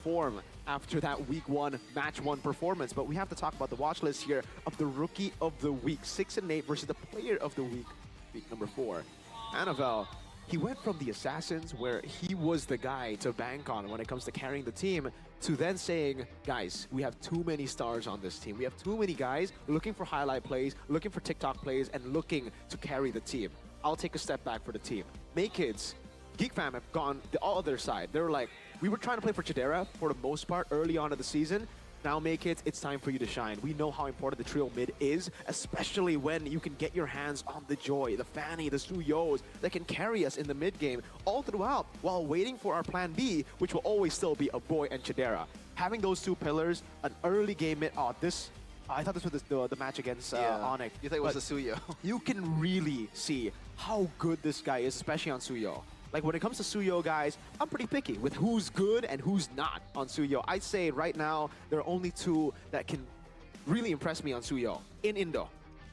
form after that week 1, match 1 performance. But we have to talk about the watch list here of the rookie of the week, 6 and 8 versus the player of the week, week number 4. Mpl, he went from the Assassins, where he was the guy to bank on when it comes to carrying the team, to then saying, guys, we have too many stars on this team. We have too many guys looking for highlight plays, looking for TikTok plays, and looking to carry the team. I'll take a step back for the team. Kids, Geekfam have gone the other side. They were like, we were trying to play for Chidera for the most part early on in the season. Now, Kids, it's time for you to shine. We know how important the trio mid is, especially when you can get your hands on the Joy, the Fanny, the Suyos that can carry us in the mid game all throughout while waiting for our plan B, which will always still be a Boy and Chidera. Having those two pillars, an early game mid, I thought this was the match against Onyx. You thought it was a Suyo. You can really see how good this guy is, especially on Suyo. Like, when it comes to Suyo, guys, I'm pretty picky with who's good and who's not on Suyo. I'd say right now, there are only two that can really impress me on Suyo in Indo.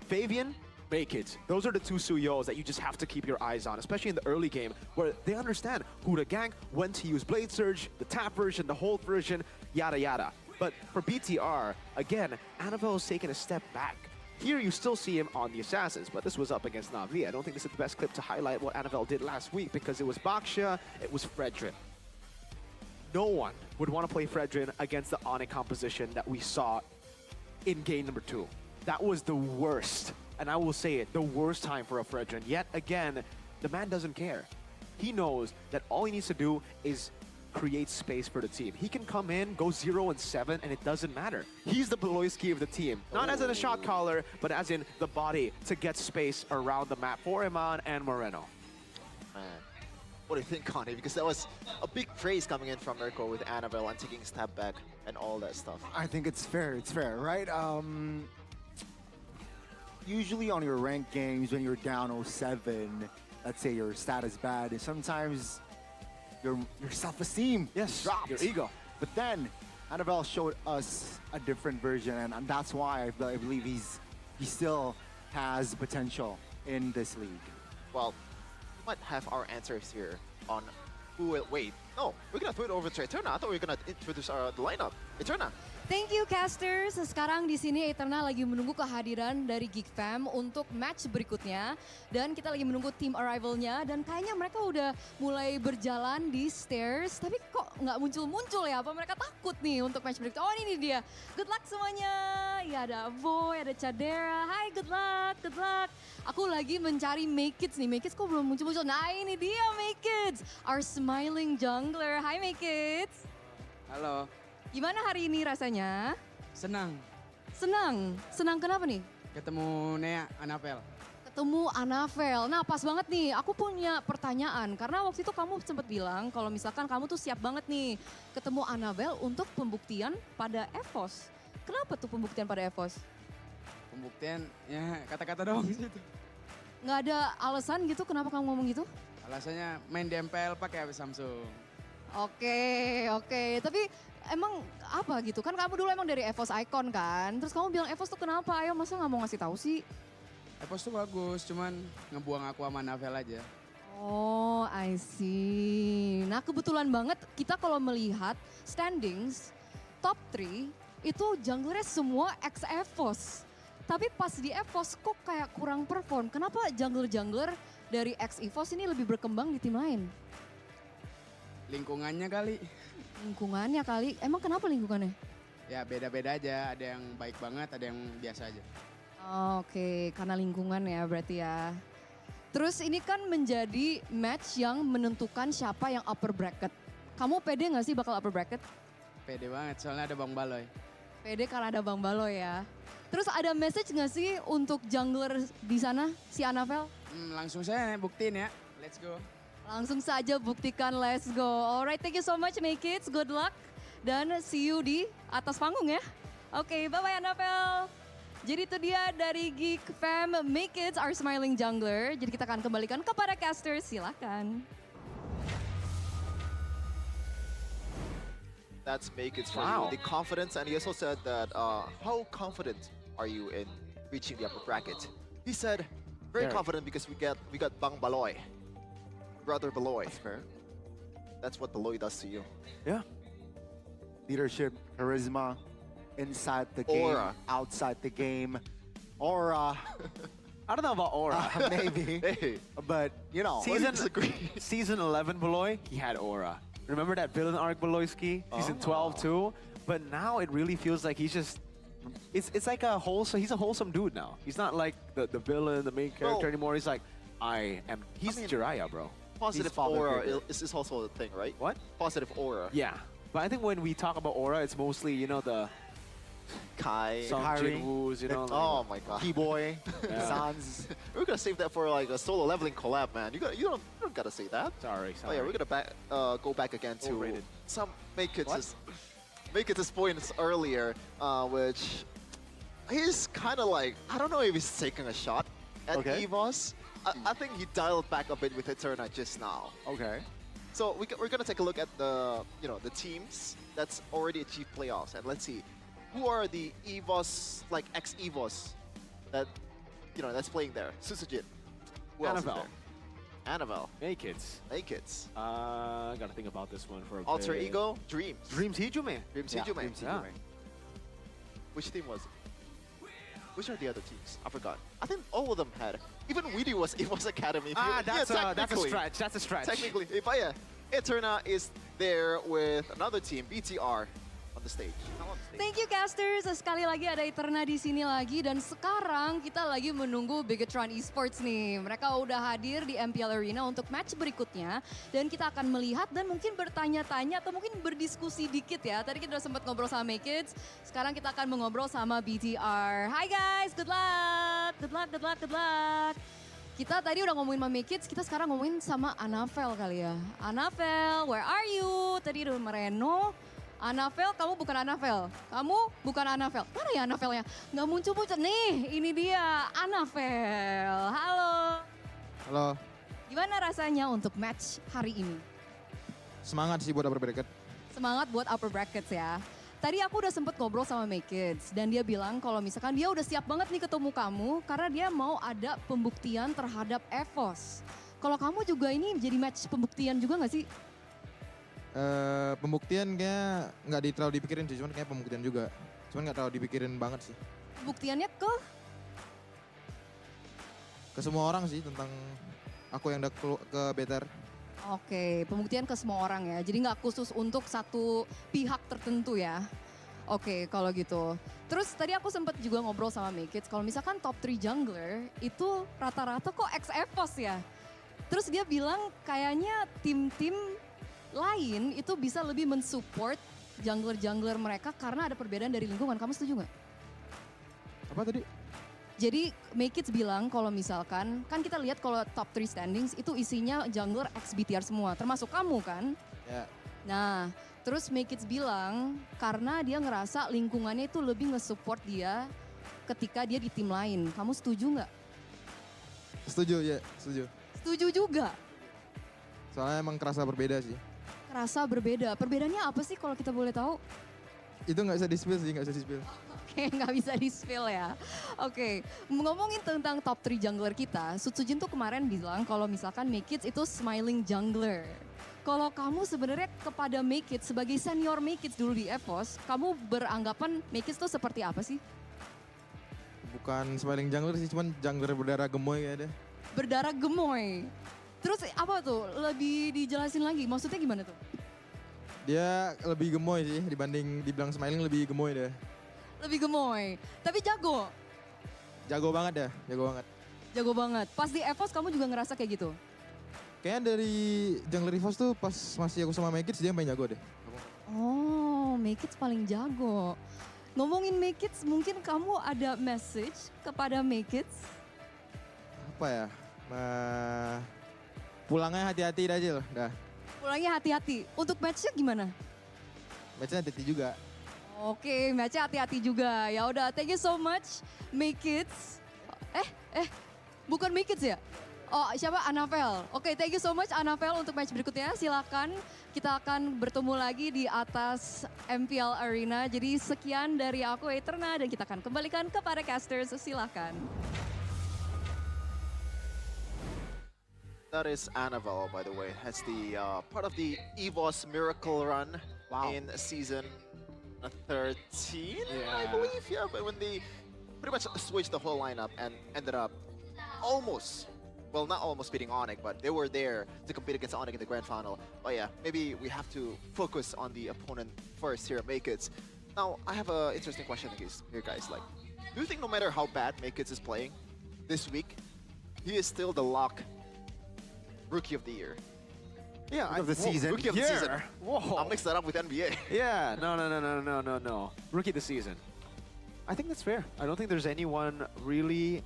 Fabian, Kids. Those are the two Suyos that you just have to keep your eyes on, especially in the early game, where they understand who to gank, when to use Blade Surge, the tap version, the hold version, yada yada. But for BTR, again, Mpl is taking a step back. Here you still see him on the Assassins, but this was up against Na'Vi. I don't think this is the best clip to highlight what Mpl did last week, because it was Baksha, it was Fredrin. No one would want to play Fredrin against the Onyx composition that we saw in game number 2. That was the worst, and I will say it, the worst time for a Fredrin. Yet again, the man doesn't care. He knows that all he needs to do is create space for the team. He can come in, go 0 and 7, and it doesn't matter. He's the Beloyski of the team. Not as in a shot caller, but as in the body to get space around the map for Iman and Moreno. Man, what do you think, Connie? Because that was a big praise coming in from Mirko with Mpl and taking a step back and all that stuff. I think it's fair, right? Usually on your ranked games, when you're down 07, let's say your stat is bad, and sometimes your self-esteem drops. Your ego. But then Mpl showed us a different version, and that's why I believe he still has potential in this league. Well, we might have our answers here on who will wait. No, we're gonna throw it over to Eterna. I thought we were gonna introduce the lineup. Eterna. Thank you, casters. Sekarang di sini Eterna lagi menunggu kehadiran dari Geekfam untuk match berikutnya, dan kita lagi menunggu tim arrivalnya, dan kayaknya mereka udah mulai berjalan di stairs, tapi kok nggak muncul-muncul ya? Apa mereka takut nih untuk match berikutnya? Oh, ini dia. Good luck semuanya. Ya, ada Boy, ada Chidera. Hai, good luck, good luck. Aku lagi mencari Kids nih. Kids kok belum muncul-muncul? Nah, ini dia Kids, our smiling jungler. Hai Kids. Halo. Gimana hari ini rasanya? Senang. Senang? Senang kenapa nih? Ketemu Nea, Mpl. Ketemu Mpl. Nah, pas banget nih. Aku punya pertanyaan. Karena waktu itu kamu sempat bilang kalau misalkan kamu tuh siap banget nih ketemu Mpl untuk pembuktian pada EVOS. Kenapa tuh pembuktian pada EVOS? Pembuktian, ya kata-kata doang gitu. Nggak ada alasan gitu kenapa kamu ngomong gitu? Alasannya main di Mpl pakai HP Samsung. Oke. Tapi emang apa gitu? Kan kamu dulu emang dari EVOS Icon kan? Terus kamu bilang EVOS tuh kenapa? Ayo, masa nggak mau ngasih tahu sih? EVOS tuh bagus, cuman ngebuang aku sama Mpl aja. Oh, I see. Nah, kebetulan banget kita kalau melihat standings top 3 itu junglernya semua ex EVOS. Tapi pas di EVOS kok kayak kurang perform. Kenapa jungler-jungler dari ex EVOS ini lebih berkembang di tim lain? Lingkungannya kali. Lingkungannya kali. Emang kenapa lingkungannya? Ya beda-beda aja, ada yang baik banget, ada yang biasa aja. Oke, karena lingkungan ya berarti ya. Terus ini kan menjadi match yang menentukan siapa yang upper bracket. Kamu pede gak sih bakal upper bracket? Pede banget, soalnya ada Bang Baloy. Pede karena ada Bang Baloy ya. Terus ada message gak sih untuk jungler di sana, si Mpl? Langsung saya buktiin ya, let's go. Langsung saja buktikan, let's go. Alright, thank you so much Kids, good luck. Dan see you di atas panggung ya. Oke, bye-bye Mpl. Jadi itu dia dari Geekfam, Kids, our smiling jungler. Jadi kita akan kembalikan kepada casters, silakan. That's Kids for you. The confidence, and he also said that, how confident are you in reaching the upper bracket? He said, very confident because we got Bang Baloy. Brother Beloy. That's fair. That's what Beloy does to you. Yeah. leadership, charisma, inside the game, Aura. outside the game, aura, I don't know about aura. maybe. Hey, But you know, Season- disagree. Season 11 Beloy, he had aura. Remember that villain arc Beloyski? Season 12 too. But now it really feels like he's just. It's like a wholesome. He's a wholesome dude now. He's not like the villain, the main character Well- anymore. He's like, I am. He's mean- Jiraiya, bro. Positive father aura figure. is also a thing, right? What? Positive aura. Yeah. But I think when we talk about aura, it's mostly the Kai. Song Kyrie, Jin-woos, like, Oh my god. Key-Boy, Yeah. Sans. We're gonna save that for like a solo leveling collab, man. You don't gotta say that. Sorry. Oh yeah, we're gonna go back again to Overrated. some make it his points earlier, which he's kind of like, I don't know if he's taking a shot at Okay. EVOS. I think he dialed back a bit with Eterna just now. Okay. So we're gonna take a look at the the teams that's already achieved playoffs, and let's see who are the EVOS, like ex EVOS that that's playing there. Susujin. Who else is Annabelle. there? Annabelle. Nakeds. Nakeds. Gotta think about this one for a Alter bit. Ego. Dreams. Dreams Hijume. Dreams Yeah, Hijume. Dreams Yeah. Hijume. Which team was it? Which are the other teams? I forgot. I think all of them had. Even Weedy was EVOS Academy. That's a technically. stretch. That's a stretch. Technically, but yeah, Eterna is there with another team, BTR, on the stage. Thank you casters, sekali lagi ada Eterna di sini lagi dan sekarang kita lagi menunggu Bigetron Esports nih. Mereka udah hadir di Mpl Arena untuk match berikutnya dan kita akan melihat dan mungkin bertanya-tanya atau mungkin berdiskusi dikit ya. Tadi kita udah sempat ngobrol sama Make Kids, sekarang kita akan mengobrol sama BTR. Hi guys, good luck, good luck, good luck, good luck. Kita tadi udah ngomongin sama Make Kids, kita sekarang ngomongin sama Anavel kali ya. Anavel, where are you? Tadi udah Mereno. Anavel, kamu bukan Anavel. Kamu bukan Anavel. Mana ya Anavelnya? Nggak muncul-muncul. Nih, ini dia Anavel. Halo. Halo, Gimana rasanya untuk match hari ini? semangat sih buat upper bracket. Semangat buat upper brackets ya. Tadi aku udah sempet ngobrol sama Make Kids dan dia bilang kalau misalkan dia udah siap banget nih ketemu kamu karena dia mau ada pembuktian terhadap EVOS. Kalau kamu juga ini jadi match pembuktian juga nggak sih? Pembuktian kayaknya nggak terlalu dipikirin sih, cuman kayak pembuktian juga. Cuman nggak terlalu dipikirin banget sih. Pembuktiannya Ke semua orang sih tentang aku yang udah ke better. Oke, pembuktian ke semua orang ya. Jadi nggak khusus untuk satu pihak tertentu ya. Oke, kalau gitu. Terus tadi aku sempat juga ngobrol sama Make Kids, kalau misalkan top 3 jungler itu rata-rata kok ex-EVOS ya. Terus dia bilang kayaknya tim-tim lain itu bisa lebih mensupport jungler-jungler mereka karena ada perbedaan dari lingkungan. Kamu setuju nggak? Apa tadi? Jadi Make Kids bilang kalau misalkan, kan kita lihat kalau top 3 standings itu isinya jungler ex-BTR semua, termasuk kamu kan? Ya, Nah, terus Make Kids bilang karena dia ngerasa lingkungannya itu lebih nge-support dia ketika dia di tim lain. Kamu setuju nggak? setuju ya, setuju. Setuju juga. Soalnya emang kerasa berbeda sih. Kerasa berbeda. Perbedaannya apa sih kalau kita boleh tahu? Itu nggak bisa di-spill sih, nggak bisa di-spill. Oke, nggak bisa di-spill ya. Oke, ngomongin tentang top 3 jungler kita, Sutsujin tuh kemarin bilang kalau misalkan Make Kids itu smiling jungler. Kalau kamu sebenarnya kepada Make Kids sebagai senior Make Kids dulu di EVOS, kamu beranggapan Make Kids tuh seperti apa sih? Bukan smiling jungler sih, cuman jungler berdarah gemoy kayaknya deh. Berdarah gemoy. Terus apa tuh? Lebih dijelasin lagi, maksudnya gimana tuh? Dia lebih gemoy sih dibanding dibilang smiling, lebih gemoy deh. Lebih gemoy, tapi jago. Jago banget ya, jago banget. Jago banget. Pas di EVOS kamu juga ngerasa kayak gitu? Kayaknya dari jungler EVOS tuh pas masih aku sama Make Kids dia yang paling jago deh. Oh, Make Kids paling jago. Ngomongin Make Kids, mungkin kamu ada message kepada Make Kids? Apa ya? Pulangnya hati-hati aja loh, dah. Pulangnya hati-hati. Untuk match-nya gimana? Matchnya hati-hati juga. Oke, match-nya hati-hati juga. Ya udah, thank you so much, Make Kids. Bukan Make Kids ya? Oh, siapa? Anavel. Oke, thank you so much Anavel untuk match berikutnya. Silakan, kita akan bertemu lagi di atas MPL Arena. Jadi sekian dari aku Eterna dan kita akan kembalikan kepada casters. Silakan. That is Annabelle, by the way. That's the part of the EVOS Miracle Run Wow. in season a 13, I Yeah. believe. Yeah, but when they pretty much switched the whole lineup and ended up almost, well, not almost beating Onyx, but they were there to compete against Onyx in the grand final. But yeah, maybe we have to focus on the opponent first here at Makeits. Now, I have an interesting question here, guys. Like, do you think no matter how bad Makeits is playing this week, he is still the lock Rookie of the Year? Yeah, Of the season. Rookie of the season. Whoa. I'll mix that up with NBA. Yeah, no. Rookie of the season. I think that's fair. I don't think there's anyone really,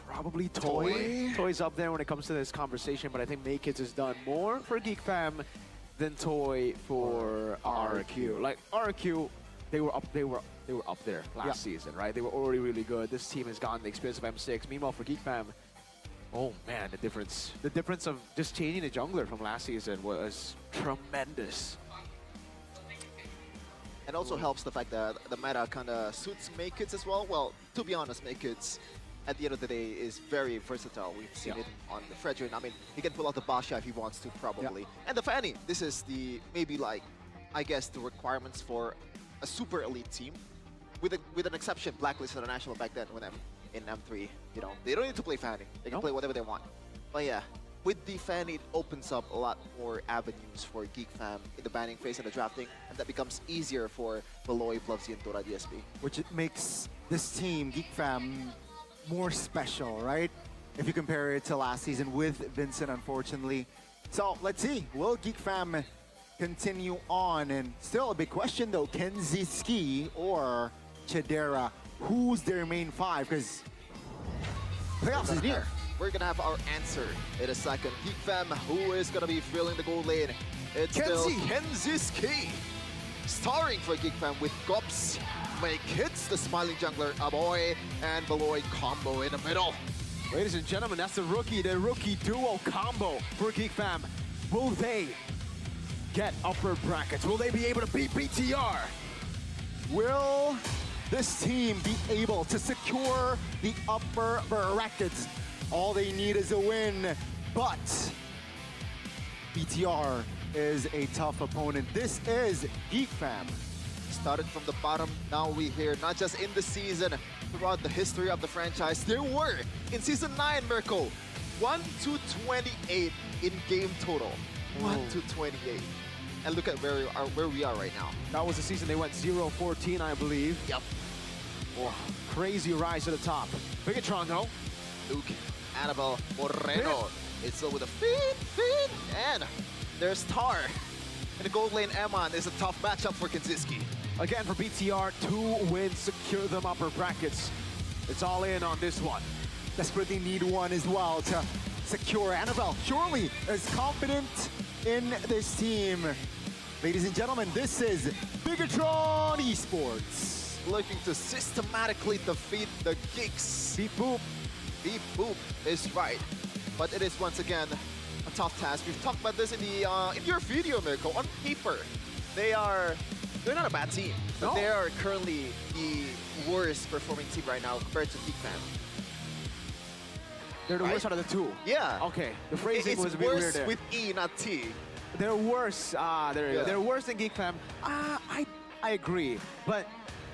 probably Toy. Toy's up there when it comes to this conversation, but I think Makeits has done more for Geekfam than Toy for RQ. Like RQ, they were up there last season, right? They were already really good. This team has gotten the experience of M6. Meanwhile, for Geekfam, oh man, the difference of just changing the jungler from last season was tremendous. And also helps the fact that the meta kind of suits Makeits as well. Well, to be honest, Makeits, at the end of the day, is very versatile. We've seen it on the Fredrin. I mean, he can pull out the Basha if he wants to, probably. And the Fanny, this is the, maybe like, I guess, the requirements for a super elite team. With an exception, Blacklist International back then, when in M3, you know, they don't need to play Fanny. They can play whatever they want. But yeah, with the Fanny, it opens up a lot more avenues for Geekfam in the banning phase and the drafting, and that becomes easier for Beloy, Blovsy, and Dora DSP. Which it makes this team, Geekfam, more special, right? If you compare it to last season with Vincent, unfortunately. So let's see, will Geekfam continue on? And still a big question though, Kenziski or Chidera, who's their main five? Because playoffs is near. We're gonna have our answer in a second. Geekfam, who is gonna be filling the gold lane? It's still Kenziski. Starring for Geekfam with Gops, Makeits, the smiling jungler, Aboy, and Beloy combo in the middle. Ladies and gentlemen, that's the rookie duo combo for Geekfam. Will they get upper brackets? Will they be able to beat BTR? Will this team be able to secure the upper brackets? All they need is a win, but BTR is a tough opponent. This is Geekfam. Started from the bottom, now we hear not just in the season, throughout the history of the franchise. There were, in Season 9, Mirko, 1-28 in game total. 1-28. And look at where we are right now. That was the season they went 0-14, I believe. Yep. Oh, crazy rise to the top. Bigatron, though. Luke, Annabelle, Moreno. It's with a feed, and there's Tar. And the gold lane Eman is a tough matchup for Kenziski. Again, for BTR, 2 wins secure them upper brackets. It's all in on this one. Desperately need one as well to secure. Annabelle surely is confident in this team. Ladies and gentlemen, this is Bigatron Esports. Looking to systematically defeat the Geeks. Beep boop. Beep boop is right. But it is once again a tough task. We've talked about this in the in your video, Mirko. On paper, they're not a bad team, but No. they are currently the worst performing team right now compared to Geekfam. They're the Right? worst out of the two. Yeah. Okay, the phrasing It's was a bit worse weird there. with E, not T. They're worse. There you go. Yeah. They're worse than Geekfam. I agree, but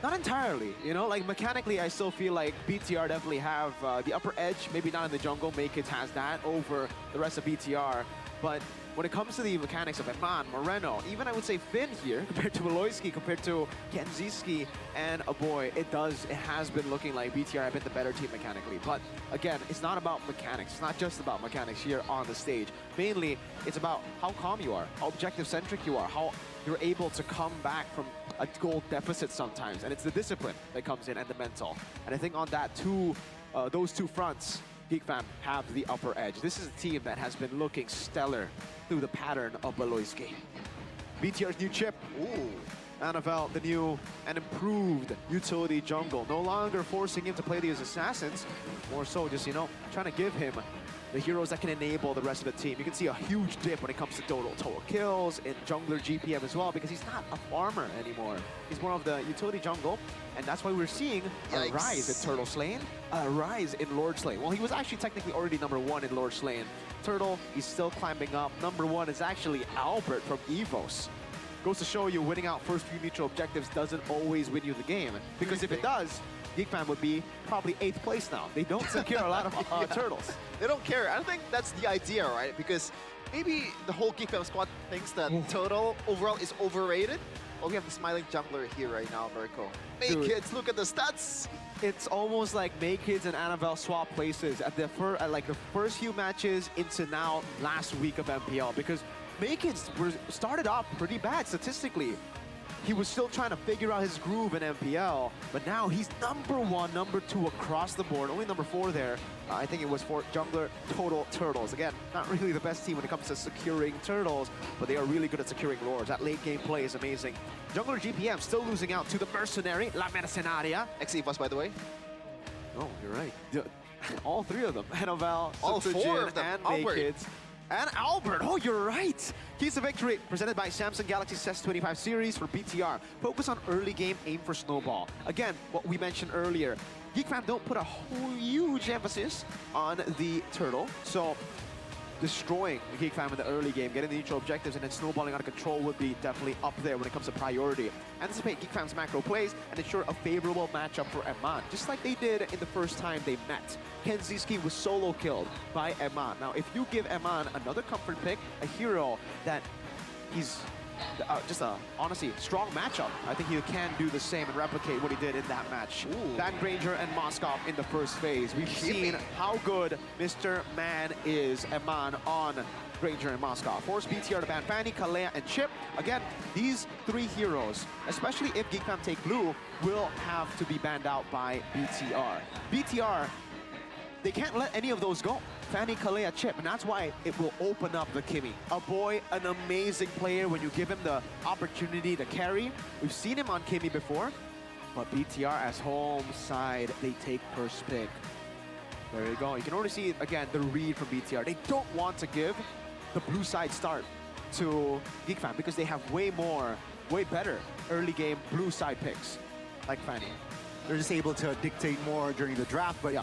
not entirely. You know, like mechanically, I still feel like BTR definitely have the upper edge. Maybe not in the jungle. Makeits has that over the rest of BTR. But when it comes to the mechanics of Eman, Moreno, even I would say Finn here, compared to Aloyski, compared to Kenziski and Aboy, it has been looking like BTR have been the better team mechanically. But again, it's not about mechanics. It's not just about mechanics here on the stage. Mainly, it's about how calm you are, how objective-centric you are, how you're able to come back from a goal deficit sometimes. And it's the discipline that comes in and the mental. And I think on that those two fronts, Geekfam have the upper edge. This is a team that has been looking stellar through the pattern of Beloyski. BTR's new chip. Ooh. NFL, the new and improved utility jungle. No longer forcing him to play these assassins. More so just, you know, trying to give him the heroes that can enable the rest of the team. You can see a huge dip when it comes to total kills in jungler GPM as well, because he's not a farmer anymore. He's more of the utility jungle, and that's why we're seeing a Yikes. rise in Turtle Slane, a rise in Lord Slane. Well, he was actually technically already #1 in Lord Slane. Turtle, he's still climbing up. #1 is actually Albert from EVOS. goes to show you winning out first few neutral objectives doesn't always win you the game. Because if it does, Geekfam would be probably 8th place now. They don't secure a lot of turtles. They don't care. I think that's the idea, right? Because maybe the whole Geekfam squad thinks that total overall is overrated. Oh, we have the smiling jungler here right now, Verco. Hey Dude. kids, look at the stats. It's almost like Maykids and Annabelle swap places at the first few matches into now last week of MPL, because Maykids started off pretty bad statistically. He was still trying to figure out his groove in MPL, but now he's #1, #2 across the board, only #4 there. I think it was for jungler total turtles. Again, not really the best team when it comes to securing turtles, but they are really good at securing lords. That late game play is amazing. Jungler GPM still losing out to the mercenary, La Mercenaria. Ex-Evos, by the way. Oh, you're right. All 3 of them. Annabelle, All 4 of them. and Albert. Maykids. And Albert, oh, you're right. Keys to victory, presented by Samsung Galaxy S25 series for BTR. Focus on early game, aim for snowball. Again, what we mentioned earlier, Geekfam don't put a huge emphasis on the turtle. So destroying the Geekfam in the early game, getting the neutral objectives, and then snowballing out of control would be definitely up there when it comes to priority. Anticipate Geekfam's macro plays and ensure a favorable matchup for Eman, just like they did in the first time they met. Kenziski was solo killed by Eman. Now, if you give Eman another comfort pick, a hero that he's just a, honestly, strong matchup, I think he can do the same and replicate what he did in that match. Ban Granger and Moskov in the first phase. We've seen how good Mr. Man is, Eman, on Granger and Moskov. Force BTR to ban Fanny, Kalea, and Chip. Again, these 3 heroes, especially if Geekfam take blue, will have to be banned out by BTR. BTR, they can't let any of those go. Fanny, Kalea, Chip, and that's why it will open up the Kimmy. A boy, an amazing player when you give him the opportunity to carry. We've seen him on Kimmy before, but BTR as home side, they take first pick. There you go. You can already see, again, the read from BTR. They don't want to give the blue side start to Geekfam because they have way better early game blue side picks, like Fanny. They're just able to dictate more during the draft, but yeah.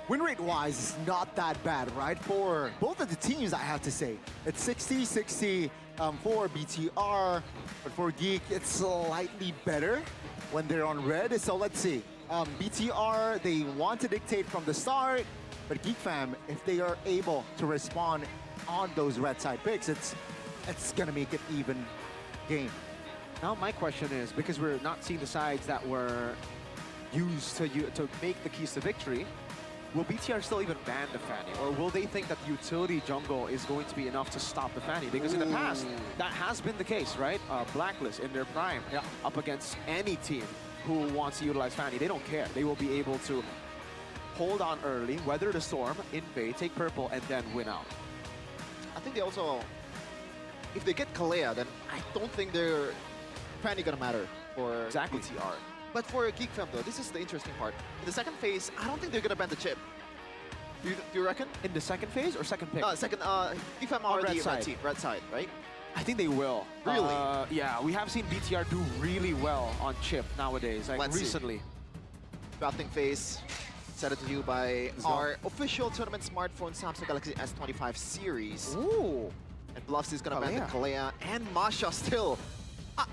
Win rate-wise, it's not that bad, right? For both of the teams, I have to say. It's 60-60 for BTR, but for Geek, it's slightly better when they're on red. So let's see. BTR, they want to dictate from the start, but Geekfam, if they are able to respond on those red side picks, it's gonna make it even game. Now my question is, because we're not seeing the sides that were used to make the keys to victory, will BTR still even ban the Fanny? Or will they think that the utility jungle is going to be enough to stop the Fanny? Because in the past, that has been the case, right? Blacklist in their prime, up against any team who wants to utilize Fanny. They don't care. They will be able to hold on early, weather the storm, invade, take purple, and then win out. I think they also, if they get Kalea, then I don't think they're Fanny gonna matter for Exactly. BTR. But for Geekfam though, this is the interesting part. In the second phase, I don't think they're gonna ban the Chip. Do you reckon? In the second phase or second pick? Geekfam are red the side. red side, right? I think they will. Really? Yeah, we have seen BTR do really well on Chip nowadays, like Let's see. recently. Drafting phase, set it to you by our official tournament smartphone Samsung Galaxy S25 series. Ooh. And Bluffs is gonna ban the Kalea and Masha still.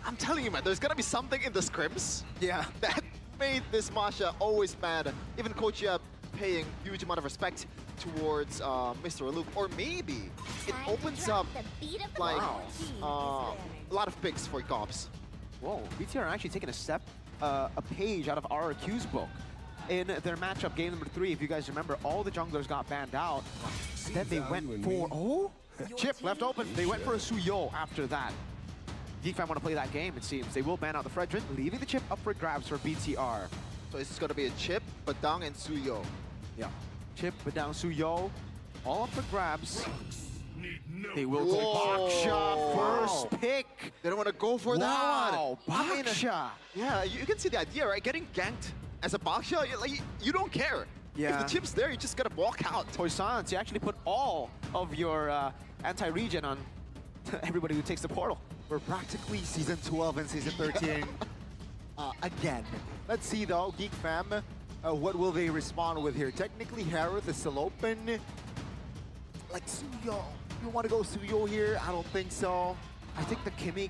I'm telling you, man, there's gonna be something in the scrims that made this Masha always bad. Even Coach Yap paying huge amount of respect towards Mr. Luke. Or maybe it opens up like a lot of picks for Cops. Whoa, BTR are actually taking a page out of RRQ's book. In their matchup, game number 3, if you guys remember, all the junglers got banned out. Then they went for, Chip left open. They went for a Suyo after that. Geekfam want to play that game, it seems. They will ban out the Fredrin, leaving the Chip up for grabs for BTR. So this is gonna be a Chip, Badang, and Suyo. Yeah. Chip, Badang, Suyo, all up for grabs. They will go Baksha, first pick. They don't want to go for that one. Wow, Baksha. Yeah, you can see the idea, right? Getting ganked as a Baksha, you don't care. Yeah. If the Chip's there, you just gotta walk out. Toysans, you actually put all of your anti-regen on everybody who takes the portal. We're practically season 12 and season 13 again. Let's see though, Geekfam, what will they respond with here? Technically, Harith is still open. Like Suyo, you want to go Suyo here? I don't think so. I think the Kimmy,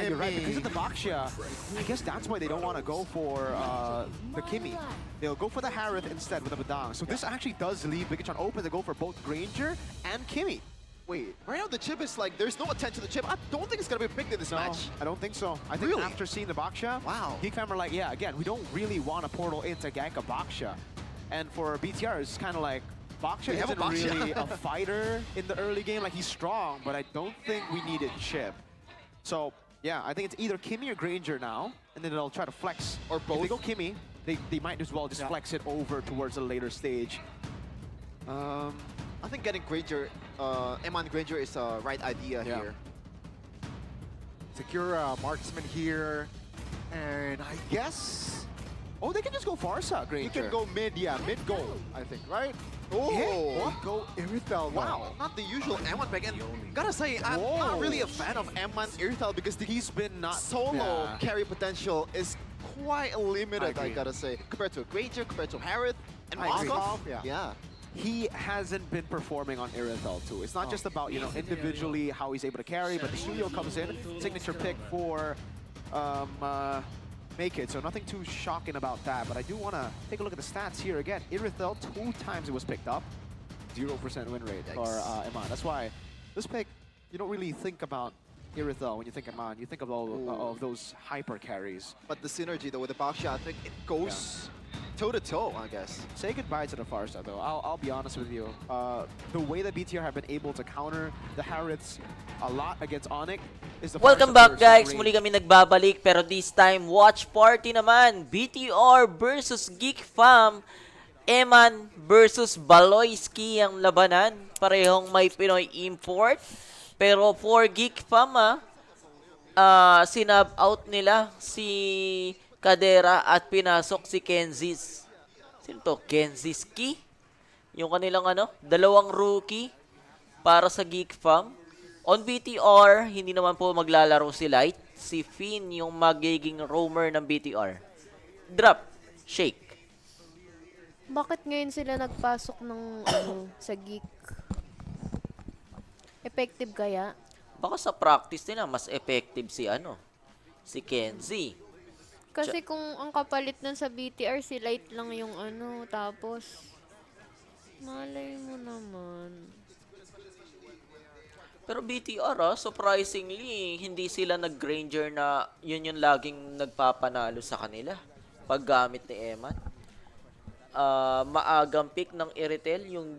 you're right, because of the Baxia, I guess that's why they don't want to go for the Kimmy. They'll go for the Harith instead with the Badang. So this actually does leave Bigachon open to go for both Granger and Kimmy. Wait, right now the chip is like, there's no attention to the chip. I don't think it's going to be picked in this No, match. I don't think so. I think Really? after seeing the Baxia, Wow. Geekfam are like, yeah, again, we don't really want a portal into gank a Baxia. And for BTR, it's kind of like, Baxia We have a isn't Baxia. really a fighter in the early game. Like, he's strong, but I don't think we needed chip. So, yeah, I think it's either Kimmy or Granger now, and then they'll try to flex. Or If both. they go Kimmy, they might as well just flex it over towards a later stage. I think getting Granger, Eman Granger is the right idea Yeah. here. Secure marksman here. And I guess Oh, they can just go Farsa, Granger. you can go mid, mid goal, I think, right? Oh, Go Irithel. wow. Not the usual Eman pick. And gotta say, I'm not really a fan of Eman Irithel because the He's been not solo yeah. carry potential is quite limited, I agree. gotta say. Compared to Granger, compared to Harith, and I agree. Moskov. Yeah. He hasn't been performing on Irithel too. It's not just about, you know, individually how he's able to carry, but the Suyo comes in, signature pick for Make It, so nothing too shocking about that. But I do want to take a look at the stats here again. Irithel, 2 times it was picked up, 0% win rate for Eman. That's why this pick, you don't really think about Irithel when you think Eman. You think of all of those hyper carries. But the synergy though with the Baxia, I think it goes toe-to-toe, I guess. Say goodbye to the Farsa though. I'll be honest with you. The way that BTR have been able to counter the Hariths a lot against Onyx is the Welcome Farsa back versus guys, range. muli kami nagbabalik pero this time watch party naman. BTR versus Geekfam. Eman versus Baloyski ang labanan. Parehong may Pinoy import. Pero for Geekfam sinab out nila si Kadera at pinasok si Kenzis. Sino to? Kenziski? Yung kanilang dalawang rookie para sa Geekfam. On BTR, hindi naman po maglalaro si Light. Si Finn yung magiging roamer ng BTR. Drop. Shake. Bakit ngayon sila nagpasok ng sa Geek? Effective kaya? Baka sa practice nila, mas effective si Kenzie. Kasi kung ang kapalit nun sa BTR, si Light lang yung tapos malay mo naman. Pero BTR, surprisingly, hindi sila nag-Granger na yun yung laging nagpapanalo sa kanila paggamit ni Eman. Maagang pick ng Iritel yung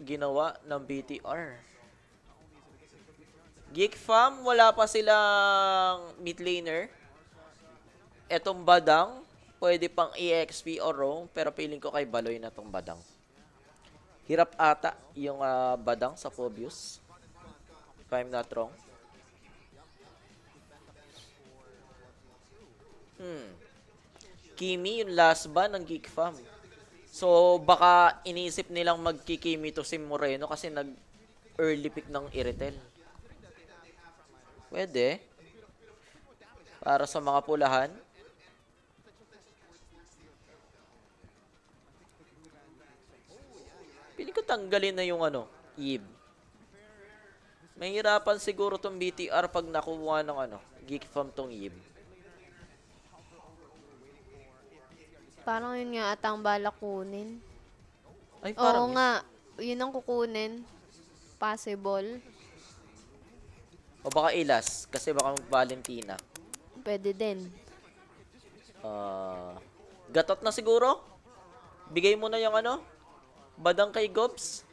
ginawa ng BTR. Geekfam, wala pa silang mid laner. Etong Badang, pwede pang EXP or roam, pero feeling ko kay Baloy na tong Badang. Hirap ata yung Badang sa Phobius. If I'm not wrong. Kimi yung last ban ng Geekfam. So, baka iniisip nilang magkikimi to si Moreno kasi nag-early pick ng Iritel. Pwede. Para sa mga pulahan. Piling ko tanggalin na yung Eve. Mahirapan siguro tong BTR pag nakuha ng Geekfam tong Eve. Parang yun nga atang balak kunin. Ay, Oo parang nga, yun ang kukunin. Possible. O baka Ilas, kasi baka mag-Valentina. Pwede din. Gatot na siguro? Bigay mo na yung Badang kay Gobs.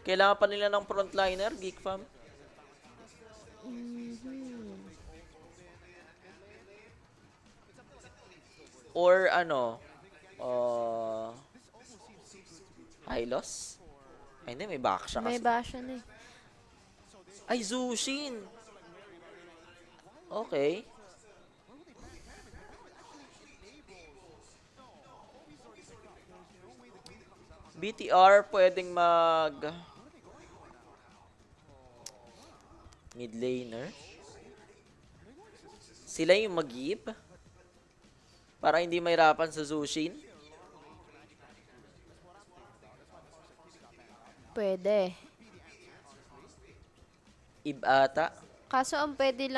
Kailangan pa nila ng frontliner, Geekfam. Or Hylos? Ay, hindi, may back siya kasi. May basya na eh. Ay, Zushin! Okay. BTR pwedeng mid laner. Sila yung mag-give para hindi mahirapan sa Zushin. Pwede. Ib ata. Kaso ang pwede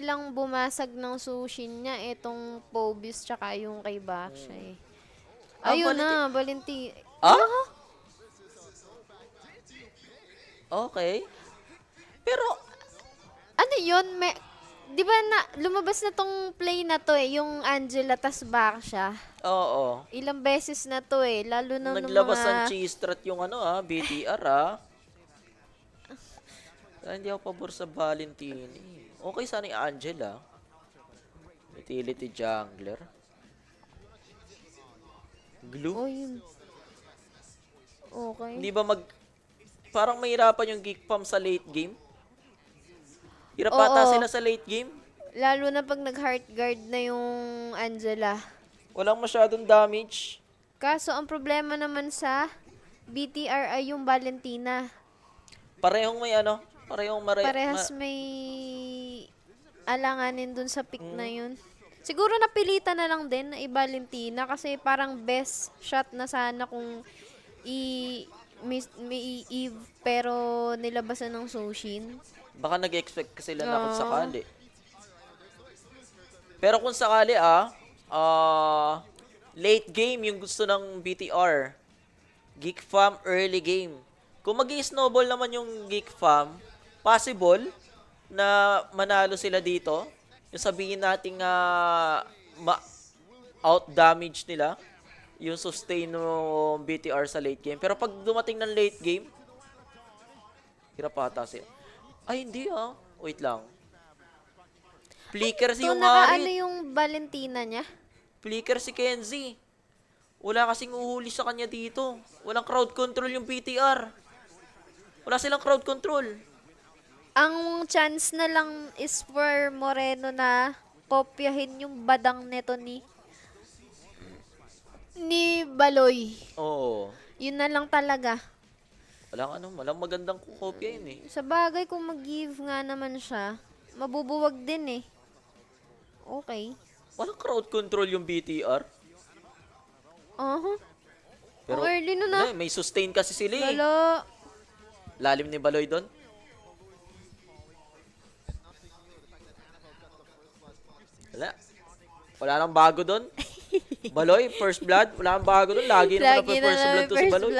lang bumasag ng sushin niya itong Pobis tsaka yung kay Baksha eh. Ayun na, Valenti. Ah? Okay. Pero, Ano yun? Di ba na, lumabas na tong play na to eh, yung Angela tas Baksha. oo. Ilang beses na to eh, lalo na nung Naglabas mga... ng cheese strat yung BTR Kaya hindi ako pabor sa Valentini. Okay sana yung Angela. Utility jungler. Glue. Oh, yun. Okay. Hindi ba parang mahirapan yung Geekfam sa late game? Hirap Oo. ata sila sa late game. Lalo na pag nag-heart guard na yung Angela. Walang masyadong damage. Kaso ang problema naman sa BTR ay yung Valentina. Parehong may Parehas may alanganin dun sa pick na yun. Siguro napilitan na lang din na i-Valentina kasi parang best shot na sana kung may Eve pero nilabasan ng Soshin. Baka nag-expect sila na kung sakali. Pero kung sakali late game yung gusto ng BTR. Geekfam early game. Kung mag-snowball naman yung Geekfam, possible na manalo sila dito. Yung sabihin nating out damage nila yung sustain ng BTR sa late game. Pero pag dumating ng late game, hirap ata sila. Ay, hindi wait lang. Flicker si yung Naka-ano yung Valentina niya? Flicker si Kenzie. Wala kasing uhuli sa kanya dito. Walang crowd control yung BTR. Wala silang crowd control. Ang chance na lang is for Moreno na kopyahin yung badang neto ni Baloy. Oo. Yun na lang talaga. Walang magandang kopya yun eh. Sa bagay, kung mag-give nga naman siya, mabubuwag din eh. Okay. Walang crowd control yung BTR. Pero, Ang early nun ah. may sustain kasi sila eh. Lalo. Lalim ni Baloy doon. Wala nang bago doon. Baloy, first blood. Wala nang bago doon. Lagi naman na first blood to si Baloy.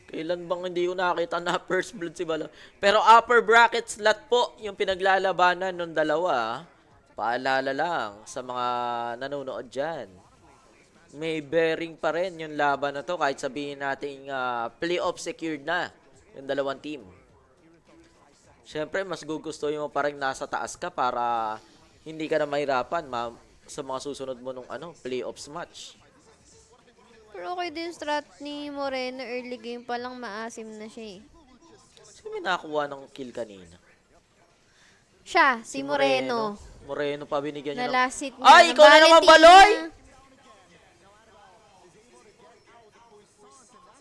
Kailan bang hindi ko nakita na first blood si Baloy? Pero upper bracket slot po yung pinaglalabanan ng dalawa. Paalala lang sa mga nanonood dyan. May bearing pa rin yung laban na to kahit sabihin natin playoff secured na yung dalawang team. Siyempre, mas gugustuhin mo pa rin nasa taas ka para hindi ka na mahirapan sa mga susunod mo nung playoffs match. Pero okay din strat ni Moreno. Early game pa lang maasim na siya eh. Sino may nakakuha ng kill kanina? Siya, si Moreno. Moreno pa binigyan niya ng... Nalasit niya. Ay, ikaw na naman, Baloy!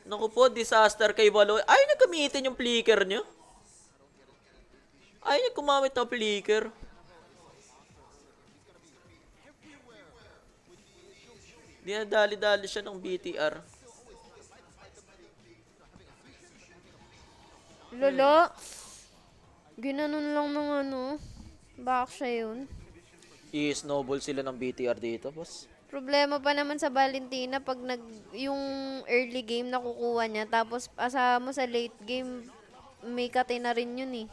Naku po, disaster kay Baloy. Ay, nagkamitin yung flicker niyo. Ay, nagkumamit na flicker. Dinadali-dali siya ng BTR. Lolo. Ginanon lang ng Baksha yun. I-snowball sila ng BTR dito, boss. Problema pa naman sa Valentina pag yung early game nakukuha niya tapos asa mo sa late game may kate na rin yun eh.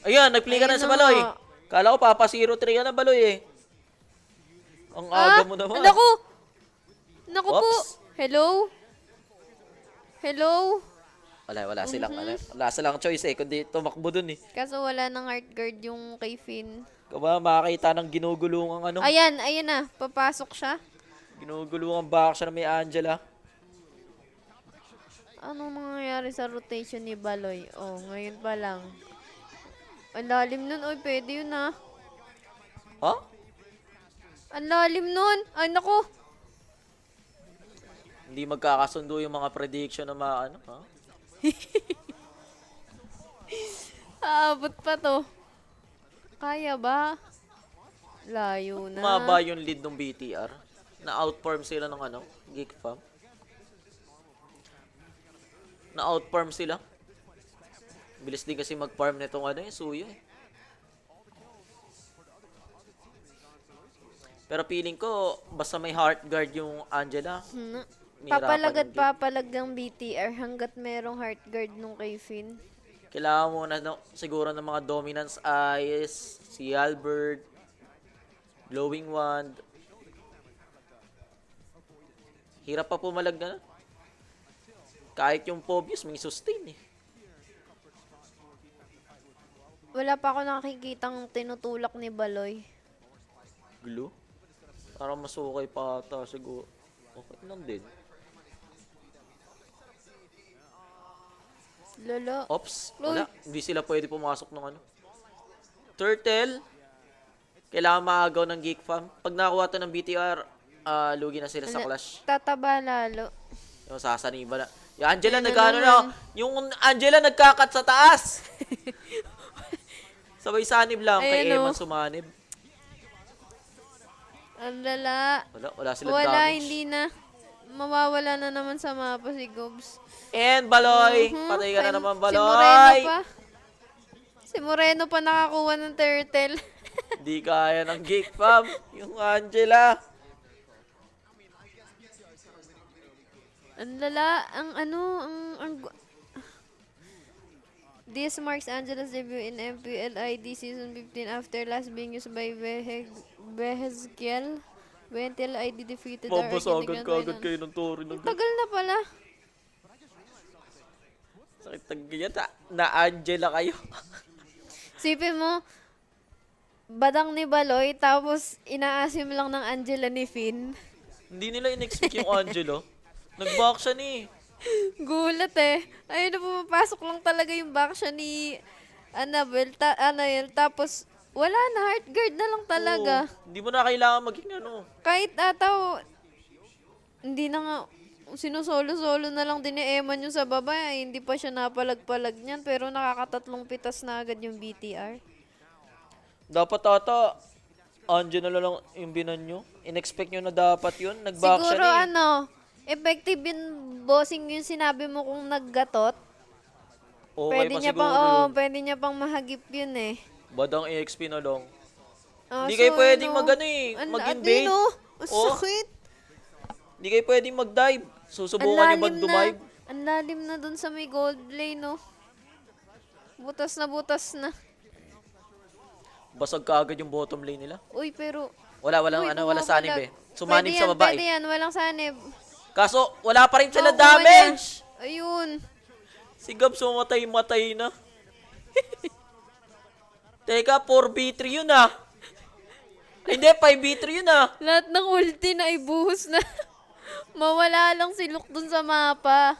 Ayan, nag-play ka na Ayun sa na Baloy. nga. Kala ko papa 0-3 ka na, Baloy eh. Ang aga mo naman. Naku! Naku po! Oops. Hello? Hello? Wala silang choice eh, kundi tumakbo dun eh. Kaso wala nang heart guard yung kay Finn. Kaba makakita ng ginugulungang Ayan na. Papasok siya. ginugulungang baka siya na may Angela. Anong mangyayari sa rotation ni Baloy? Oh, ngayon pa lang. Ang lalim nun. Oy, pwede yun ah. Ha? Ang lalim nun. Ay, naku. Hindi magkakasundo yung mga prediction na mga ha? Aabot pa to. Kaya ba? Layo na. Maba yung lead ng BTR. Na-outform sila ng Geekfam. Na-outform sila. Bilis din kasi mag-farm nitong ano yung Suyo eh. Pero feeling ko, basta may heart guard yung Angela. Papalag at papalag ng BTR hanggat merong heart guard nung kay Finn. Kailangan mo na siguro ng mga dominance eyes, si Albert, glowing wand. Hirap pa pumalag na. Kahit yung Phobius, may sustain eh. Wala pa ako nakikitang tinutulak ni Baloy. Glue? Parang masukay pa ata siguro. Okay lang din. Lolo. Ops, wala. Hindi sila pwede pumasok ng ano. Turtle. Kailangan maagaw ng Geekfam. Pag nakakuha to ng BTR, lugi na sila sa clash. Tataba lalo. Yung sasaniba na. Yung Angela nag-ano na. Yung Angela nagkakat sa taas. Sabay sanib lang. Kay Ayan, Eman sumanib. Ang lala. Wala silang Wala, damage. hindi na. Mawawala na naman sa mapa si Gobs. And Baloy. Patay ka na naman, Si Moreno Baloy. pa. Si Moreno pa nakakuha ng turtle. Di kaya ng Geekfam. Yung Angela. Ang lala, This marks Angela's debut in Mpl Id Season 15 after last being used by Behezkiel. Mpl Id defeated our Papasagan kagad kayo ng Tori. Tagal na pala. Sakit tagyan na Angela kayo. Sipin mo, badang ni Baloy, tapos inaasim lang ng Angela ni Finn. Hindi nila in-expect yung Angelo. Nag-back siya ni. Gulat eh. Ayun na pumapasok lang talaga yung back siya ni Annabelle. Tapos wala na, heart guard na lang talaga. Hindi mo na kailangan maging ano. Kahit ataw, hindi na nga, sinusolo-solo na lang din ni Eman yung sa baba. Hindi pa siya napalag-palag niyan, pero nakakatatlong pitas na agad yung BTR. Dapat ata, Angelo na lang yung binan nyo. In-expect nyo na dapat yun. Nag-back Siguro siya ni. effective yun, bossing yung sinabi mo kung naggatot. Okay Pwede pa niya siguro pang, yun. pwede niya pang mahagip yun eh. Badang EXP na lang. Hindi So, kayo pwedeng mag-ano eh, mag-invade. Ang sakit. Hindi kayo pwedeng mag-dive. Susubukan nyo ba dumive? Ang lalim na dun sa may gold lane, no? Butas na butas na. Basag kaagad yung bottom lane nila. Uy, pero... Wala sanib eh. Sumanib sa babae. Pwede yan, walang sanib. Kaso, wala pa rin sila Kuha damage. niya. Ayun. Si Gabs matay na. Teka, 4v3 yun ah. Hindi, 5v3 yun ah. Lahat ng ulti na ibuhos na. Mawala lang si Luke dun sa mapa.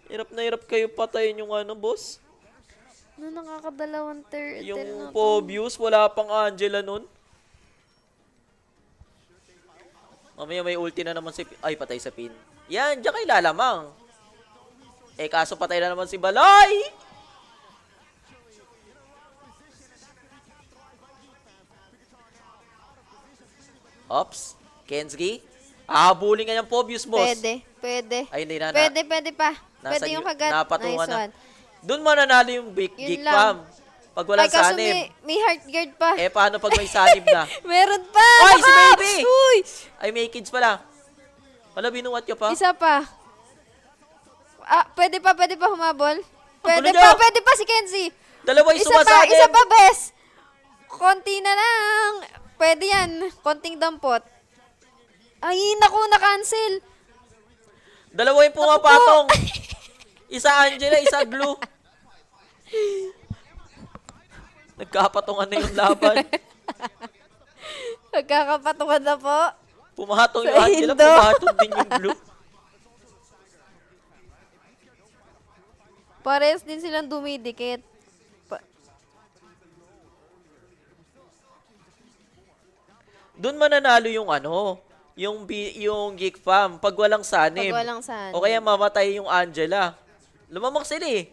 Hirap na hirap kayo patayin yung ano, boss. Nakakadalawang turtle na Yung to. Phobius, wala pang Angela nun. Mamaya may ulti na naman si... Ay, patay sa pin. Yan, diyan kayo lalamang. Eh, kaso patay na naman si Baloy. Ops. Kenski. Habulin ka ng Phobius, boss. Pwede. Ay, hindi na. Pwede pa. Nasa Pwede yung kagat. napatungan Nice na. one. Doon mananalo yung Yun Geekfam. Pag walang Ay, kaso sanib. may heart guard pa. Eh, paano pag may sanib na? Meron pa! Ay, si Baka! Baby! Uy! Ay, may kids pala. Wala, binuwat ka pa? Isa pa. Pwede pa humabol? Gulo niya. Pwede pa si Kenzie. Dalawa yung Isa sumasanib. pa, bes. Konti na lang. Pwede yan. Konting dampot. Ay, naku, na-cancel. Dalawa yung pumapatong. Isa Angela, isa Glue. Nagkapatungan na yung laban. Nagkakapatungan na po. Pumatong yung Sa Angela, Indo. pumatong din yung Glue. Pares din silang dumidikit. Doon mananalo yung ano, yung Geekfam pag walang sanib. Pag walang sanib. O kaya mamatay yung Angela. Lumamang sila eh.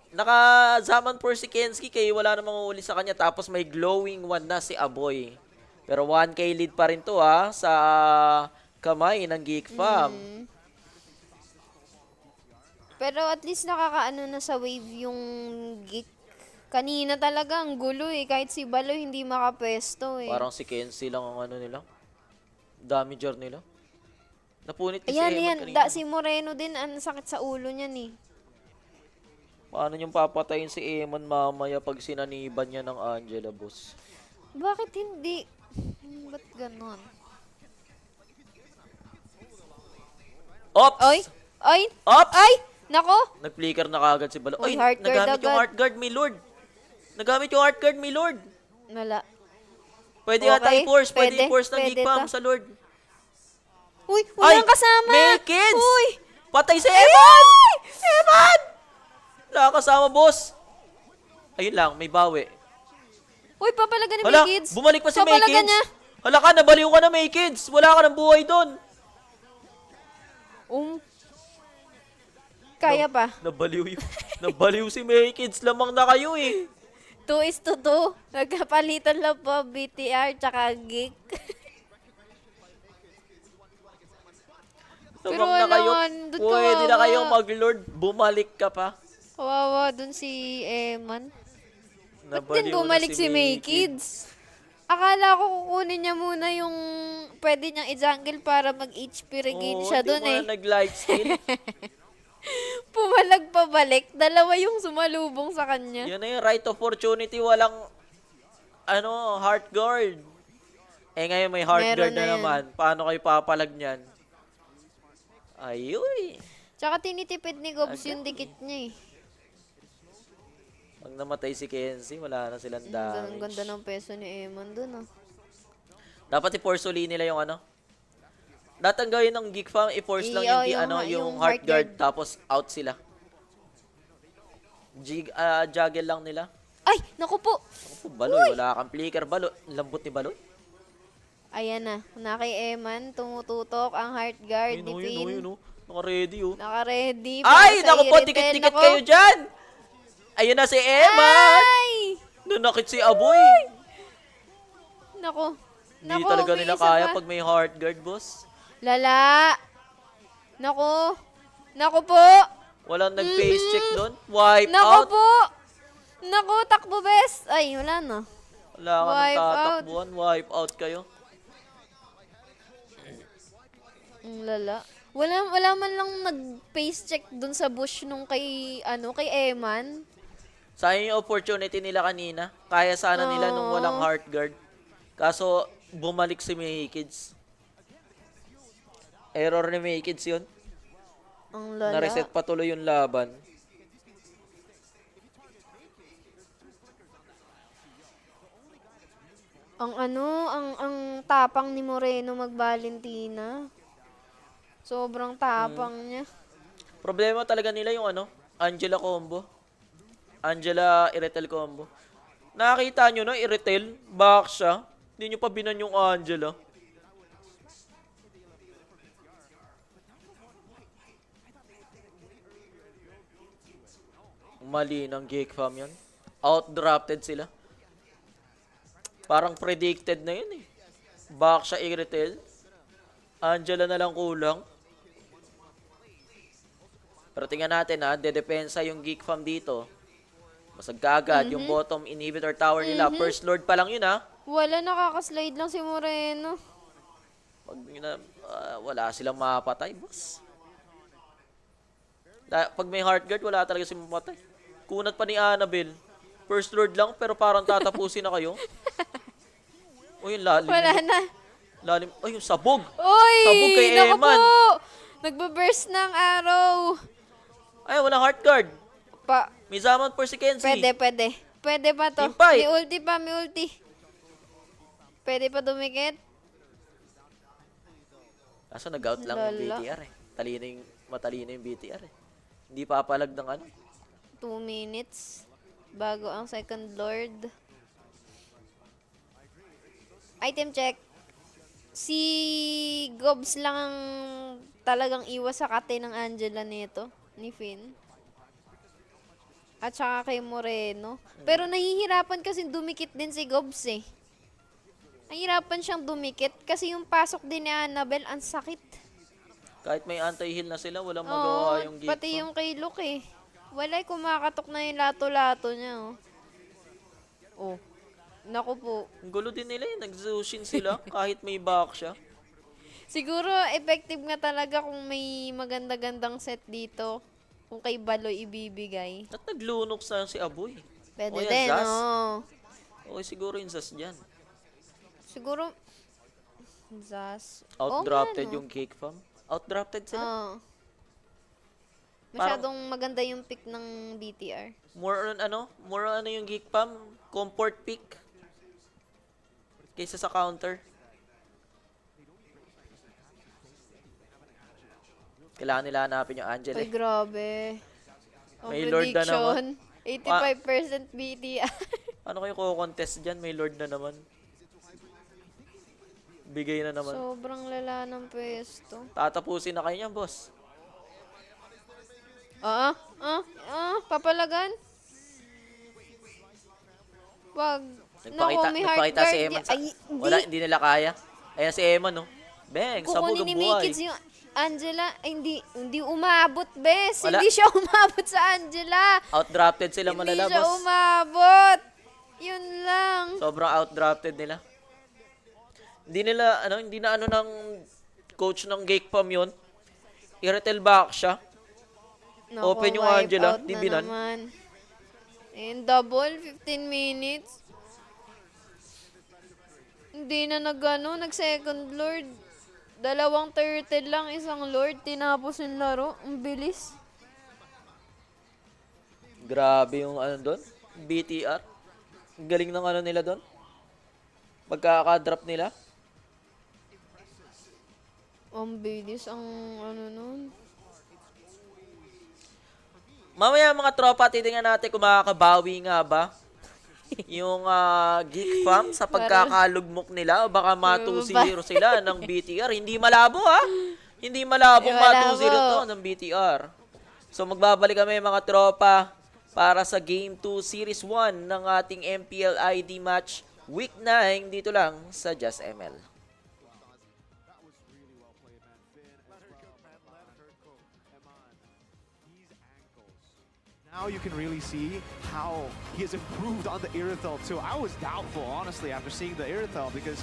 Naka-zaman for si Kenski kaya wala namang uli sa kanya. Tapos may glowing one na si Aboy. Pero 1k lead pa rin to ha sa kamay ng Geekfam. Pero at least nakakaano na sa wave yung Geek. Kanina talaga ang gulo eh. Kahit si Baloy hindi makapwesto eh. Parang si Kenzie lang ang ano nila. Damager nila. Napunit ni si Ayan, Eman yan. kanina. Si Moreno din, ang sakit sa ulo niyan eh. Paano niyong papatayin si Eman mamaya pag sinaniban niya ng Angela, boss? Bakit hindi? Ba't ganon? Ops! Oy! Oy! Ops! Ay! Nako! Nag-flicker na kagad si Balo. Uy, Ay, heart guard nagamit yung agad. heart guard, my lord. Nagamit yung heart guard, my lord. Wala. Pwede Okay, yata i-force. Pwede pwede, i-force ng pwede Geekfam to. sa lord. Uy! Walang kasama! May kids! Uy! Patay si Eman! Eman! Nakakasama, boss. Ayun lang, may bawi. Uy, papalaga ni Hala, May Kids. bumalik pa si May Papalaga Kids. niya. Hala ka, nabaliw ka na, May Kids. Wala ka ng buhay doon. Kaya pa. Nabaliw si May Kids. Lamang na kayo eh. 2:2. Nagkapalitan lang po BTR tsaka Geek. Pero Lamang na wala kayo. nga, doon Pwede na kawawa. kayong mag-lord. Bumalik ka pa. Kawawa dun si Eman. Ba't Nabaliw din na bumalik si May Kids? Akala ko kukunin niya muna yung pwede niyang i-jungle para mag-HP regain siya dun eh. Nag-lifesteal. Pumalag pabalik. Dalawa yung sumalubong sa kanya. Yun na yung right opportunity. Walang heart guard. Eh ngayon may heart Meron guard na na yan. naman. Paano kayo papalag niyan? Ayuy. Tsaka tinitipid ni Gobs yung dikit niya eh. Pag namatay si Kenzie, wala na silang Ang damage. ganda ng peso ni Eman dun ah. Dapat i-force uli nila yung Dapat ang gawin ng Geekfam, i-force lang yung heart guard, tapos out sila. Juggle lang nila. Ay! Naku po! Ako, Baloy, wala kang flicker. Baloy, lambot ni Baloy. Ayan na. Na kay Eman, tumututok ang heart guard ni Finn. Yun, naka-ready, oh. Naka-ready. Ay, para sa naku po, Iritel. dikit-dikit Nako. kayo dyan. Ayun na si Eman. Ay! Nanakit si Aboy. Nako. Hindi talaga may nila isa kaya pa. pag may heart guard, boss. Lala! Nako. Nako po! Walang nag-face check doon. Wipe Nako out. po! Nako, takbo best! Ay, wala na. Wala ka nang Wipe out. tatakbuhan. Wipe out kayo. Ang lala. Wala man lang nag-face check dun sa bush nung kay Eman. Sayang yung opportunity nila kanina. Kaya sana nila nung walang heart guard. Kaso, bumalik si May Kids. Error ni May Kids yun. Ang lala. Na-reset pa tuloy yung laban. Ang tapang ni Moreno mag-Valentina. Sobrang tapang niya. Problema talaga nila yung Angela combo. Angela Iritel combo. Nakita nyo na, Iritel, back siya. Hindi nyo pa binan yung Angela. Mali ng Geekfam yan. Outdrafted sila. Parang predicted na yun eh. Back siya Iritel. Angela na lang kulang. Pero tingnan natin dedepensa yung Geekfam dito. Masag kaagad yung bottom inhibitor tower nila. First Lord pa lang yun Wala, nakakaslide lang si Moreno. Wala silang mapatay, boss. Pag may heart guard, wala talaga silang mapatay. Kunat pa ni Annabelle. First Lord lang, pero parang tatapusin na kayo. Uy, yung lalim. Wala na. Lalim. Ay, yung sabog. Uy! Sabog kay Naku Eman. po! Nagbaburst ng araw. Ay, walang heart guard. Pa, May zaman for si Kenzie. pwede. Pwede pa to. Impay. May ulti pa, may ulti. Pwede pa dumikit. Kaso nag-out lang yung Lala. BTR eh. Matalino yung BTR eh. Hindi papalag ng 2 minutes. Bago ang second lord. Item check. Si Gobs lang ang talagang iwas sa kate ng Angela nito. Ni Finn. At saka kay Moreno. Pero nahihirapan kasi dumikit din si Gobs eh. Nahihirapan siyang dumikit kasi yung pasok din ni Annabelle ang sakit. Kahit may anti-heal na sila, walang Oo, magawa yung Geekfam. pati yung kay Luke eh. Walay, kumakatok na yung lato-lato niya, oh. Oh. Naku po. Ang gulo din nila eh. Nag-Zushin sila kahit may back siya. Siguro, effective nga talaga kung may maganda-gandang set dito. Kung kay Baloy ibibigay. At naglunok sa si Aboy. Pwede O yan, din, Zaz. oo. Okay, siguro yung Zaz dyan. Siguro, Zas. Outdrafted yung Geekfam. Outdrafted sila. Oo. Masyadong maganda yung pick ng BTR. More on ano yung Geekfam? Comfort pick. Kaysa sa counter. Kailangan nila hanapin yung Angela. Ay, grabe. Ang May Lord na prediction, 85% BTR. Ano kayo ko-contest dyan? May Lord na naman. Bigay na naman. Sobrang lala ng pwesto. Tatapusin na kayo niyan, boss. Papalagan? Wag. Naku, may heart Nagpakita si guard Eman. Ay, Wala, hindi nila kaya. Ayan si Eman, no? Bang, sabog kukunin ang ni buhay. Maykits yung Angela. Ay, hindi umabot, bes. Wala. Hindi siya umabot sa Angela. Outdrafted sila Hindi malala, siya boss. umabot. Yun lang. Sobrang outdrafted nila. Hindi na ng coach ng Geekfam yun. I-retail back siya. Naku, Open yung wipe Angela, out di na binan. naman. And double, 15 minutes. Hindi na nag-second lord. Dalawang turtle lang, isang lord. Tinapos yung laro. Ang bilis. Grabe yung doon. BTR. Ang galing ng nila doon. Pagkaka-drop nila. Ang bilis ang nun. Mamaya mga tropa, titingnan natin kung makakabawi nga ba yung Geekfam sa pagkakalugmok nila. O baka ma-2-0 sila ng BTR. Hindi malabo ha. Hindi malabong ma-2-0 to ng BTR. So magbabalik kami mga tropa para sa Game 2 Series 1 ng ating Mpl Id match Week 9 dito lang sa Just ML. Now you can really see how he has improved on the Irithel too. I was doubtful, honestly, after seeing the Irithel because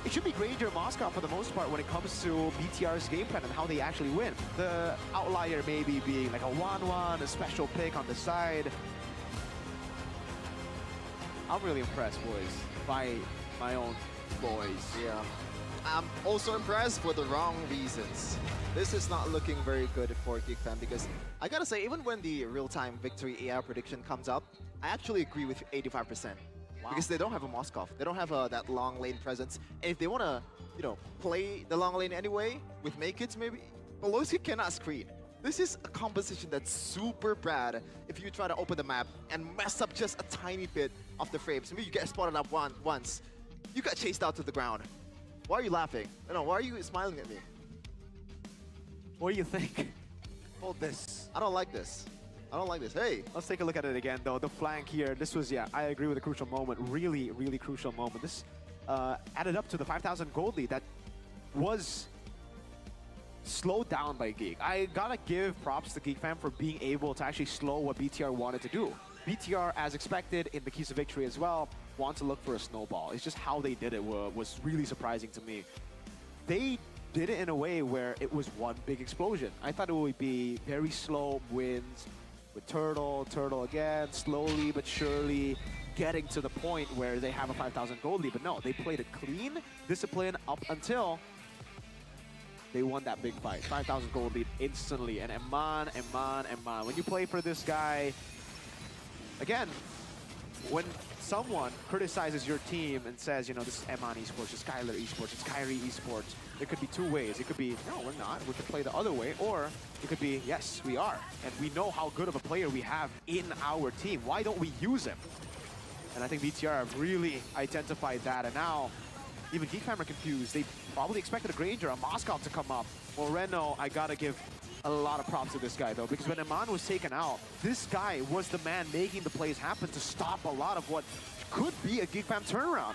it should be Granger Moscow for the most part when it comes to BTR's game plan and how they actually win. The outlier maybe being like a 1-1, a special pick on the side. I'm really impressed, boys, by my own boys. Yeah. I'm also impressed for the wrong reasons. This is not looking very good for Geekfam because I gotta say, even when the real-time victory AI prediction comes up, I actually agree with 85%. Because they don't have a Moskov, they don't have that long lane presence, and if they wanna, play the long lane anyway with Maykits maybe, Pelosi cannot screen. This is a composition that's super bad if you try to open the map and mess up just a tiny bit of the frames. Maybe you get spotted up once, you got chased out to the ground. Why are you laughing? No, why are you smiling at me? What do you think? Hold this. I don't like this. I don't like this. Hey! Let's take a look at it again, though. The flank here, this was, yeah, I agree with a crucial moment. Really, really crucial moment. This added up to the 5,000 gold lead that was slowed down by Geek. I gotta give props to Geekfam for being able to actually slow what BTR wanted to do. BTR, as expected, in the keys of victory as well, want to look for a snowball. It's just how they did it was really surprising to me. They did it in a way where it was one big explosion. I thought it would be very slow wins with Turtle again, slowly but surely getting to the point where they have a 5,000 gold lead. But no, they played it clean, disciplined up until they won that big fight. 5,000 gold lead instantly. And Eman. When you play for this guy, again, when someone criticizes your team and says, this is Eman Esports, it's Skylar Esports, it's Kyrie Esports, there could be two ways. It could be, no, we're not. We could play the other way. Or it could be, yes, we are. And we know how good of a player we have in our team. Why don't we use him? And I think BTR have really identified that. And now, even Geekfam are confused. They probably expected a Granger, a Moskov to come up. Moreno, I gotta give a lot of props to this guy, though, because when Eman was taken out, this guy was the man making the plays happen to stop a lot of what could be a Geekfam turnaround.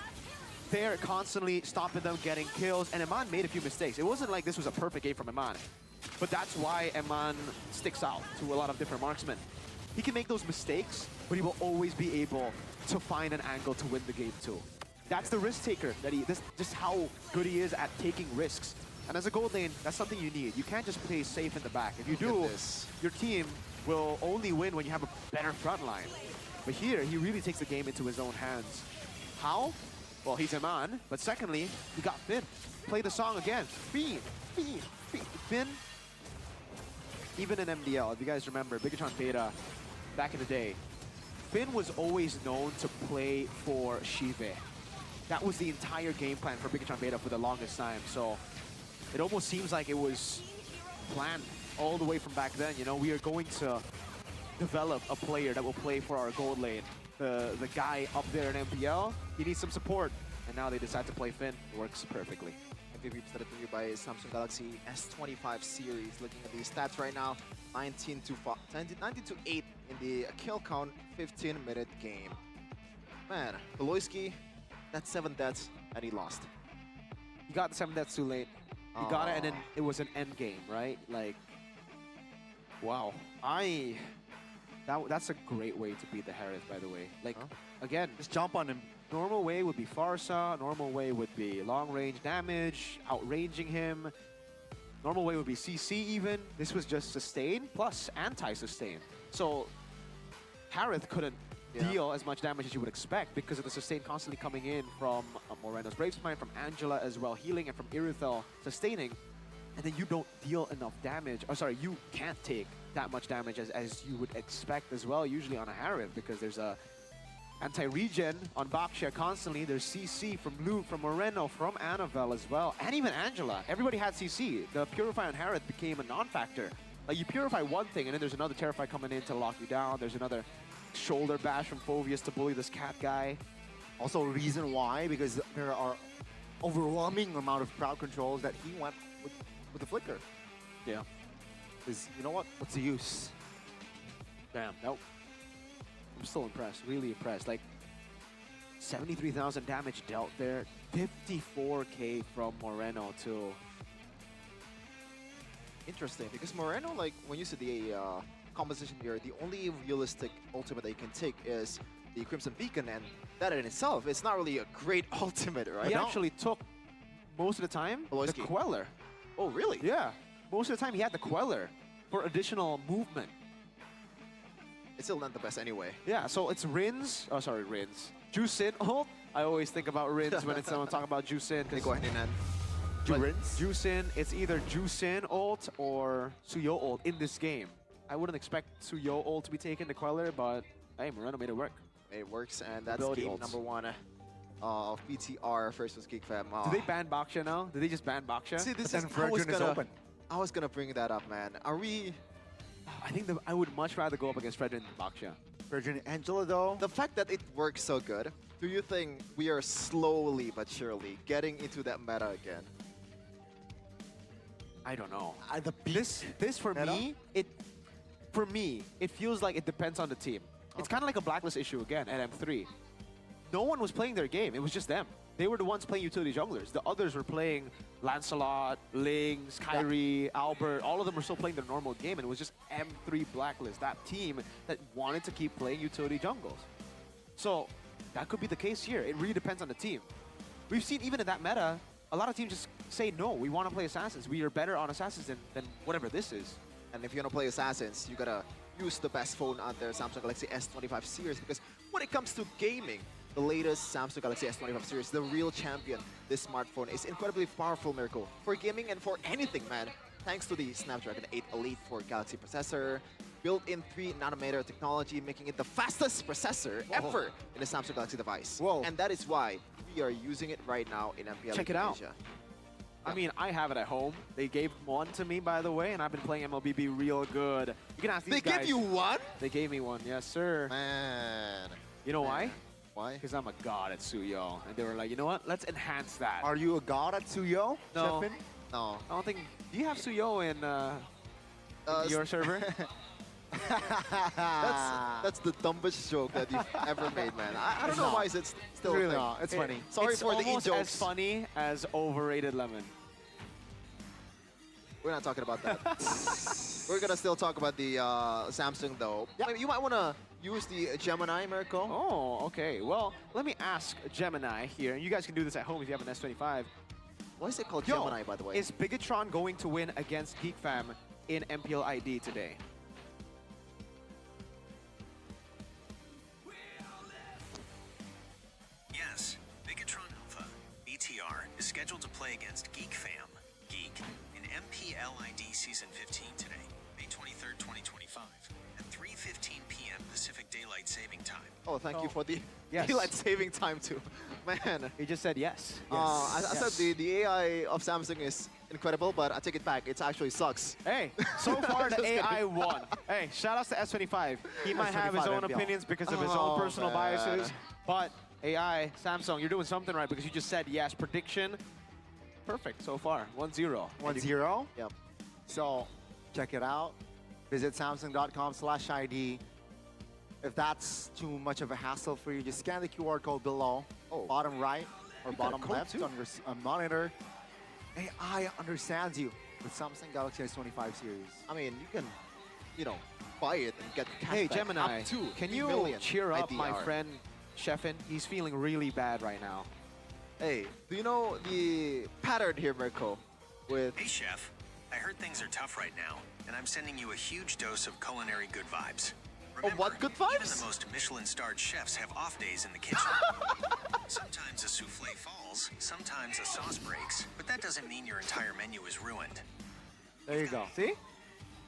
They're constantly stopping them, getting kills, and Eman made a few mistakes. It wasn't like this was a perfect game from Eman. But that's why Eman sticks out to a lot of different marksmen. He can make those mistakes, but he will always be able to find an angle to win the game too. That's the risk taker, that's just how good he is at taking risks. And as a gold lane, that's something you need. You can't just play safe in the back. If you do, your team will only win when you have a better front line. But here, he really takes the game into his own hands. How? Well, he's Eman, but secondly, he got Finn. Play the song again. Finn. Finn, even in MDL, if you guys remember, Bigatron Beta, back in the day, Finn was always known to play for Shive. That was the entire game plan for Bigatron Beta for the longest time. So it almost seems like it was planned all the way from back then. You know, we are going to develop a player that will play for our gold lane. The guy up there in MPL, he needs some support. And now they decide to play Finn. It works perfectly. MVP presented to you by Samsung Galaxy S25 series. Looking at the stats right now, 19 to 8 in the kill count, 15-minute game. Man, Beloyski, that's 7 deaths, and he lost. He got the 7 deaths too late. He got it, and then it was an end game, right? Like, wow. That's a great way to beat the Harith, by the way. Like, again, Just jump on him. normal way would be Farsa. Normal way would be long range damage, outranging him. Normal way would be CC even. This was just sustain plus anti-sustain. So Harith couldn't deal as much damage as you would expect because of the sustain constantly coming in from Moreno's Brave Spine, from Angela as well healing, and from Irithel sustaining. And then you don't deal enough damage. Or sorry, you can't take that much damage as you would expect as well, usually on a Harith, because there's a anti-regen on Baksha constantly. There's CC from Luke, from Moreno, from Annabelle as well, and even Angela. Everybody had CC. The Purify on Harith became a non-factor. Like, you purify one thing, and then there's another Terrify coming in to lock you down. There's another shoulder bash from Phoveus to bully this cat guy. Also, reason why, because there are overwhelming amount of crowd controls that he went with the flicker. Yeah. Because, you know what? What's the use? Damn, nope. I'm still impressed, really impressed. Like, 73,000 damage dealt there, 54k from Moreno too. Interesting, because Moreno, like, when you see the composition here, the only realistic ultimate that you can take is the Crimson Beacon, and that in itself, it's not really a great ultimate, right? He actually took, most of the time, the Beloyski. Queller. Oh, really? Yeah, most of the time he had the Queller for additional movement. It's still not the best anyway. Yeah, so it's Rins, oh sorry, Rins. Juicin ult. I always think about Rins when it's someone talking about Juicin. They go hand in hand. Juicin, it's either Juicin ult or Suyo ult in this game. I wouldn't expect Suyo ult to be taken to Queller, but hey, Moreno made it work. It works, and that's Ability game ults. number 1 of BTR versus Geekfam. Did they ban Baksha now? Did they just ban Baksha? See, this But is, then Virgin is open. I was gonna bring that up, man. Are we... I think I would much rather go up against Fredrin than Baksha. Virgin Angela, though. The fact that it works so good, do you think we are slowly but surely getting into that meta again? I don't know. The This for meta? me, it feels like it depends on the team. It's kind of like a Blacklist issue again at M3. No one was playing their game. It was just them. They were the ones playing utility junglers. The others were playing Lancelot, Lings, Kyrie, Albert. All of them were still playing their normal game, and it was just M3 Blacklist, that team that wanted to keep playing utility jungles. So that could be the case here. It really depends on the team. We've seen even in that meta, a lot of teams just say, no, we want to play Assassins. We are better on Assassins than whatever this is. And if you're gonna play Assassins, you gotta use the best phone out there, Samsung Galaxy S25 series, because when it comes to gaming, the latest Samsung Galaxy S25 series, the real champion, this smartphone is incredibly powerful, Miracle, for gaming and for anything, man. Thanks to the Snapdragon 8 Elite 4 Galaxy processor, built-in 3nm technology, making it the fastest processor ever in a Samsung Galaxy device. Whoa. And that is why we are using it right now in Mpl Id Check it out. Asia. I mean, I have it at home. They gave one to me, by the way, and I've been playing Mlbb real good. You can ask these They guys. give you one? They gave me one, yes, sir. Man. You know why? Why? Because I'm a god at Suyo. And they were like, you know what? Let's enhance that. Are you a god at Suyo? No. Chefin? No. I don't think... Do you have Suyo in your server? That's the dumbest joke that you've ever made, man. I don't know why it's still Really a thing. not. It's funny. Sorry It's for the almost e-jokes. as funny as overrated lemon. We're not talking about that. We're gonna still talk about the Samsung though. Yeah. Maybe you might wanna use the Gemini, Mirko. Oh, okay. Well, let me ask Gemini here, and you guys can do this at home if you have an S25. Why is it called Yo, Gemini, by the way? Is Bigatron going to win against Geekfam in Mpl Id today? Yes, Bigatron Alpha, BTR, is scheduled to play against Geekfam, Geek, in Mpl Id Season 15 today, May 23rd, 2025, at 3:15 p.m. Pacific Daylight Saving Time. Oh, thank you for the Yes. daylight saving time too. Man, He just said yes. I said the AI of Samsung is incredible, but I take it back. It actually sucks. Hey, so far the Just kidding. AI won. Hey, shout outs to S25. He might have his S25 own MPL. opinions because of his Oh, own personal man. biases, but AI, Samsung, you're doing something right because you just said yes. Prediction, perfect so far. 1-0. 1-0. Yep. So check it out. Visit samsung.com/ID. If that's too much of a hassle for you, just scan the QR code below, bottom right or got a bottom code left too. on your monitor. AI understands you with Samsung Galaxy S25 series. I mean, you can, buy it and get cashback Hey, Gemini, up to can 3 you million cheer up my IDR. friend Sheffin? He's feeling really bad right now. Hey, do you know the pattern here, Mirko? With Hey, Chef. I heard things are tough right now, and I'm sending you a huge dose of culinary good vibes. what good Even vibes? the most Michelin-starred chefs have off days in the kitchen. Sometimes a souffle falls, sometimes a sauce breaks, but that doesn't mean your entire menu is ruined. There you go. See?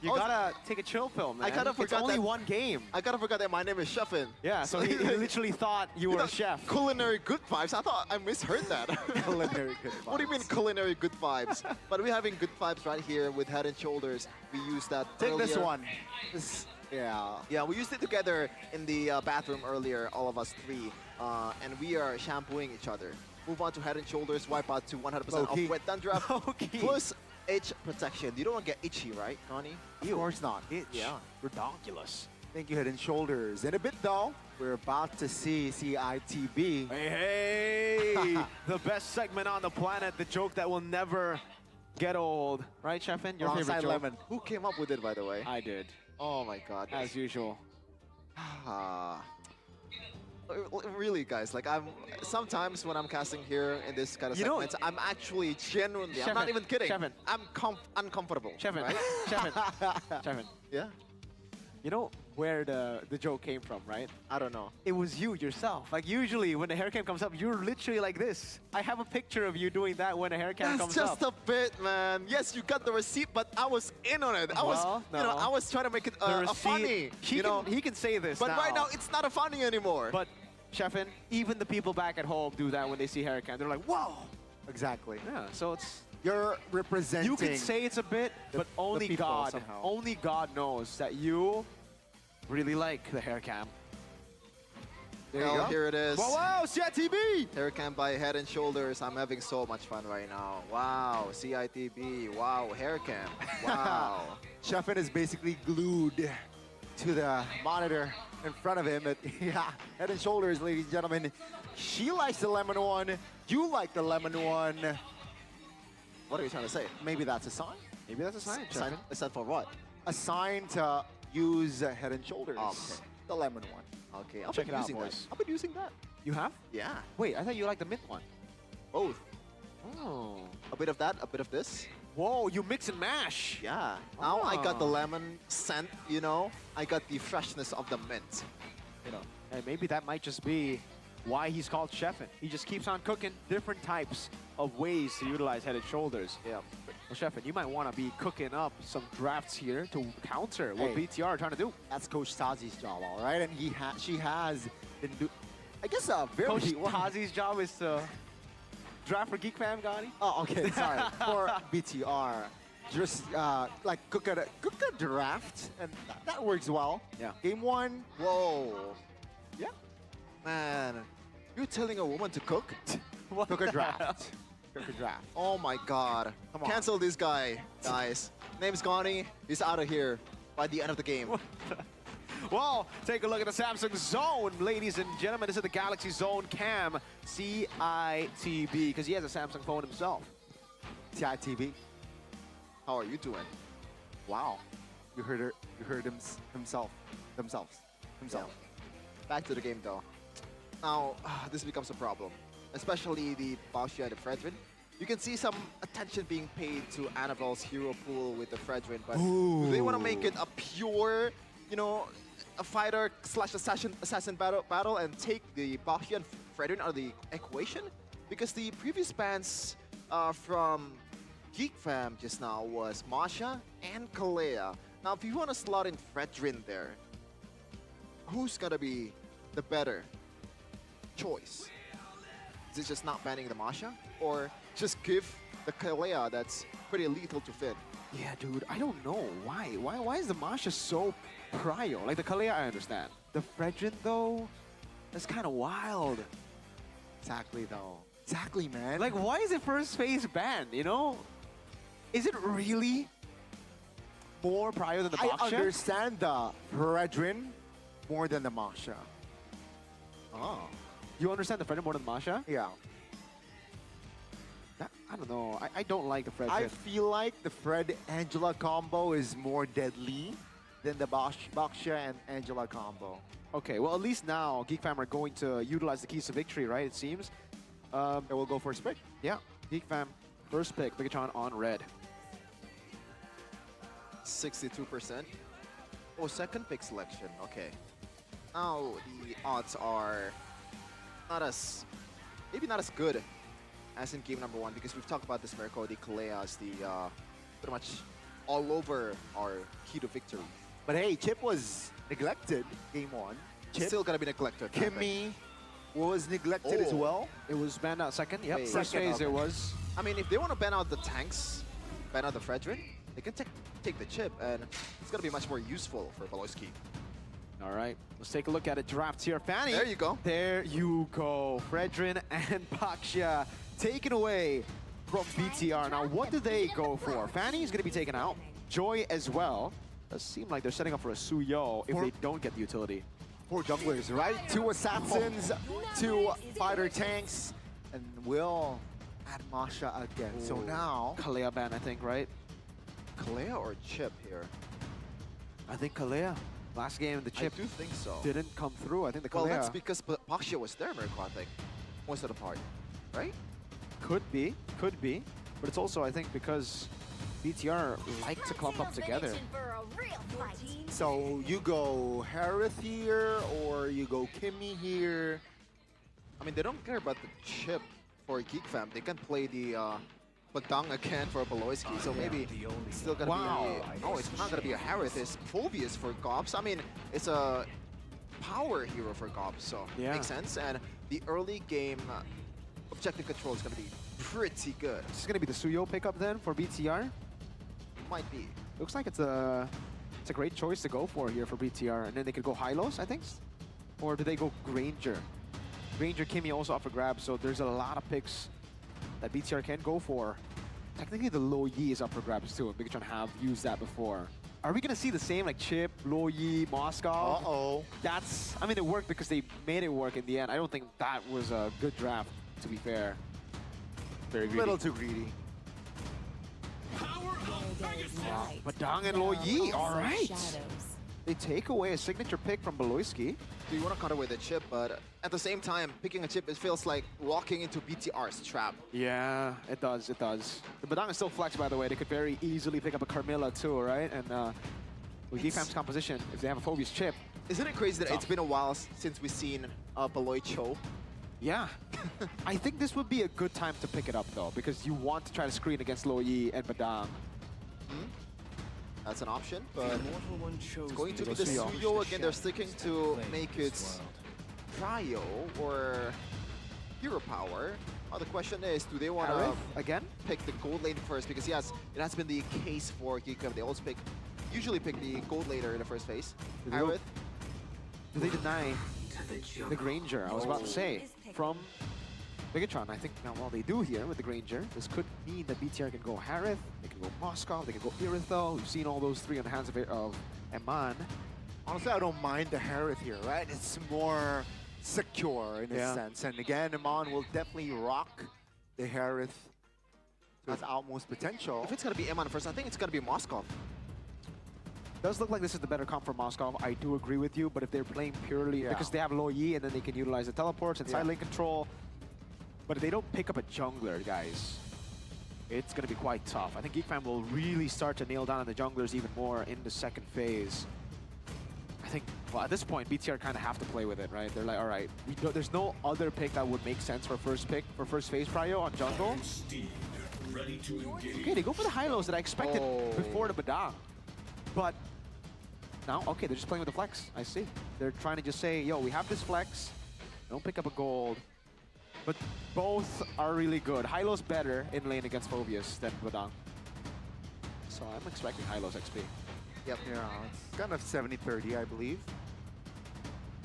You Oh, gotta take a chill pill, man. I kinda It's forgot only that- one game. I kind of forgot that my name is Sheffin. Yeah, so he literally thought you were a chef. Culinary good vibes. I thought I misheard that. Culinary good What do you mean vibes. culinary good vibes? But we're having good vibes right here with Head and Shoulders. We used that Take this earlier. one. This, yeah. Yeah, we used it together in the bathroom earlier, all of us three, and we are shampooing each other. Move on to Head and Shoulders, wipe out to 100% Low-key. of wet dandruff, Low-key. plus itch protection. You don't want to get itchy, right, Connie? Of course not. Itch. Yeah. Redonkulous. Thank you, Head and Shoulders. In a bit, though, we're about to see CITB. Hey, hey! The best segment on the planet, the joke that will never get old. Right, Sheffin? Your favorite Alongside joke? Lemon. Who came up with it, by the way? I did, Oh my God. as usual. Ah. Really, guys, like sometimes when I'm casting here in this kind of You know- segment, I'm actually genuinely, I'm Sheffin, not even kidding. Sheffin. I'm uncomfortable. Sheffin, Right? Sheffin, Sheffin. Yeah? You know where the joke came from, right? I don't know. It was you yourself. Like usually when the hair cam comes up, you're literally like this. I have a picture of you doing that when the hair cam That's comes just up. a bit, man. Yes, you got the receipt, but I was in on it. I was, Well, no. I was trying to make it The a receipt- funny. He can say this But right now, it's not a funny anymore. But Sheffin, even the people back at home do that when they see hair cam. They're like, whoa. Exactly. Yeah, so it's You're representing. you can say it's a bit, but only people God, somehow. only God knows that you really like the hair cam. There you Well, go. here it is. Wow, wow, CITB! Hair cam by Head and Shoulders. I'm having so much fun right now. Wow, CITB. Wow, hair cam. Wow. Sheffin is basically glued to the monitor in front of him. Yeah, Head and Shoulders, ladies and gentlemen. She likes the lemon one. You like the lemon one. What are you trying to say? Maybe that's a sign. Maybe that's a sign, Sign, Sheffin. a sign for what? A sign to use Head and Shoulders. Oh, okay. The lemon one. Okay, I'll Check be it out, using that. boys. I've been using that. You have? Yeah, Wait, I thought you liked the mint one. both. Oh. A bit of that, a bit of this. Whoa, you mix and mash. Yeah. Now I got the Ah. lemon scent, I got the freshness of the mint. And maybe that might just be why he's called Chefin. He just keeps on cooking different types of ways to utilize Head and Shoulders. Yeah. Well, Chefin, you might want to be cooking up some drafts here to counter what Hey. BTR are trying to do. That's Coach Tazi's job, all right? And she has been I guess a very Coach Tazi's job is to draft for Geekfam, Gotti. Oh, okay, sorry. For BTR, just like cook a draft, and that works well. Yeah. Game one, Whoa. yeah, Man, you're telling a woman to cook? cook a draft. Cook a draft. Oh my God. Come on. Cancel this guy, guys. Name's Gani. He's out of here by the end of the game. Well, take a look at the Samsung Zone, ladies and gentlemen. This is the Galaxy Zone Cam CITB, because he has a Samsung phone himself. CITV. How are you doing? Wow. You heard himself. Back to the game though. Now, this becomes a problem, especially the Baoxia and the Fredrin. You can see some attention being paid to Annabelle's hero pool with the Fredrin, but do they want to make it a pure, you know, a fighter slash assassin battle and take the Baoxia and Fredrin out of the equation? Because the previous bans from Geekfam just now was Masha and Kalea. Now, if you want to slot in Fredrin there, who's gonna be the better choice? Is it just not banning the Masha, or just give the Kalea that's pretty lethal to Finn? Yeah, dude, I don't know. Why is the Masha so prio? Like the Kalea, I understand. The Fredrin, though, that's kind of wild. Exactly, though. Exactly, man. Like, why is it first phase banned, you know? Is it really more prio than the I Baoxia? understand the Fredrin more than the Masha. Oh. You understand the Fredrin more than the Masha? Yeah. I don't know. I don't like the Fredrin. I feel like the Fred-Angela combo is more deadly than the Baoxia and Angela combo. Okay, well, at least now Geekfam are going to utilize the keys to victory, right? It seems. They will go first pick. Yeah, Geekfam, first pick, Bigatron on red. 62%. Oh, second pick selection. Okay. Now the odds are maybe not as good as in game number 1, because we've talked about this Mirko, the Kalea as the pretty much all over our key to victory. But hey, Chip was neglected game 1. Chip, Still gonna be neglected. Kimmy was neglected as Oh. well. It was banned out second. Yep, Wait. first Second, phase okay. it was. I mean, if they want to ban out the tanks, ban out the Fredrin, they can take the chip, and it's gonna be much more useful for Baloyski. All right, let's take a look at it. Drafts here. Fanny. There you go. There you go. Fredrin and Baoxia taken away from BTR. Now, what do they go for? Fanny is going to be taken out. Joy as well. Does seem like they're setting up for a Suyo if they don't get the utility. 4 junglers, right? 2 assassins, 2 fighter tanks, and we'll add Masha again. So now, Kalea ban, I think, right? Kalea or chip here? I think Kalea. Last game, the chip I do think so. didn't come through. I think the Kalea Well, that's because Baoxia was there, Mirko, I think, most of the part, right? could be. But it's also, I think, because BTR like to clump up together. so you go Harith here, or you go Kimmy here. I mean, they don't care about the chip for Geekfam. They can play the Badang again for Baloyski, so maybe it's still gonna be a... Oh, it's not gonna be a Harith, it's Phobius for Gobs. I mean, it's a power hero for Gobs, so Yeah. makes sense. And the early game objective control is gonna be pretty good. This is going to be the Suyo pickup then for BTR. Might be. Looks like it's a great choice to go for here for BTR. And then they could go Hylos, I think? Or do they go Granger? Granger, Kimmy also up for grabs, so there's a lot of picks that BTR can go for. Technically, the Lo Yi is up for grabs too, and Bigatron have used that before. Are we going to see the same like Chip, Lo Yi, Moscow? Uh-oh. That's, I mean, it worked because they made it work in the end. I don't think that was a good draft, to be fair. Very A greedy. little too greedy. Badang and Lo Yi, all right. They take away a signature pick from Baloyski. So you want to cut away the chip, but at the same time, picking a chip, it feels like walking into BTR's trap. Yeah, it does, it does. The Badang is still flex, by the way. They could very easily pick up a Carmilla too, right? And with Geekfam's composition, if they have a Phobius chip, Isn't it crazy that it's been a while since we've seen Baloy Cho? yeah. I think this would be a good time to pick it up though, because you want to try to screen against Lo Yi and Badang. That's an option, but it's going to be the Suyo. Suyo again. They're sticking to make it Cryo or Hero Power. The question is, do they want to Harith again? pick the gold lane first? Because yes, it has been the case for Geekfam. They always usually pick the gold laner in the first phase. Do they go- Harith, Do they deny the Granger? I was about to say, from Bigatron. I think now while they do here with the Granger, this could mean that BTR can go Harith, they can go Moscow, they can go Iritho. We've seen all those three on the hands of Eman. Honestly, I don't mind the Harith here, right? It's more secure in a Yeah. sense. And again, Amon will definitely rock the Harith has utmost potential. If it's gonna be Eman first, I think it's gonna be Moskov. Does look like this is the better comp for Moskov. I do agree with you, but if they're playing purely because they have low Yi and then they can utilize the teleports and side lane control, but if they don't pick up a jungler, guys, it's gonna be quite tough. I think Geekfam will really start to nail down on the junglers even more in the second phase. I think, well, at this point, BTR kind of have to play with it, right? They're like, all right, there's no other pick that would make sense for first phase prio on jungle. Okay, they go for the high-lows that I expected before the Badang. But now, okay, they're just playing with the flex. I see. They're trying to just say, yo, we have this flex. Don't pick up a gold. But both are really good. High-low's better in lane against Phobius than Badang. So I'm expecting high-low's XP. Yep. Yeah, it's kind of 70-30, I believe.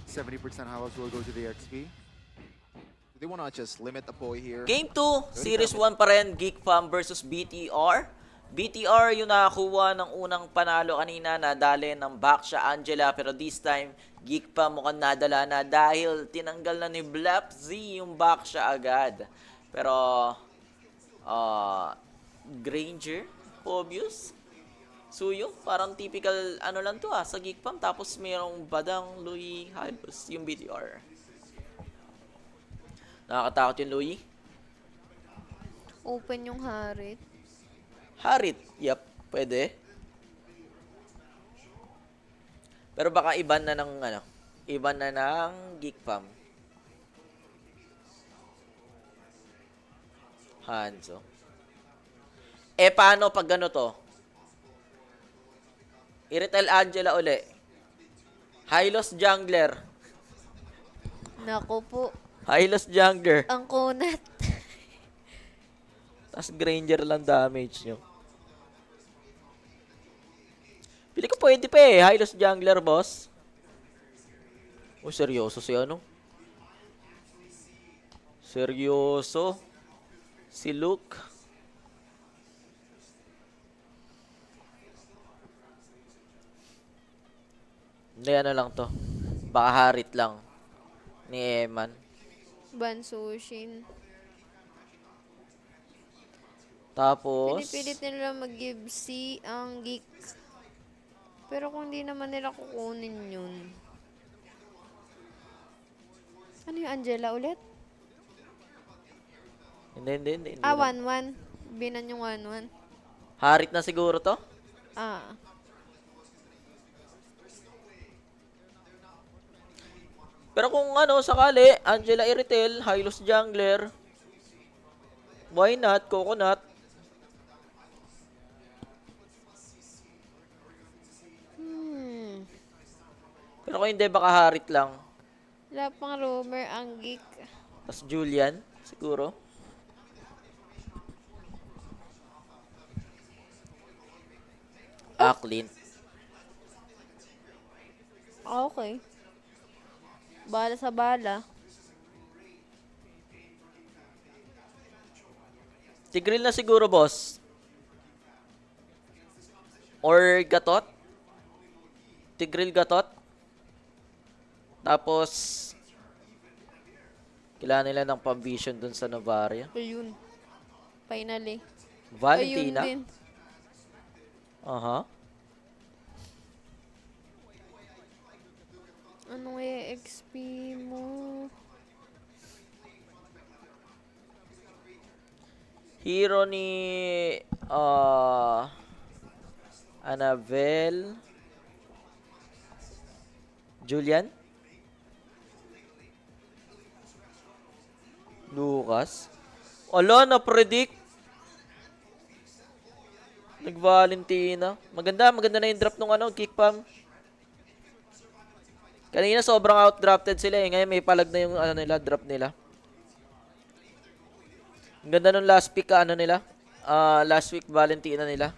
70% Halos will go to the XP. Do they want to just limit the boy here? Game 2, Series 1 pa rin, Geekfam versus BTR. BTR yung nakakuha ng unang panalo kanina, nadali ng Baksha Angela, pero this time, Geekfam mukhang nadala na dahil tinanggal na ni Mlbb yung Baksha agad. Pero, Granger, obvious, Suyo, parang typical ano lang to sa Geekfam, tapos mayroong Badang, Louie, Hylos, yung BTR. Nakakatakot yung Louie. Open yung Harit. Harit, yep, pwede. Pero baka iban na ng iban na ng Geekfam. Hanzo. Paano pag gano to? I-retail Angela uli. Hylos Jungler. Naku po. Hylos Jungler. Ang kunat. Tapos Granger lang damage nyo. Pili ko pwede pa Hylos Jungler, boss. Oh, seryoso si ano? Seryoso. Si Luke. Hindi, ano lang to. Baka Harit lang. Ni Eman. Bansushin. Tapos, Pinipilit nila mag-give C ang Geek. Pero kung di naman nila kukunin yun. Ano yung Angela ulit? hindi. 1-1. Binan yung 1-1. Harit na siguro to? Ah. Pero kung sakali, Angela i-retail, Hylos Jungler, why not? Coconut. Pero kung hindi, baka Harit lang. Wala pang roamer ang Geek. Tapos Julian, siguro. Clint. Okay. Bala sa bala. Tigril na siguro, boss. Or Gatot. Tigril Gatot. Tapos, kailangan nila ng pang-vision dun sa Novaria. Ayun. Finally. Valentina. Ayun din. Aha. Anong XP mo? Hero ni Annabelle. Julian. Lucas. Ala, na-predict. Nag-Valentina. Maganda na yung drop nung Geekfam. Kanina sobrang out-drafted sila Ngayon may palag na yung drop nila. Ang ganda nung last pick nila. Last week Valentina nila.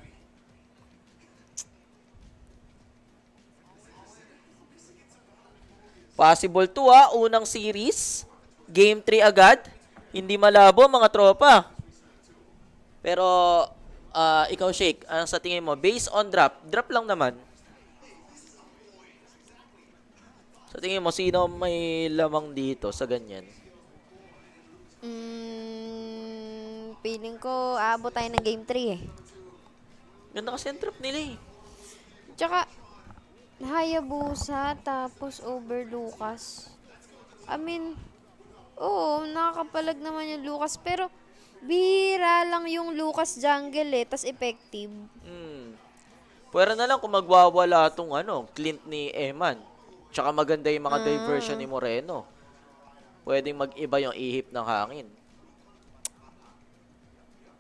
Possible to unang series. Game 3 agad. Hindi malabo mga tropa. Pero ikaw Shake, ano sa tingin mo? Based on drop lang naman. Sa tingin mo, sino may lamang dito sa ganyan? feeling ko aabot tayo ng game 3 eh. Ganda kasi ang trap nila eh. Tsaka, Hayabusa, tapos over Lucas. I mean, oo, nakakapalag naman yung Lucas, pero bihira lang yung Lucas jungle eh, tas effective. Pwera na lang kung magwawala tong Clint ni Eman. Tsaka maganda yung mga diversion ni Moreno. Pwedeng mag-iba yung ihip ng hangin.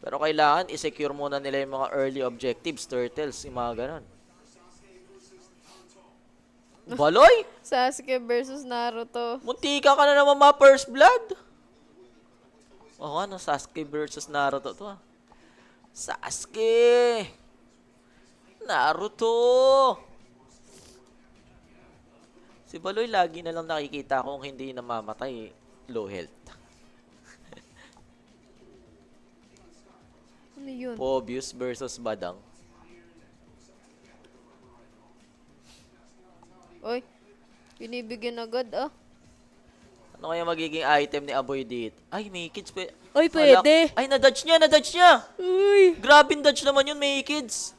Pero kailangan i-secure muna nila yung mga early objectives, turtles, yung mga ganon. Baloy! Sasuke versus Naruto. Muntika ka na naman mga first blood. Oo, Sasuke versus Naruto to ah. Sasuke! Naruto! Si Baloy lagi na lang nakikita kung hindi namamatay, low health. Ano yun? Pobius versus Badang. Oy, binibigyan agad ah. Ano kaya magiging item ni Aboy dito? Ay, may kids. Oy, pwede. Ay, na-dodge niya, na-dodge niya. Uy. Grabe dodge naman yun, may kids.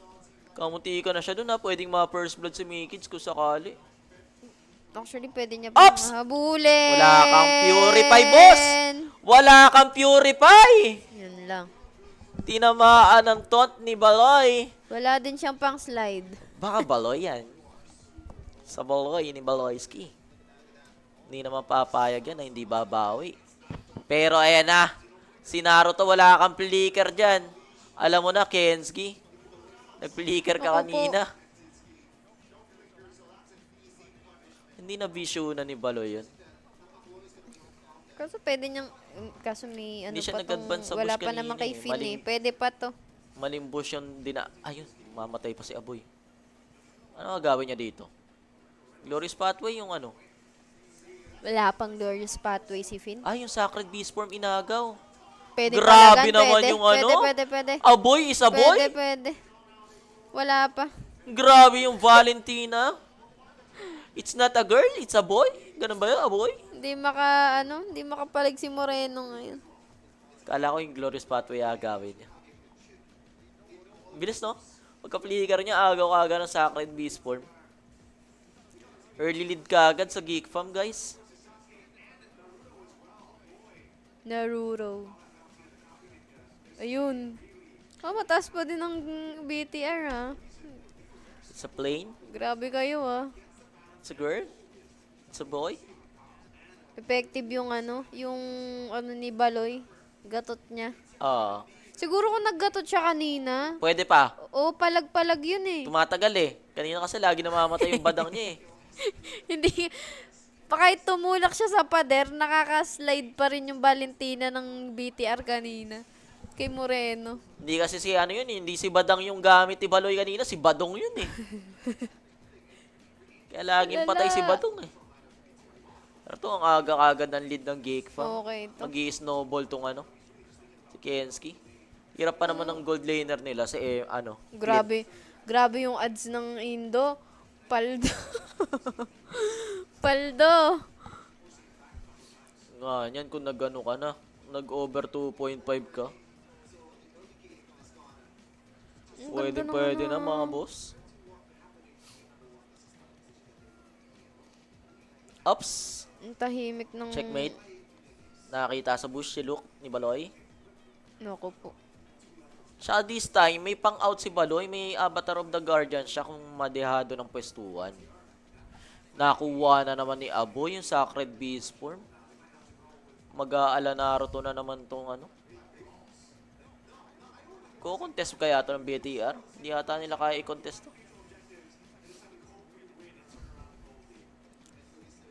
Kamunti ka na siya dun ha. Pwedeng mga first blood si may kids kung sakali. Actually, pwede niya pa Ops! mahabulin. Wala kang purify, boss! Wala kang purify! Yun lang. Tinamaan ng taunt ni Baloy. Wala din siyang pang slide. Baka Baloy yan. Sa Baloy ni Baloyski. Hindi naman papayag yan na hindi babawi. Pero ayan na. Si Naruto wala kang flicker dyan. Alam mo na, Kensuke. Nag-flicker ka kanina. Hindi na bisyo na ni Baloy yun. Kaso pwede niyang, kaso may ano Hindi siya pa nag-advance sa wala bush pa naman kanina kay eh. Finn eh. Pwede pa to. Malimbos yung ayun, mamatay pa si Aboy. Ano gagawin niya dito? Glorious Pathway yung Wala pang glorious pathway si Finn. yung Sacred Beast Form inagaw. Pwede Grabe palagan, naman pwede, yung Pwede. Aboy is Aboy? Pwede. Wala pa. Grabe yung Valentina. It's not a girl, it's a boy. Ganun ba yun, Aboy? Hindi makapalig si Moreno ngayon. Kala ko yung Glorious Pathway agawin niya. Bilis, no? Pagka-flicker niya, agaw-aga ng Sacred Beast Form. Early lead ka agad sa Geekfam, guys. Naruto. Ayun. Mataas pa din ang BTR ha. It's a plane. Grabe kayo ah. It's a girl. It's a boy. Effective yung ni Baloy. Gatot niya. Siguro kung naggatot siya kanina. Pwede pa. Oo, palag-palag yun eh. Tumatagal eh. Kanina kasi lagi namamatay yung badang niya eh. Hindi. Kahit tumulak siya sa pader, nakaka-slide pa rin yung Valentina ng BTR kanina. Kay Moreno. Hindi kasi si yun eh. Hindi si Badang yung gamit ni Baloy kanina. Si Badong yun eh. Kaya laging patay si Badong eh. Pero to ang aga-agad ng lead ng Geekfam. Okay. Mag-i-snowball tong si Kensuke. Hirap pa naman ng gold laner nila sa Grabe. Grabe yung ads ng Indo. Paldo. Paldo. Yan kung ka na. Nag-over 2.5 ka. Pwede na mga boss. Ups. Ang tahimik ng... Checkmate. Nakakita sa bush si Luke ni Baloy. Naku po. Siya this time, may pang-out si Baloy. May Avatar of the Guardian siya kung madehado ng pwestuhan. Nakuha na naman ni Aboy yung Sacred Beast Form. Mag-aala Naruto na naman tong Ko-contest kaya ito ng BTR? Hindi yata nila kaya i-contest to.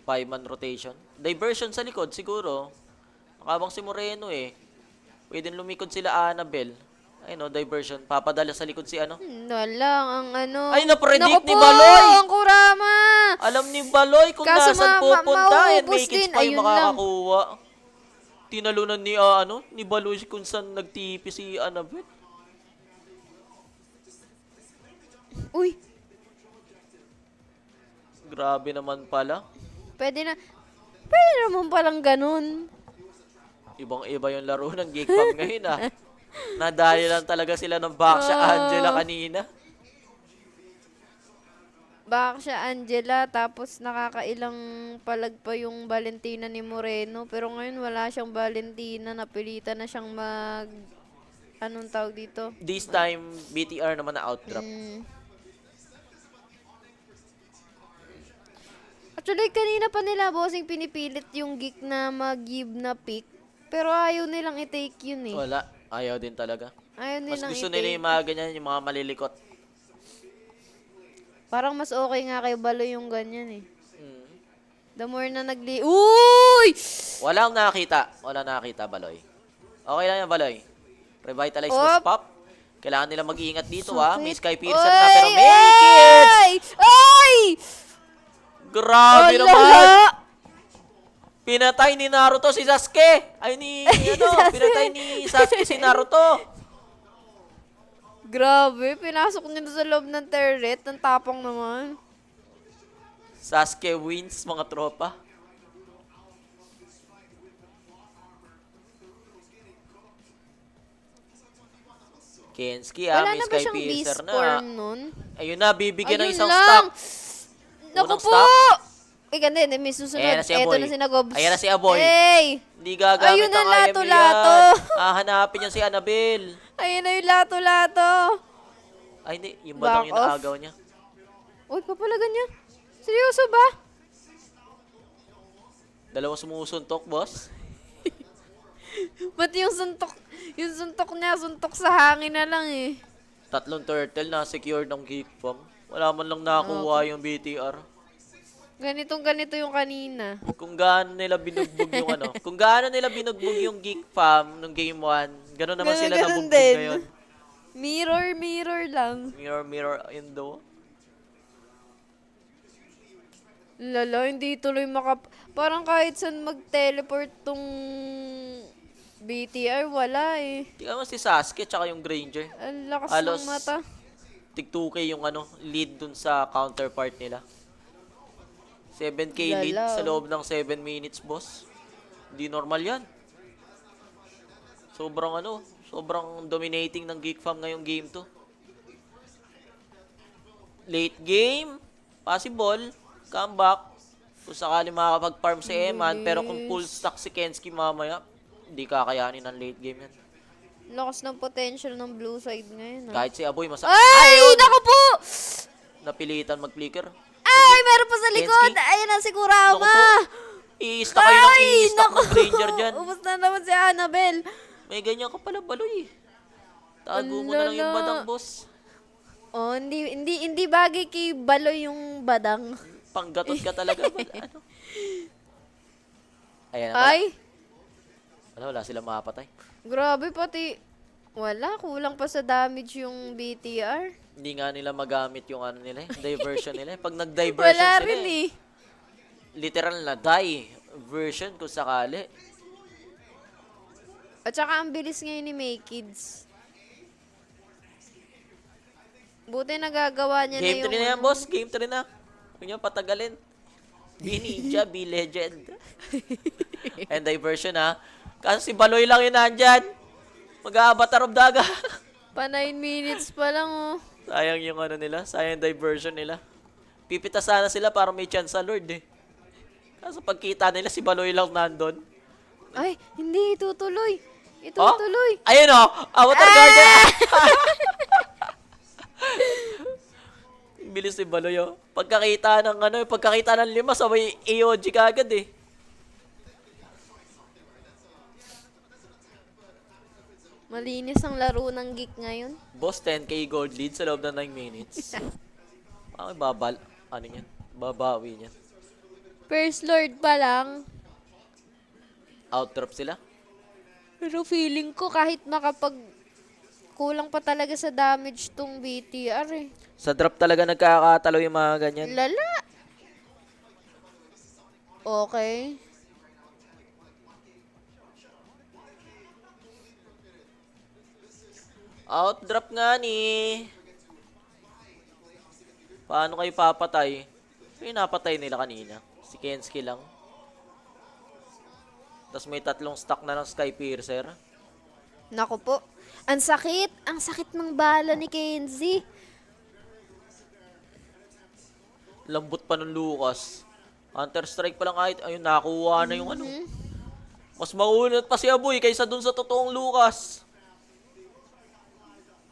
5-man rotation. Diversion sa likod siguro. Nakabang si Moreno eh. Pwede lumikod sila Annabelle. Diversion. Papadala sa likod si Walang ang Ay, na-predict ni Naku po, Baloy! ang kurama! Alam ni Baloy kung Kaso nasan pupunta. And may mauubos kids din. pa yung Ayun lang. makakakuha. Tinalunan ni Baloy kung saan nagtipi si Annabelle. Uy, Grabe naman pala. pwede naman palang ganun. Ibang-iba yung laro ng Geekfam ngayon ah. Nadali lang talaga sila ng Baksha Angela kanina. Baksha Angela, tapos nakakailang palag pa yung Valentina ni Moreno. Pero ngayon wala siyang Valentina, napilitan na siyang anong tawag dito? This time, BTR naman na outdrop. Actually, kanina pa nila, bossing, pinipilit yung Geek na mag-give na pick. Pero ayaw nilang i-take yun eh. Wala, ayaw din talaga. Ayaw Mas nilang gusto i-take. nila yung mga ganyan, yung mga malilikot. Parang mas okay nga kay Balo yung ganyan eh. Mm. The more na Uy! Walang nakakita. Walang nakakita, Baloy. Okay lang yan, Baloy. Revitalize mo sa pop. Kailangan nila mag-iingat dito, ha. May Sky Piercer na, pero make it! Ay! Grabe naman! Pinatay ni Naruto si Sasuke! Ay, pinatay ni Sasuke si Naruto. Grabe, pinasok niya sa loob ng turret. Ang tapang naman. Sasuke wins, mga tropa. Kenski, Wala may na ba Sky siyang Piercer na. B-Storm nun? Ayun na, bibigyan ng Ayun isang lang! stock. Naku Unang po! stock. Hindi, may susunod. Ayan na si Eto Aboy. na si Nagobs. Ayan na si Aboy. Hey! Hindi gagamit Ayun na, ang IM lato-lato. yan. Hanapin niya si Annabelle. Ayun na yung lato-lato. Ay, hindi. Yung badang Back yung off. naagaw niya. Uy, papalagan niya. Seryoso ba? Dalawang sumusuntok, boss. Ba't yung suntok niya, suntok sa hangin na lang eh. Tatlong turtle na secure ng Geekfam. Wala man lang nakuha yung BTR. Ganito yung kanina. Kung gaano nila binugbog yung kung gaano nila binugbog yung Geekfam nung game 1, gano'n naman sila Ganun nabugbog din. ngayon. Mirror lang. Mirror Indo. Lala, hindi tuloy Parang kahit saan mag-teleport tong BTR, wala eh. Tingnan mo si Sasuke tsaka yung Granger. Ang lakas Halos ng mata. tig 2K yung lead dun sa counterpart nila. 7K lead Lala, sa loob ng 7 minutes, boss. Hindi normal yan. Sobrang dominating ng Geekfam ngayong game to. Late game, possible, comeback. Kung sakali makakapag-farm si Eman, pero kung full stack si Kenski mamaya, hindi kakayanin ng late game yan. Lakas ng potential ng blue side ngayon. Kahit si Aboy, Ay! Naku po! napilitan mag-flicker. Ay! Meron pa sa likod! Kenski. Ayan na si Kurama! I-stack kayo ng i-stack ng Granger dyan. Ubus na naman si Annabelle. May ganyan ka pala, Baloy. Tago mo na lang yung badang, boss. Oh, hindi bagay kay Baloy yung badang. Panggatot ka talaga. Ayan na. Ay! Wala sila makapatay. Grabe, pati wala, kulang pa sa damage yung BTR. Hindi nga nila magamit yung diversion nila. Pag nag-diversion Wala sila rin eh. literal na die version kung sakali. At saka ang bilis ngayon ni May Kids. Buti nagagawa niya Game na 3 yung... na yan, boss. Game 3 na. Huwag niyo patagalin. Be Ninja, be Legend. And diversion, ha. Kasi si Baloy lang yun nandyan. Mag-a-avatar of daga. Pa 9 minutes pa lang, oh. Sayang yung nila. Sayang diversion nila. Pipita sana sila para may chance sa Lord, eh. Kaso pagkita nila, si Baloy lang nandun. Ay, hindi. Itutuloy. Itutuloy. Oh? Ayun, oh. Avatar Guardian. Bilis ni Baloy, oh. Pagkakita ng 5, sabay AOG kagad, eh. Malinis ang laro ng Geek ngayon. Boss, 10k gold lead sa loob ng 9 minutes. Babawi niyan. First Lord pa lang. Outdrop sila. Pero feeling ko kahit kulang pa talaga sa damage tong BTR eh. Sa drop talaga nagkakatalo yung mga ganyan. Lala. Okay. Outdrop nga ni. Paano kayo papatay? Yung napatay nila kanina. Si Kenski lang. Tapos may 3 stock na ng Sky Piercer. Naku po. Ang sakit. Ang sakit ng bala ni Kenzie. Lambot pa ng Lucas. Counter-strike pa lang kahit, ayun, nakakuha na yung ano. Mas maunat pa si Aboy kaysa dun sa totoong Lucas.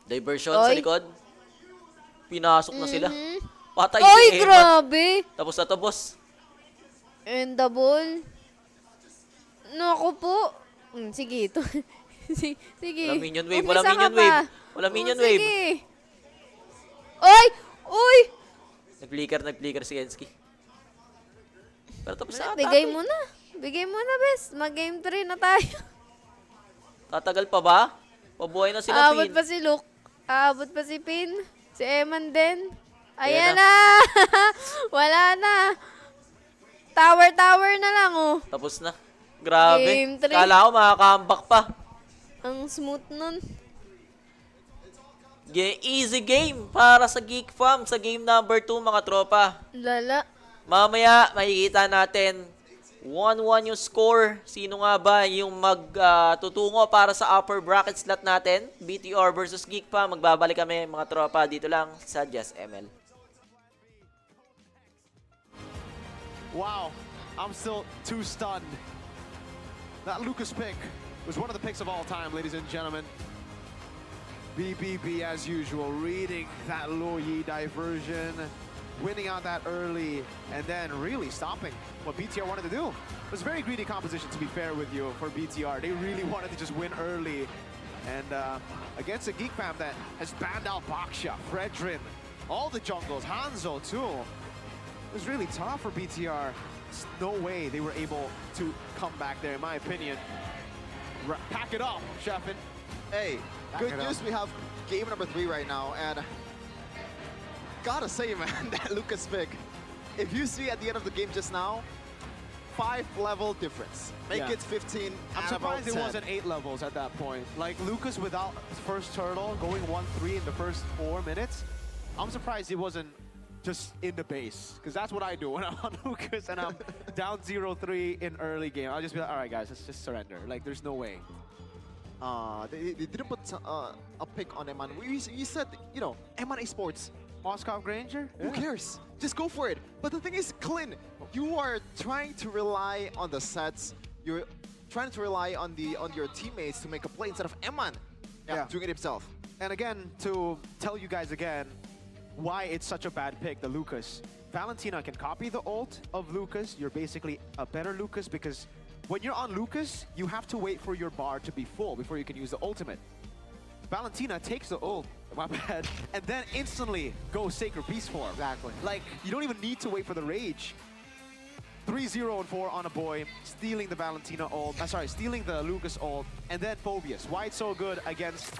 Diversion sa Oy. likod. Pinasok na sila. Patay Ay, si Eman. grabe. Tapos na to, boss. And the ball. Naku po. Sige, ito. Sige. Wala minion wave, Umpisa wala minion ka pa. wave. Wala minion wave. Sige. Oy! Uy! Nag-flicker si Ensky. Pero tapos na ata. Bigay mo na. Bigay mo na, bes. Mag-game 3 na tayo. Tatagal pa ba? Pabuhay na sila, Aabot Pin. pa si Luke. Aabot pa si Pin. Si Eman din. Ayan Ayan na. Wala na. Tower na lang, oh. Tapos na. Grabe. Game 3. Kala ko makaka-comeback pa. Ang smooth nun. Easy game para sa Geekfam sa game number 2, mga tropa. Lala. Mamaya, makikita natin 1-1 yung score. Sino nga ba yung magtutungo para sa upper bracket slot natin? BTR versus Geekfam. Magbabalik kami, mga tropa, dito lang sa Just ML. Wow, I'm still too stunned. That Lucas pick was one of the picks of all time, ladies and gentlemen. BBB, as usual, reading that low Yi diversion, winning out that early, and then really stopping what BTR wanted to do. It was a very greedy composition, to be fair with you, for BTR. They really wanted to just win early. And against a Geekfam that has banned out Baksha, Fredrin, all the jungles, Hanzo too. It was really tough for BTR. There's no way they were able to come back there, in my opinion. Pack it up, Sheffin. Hey, good news, we have game number 3 right now, and gotta say, man, that Lucas pick, if you see at the end of the game just now, 5-level difference. Make Yeah. it 15. I'm and surprised about it 10. wasn't 8 levels at that point. Like, Lucas without his first turtle, going 1-3 in the first 4 minutes, I'm surprised it wasn't just in the base. Because that's what I do when I'm on Lucas and I'm down 0-3 in early game. I'll just be like, all right, guys, let's just surrender. Like, there's no way. They didn't put a pick on Eman. You said, you know, Eman Esports. Moskov Granger? Who cares? Just go for it. But the thing is, Clint, you are trying to rely on the sets. You're trying to rely on your teammates to make a play instead of Eman doing it himself. And again, to tell you guys again why it's such a bad pick, the Lucas. Valentina can copy the ult of Lucas. You're basically a better Lucas because when you're on Lucas, you have to wait for your bar to be full before you can use the ultimate. Valentina takes the ult, my bad, and then instantly goes Sacred Beast form. Exactly. Like, you don't even need to wait for the rage. 3-0 and 4 on a boy, stealing the Valentina ult, stealing the Lucas ult, and then Phobius. Why it's so good against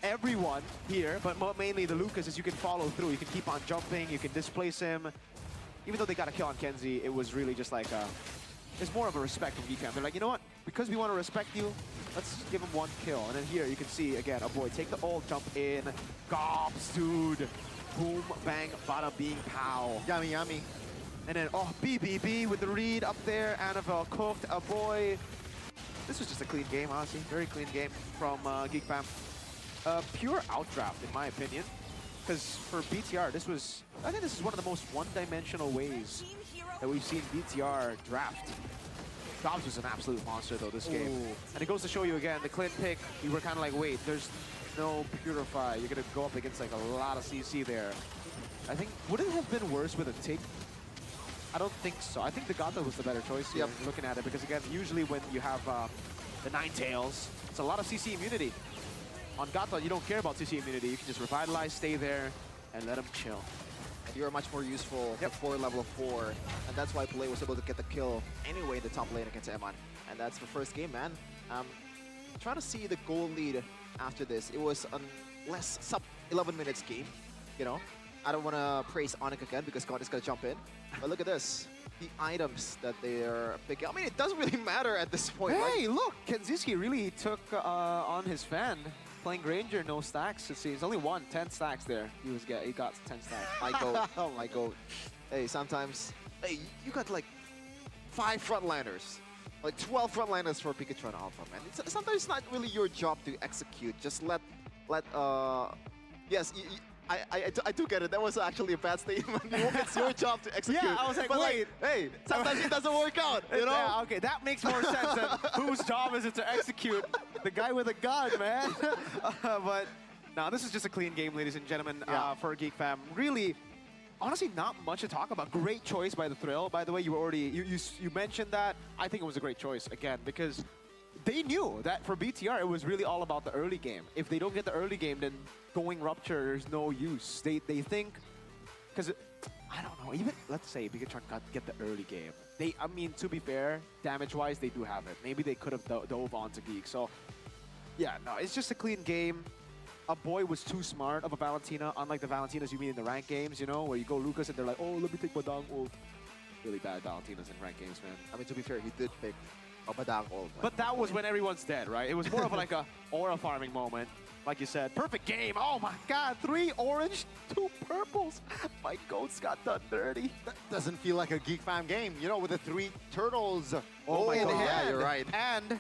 everyone here, but mainly the Lucas is you can follow through. You can keep on jumping, you can displace him. Even though they got a kill on Kenzie, it was really just like there's more of a respect from Geekfam. They're like, you know what? Because we want to respect you, let's give him 1 kill. And then here you can see again, a boy take the ult, jump in, gobs, dude. Boom, bang, bada, bing, pow. Yummy, yummy. And then, oh, BBB with the read up there. Annabelle cooked, a boy. This was just a clean game, honestly. Very clean game from Geekfam. Pure outdraft, in my opinion. Because for BTR, I think this is one of the most one-dimensional ways that we've seen BTR draft. Dobbs was an absolute monster, though, this game. And it goes to show you again, the Clint pick, we were kind of like, wait, there's no Purify. You're going to go up against like a lot of CC there. I think, would it have been worse with a tick? I don't think so. I think the Gata was the better choice here, looking at it, because again, usually when you have the Ninetales, it's a lot of CC immunity. On Gata, you don't care about CC immunity. You can just revitalize, stay there, and let him chill. And you're much more useful for level 4. And that's why Play was able to get the kill anyway in the top lane against Eman. And that's the first game, man. Trying to see the goal lead after this. It was a less sub 11 minutes game, you know. I don't want to praise Onyx again because God is going to jump in. But look at this. The items that they're picking. I mean, it doesn't really matter at this point. Hey, look! Kenziski really took on his fan. Playing Granger, no stacks. It seems only 10 stacks there. He got 10 stacks. My goat. Oh my goat. Hey, sometimes, hey, you got like 5 frontliners. Like 12 frontliners for Pikachu and Alpha, man. Sometimes it's not really your job to execute. Just yes, I do get it. That was actually a bad statement. It's your job to execute. Yeah, I was like, but wait. hey, sometimes it doesn't work out, you know? Yeah, okay, that makes more sense than whose job is it to execute? The guy with a gun, man. But no, this is just a clean game, ladies and gentlemen, for Geekfam. Really, honestly, not much to talk about. Great choice by the Thrill. By the way, you mentioned that. I think it was a great choice again because they knew that for BTR it was really all about the early game. If they don't get the early game, then going Rupture there's no use. They think because I don't know. Even let's say Pikachu get the early game. I mean, to be fair, damage-wise they do have it. Maybe they could have dove onto Geek. So yeah, no, it's just a clean game. A boy was too smart of a Valentina, unlike the Valentinas you meet in the ranked games, you know, where you go Lucas and they're like, oh, let me take Badang ult. Really bad Valentinas in ranked games, man. I mean, to be fair, he did pick a Badang ult. But that was when everyone's dead, right? It was more of like a aura farming moment. Like you said, perfect game. Oh my God, 3 orange, 2 purples. My goats got done dirty. That doesn't feel like a Geekfam game, you know, with the 3 turtles. Oh my in God. hand. Yeah, you're right. And,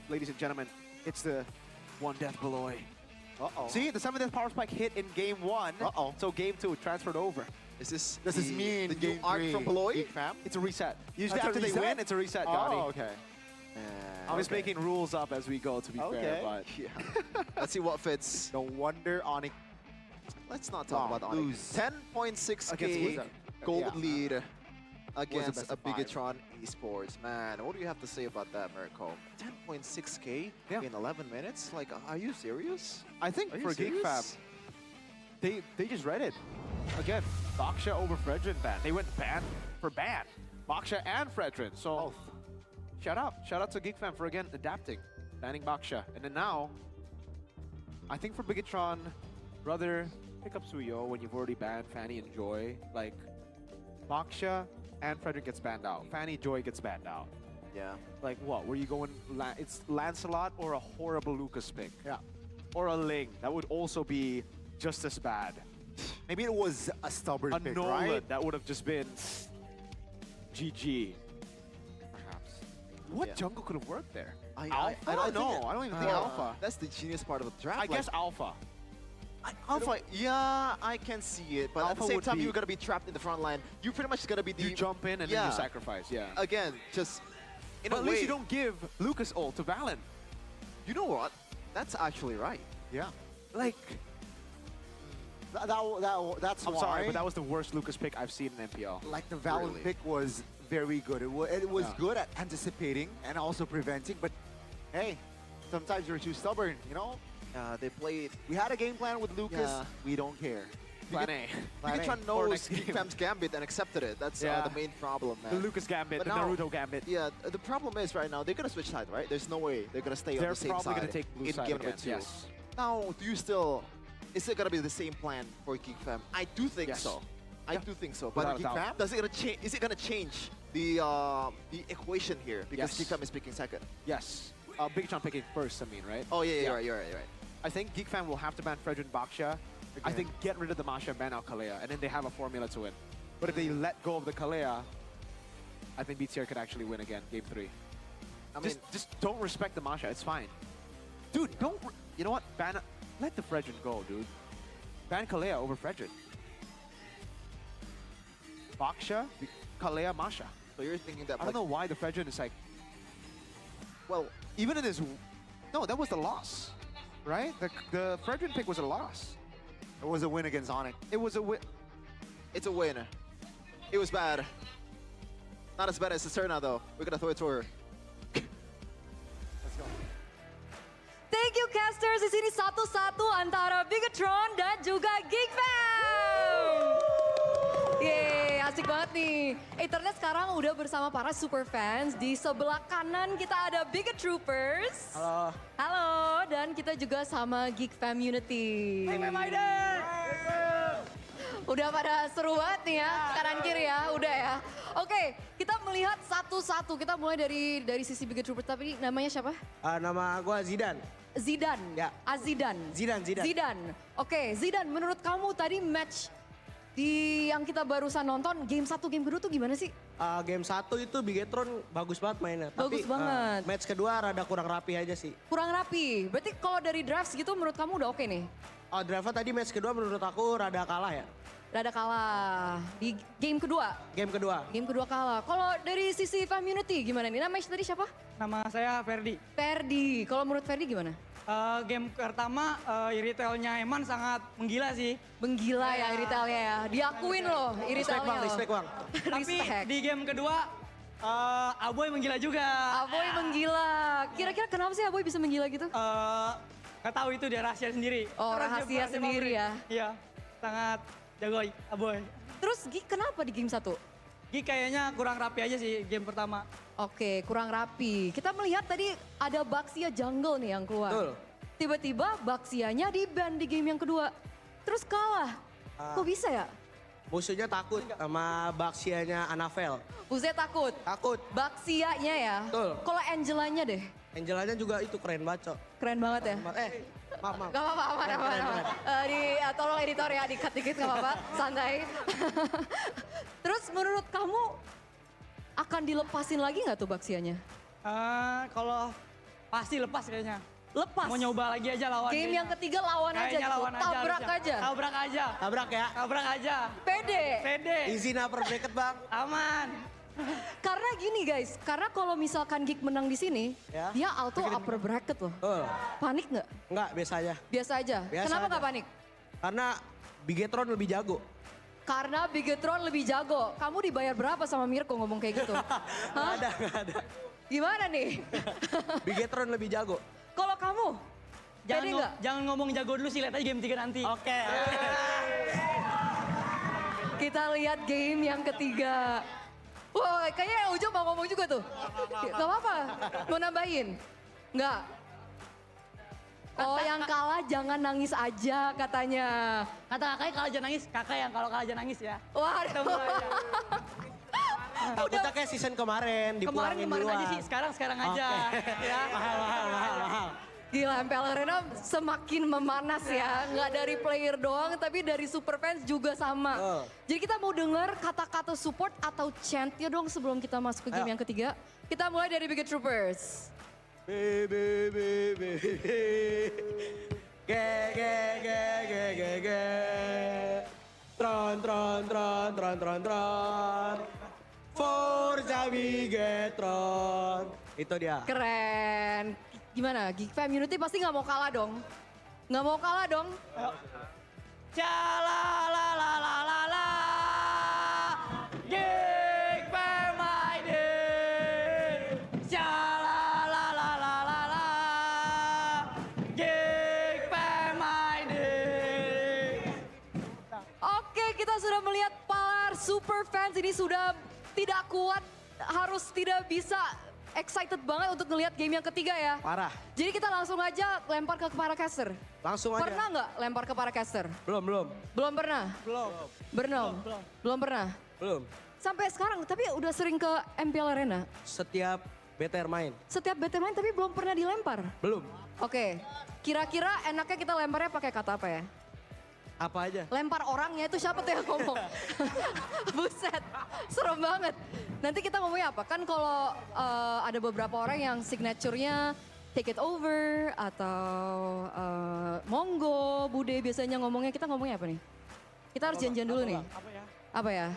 ladies and gentlemen, it's the one death below. Uh-oh. See, the 7 death power spike hit in game 1. Uh-oh. So game 2 transferred over. Is this This is me in the game new arc 3. from Beloy? Geekfam? It's a reset. Usually That's a after they reset? win, it's a reset, Gotti. Oh, okay. I'm just making rules up as we go, to be fair, but Yeah. Let's see what fits. No wonder Onyx Let's not talk about Onyx. lose. 10.6k Against gold yeah. lead against best a of 5. Bigatron Esports. Man, what do you have to say about that, Mirko? 10.6k Yeah. in 11 minutes? Like, are you serious? I think Are you for Geekfam, serious? they just read it. Again, Baksha over Fredrin ban. They went ban for ban. Baksha and Fredrin. So shout out to Geekfam for again adapting, banning Baksha. And then now, I think for Bigatron, brother, pick up Suyo when you've already banned Fanny and Joy. Like, Baksha and Fredrin gets banned out. Fanny, Joy gets banned out. Yeah. Like what? Were you going? It's Lancelot or a horrible Lucas pick? Yeah. Or a Ling. That would also be just as bad. Maybe it was a stubborn A pick, Nolan, right? that would have just been GG. Perhaps. What Yeah. jungle could have worked there? I don't know. I don't even think Alpha. That's the genius part of the draft. I guess Alpha. Alpha, yeah, I can see it. But at Alpha the same would time, be- you're going to be trapped in the front line. You're pretty much going to be the... You jump in and then Yeah. you sacrifice. Yeah. Again, just... In But a at least way, you don't give Lucas ult to Valen. You know what? That's actually right. Yeah. Like, That's I'm why. sorry, but that was the worst Lucas pick I've seen in MPL. Like the Valen Really? pick was very good. It was Yeah. good at anticipating and also preventing. But hey, sometimes you're too stubborn, you know? They played... We had a game plan with Lucas. Yeah. We don't care. Plan A. Plan A. Bigatron For knows next game. Geekfam's Gambit and accepted it. That's Yeah. the main problem, man. The Lucas Gambit, But the now- Naruto Gambit. Yeah, the problem is right now, they're going to switch side, right? There's no way they're going to stay on They're the same probably side going to take blue in side game again. number 2. Yes. Now, do you still... Is it going to be the same plan for Geekfam? I do think Yes. so. I do think so. Without But a doubt. Geekfam, does it gonna change? Is it going to change the equation here? Because Yes. Geekfam is picking second. Yes. Bigatron picking first, I mean, right? Oh, yeah, Yeah. you're right, you're right, you're right. I think Geekfam will have to ban Fredrin Baksha. I think get rid of the Masha and ban out Kalea, and then they have a formula to win. But if they let go of the Kalea, I think BTR could actually win again, game 3. I mean, just don't respect the Masha, it's fine. Dude, don't... You know what? Let the Fredrin go, dude. Ban Kalea over Fredrin. Baksha, Kalea, Masha. so you're thinking that... I don't know why the Fredrin is like... Well, Even in his... No, that was the loss, right? The Fredrin pick was a loss. It was a win against Onyx. It was a win. it's a win. It was bad. Not as bad as Serna, though. We're going to throw it to her. Let's go. Thank you casters, di sini satu-satu antara Bigatron dan juga Geekfam. Yeay, asik banget nih. Internet sekarang udah bersama para super fans. Di sebelah kanan kita ada Bigot Troopers. Halo. Halo, dan kita juga sama Geekfam Unity. Udah pada seru banget nih ya, kanan kiri ya, udah ya. Oke, kita melihat satu-satu. Kita mulai dari sisi Bigot Troopers, tapi namanya siapa? Nama gue Zidan. Zidan. Ya. Azidan. Zidan. Zidan. Oke, Zidan, menurut kamu tadi match yang kita barusan nonton, game 1, game kedua tuh gimana sih? Game 1 itu Bigetron bagus banget mainnya. Bagus banget. Match kedua rada kurang rapi aja sih. Kurang rapi. Berarti kalau dari drafts gitu menurut kamu udah oke nih? Driver tadi match kedua menurut aku rada kalah ya. Rada kalah di game kedua. Game kedua. Game kedua kalah. Kalau dari sisi community gimana nih? Namanya tadi siapa? Nama saya Ferdi. Ferdi. Kalau menurut Ferdi gimana? Game pertama retailnya Eman sangat menggila sih. Menggila ya retailnya ya. Diakuin loh retailnya loh. Respect bang. Tapi di game kedua Aboy menggila juga. Aboy menggila. Kira-kira kenapa sih Aboy bisa menggila gitu? Gak tahu itu dia rahasia sendiri. Oh rahasia sendiri ya. Iya sangat jago Aboy. Terus Geek kenapa di game 1? Geek kayaknya kurang rapi aja sih game pertama. Oke, kurang rapi. Kita melihat tadi ada Baxia jungle nih yang keluar. Betul. Tiba-tiba Baxianya di-ban di game yang kedua. Terus kalah. Kok bisa ya? Musuhnya takut sama Baxianya Anavel. Buset takut. Takut. Baxianya ya. Betul. Kalau Angelanya deh. Angelanya juga itu keren banget, Cok. Keren banget ya. Maaf. Gak apa-apa, aman. Tolong editor ya, di-cut dikit gak apa-apa, santai. Terus menurut kamu akan dilepasin lagi gak tuh Baxianya? Kalau pasti lepas kayaknya. Lepas? Mau nyoba lagi aja lawan. Game yang ketiga lawan aja Kayaknya gitu, lawan aja tabrak harusnya. aja. Tabrak aja. Tabrak ya. Tabrak aja. Pede. Pede. Izin upper bracket bang. Aman. Karena gini guys, karena kalau misalkan Geek menang di sini, Ya. dia auto upper bracket loh. Panik nggak? Enggak, biasa aja. Biasa aja. Biasa Kenapa aja. nggak panik? Karena Bigetron lebih jago. Karena Bigetron lebih jago. Kamu dibayar berapa sama Mirko ngomong kayak gitu? Hah? Nggak ada. Gimana nih? Bigetron lebih jago. Kalau kamu? Pede nggak? Jangan ngomong jago dulu sih, lihat aja game 3 nanti. Oke. Kita lihat game yang ketiga. Wah, kayaknya Ujo mau ngomong juga tuh. Gak apa-apa, mau nambahin? Nggak? Oh yang kalah jangan nangis aja katanya. Kata kakaknya kalau aja nangis, kakak yang kalau kalah aja nangis ya. Waduh. Takutnya kayak season kemarin, dipulangin Kemarin duluan. aja sih, sekarang aja. Ya. Mahal. Gila, Mpl Arena semakin memanas ya. Nggak dari player doang, tapi dari super fans juga sama. Jadi kita mau dengar kata-kata support atau chant-nya dong sebelum kita masuk ke game yang ketiga. Kita mulai dari Biget Troopers. Tron. Forza Bigetron. Itu dia. Keren. Gimana? Geekfam Unity pasti nggak mau kalah dong. Nggak mau kalah dong. Calalalala. Geekfam Id. Calalalala. Geekfam Id. Oke, kita sudah melihat para super fans ini sudah tidak kuat, harus tidak bisa excited banget untuk ngelihat game yang ketiga ya. Parah. Jadi kita langsung aja lempar ke para caster. Langsung aja. Pernah nggak lempar ke para caster? Belum. Belum pernah? Belum pernah? Belum. Sampai sekarang, tapi udah sering ke Mpl Arena? Setiap BTR main. Setiap BT main tapi belum pernah dilempar? Belum. Oke, kira-kira enaknya kita lemparnya pakai kata apa ya? Apa aja? Lempar orangnya itu siapa tuh yang ngomong? Buset, serem banget. Nanti kita ngomongnya apa? Kan kalau ada beberapa orang yang signaturenya take it over atau monggo, bude biasanya ngomongnya. Kita ngomongnya apa nih? Kita harus janjian dulu nih. Apa ya? Apa ya?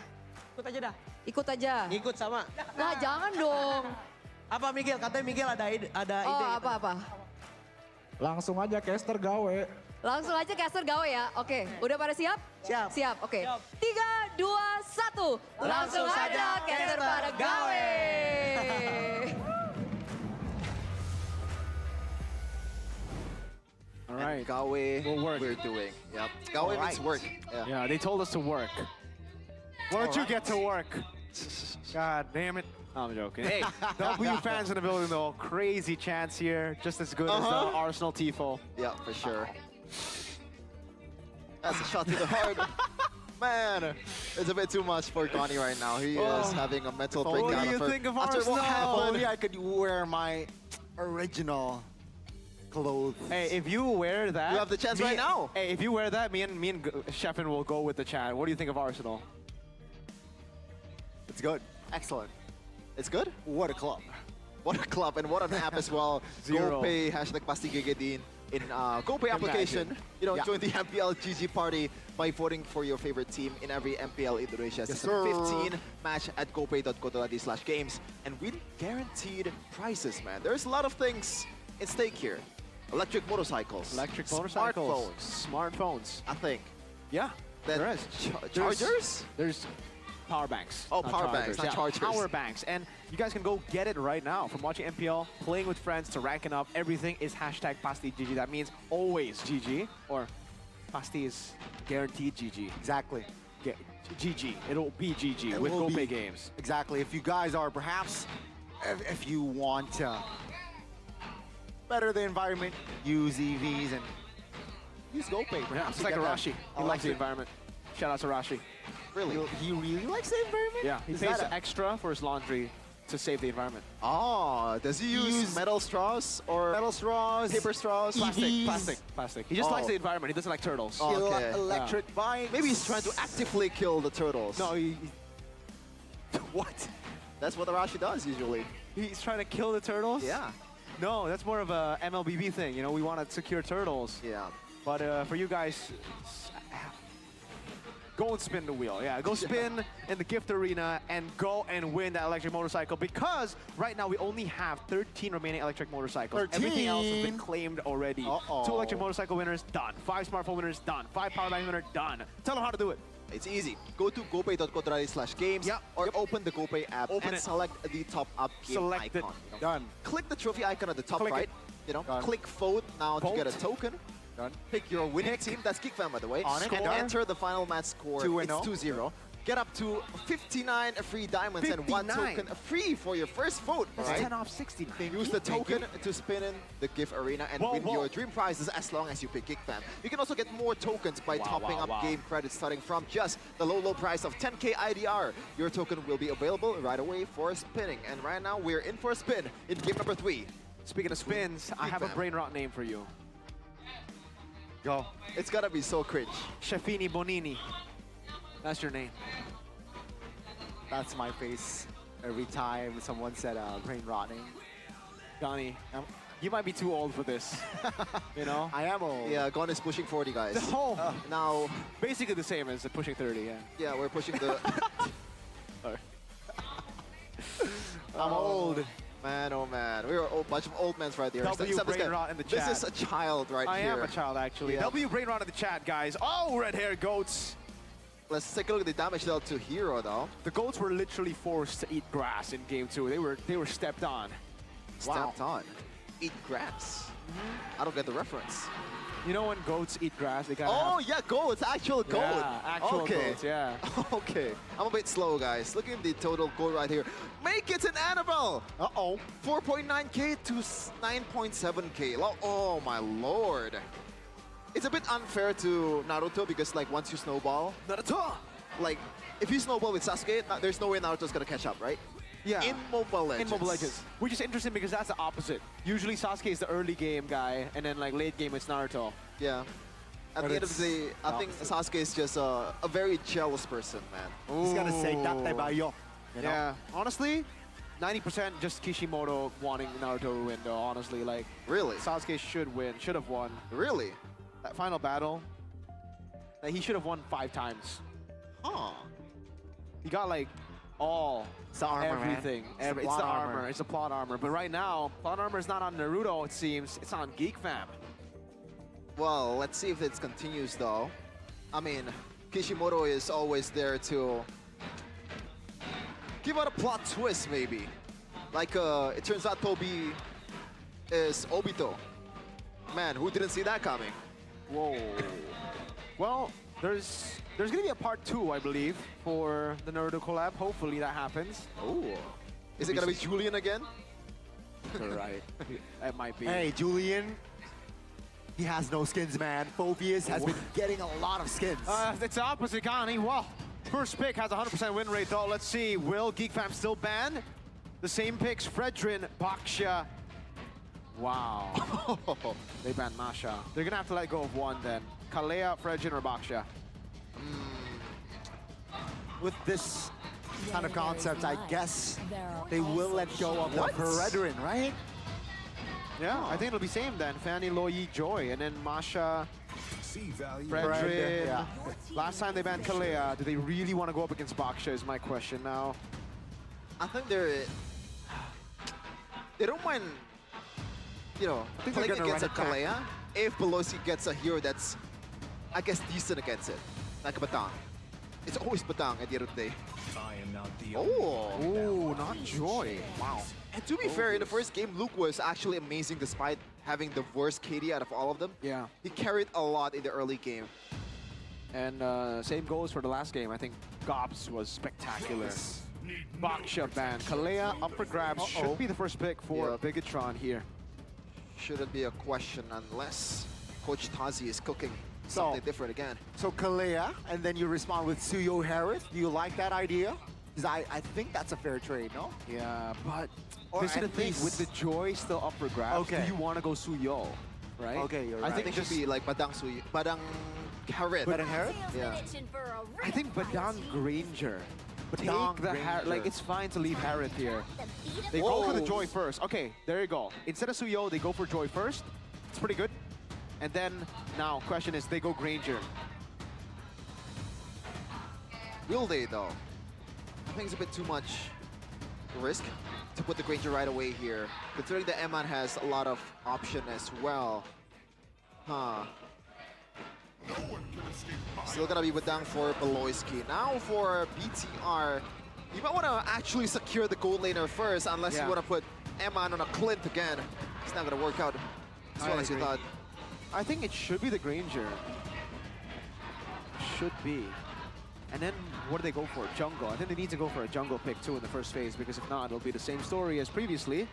Ikut aja dah. Ikut aja. Ikut sama. Lah jangan dong. Apa Miguel? Katanya Miguel ada ide. Oh apa-apa? Langsung aja caster gawe. Langsung aja caster gawe ya. Oke, udah pada siap? Siap, oke. 3, 2, 1. Langsung aja caster pada gawe. All right. Gawe, we're doing. Yep. Gawe means work. Yeah, they told us to work. Why don't you get to work? God damn it. I'm joking. Hey, W fans in the building though. Crazy chance here. Just as good as the Arsenal Tifo. Yeah, for sure. That's a shot to the heart. Man, it's a bit too much for Connie right now. He is having a mental breakdown. What do you think of after Arsenal? what happened. Only I could wear my original clothes. Hey, if you wear that, You have the chance right now. Hey, if you wear that, me and Sheffin will go with the chat. What do you think of Arsenal? It's good. Excellent. It's good? What a club. What a club and what an app as well. Zero. GoPay, hashtag PastiGGDin in GoPay application. You know, Yeah. join the MPL GG party by voting for your favorite team in every MPL Indonesia Yes, Season sir. 15 match at gopay.co.id/games and win guaranteed prizes, man. There's a lot of things at stake here. Electric motorcycles. Electric motorcycles. Smartphones, Smartphones. I think. Yeah, That there is. Chargers? There's power banks. Oh, power banks, not yeah, chargers. Power banks. And you guys can go get it right now. From watching MPL, playing with friends, to ranking up, everything is hashtag PastiGG. That means always GG, or Pasti is guaranteed GG. Exactly. GG. It'll be GG It with will GoPay be. games. Exactly. If you guys are perhaps, if you want to better the environment, use EVs and use GoPay. Yeah, Perhaps it's to like get Arashi. He loves the environment. Shout out to Arashi. Really? He really likes the environment? Yeah, he Is pays that a- extra for his laundry to save the environment. Oh, does he use metal straws or metal straws, paper straws? EVs. Plastic. He just Oh. likes the environment. He doesn't like turtles. Oh, okay. Electric bikes. Maybe he's trying to actively kill the turtles. No, What? That's what Arashi does usually. he's trying to kill the turtles? Yeah. No, that's more of a MLBB thing. You know, we want to secure turtles. Yeah. But for you guys, go and spin the wheel. Yeah, go spin in the gift arena and go and win that electric motorcycle, because right now we only have 13 remaining electric motorcycles. Everything else has been 13? claimed already. Uh-oh. 2 electric motorcycle winners, done. 5 smartphone winners, done. 5 power bank winners, done. Tell them how to do it. It's easy. Go to gopay.co.id/games Yep. or open the GoPay app Open and it. select the top up game Select it. icon. You know. Done. Click the trophy icon at the top Click right. it. You know, Done. click vote now to get a Vote. token. Done. Pick your winning team. That's Geekfam, by the way. Onyx. And Score. enter the final match score. 2-0. It's 2-0. Get up to 59 free diamonds and 1 59. token free for your first vote. That's Alright? 10 off 60. Use the token to spin in the gift arena and Whoa, win whoa. your dream prizes as long as you pick Geekfam. You can also get more tokens by topping up game credits starting from just the low price of 10k IDR. Your token will be available right away for spinning. And right now we're in for a spin in game number 3. Speaking of spins, I have a brain rot name for you. Go. It's gotta be so cringe. Shafini Bonini. That's your name. That's my face every time someone said brain rotting. Donnie, you might be too old for this. You know? I am old. Yeah, Gon is pushing 40, guys. Oh, Now, basically the same as pushing 30, yeah. yeah, we're pushing the... Sorry. I'm old. Man, oh man. We're a bunch of old men right here. W Except this brain guy. rot in the This chat. is a child right I here. am a child, actually. Yeah. W brain rot in the chat, guys. Oh, red-haired goats. Let's take a look at the damage dealt to Hero, though. The goats were literally forced to eat grass in game 2. They were stepped on. Stepped on. Eat grass. I don't get the reference. You know when goats eat grass, they kind of Oh, yeah, goats. Actual goat. Yeah, actual okay. goats, yeah. Okay. I'm a bit slow, guys. Look at the total goal right here. Make it an Annabelle! Uh-oh. 4.9k to 9.7k. Oh, my lord. It's a bit unfair to Naruto because, like, once you snowball, Naruto! like, if you snowball with Sasuke, there's no way Naruto's gonna catch up, right? Yeah. In Mobile Legends. In Mobile Legends. Which is interesting because that's the opposite. Usually Sasuke is the early game guy, and then like late game it's Naruto. Yeah. At But the end of the day, it's I think Sasuke is just a very jealous person, man. He's gonna say "Date ba yo." You know? Yeah. Honestly, 90% just Kishimoto wanting Naruto to win though, honestly. Like, Really? Sasuke should win, should have won. Really? That final battle, like, he should have won 5 times. Huh. He got like all, It's the armor, man. everything. It's the It's plot the armor. armor. It's the plot armor. But right now, plot armor is not on Naruto, it seems. It's on Geekfam. Well, let's see if it continues, though. I mean, Kishimoto is always there to give out a plot twist, maybe. Like, it turns out Tobi is Obito. Man, who didn't see that coming? Whoa. Well, there's gonna be a part 2, I believe, for the Naruto collab. Hopefully that happens. Oh. Is it gonna be Julian again? You're right. That might be. Hey, Julian. He has no skins, man. Phobius has been getting a lot of skins. It's the opposite, Gani. Well, first pick has a 100% win rate, though. Let's see. Will Geekfam still ban? The same picks, Fredrin, Baksha. Wow. They banned Masha. They're gonna have to let go of one then. Kalea, Fredrin, or Baksha. With this kind of concepts, I guess they will let go of the Brethren, right? Yeah, I think it'll be same then. Fanny, Loyi, Joy, and then Masha, Fredrin, Fredrin. yeah. Last time they banned Kalea, do they really want to go up against Baksha is my question now. I think they don't mind, you know, I think they're playing gonna against a run it back. Kalea if Belosi gets a hero that's, I guess, decent against it, like a Batang. It's always Batang at the end of the day. Oh, Ooh, not Joy. Wow. and to be fair, in the first game, Luke was actually amazing despite having the worst KD out of all of them. Yeah. He carried a lot in the early game. And same goes for the last game. I think Gobs was spectacular. Baksha ban. Kalea up for grabs. Should be the first pick for Yep. Bigatron here. Shouldn't be a question unless Coach Tazi is cooking something different again. So Kalea, and then you respond with Suyo Harris. Do you like that idea? Because I think that's a fair trade, no? Yeah, but Or this is the at thing. least- With the Joy still up for grabs, Okay. do you want to go Suyo? Right? Okay, you're I right. think it should be like Badang Sui, Badang Harit. Badang Harit? Yeah. I think Badang Granger. Badang Take the Granger. like it's fine to leave Harith here. They go for the Whoa. Joy first. Okay, there you go. Instead of Suyo, they go for Joy first. It's pretty good. And then now, question is, they go Granger. Will they though? I think it's a bit too much risk to put the Granger right away here, considering the Eman has a lot of option as well. Huh. Still gonna be Badang for Beloyski. Now for BTR, you might want to actually secure the gold laner first, unless you Yeah. want to put Eman on a Clint again. It's not gonna work out as well I as you agree. thought. I think it should be the Granger. Should be. And then what do they go for? Jungle. I think they need to go for a jungle pick too in the first phase, because if not, it'll be the same story as previously.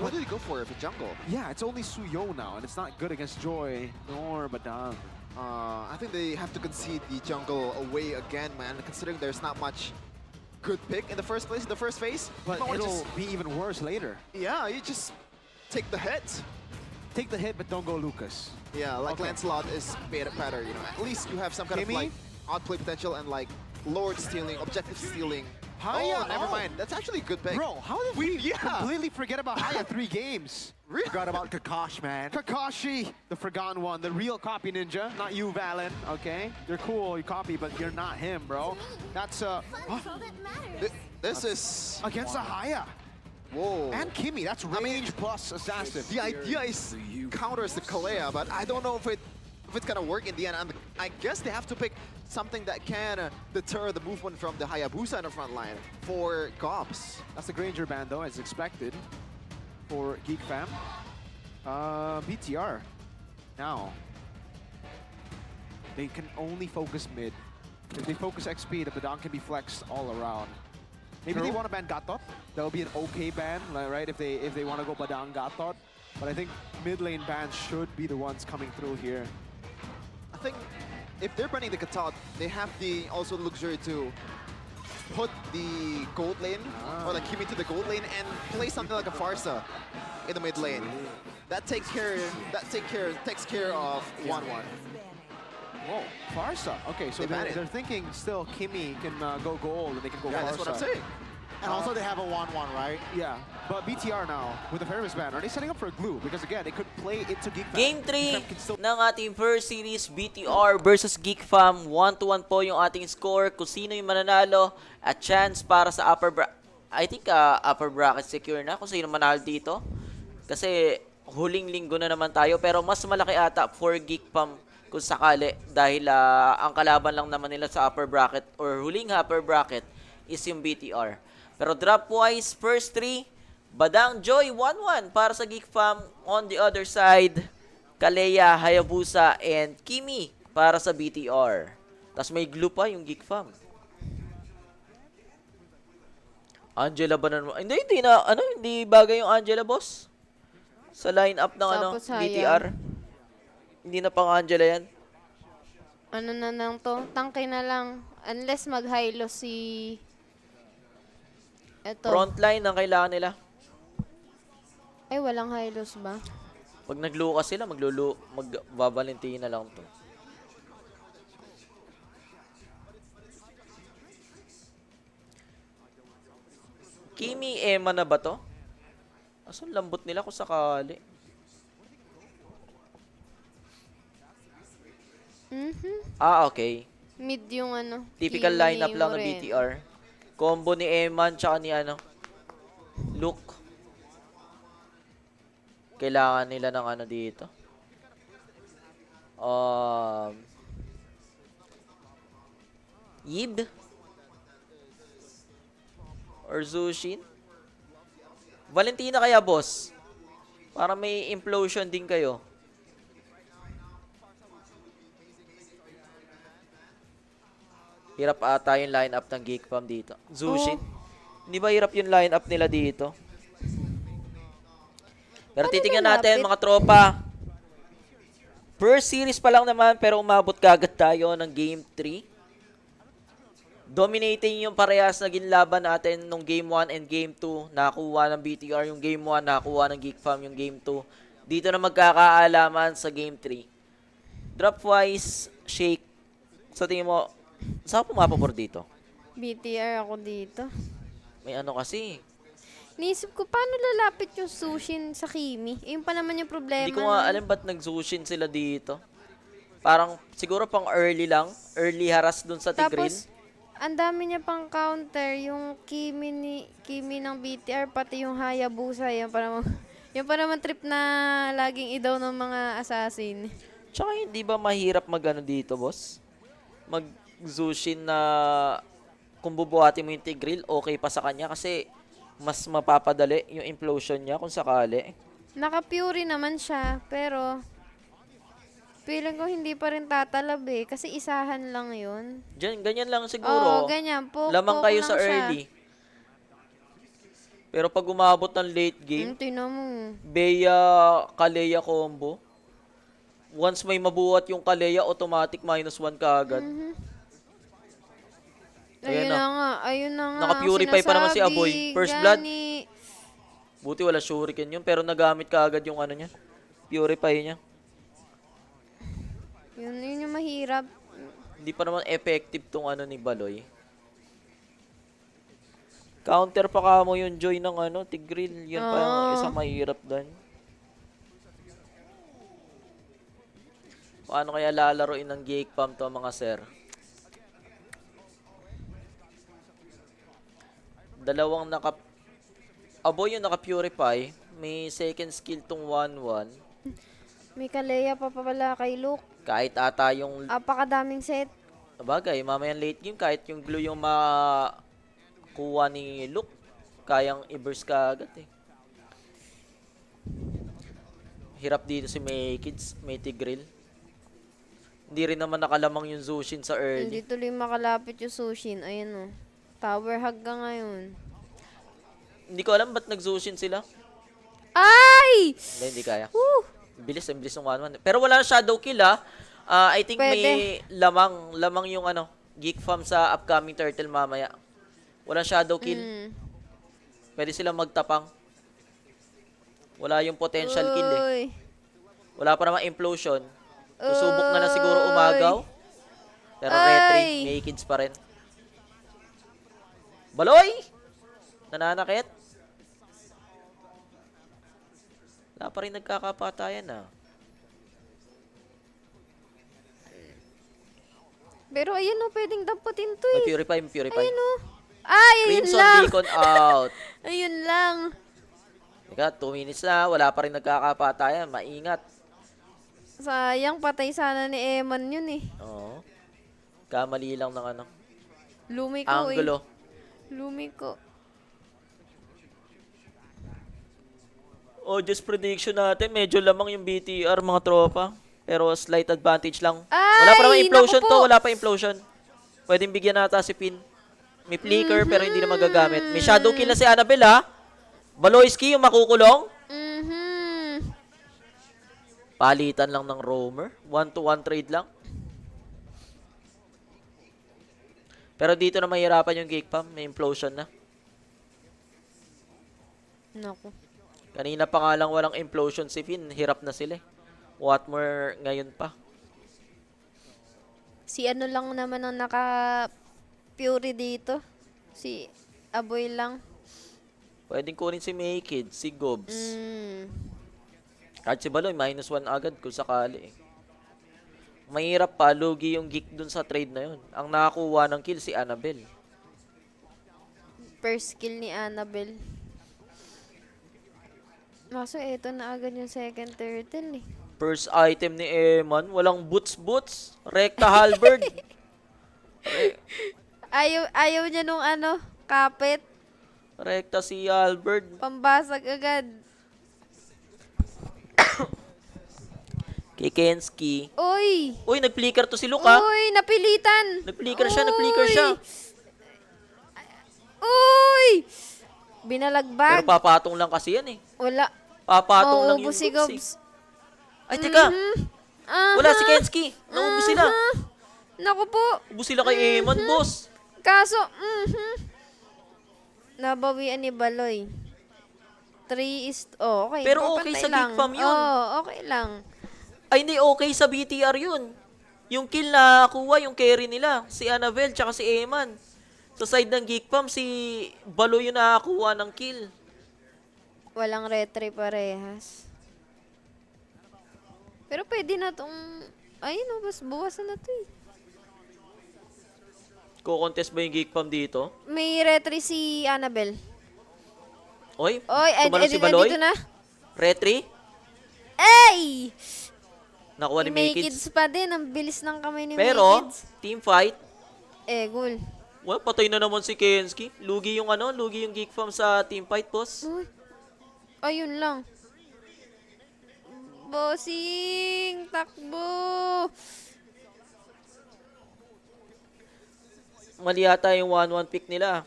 What did he go for if jungle? Yeah, it's only Suyo now, and it's not good against Joy nor Badang. I think they have to concede the jungle away again, man, considering there's not much good pick in the first place, in the first phase. But You might wanna it'll be even worse later. yeah, you just take the hit. Take the hit, but don't go Lucas. Yeah, like Okay. Lancelot is better, you know. At least you have some kind of Kimmy? like outplay potential and like Lord stealing, objective stealing. Haya, Oh, never oh. mind. That's actually a good pick. Bro, how did we completely forget about Haya 3 games? Forgot about Kakash, man. Kakashi, the forgotten one, the real copy ninja, not you, Valen, okay? You're cool, you copy, but you're not him, bro. That's, This is... against a Haya. Whoa. And Kimmy, that's range plus assassin. The idea is counters the Kalea, but I don't know if it's gonna work in the end. And I guess they have to pick something that can deter the movement from the Hayabusa in the front line for Gobs. That's the Granger ban, though, as expected for Geekfam. BTR. Now, they can only focus mid. If they focus XP, the Badang can be flexed all around. Maybe they want to ban Gatot. That'll be an okay ban, like, right? If they want to go Badang Gatot. But I think mid lane bans should be the ones coming through here. I think if they're banning the Katot, they have the also the luxury to put the gold lane or like Kimi to the gold lane and play something like a Farsa in the mid lane. That takes care of 1-1. Whoa, Farsa. Okay, so They ban they're it. thinking still Kimi can go gold and they can go Yeah, Farsa. that's what I'm saying. And also they have a 1-1, right? Yeah, but BTR now, with the Fairness ban, are they setting up for a glue? Because again, they could play into Geekfam. Game 3 Geekfam can still ng ating first series, BTR versus Geekfam. 1-1 po yung ating score. Kung sino yung mananalo at chance para sa upper bracket. I think upper bracket secure na kung sino manalo dito. Kasi huling linggo na naman tayo. Pero mas malaki ata for Geekfam kung sakali. Dahil ang kalaban lang naman nila sa upper bracket or huling upper bracket is yung BTR. Pero drop-wise, first 3, Badang Joy 1-1 para sa Geekfam. On the other side, Kalea, Hayabusa, and Kimi para sa BTR. Tapos may glue pa yung Geekfam. Angela ba na naman? Hindi bagay yung Angela, boss. Sa lineup ng Tapos Haya. BTR. Hindi na pang Angela yan. Ano na lang to? Tangke na lang. Unless mag-hilo si... Eto. Frontline ang kailangan nila. Ay, walang hilos ba? Pag naglukas sila, magbabalintiin na lang to. Kimi Emma na ba to? Asan lambot nila kung sakali? Okay. Mid yung ano. Typical Kimi lineup lang ng Moreno. BTR. Combo ni Eman tsaka ni Luke. Kailangan nila ng dito. Yib? Or Zushin? Valentina kaya, boss? Para may implosion din kayo. Hirap ata yung line-up ng Geekfam dito. Zushin? Hindi ba hirap yung line-up nila dito? Pero titingnan natin mga tropa. First series pa lang naman pero umabot kagad tayo ng Game 3. Dominating yung parehas naging laban natin nung Game 1 and Game 2. Nakakuha ng BTR yung Game 1, nakakuha ng Geekfam yung Game 2. Dito na magkakaalaman sa Game 3. Drop-wise, Shake. Sa tingin mo, saan pumapabor dito? BTR ako dito. May kasi. Naisip ko, paano lalapit yung Sushin sa Kimi? Yun pa naman yung problema. Hindi ko nga alam ba't nag-Zushin sila dito. Parang siguro pang early lang. Early harass dun sa Tigreal. Tapos, ang dami niya pang counter. Yung Kimi ng BTR, pati yung Hayabusa. Yung pa naman trip na laging idaw ng mga assassin. Tsaka hindi ba mahirap dito, boss? Mag-Zushin na kung bubuhatin mo yung Tigreal, okay pa sa kanya kasi mas mapapadali yung implosion niya kung sakali. Naka-Fury naman siya, pero feeling ko hindi pa rin tatalab kasi isahan lang yun. Ganyan lang siguro. Oo, ganyan. Lamang kayo sa early. Pero pag umabot ng late game, tingnan mo. Bea Kaleya combo. Once may mabuhat yung Kaleya, automatic -1 kaagad. Ayun na nga. Naka-purify pa naman si Aboy. First blood. Buti wala shuriken yun, pero nagamit kaagad yung niya. Purify niya. Yun yung mahirap. Hindi pa naman effective tong ni Baloy. Counter pa ka mo yung Joy ng Tigreal. Yan pa yung isang mahirap doon. Paano kaya lalaroin ng Geekfam to mga sir? Dalawang Aboy yung naka-purify. May second skill tong 1-1. May Kaleya pa pala kay Luke. Kahit ata yung... Apakadaming set. Sabagay, mamayang late game, kahit yung glue yung makuha ni Luke, kayang i-burst ka agad Hirap dito si May Kids, May Tigreal. Hindi rin naman nakalamang yung Zushin sa early. Hindi tuloy makalapit yung Sushin. Ayun Tower hug ka ngayon. Hindi ko alam ba't nag-Zushin sila. Ay! Hindi kaya. Woo! Bilis ng 1-1. Pero wala shadow kill I think may lamang yung Geekfam sa upcoming turtle mamaya. Wala shadow kill. Pwede silang magtapang. Wala yung potential kill Wala pa naman implosion. Susubok na siguro umagaw. Pero retreat, may kids pa rin. Baloy! Nananakit. Wala pa rin nagkakapatayan Pero ayun pwedeng damputin to Purify. Ayun ayun Crimson lang. Beacon out. Ayun lang. Teka, 2 minutes na. Wala pa rin nagkakapatayan. Maingat. Sayang, patay sana ni Eman yun Oo. Kamali lang ng Lumiko Angulo. Lumiko. Just prediction natin. Medyo lamang yung BTR mga tropa. Pero slight advantage lang. Ay, Wala pa naman implosion naku to. po. Wala pa implosion. Pwedeng bigyan nata si Pin. May flicker pero hindi na magagamit. May shadow kill na si Annabelle Baloyski yung makukulong. Palitan lang ng roamer. 1-to-1 trade lang. Pero dito na mahirapan yung Geekfam. May implosion na. Naku. Kanina pa nga lang walang implosion si Finn. Hirap na sila What more ngayon pa. Si lang naman ang naka-Fury dito. Si Aboy lang. Pwedeng kunin si Maykid, si Gobs. Kahit si Baloy, -1 agad kung sakali. Mahirap pa, lugi yung Geek dun sa trade na yun. Ang nakakuha ng kill si Annabelle. First kill ni Annabelle. Maso, eto na agad yung second turtle eh. First item ni Eman, walang boots. Rekta halberd. Ayaw niya nung kapit. Rekta si Halberd. Pambasag agad. Kay Kenski. Uy! Uy, nag-flicker to si Luke, ha? Uy, napilitan! Nag-flicker siya. Uy! Binalagbag. Pero papatong lang kasi yan eh. Wala. Papatong lang yung Mauubos si Gobs Gobs. Ay, teka. Wala si Kenski. Naubos sila. Naku po. Ubos sila kay Eman, boss. Kaso, nabawian ni Baloy. 3 is... Oh, okay. Pero papantay okay sa lang. Geekfam yun. Oh, okay lang. Ay, hindi okay sa BTR yun. Yung kill na kuha, yung carry nila. Si Annabelle, tsaka si Eman. Sa side ng Geekfam, si Baloy yung nakakuha ng kill. Walang retry parehas. Pero pwede na tong... Ayun, buwasan na to eh. Ko-contest ba yung Geekfam dito? May retry si Annabelle. Oy, Oy, tumalon si Baloy. dito na. Retry? Ay! Nakuha ni May Maykids. kids pa din. Ang bilis ng kamay ni Pero, Maykids. team fight. Gul. Well, patay na naman si Kenski. Lugi yung Geekfam sa team fight, boss. Uy. Ayun lang. Bossing! Takbo! Mali yata yung 1-1 pick nila.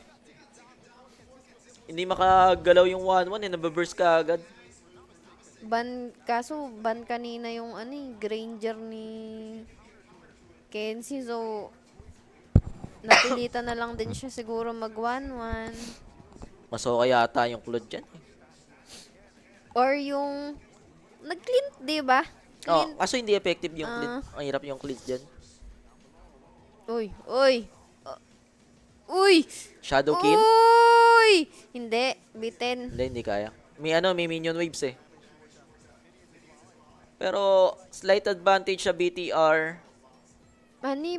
Hindi makagalaw yung 1-1 nababurst ka agad. Kaso ban kanina yung Granger ni Kenzie. So, napilitan na lang din siya siguro mag 1-1. Mas okay yata yung Claude dyan. Or yung nag-clint, diba? Oh, kaso hindi effective yung cleat. Ang hirap yung cleat dyan. Uy! Shadow kill? Uy! Hindi, bitten. Hindi kaya. May minion waves eh. Pero, slight advantage sa BTR.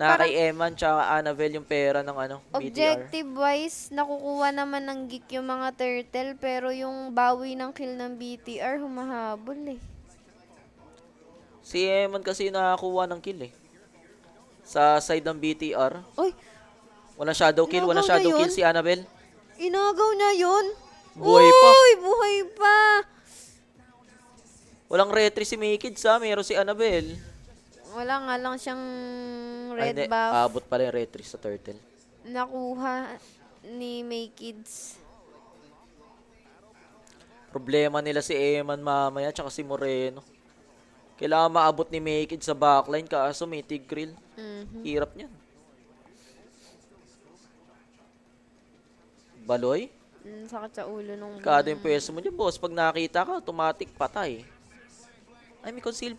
Na kay Eman tsaka Annabelle yung pera ng BTR. Objective-wise, nakukuha naman ng Geek yung mga turtle, pero yung bawi ng kill ng BTR, humahabol eh. Si Eman kasi nakakuha ng kill eh. Sa side ng BTR. Uy! Walang shadow kill, si Annabelle. Inagaw niya yun? Buhay pa. Uy! Buhay pa! Walang retry si Maykids ha, meron si Annabelle. Wala nga lang siyang red hindi. buff. Abot pala yung retry sa turtle. Nakuha ni Maykids. Problema nila si Eman mamaya tsaka si Moreno. Kailangan maabot ni Maykids sa backline kaso may Tigreal. Hirap niyan. Baloy? Sakit sa ulo nung... Kada yung pwesto mo dyan, boss. Pag nakita ka, automatic patay. Ay, may conceal.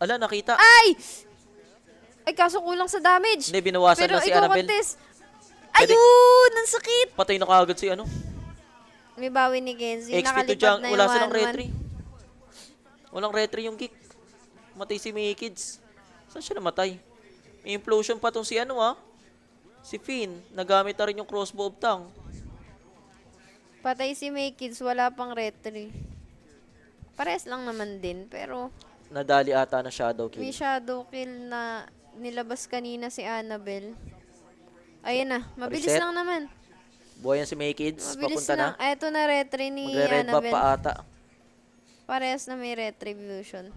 Ala, nakita. Ay! Ay, kaso kulang sa damage. Hindi, binawasan pero lang si Annabelle. Ayun! Ang sakit! Patay na kagad si May bawi ni Kenzie. XP to Nakalipat junk. na Wala yung silang 1-1. retry. Walang retry yung Geek. Matay si Maykids. Saan siya namatay? May implosion pa tong si si Finn. Nagamit na rin yung crossbow of tongue. Patay si Maykids, wala pang retry. Pares lang naman din, pero... Nadali ata na shadow kill. May shadow kill na nilabas kanina si Annabelle. Ayan na, mabilis Reset. lang naman. Buhay yan si Maykids. Mabilis Papunta lang. na. Eto na retry ni Magre-red buff Annabelle. pa ata. Parehas na may retribution.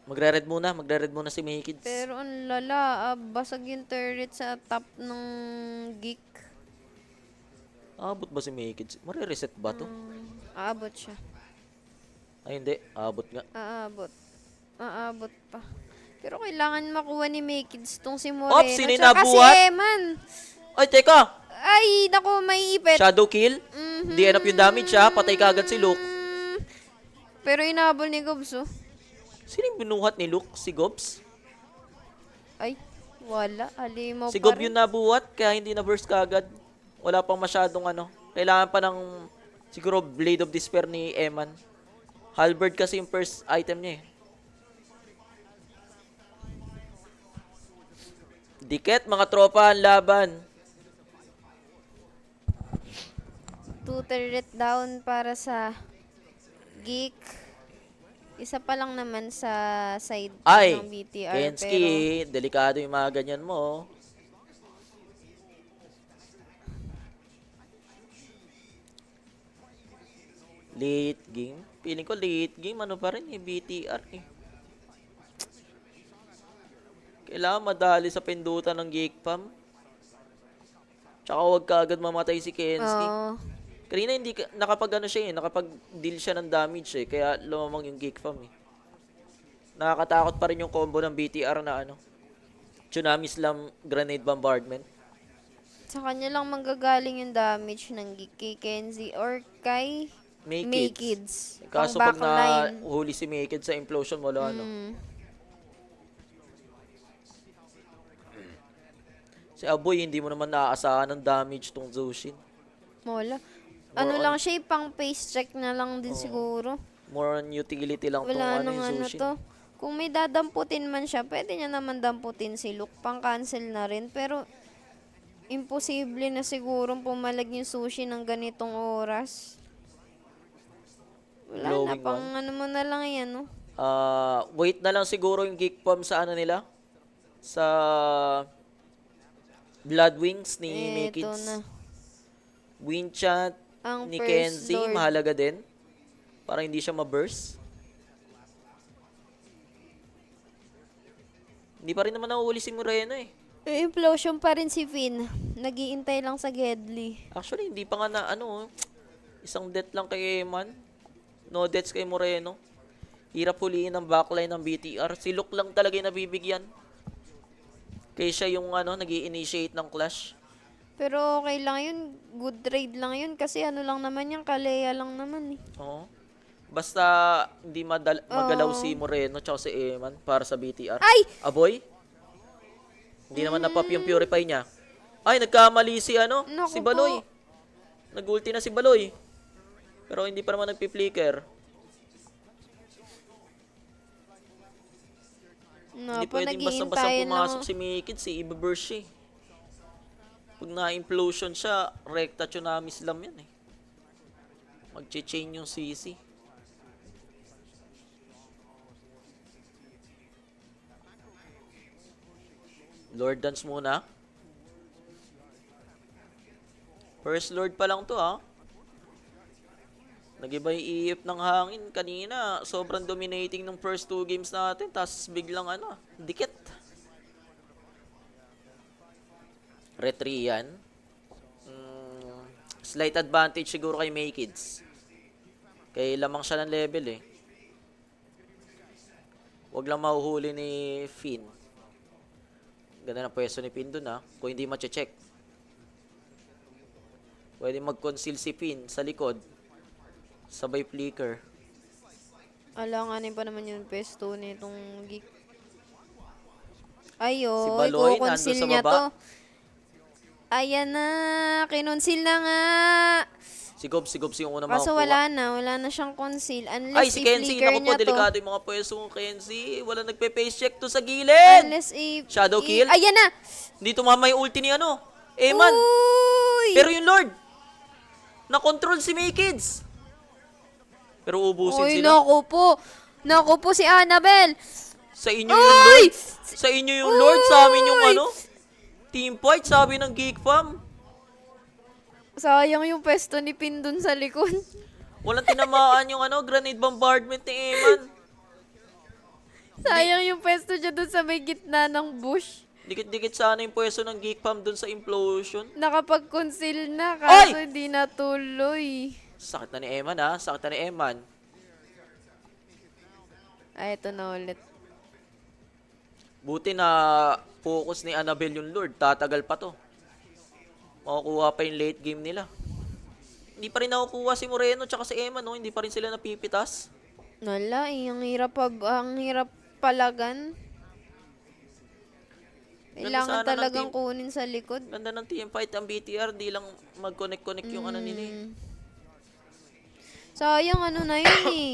Magre-red muna si Maykids. Pero ang lala, basag yung turret sa top ng Geek. Aabot ba si Maykids? Mare-reset ba to? Aabot siya. Ay hindi, aabot nga. Aabot pa. Pero kailangan makuha ni Maykids tong si Moreno. Ops, sino yung tsaka nabuhat? si Eman. Ay, teka! Ay, naku, may ipit. Shadow kill? Di end up yung damage ha. Patay ka agad si Luke. Pero inabol ni Gobs, oh. Sino yung binuhat ni Luke? Si Gobs? Ay, wala. Halimaw Si pa Gob rin. yung nabuhat kaya hindi na burst ka agad. Wala pang masyadong Kailangan pa ng Siguro Blade of Despair ni Eman. Halberd kasi yung first item niya eh. Diket, mga tropa ang laban. 2 turret down para sa Geek. Isa pa lang naman sa side Ay, ng BTR. Kenski, delikado yung mga ganyan mo. Late game. Feeling ko late game, ano pa rin eh, BTR eh. Kailangan madali sa pindutan ng Geekfam. Tsaka huwag ka agad mamatay si Kenski. Kanina hindi nakapag-ano siya eh, nakapag-deal siya ng damage eh, kaya lumamang yung Geekfam eh. Nakakatakot pa rin yung combo ng BTR na ano, Tsunami Slam Grenade Bombardment. Sa kanya lang manggagaling yung damage ng Geek kay Kenzie or kay May Kids. Kaso pag nahuli si May Kids sa implosion, wala ano. Si Aboy, hindi mo naman naaasahan ng damage tong Zoshin. Wala. Ano lang siya, pang face check na lang din siguro. More on utility lang tong Wala ano nang yung ano Zoshin. to. Kung may dadamputin man siya, pwede niya naman damputin si Luke. Pang-cancel na rin. Pero, imposible na siguro pumalag yung sushi ng ganitong oras. Wala na, Blowing pang one. ano mo na lang yan, no? Wait na lang siguro yung Geekfam sa ano nila. Sa Blood Wings ni May Eto Kids. na. Winchat Ang ni First Kenzie, Lord. mahalaga din. Para hindi siya ma-burst. Hindi pa rin naman nahuhuli si Moreno eh. Implosion pa rin si Finn. Nag-iintay lang sa Gedli. Actually, hindi pa nga na ano, isang death lang kay Eman. No deaths kay Moreno. Hirap huliin ang backline ng BTR. Si Luke lang talaga yung nabibigyan. Kaya siya yung ano, nag-i-initiate ng clash. Pero okay lang yun. Good trade lang yun. Kasi ano lang naman yan, Kalea lang naman eh. Oo. Basta hindi magalaw si Moreno tsaka si Eman para sa BTR. Ay! Aboy? Hindi naman napop yung purify niya. Ay, nagkamali si ano? Naku Si Baloy. Nag-ulti na si Baloy. Pero hindi pa naman nagpi-flicker. No, Hindi pwedeng basta-basta pumasok si Mikid, si Ibaburst siya eh. Pag na-implosion siya, rekta tsunami slam yan eh. Mag-chain yung CC. Lord Dance muna. First Lord pa lang to ha. Nag-iba yung iip ng hangin kanina. Sobrang dominating ng first 2 games natin. Tapos biglang ano, dikit. Retry yan. Slight advantage siguro kay May Kids. Kaya lamang siya ng level eh. Huwag lang mahuhuli ni Finn. Ganda ng pwesto ni Finn dun ha. Kung hindi ma-check. Pwede mag-conceal si Finn sa likod. Sabay flicker. Alanganin pa naman yung pesto nitong Geek. Ayun, Si Baloy, nandun kukonsil sa niya baba. to. Ayan na, kinonsil na nga. Si Gobs yung unang Kaso makakuha. wala na siyang conceal. Unless Ay, si Kenzie, i-flicker naku po, niya to. delikado yung mga pwesto ng Kenzie. Wala nagpe-face check to sa gilid. Unless Shadow kill. Ayan na. Hindi tumama yung ulti ni ano, Eman. Uy! Pero yung Lord, na-control si May Kids. Pero ubusin Uy, sila. naku po si Annabelle. Sa inyo yung Lord. Sa inyo yung Lord, sa amin yung ano. Team fight, sabi ng Geekfam. Sayang yung pesto ni Pin dun sa likod. Walang tinamaan yung ano, grenade bombardment ni Eman. Sayang yung pesto niya dun sa may gitna ng bush. Dikit-dikit sana yung pwesto ng Geekfam dun sa implosion. Nakapag-conceal na, kaso hindi natuloy. Sakit na ni Eman ha, sakit na ni Eman. Ay, ito na ulit. Buti na focus ni Annabelle yung Lord, tatagal pa to. Makukuha pa yung late game nila. Hindi pa rin nakukuha si Moreno tsaka si Eman, no? Hindi pa rin sila napipitas. Wala, ang hirap palagan. Kailangan talagang kunin sa likod. Ganda ng team fight ang BTR, di lang mag-connect-connect yung ano nila eh. Sayang ano na yun eh.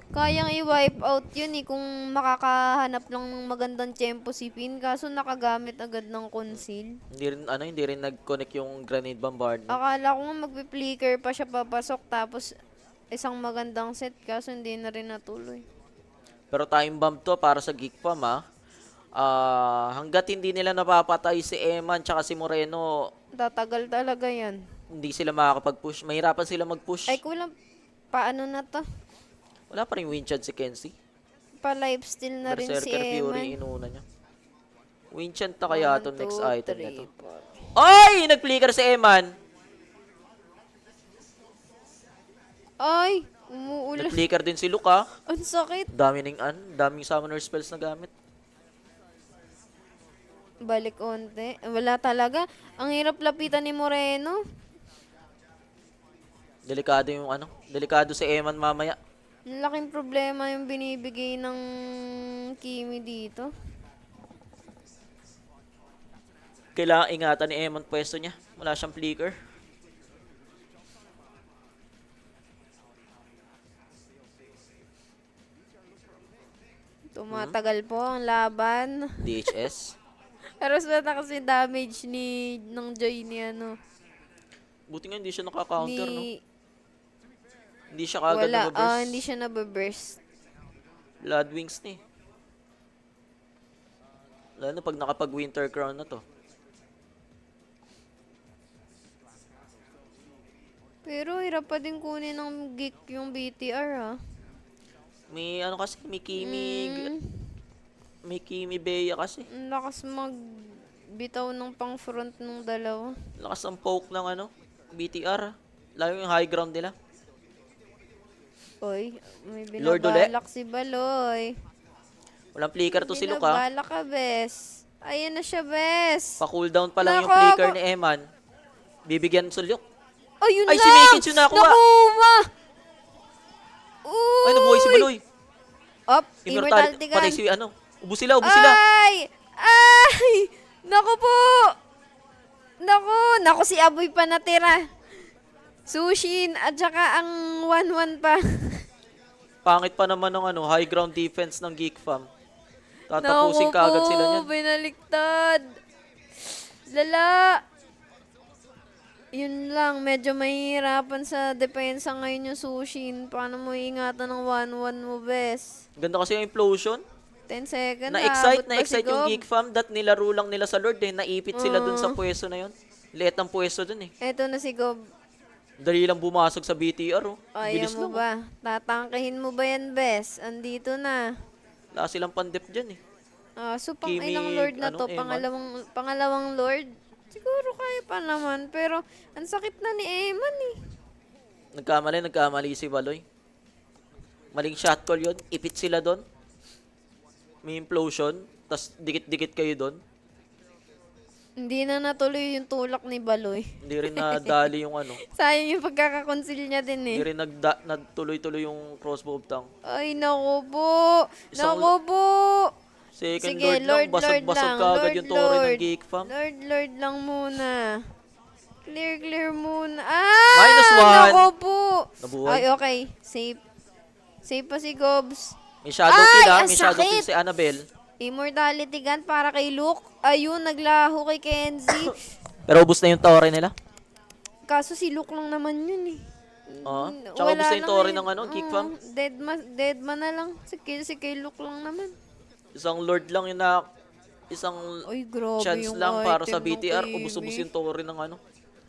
Kayang i-wipe out yun eh kung makakahanap lang ng magandang tempo si Finn. Kaso nakagamit agad ng conceal. Hindi rin nag-connect yung grenade bombardment. Akala ko nga magpi-flicker pa siya papasok tapos isang magandang set kaso hindi na rin natuloy. Pero time bomb to para sa Geekfam hanggat hindi nila napapatay si Eman tsaka si Moreno, Tatagal talaga yan. hindi sila makakapag-push. Mahirapan sila mag-push. Ay kulang, paano na to? Wala pa rin win chance si Kenzie. Pa-lifesteal na rin si Berserker Fury Eman. inuna niya. Win chance na kaya itong 1, 2, next item 3, nito. 4. Ay! Nag-flicker si Eman. Ay! Umuulan. Nag-flicker din si Luka. Ang sakit. Daming summoner spells na gamit. Balik onte. Wala talaga. Ang hirap lapitan ni Moreno. Delikado si Eman mamaya. Ang laking problema yung binibigay ng Kimi dito. Kailangan ingatan ni Eman pwesto niya. Wala siyang flicker. Tumatagal po ang laban. DHS. Pero sa kasi damage ng Joy ni ano. Buti nga hindi siya naka-counter, no? Ni... Hindi siya kagad Wala. nababurst. Hindi siya nababurst. Blood Wings ni. Lalo na pag nakapag-Winter Crown na to. Pero hirap pa din kunin ng Geek yung BTR ha. May Kimi Bea kasi. Ang lakas magbitaw ng pang-front ng dalawa. Lakas ang poke ng BTR. Lalo yung high ground nila. Oy, may Lord ulit. binabalak si Baloy. Walang flicker to si Luka. Binabalak ka, Bes. Ayan na siya, Bes. Pa-cooldown pa lang yung Nako, flicker ni Eman. Bibigyan sulyok. Ayun Ay, lang! si Mikins yung nakuha. Nakuha! Uy! Ay, nabuhay si Baloy. Op, immortality gun. Patay si Ubus sila. Ay! Ay! Naku po! Naku si Aboy pa natira. Sushin at saka ang 1-1 pa. Pangit pa naman ng high ground defense ng Geekfam. Tatapusin kaagad sila niyan. Binaliktad. Lala. Yun lang, medyo mahihirapan sa depensa ngayon yung Sushin. Paano mo ingatan ng 1-1 mo, Bes? Ganda kasi yung implosion. 10 seconds. Na-excite yung Geekfam that nilaro lang nila sa Lord naipit sila dun sa pwesto na yun. Liit ang pwesto dun Eto na si Gob. Dali lang bumasok sa BTR Ayaw Bilis mo lang. ba? Tatangkahin mo ba yan, Bes? Andito na. Wala silang pandep dyan So pang Kimi, ilang Lord na to? Eman? Pangalawang Lord? Siguro kaya pa naman. Pero ang sakit na ni Eman Nagkamali si Baloy. Maling shot call yun. Ipit sila doon. May implosion. Tas dikit-dikit kayo doon. Hindi na natuloy yung tulak ni Baloy. Hindi rin nadali yung Sayang yung pagkakakonsil niya din Hindi rin nagtuloy-tuloy yung crossbow of tongue. Ay, naku po. Isang- Naku po. Second Sige, Lord lang. Lord Basag-basag lang. kaagad Lord, yung tore ng Lord. Geekfam. Lord lang muna. Clear muna. Ah! -1. Naku po. Nabuhay. Ay, okay. Safe. Safe pa si Gobs. May shadow Ay, kill ang May shadow kill sakit! si Annabelle. Immortality gun para kay Luke. Ayun, naglaho kay Kenzie. Pero ubus na yung tore nila. Kaso si Luke lang naman yun Tsaka ubus na yung tore ng Geekfam. Deadman na lang. Si kay Luke lang naman. Isang Lord lang isang Ay, grabe chance yung lang para sa item ng BTR. KB. Ubus-ubus yung tore ng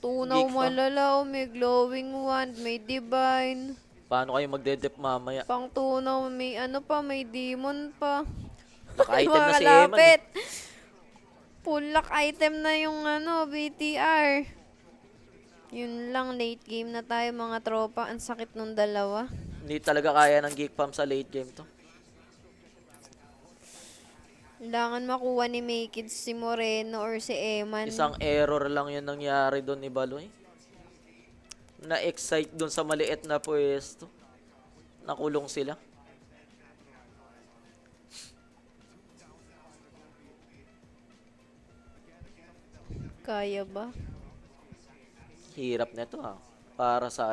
Tunaw Geekfam. malalaw, may glowing wand, may divine. Paano kayo magdedep mamaya? Pang tunaw, may may demon pa. Naka-item na si Malapit. Eman. Full lock item na yung BTR. Yun lang, late game na tayo mga tropa. Ang sakit nung dalawa. Hindi talaga kaya ng Geekfam sa late game to. Kailangan makuha ni Maykid si Moreno or si Eman. Isang error lang yun nangyari doon ni Baloy. Na-excite doon sa maliit na pwesto. Nakulong sila. Kaya ba? Hirap nito Para sa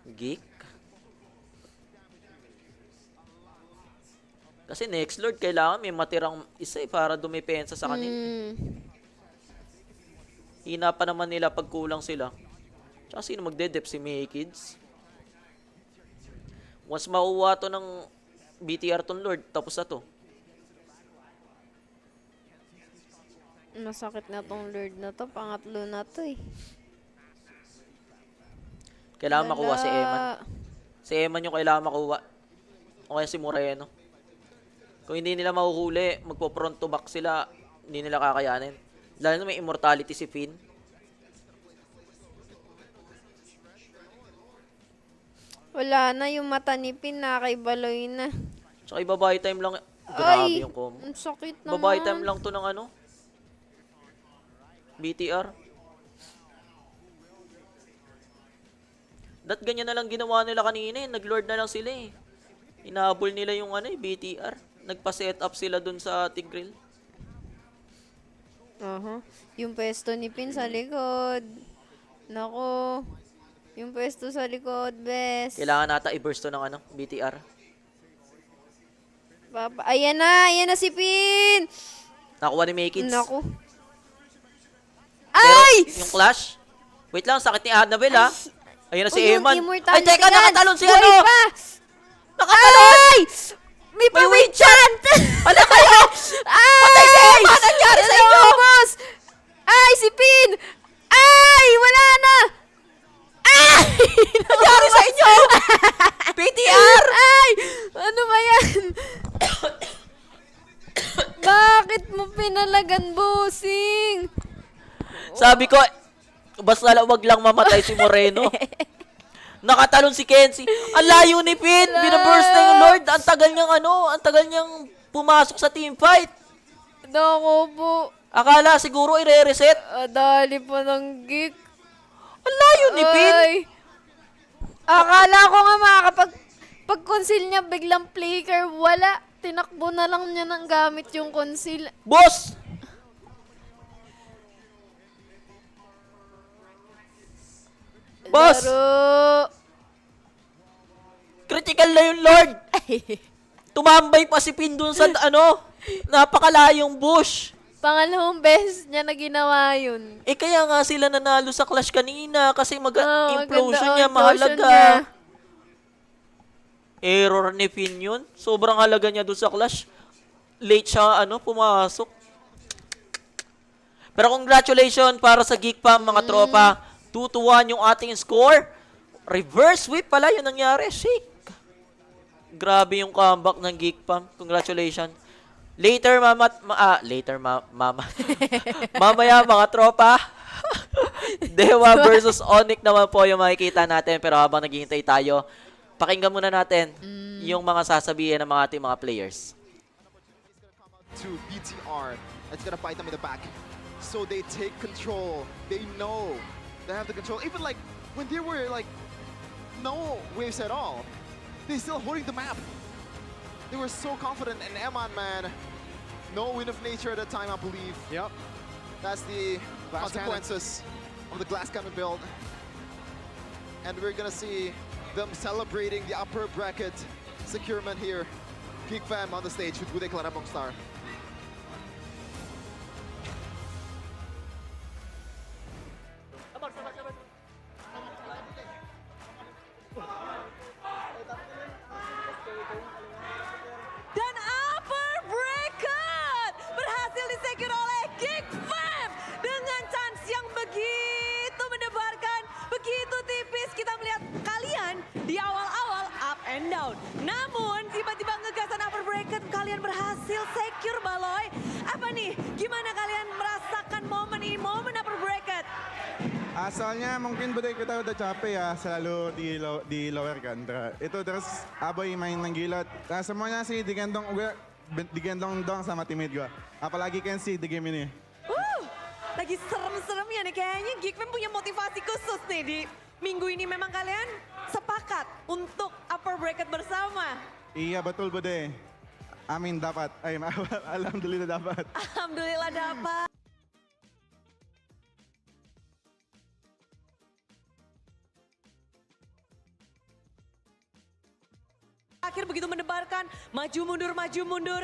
Geek. Kasi next Lord, kailangan may matirang isa para dumepensa sa kanila. Hina pa naman nila pag kulang sila. Tsaka sino magdedep? Si May Kids. Once makuha to ng BTR ton Lord, tapos na to. Masakit na tong Lord na to. Pangatlo na to eh. Kailangan makuha si Eman. Si Eman yung kailangan makuha. O kaya si Moreno. Kung hindi nila mahuhuli, magpo-front to back sila, hindi nila kakayanin. Lalo na may immortality si Finn. Wala na yung mata ni Pin na kay Baloy na. Tsaka ibabay time lang. Grabe Ay, yung combo. ang sakit naman. Babay time lang to ng BTR. Ganyan na lang ginawa nila kanina eh. Nag-lord na lang sila eh. Inahabol nila yung BTR. Nagpa-set up sila dun sa Tigril. Yung pwesto ni Pin sa likod. Nako. Yung pwesto sa likod, bes. Kailangan nata i-burst to ng BTR. Ayan na si Pin. Nakuha ni Maykins. Nako. Pero Ay! yung clash, wait lang, sakit ni Annabelle ha. Ayan na si Eman. Ay, immortality teka, yan. nakatalon si Buhay pa. Nakatalon! Ay! May pawinchant! Ano kayo? Patay si Eman! Nangyari sa inyo! Boss! Ay, si Pin! Ay! Wala na! Ay! Nangyari sa inyo! BTR! Ay! Ano ba yan? Bakit mo pinalagan, bossing? Sabi ko, basta wag lang mamatay si Moreno. Nakatalon si Kenzie. Ang layo ni Pin. Binaburst na yung Lord. Ang tagal niyang pumasok sa team fight. Nako po. Akala siguro i-reset. Dali pa ng geek. Ang layo ni Pin. Ay. Akala ko nga pag-conceal niya, biglang flicker. Wala. Tinakbo na lang niya ng gamit yung conceal. Boss! Boss! Laro. Critical na yung Lord. Tumambay pa si Pin dun sa napakalayong bush. Pangalawang beses niya na ginawa yun. Eh kaya nga sila nanalo sa clash kanina kasi implosion maganda, niya implosion mahalaga. niya. Error ni Finn yun. Sobrang halaga niya doon sa clash. Late siya pumasok. Pero congratulations para sa Geekfam mga tropa. 2-1 yung ating score. Reverse sweep pala yung nangyari. Shake. Grabe yung comeback ng Geekfam. Congratulations. Later, mama. Mamaya, mga tropa. Dewa versus Onyx naman po yung makikita natin. Pero habang naghihintay tayo, pakinggan muna natin yung mga sasabihin ng mga ating mga players. To BTR, that's gonna fight them in the back. So they take control. They know they have the control. Even like when they were like no waves at all, they still holding the map. They were so confident, and Eman, man, no win of nature at that time, I believe. Yep. That's the Glass consequences of the glass cannon build. And we're gonna see them celebrating the upper bracket securement here. Geekfam on the stage with Bude Clarabong Star. Dan upper bracket berhasil disecure oleh Geekfam dengan chance yang begitu mendebarkan, begitu tipis. Kita melihat kalian di awal-awal up and down. Namun tiba-tiba ngegasan upper bracket, kalian berhasil secure Baloy. Apa nih? Gimana kalian merasakan momen ini, momen upper bracket? Soalnya mungkin budaya kita udah capek ya selalu di lower kan. Itu terus aboy main ng gilot. Semuanya sih digendong dong sama teammate gua. Apalagi Kenzie di game ini. Lagi serem-serem ya nih, kayaknya Geekfam punya motivasi khusus nih di minggu ini. Memang kalian sepakat untuk upper bracket bersama. Iya betul Bude. Amin dapat. Alhamdulillah dapat. Alhamdulillah dapat. terakhir begitu mendebarkan. Maju mundur.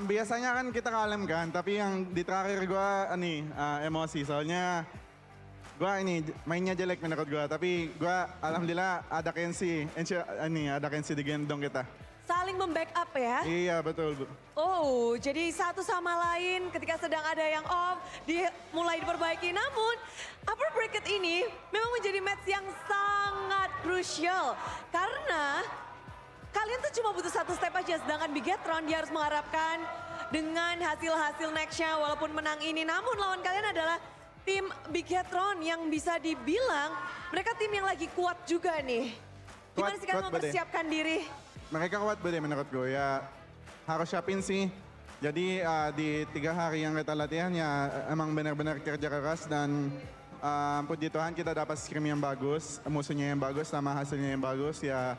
Biasanya kan kita kalem kan, tapi yang di terakhir gue emosi. Soalnya gue mainnya jelek menurut gue. Tapi gue alhamdulillah ada Kenzie. Ada Kenzie di gendong kita. Saling membackup ya? Iya betul Bu. Oh, jadi satu sama lain ketika sedang ada yang off, mulai diperbaiki. Namun, upper bracket ini memang menjadi match yang sangat krusial. Karena kalian tuh cuma butuh satu step aja, sedangkan Bigetron dia harus mengharapkan dengan hasil-hasil nextnya walaupun menang ini. Namun lawan kalian adalah tim Bigetron yang bisa dibilang mereka tim yang lagi kuat juga nih. Gimana sih kalian mempersiapkan diri? Mereka kuat bede menurut gue ya, harus siapin sih. Jadi di 3 hari yang kita latihan ya emang benar-benar kerja keras dan puji Tuhan kita dapat scrim yang bagus, musuhnya yang bagus sama hasilnya yang bagus ya.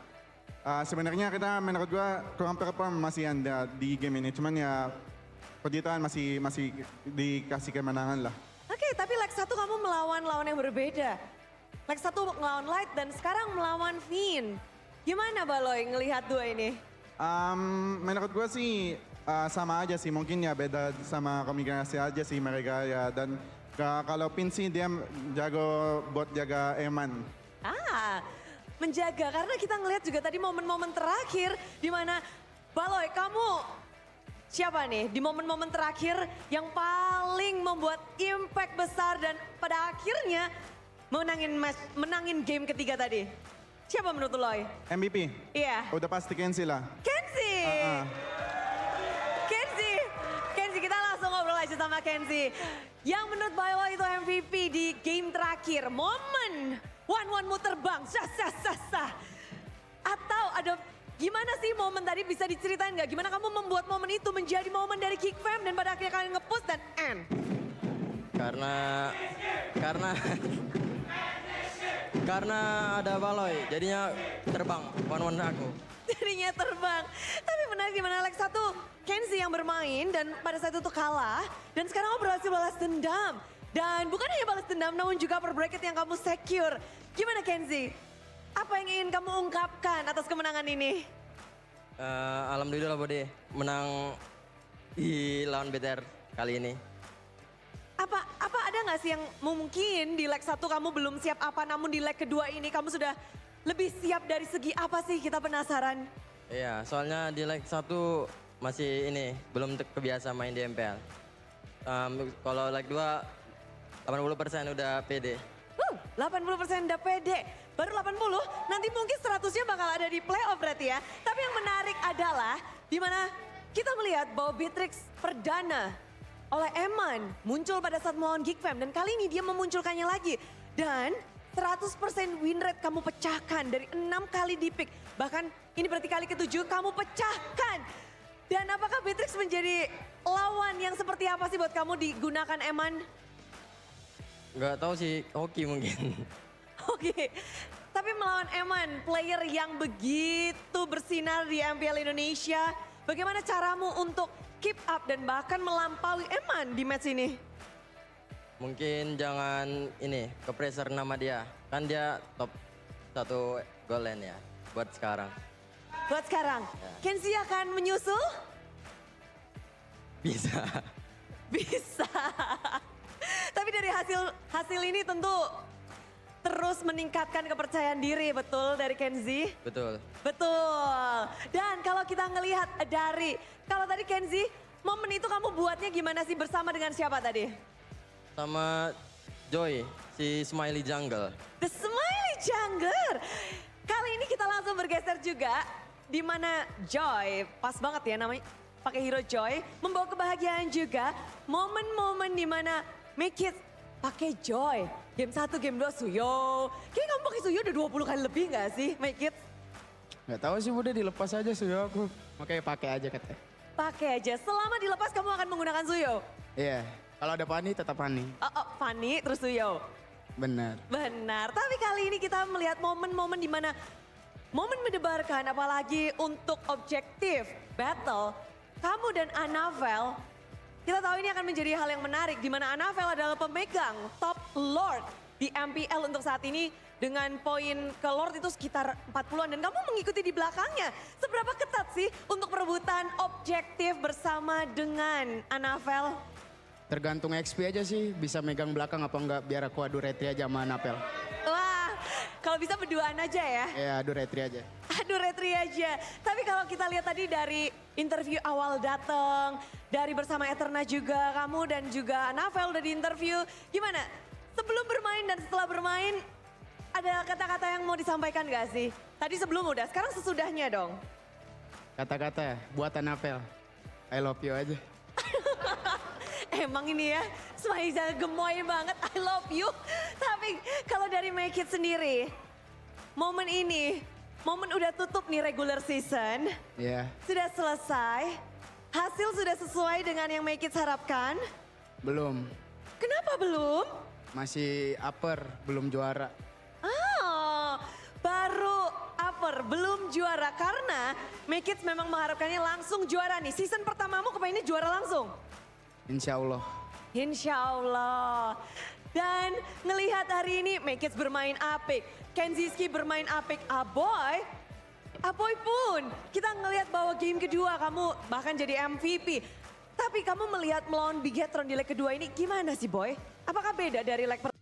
Sebenarnya kita menurut gue kurang perform masih ada di game ini, cuman ya puji Tuhan masih dikasih kemenangan lah. Oke, tapi leg 1 kamu melawan lawan yang berbeda. Leg 1 melawan Light dan sekarang melawan Vin. Gimana Baloy ngelihat dua ini? Menurut gue sih sama aja sih, mungkin ya beda sama komunikasi aja sih mereka ya. Dan kalau Pin sih dia jago buat jaga Eman. Menjaga karena kita ngelihat juga tadi momen-momen terakhir di mana Baloy kamu siapa nih di momen-momen terakhir yang paling membuat impact besar dan pada akhirnya menangin game ketiga tadi? Siapa menurut Loy? MVP? Iya. Udah pasti Kenzie lah. Kenzie! Kenzie, kita langsung ngobrol aja sama Kenzie. Yang menurut Baloy itu MVP di game terakhir. Momen one-one mu terbang, sah. Atau ada gimana sih momen tadi bisa diceritain nggak? Gimana kamu membuat momen itu menjadi momen dari Geekfam dan pada akhirnya kalian nge-push dan end? Karena ada Baloy, jadinya terbang one-one aku. Jadinya terbang. Tapi menarik di mana leg 1 Kenzie yang bermain dan pada saat itu kalah. Dan sekarang kamu berhasil balas dendam. Dan bukan hanya balas dendam namun juga per bracket yang kamu secure. Gimana Kenzie? Apa yang ingin kamu ungkapkan atas kemenangan ini? Alhamdulillah Bode, menang di lawan BTR kali ini. Apa ada nggak sih yang mungkin di leg 1 kamu belum siap apa namun di leg kedua ini kamu sudah lebih siap dari segi apa sih, kita penasaran. Iya, soalnya di leg 1 masih belum kebiasa main di MPL. Kalau leg 2 80% udah pede. 80% udah pede. Baru 80, nanti mungkin 100-nya bakal ada di playoff berarti ya. Tapi yang menarik adalah dimana kita melihat bahwa Beatrix perdana oleh Eman muncul pada saat melawan Geekfam dan kali ini dia memunculkannya lagi. Dan 100% win rate kamu pecahkan dari 6 kali di pick. Bahkan ini berarti kali ke-7 kamu pecahkan. Dan apakah Beatrix menjadi lawan yang seperti apa sih buat kamu digunakan Eman? Nggak tahu sih, hoki mungkin. Oke, tapi melawan Eman, player yang begitu bersinar di Mpl Indonesia. Bagaimana caramu untuk keep up dan bahkan melampaui Eman di match ini? Mungkin jangan ke pressure nama dia. Kan dia top 1 goal line ya buat sekarang. Buat sekarang, Kenzie akan menyusul? Bisa. Bisa. Tapi dari hasil ini tentu terus meningkatkan kepercayaan diri, betul dari Kenzie? Betul. Betul. Dan kalau kita ngelihat kalau tadi Kenzie, momen itu kamu buatnya gimana sih, bersama dengan siapa tadi? Sama Joy, si Smiley Jungle. The Smiley Jungle. Kali ini kita langsung bergeser juga, di mana Joy, pas banget ya namanya, pakai hero Joy, membawa kebahagiaan juga. Momen-momen di mana Make It pakai Joy. Game 1, game 2 Suyo. Kayaknya kamu pakai Suyo udah 20 kali lebih gak sih, Make It? Nggak tahu sih, udah dilepas aja Suyo aku. Makanya pakai aja katanya. Pakai aja, selama dilepas kamu akan menggunakan Suyo? Iya, kalau ada Fanny tetap Fanny. Fanny terus Suyo? Benar. Benar, tapi kali ini kita melihat momen-momen di mana momen mendebarkan, apalagi untuk objektif battle, kamu dan Anavel, kita tahu ini akan menjadi hal yang menarik di mana Anavel adalah pemegang top lord di MPL untuk saat ini dengan poin ke Lord itu sekitar 40-an dan kamu mengikuti di belakangnya. Seberapa ketat sih untuk perebutan objektif bersama dengan Mpl? Tergantung XP aja sih, bisa megang belakang apa enggak biar aku adu retri aja sama Mpl. Wah, kalau bisa berduaan aja ya. Ya adu retri aja. Aduh retri aja. Tapi kalau kita lihat tadi dari interview awal datang, dari bersama Eterna juga kamu dan juga Mpl udah di interview. Gimana? Sebelum bermain dan setelah bermain, ada kata-kata yang mau disampaikan gak sih? Tadi sebelum udah, sekarang sesudahnya dong. Kata-kata buatan Mpl, I love you aja. Emang ini ya, Smaiza gemoy banget, I love you. Tapi kalau dari Make It sendiri, momen ini, momen udah tutup nih regular season. Iya. Sudah selesai, hasil sudah sesuai dengan yang Make It harapkan? Belum, Kenapa belum? masih upper, belum juara. Oh, baru upper, belum juara. Karena Make It memang mengharapkannya langsung juara nih. Season pertamamu kepengennya juara langsung? Insya Allah. Insya Allah. Dan ngelihat hari ini Make It bermain apik. Kenziski bermain apik. Aboy pun. Kita ngelihat bahwa game kedua kamu bahkan jadi MVP. Tapi kamu melihat melawan Bigetron di leg kedua ini gimana sih Boy? Apakah beda dari leg pertama?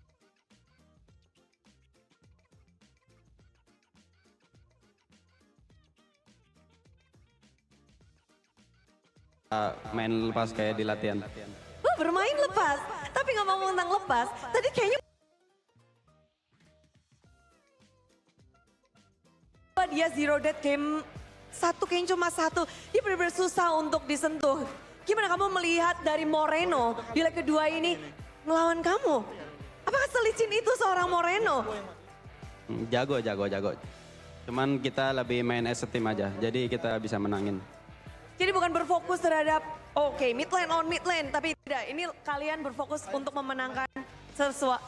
Main lepas kayak di latihan. Wah, bermain lepas. Tapi nggak mau tentang lepas. Tadi kayaknya dia zero dead game satu, kayaknya cuma satu. Dia benar-benar susah untuk disentuh. Gimana kamu melihat dari Moreno di leg kedua ini ngelawan kamu? Apakah selicin itu seorang Moreno? Jago. Cuman kita lebih main as a team aja, jadi kita bisa menangin. Jadi bukan berfokus terhadap, oke, mid lane on mid lane, tapi tidak. Ini kalian berfokus untuk memenangkan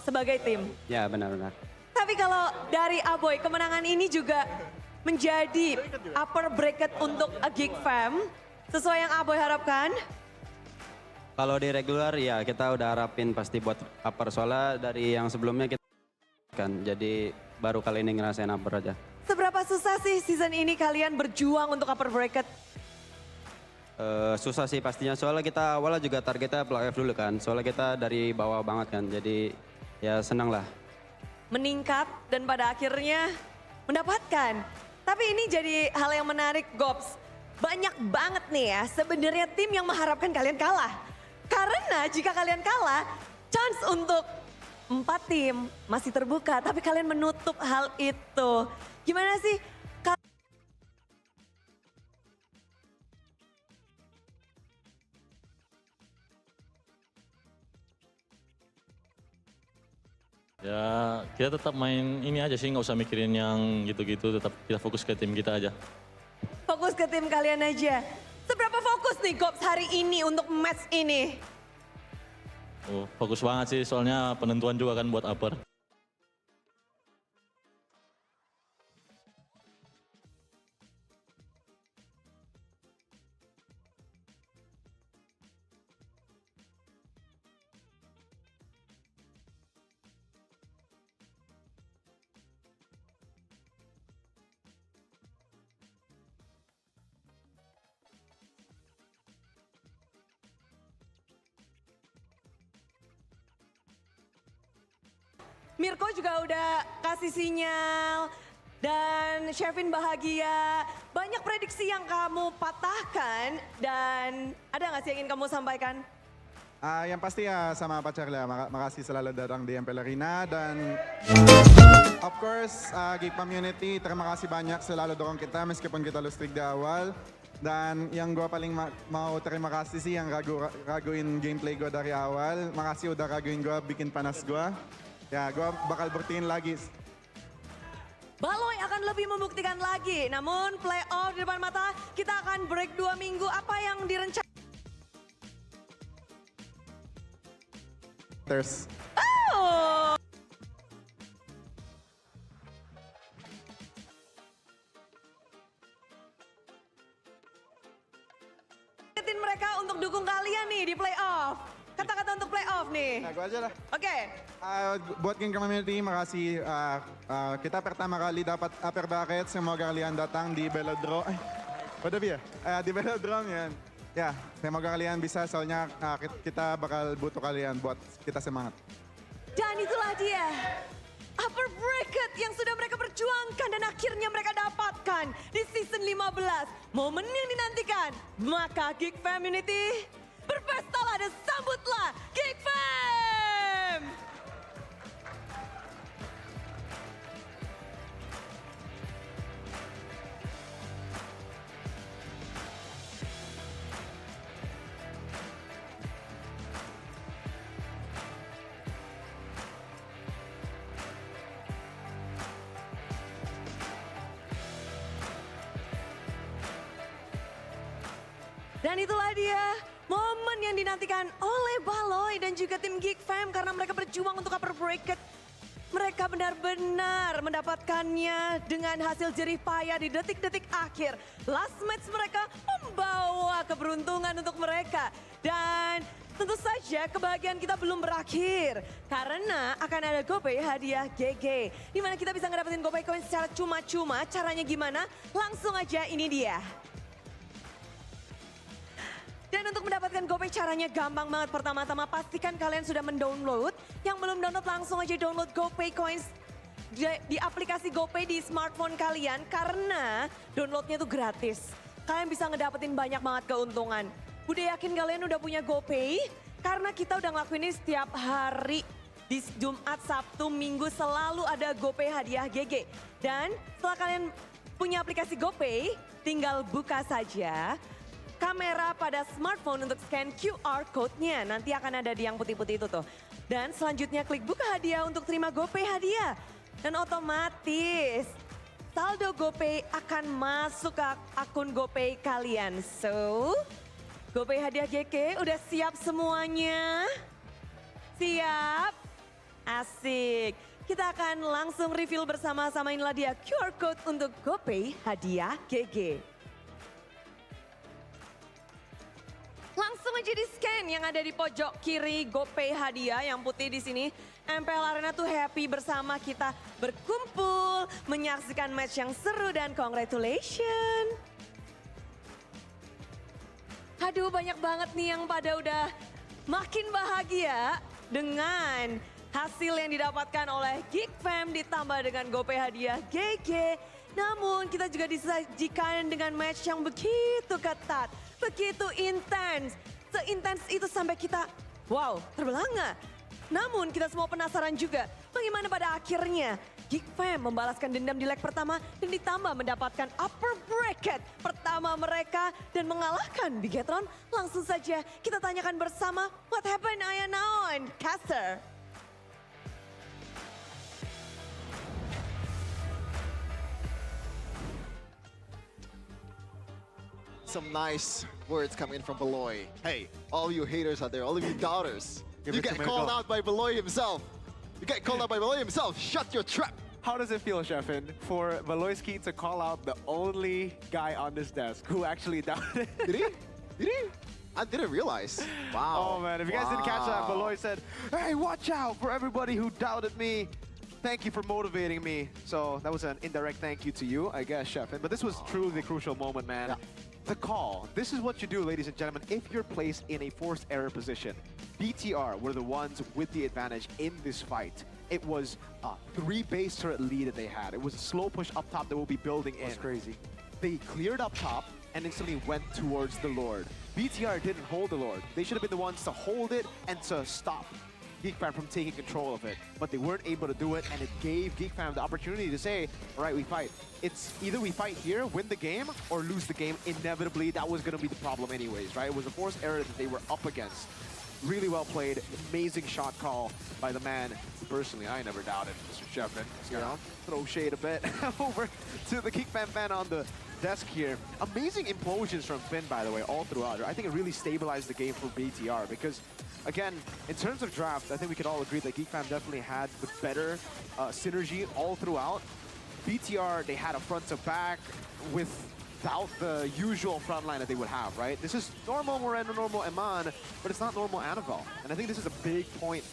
sebagai tim. Ya benar-benar. Tapi kalau dari Aboy, kemenangan ini juga menjadi upper bracket untuk Geekfam. Sesuai yang Aboy harapkan? Kalau di regular ya kita udah harapin pasti buat upper, soalnya dari yang sebelumnya kita kan, jadi baru kali ini ngerasain upper aja. Seberapa susah sih season ini kalian berjuang untuk upper bracket? Susah sih pastinya, soalnya kita awalnya juga targetnya playoff dulu kan, soalnya kita dari bawah banget kan, jadi ya senang lah. Meningkat dan pada akhirnya mendapatkan. Tapi ini jadi hal yang menarik, Gops. Banyak banget nih ya sebenarnya tim yang mengharapkan kalian kalah. Karena jika kalian kalah, chance untuk 4 tim masih terbuka, tapi kalian menutup hal itu. Gimana sih? Ya kita tetap main ini aja sih, nggak usah mikirin yang gitu-gitu, tetap kita fokus ke tim kita aja. Fokus ke tim kalian aja. Seberapa fokus nih Gops hari ini untuk match ini? Oh, fokus banget sih, soalnya penentuan juga kan buat upper. Mirko juga udah kasih sinyal dan Shevin bahagia. Banyak prediksi yang kamu patahkan dan ada nggak sih yang ingin kamu sampaikan? Yang pasti ya sama pacar lah, makasih selalu datang di Mpl Arena dan of course Geek Community, terima kasih banyak selalu dorong kita meskipun kita lose streak di awal. Dan yang gue paling mau terima kasih sih yang raguin gameplay gue dari awal. Makasih udah raguin gue, bikin panas gue. Ya, gue bakal buktiin lagi. Baloy akan lebih membuktikan lagi. Namun playoff di depan mata, kita akan break 2 minggu. Apa yang direncanakan? Oh! Mereka untuk dukung kalian nih di playoff. Kata-kata untuk playoff nih. Nah, gue aja lah. Oke. Buat King Community, makasih. Kita pertama kali dapat upper bracket. Semoga kalian datang di Velodrome. Udah ya? Di Velodrome yan. Ya, semoga kalian bisa soalnya kita bakal butuh kalian buat kita semangat. Dan itulah dia. Upper bracket yang sudah mereka perjuangkan dan akhirnya mereka dapatkan di season 15. Momen yang dinantikan. Maka Geek Community, berpestalah dan sambutlah Geekfam! Dan itulah dia momen yang dinantikan oleh Baloy dan juga tim Geekfam karena mereka berjuang untuk upper bracket. Mereka benar-benar mendapatkannya dengan hasil jerih payah di detik-detik akhir. Last match mereka membawa keberuntungan untuk mereka. Dan tentu saja kebahagiaan kita belum berakhir. Karena akan ada GoPay hadiah GG. Dimana kita bisa ngedapetin GoPay coin secara cuma-cuma. Caranya gimana? Langsung aja ini dia. Dan untuk mendapatkan GoPay caranya gampang banget. Pertama-tama pastikan kalian sudah mendownload. Yang belum download langsung aja download GoPay Coins di aplikasi GoPay di smartphone kalian. Karena downloadnya itu gratis. Kalian bisa ngedapetin banyak banget keuntungan. Udah yakin kalian udah punya GoPay? Karena kita udah ngelakuin ini setiap hari. Di Jumat, Sabtu, Minggu selalu ada GoPay hadiah GG. Dan setelah kalian punya aplikasi GoPay, tinggal buka saja kamera pada smartphone untuk scan QR code-nya. Nanti akan ada di yang putih-putih itu tuh. Dan selanjutnya klik buka hadiah untuk terima GoPay hadiah. Dan otomatis saldo GoPay akan masuk ke akun GoPay kalian. So, GoPay hadiah GK udah siap semuanya? Siap? Asik. Kita akan langsung reveal bersama-sama, inilah dia QR code untuk GoPay hadiah GG. Langsung aja di scan yang ada di pojok kiri GoPay hadiah yang putih di sini. Mpl Arena tuh happy bersama kita berkumpul menyaksikan match yang seru dan congratulations. Aduh banyak banget nih yang pada udah makin bahagia dengan hasil yang didapatkan oleh Geekfam ditambah dengan GoPay hadiah GG. Namun kita juga disajikan dengan match yang begitu ketat. Begitu intens, seintens itu sampai kita, wow, terbelanga. Namun kita semua penasaran juga, bagaimana pada akhirnya Geekfam membalaskan dendam di leg pertama dan ditambah mendapatkan upper bracket pertama mereka dan mengalahkan Bigetron. Langsung saja kita tanyakan bersama, what happened Ayanaon, Caster? Some nice words coming in from Baloy. Hey, all you haters out there, all of you doubters, you get called out by Baloy himself. You get called out by Baloy himself. Shut your trap. How does it feel, Sheffin, for Valoisky to call out the only guy on this desk who actually doubted? Did he? Did he? I didn't realize. Wow. Oh man, if you guys didn't catch that, Baloy said, hey, watch out for everybody who doubted me. Thank you for motivating me. So that was an indirect thank you to you, I guess, Sheffin. But this was truly the crucial moment, man. Yeah. The call. This is what you do, ladies and gentlemen, if you're placed in a forced error position. BTR were the ones with the advantage in this fight. It was a 3 base turret lead that they had. It was a slow push up top that we'll be building in. That's crazy. They cleared up top and instantly went towards the Lord. BTR didn't hold the Lord. They should have been the ones to hold it and to stop Geekfam from taking control of it. But they weren't able to do it, and it gave Geekfam the opportunity to say, all right, we fight. It's either we fight here, win the game, or lose the game. Inevitably, that was going to be the problem anyways, right? It was a forced error that they were up against. Really well played. Amazing shot call by the man. Personally, I never doubted Mr. Sheffin. You know, throw shade a bit over to the Geekfam fan on the desk here. Amazing implosions from Finn, by the way, all throughout. I think it really stabilized the game for BTR because, again, in terms of draft, I think we could all agree that Geekfam definitely had the better synergy all throughout. BTR, they had a front to back with without the usual front line that they would have, right? This is normal Moreno, normal Eman, but it's not normal Annabelle. And I think this is a big point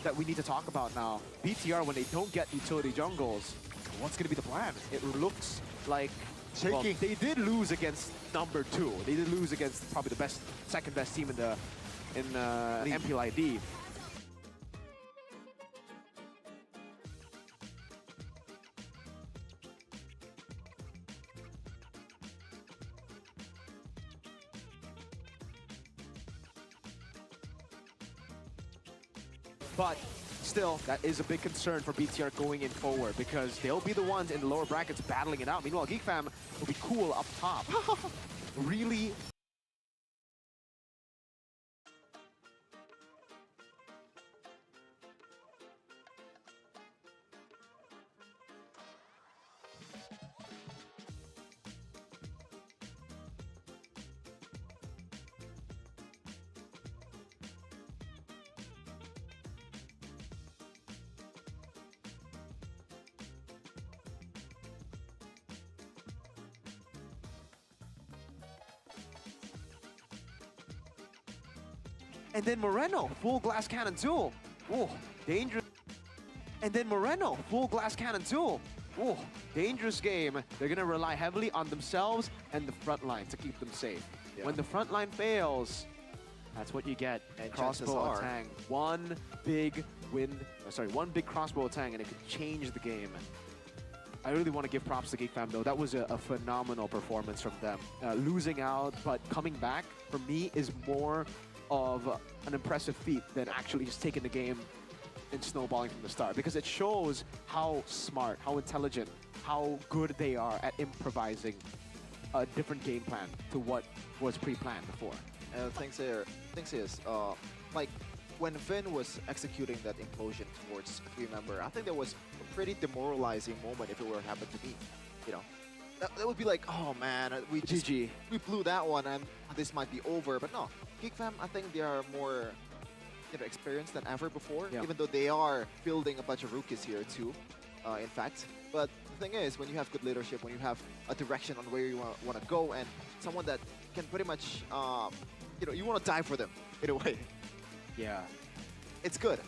that we need to talk about now. BTR, when they don't get utility jungles, what's going to be the plan? It looks like well, they did lose against number 2. They did lose against probably the second best team in Mpl Id. But still, that is a big concern for BTR going in forward because they'll be the ones in the lower brackets battling it out. Meanwhile, Geekfam will be cool up top. Really. And then Moreno, full glass cannon duel. Oh, dangerous. And then Moreno, full glass cannon duel. Oh, dangerous game. They're going to rely heavily on themselves and the front line to keep them safe. Yeah. When the front line fails, that's what you get. And crossbow attack. One big crossbow attack, and it could change the game. I really want to give props to Geekfam, though. That was a phenomenal performance from them. Losing out, but coming back, for me, is more of an impressive feat than actually just taking the game and snowballing from the start, because it shows how smart, how intelligent, how good they are at improvising a different game plan to what was pre-planned before. And the thing is, like when Finn was executing that implosion towards a 3-member, I think that was a pretty demoralizing moment if it were to happen to me. You know, that would be like, oh man, we blew that one and this might be over. But no, Geekfam, I think they are more experienced than ever before, even though they are fielding a bunch of rookies here too, in fact. But the thing is, when you have good leadership, when you have a direction on where you want to go, and someone that can pretty much, you want to die for them in a way. Yeah. It's good.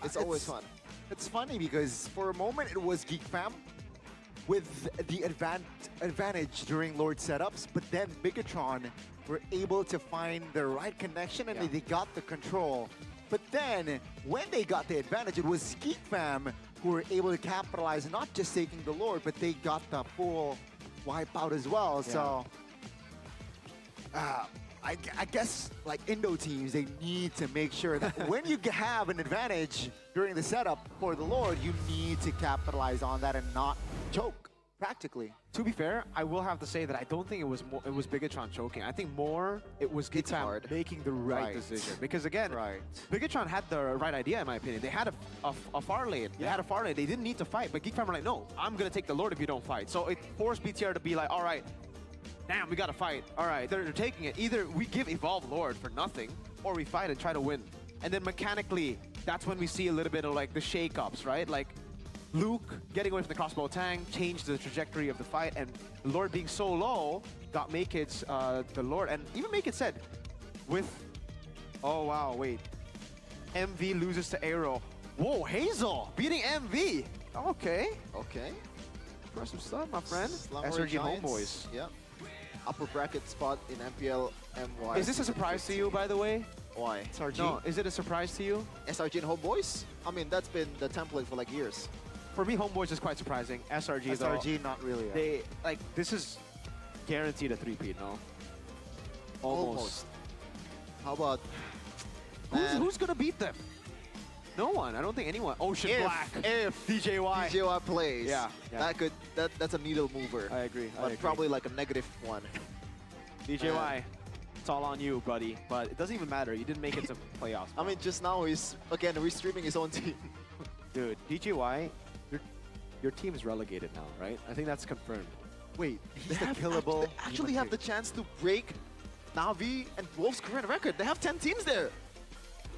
It's always fun. It's funny because for a moment it was Geekfam with the advantage during Lord setups, but then Bigatron were able to find the right connection and they got the control. But then when they got the advantage, it was Geekfam who were able to capitalize, not just taking the Lord, but they got the full wipeout as well. Yeah. So I guess like Indo teams, they need to make sure that when you have an advantage during the setup for the Lord, you need to capitalize on that and not choke, practically. To be fair, I will have to say that I don't think it was Bigatron choking. I think more it was Geekfam making the right decision. Because again, Bigatron had the right idea in my opinion. They had a far lane. They had a far lane. They didn't need to fight, but Geekfam were like, no, I'm going to take the Lord if you don't fight. So it forced BTR to be like, all right, damn, we got to fight. All right, they're taking it. Either we give Evolve Lord for nothing, or we fight and try to win. And then mechanically, that's when we see a little bit of like the shake-ups, right? Like Luke getting away from the crossbow tang changed the trajectory of the fight, and the Lord being so low got Makeid's the Lord. And even Makeid said, with, oh wow, wait. MV loses to Aero. Whoa, Hazel beating MV. Okay. Okay. Impressive stuff, my friend. SRG Homeboys. Yeah. Upper bracket spot in MPL MY. Is this a surprise to you, by the way? Why? SRG? No, is it a surprise to you? SRG and Homeboys? I mean, that's been the template for like years. For me, Homeboys is quite surprising. SRG though, not really. They like this is guaranteed a 3-peat, no? Almost. How about who's gonna beat them? No one. I don't think anyone. Ocean Black. If DJY plays, that's a needle mover. I agree. But probably like a negative one. DJY, it's all on you, buddy. But it doesn't even matter. You didn't make it to playoffs. I mean, just now he's again restreaming his own team. Dude, DJY, your team is relegated now, right? I think that's confirmed. Wait, he's the killable. They actually have the chance to break Na'Vi and Wolf's current record. They have 10 teams there.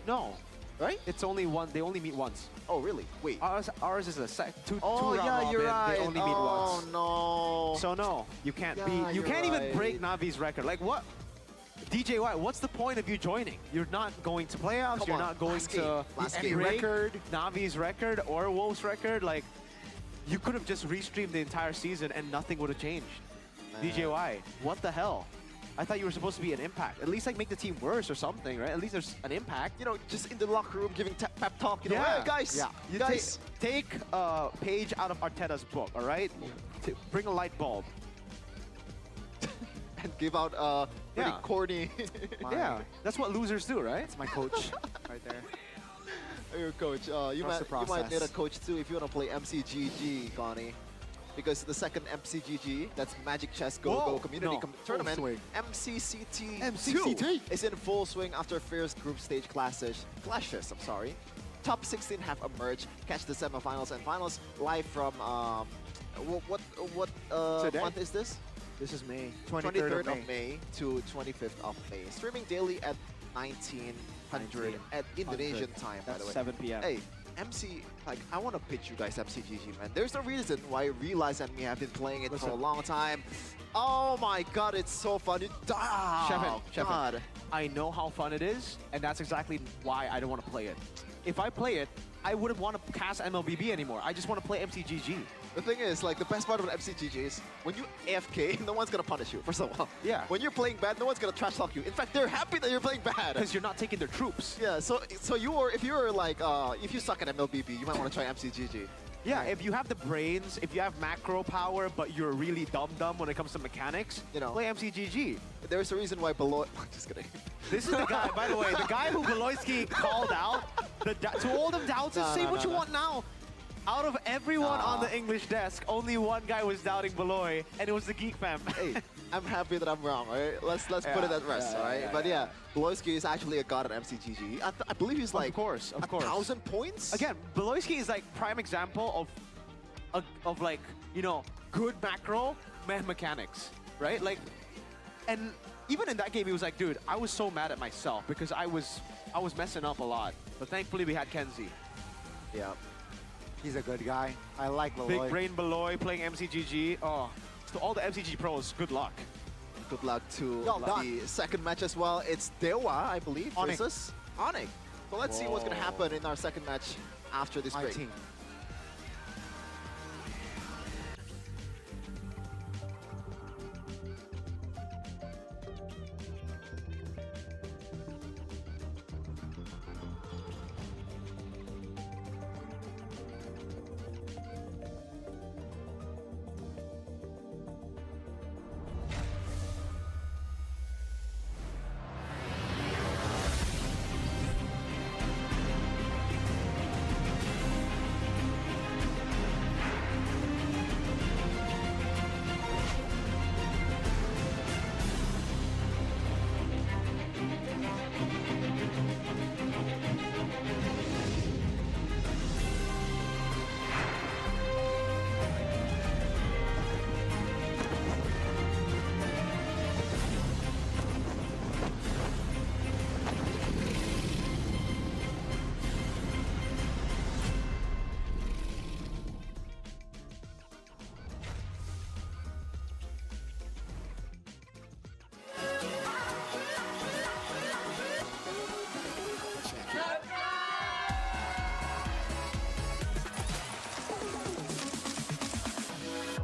No. right? It's only one. They only meet once. Oh, really? Wait. Ours is a two Oh, round yeah, robin. you're right. They only meet once. Oh, no. So no, you can't Yeah, beat. You you're can't even right. break Navi's record. Like what? DJY, what's the point of you joining? You're not going to playoffs. Come You're on, not going last to game, last game. break record. Navi's record or Wolf's record. Like you could have just restreamed the entire season and nothing would have changed. DJY, what the hell? I thought you were supposed to be an impact. At least like make the team worse or something, right? At least there's an impact. You know, just in the locker room giving pep talk. You know, Yeah. hey, guys, Yeah. You guys. take a page out of Arteta's book, all right? Bring a light bulb. And give out pretty Yeah. corny. Yeah, that's what losers do, right? It's my coach right there. Your coach. You Trust the might need a process. coach too if you want to play MCGG, Connie. Because the second MCGG, that's Magic Chess Go Whoa, Community no. Tournament, Full swing. MCCT, MCCT. is in full swing after first group stage clashes. Top 16 have emerged. Catch the semifinals and finals live from what Today? month is this? This is May. 23rd of May to 25th of May. Streaming daily at 1900 at Indonesian time, by That's the way. 7 p.m. Hey, MC, like, I want to pitch you guys MCGG, man. There's a reason why Realize and me have been playing it for a long time. Oh my god, it's so fun. Shepin, God. I know how fun it is, and that's exactly why I don't want to play it. If I play it, I wouldn't want to cast Mlbb anymore. I just want to play MCGG. The thing is, like, the best part about MCGG is when you AFK, no one's gonna punish you, first of all. Yeah. When you're playing bad, no one's gonna trash talk you. In fact, they're happy that you're playing bad. Because you're not taking their troops. Yeah, so if you're like, if you suck at Mlbb, you might want to try MCGG. Yeah, if you have the brains, if you have macro power, but you're really dumb when it comes to mechanics, You know. play MCGG. There's a reason why below. Just kidding. This is the guy, by the way, the guy who Beloyski called out, to all them doubts, No, say no, what no, you no. want now. Out of everyone on the English desk, only one guy was doubting Beloy, and it was the Geekfam. Hey, I'm happy that I'm wrong, alright? Let's put it at rest, yeah, alright? yeah, But yeah, Beloyski is actually a god at MCGG. I believe he's like of course. 1,000 points? Again, Beloyski is like prime example of like, you know, good macro mechanics, right? Like, and even in that game, he was like, dude, I was so mad at myself because I was messing up a lot. But thankfully, we had Kenzie. Yeah. He's a good guy. I like Beloy. Big brain Beloy playing MCGG. Oh, to all the MCG pros, good luck. Good luck to Well done. the second match as well. It's Dewa, I believe, Onyx. versus Onyx. So let's see what's going to happen in our second match after this My break. team.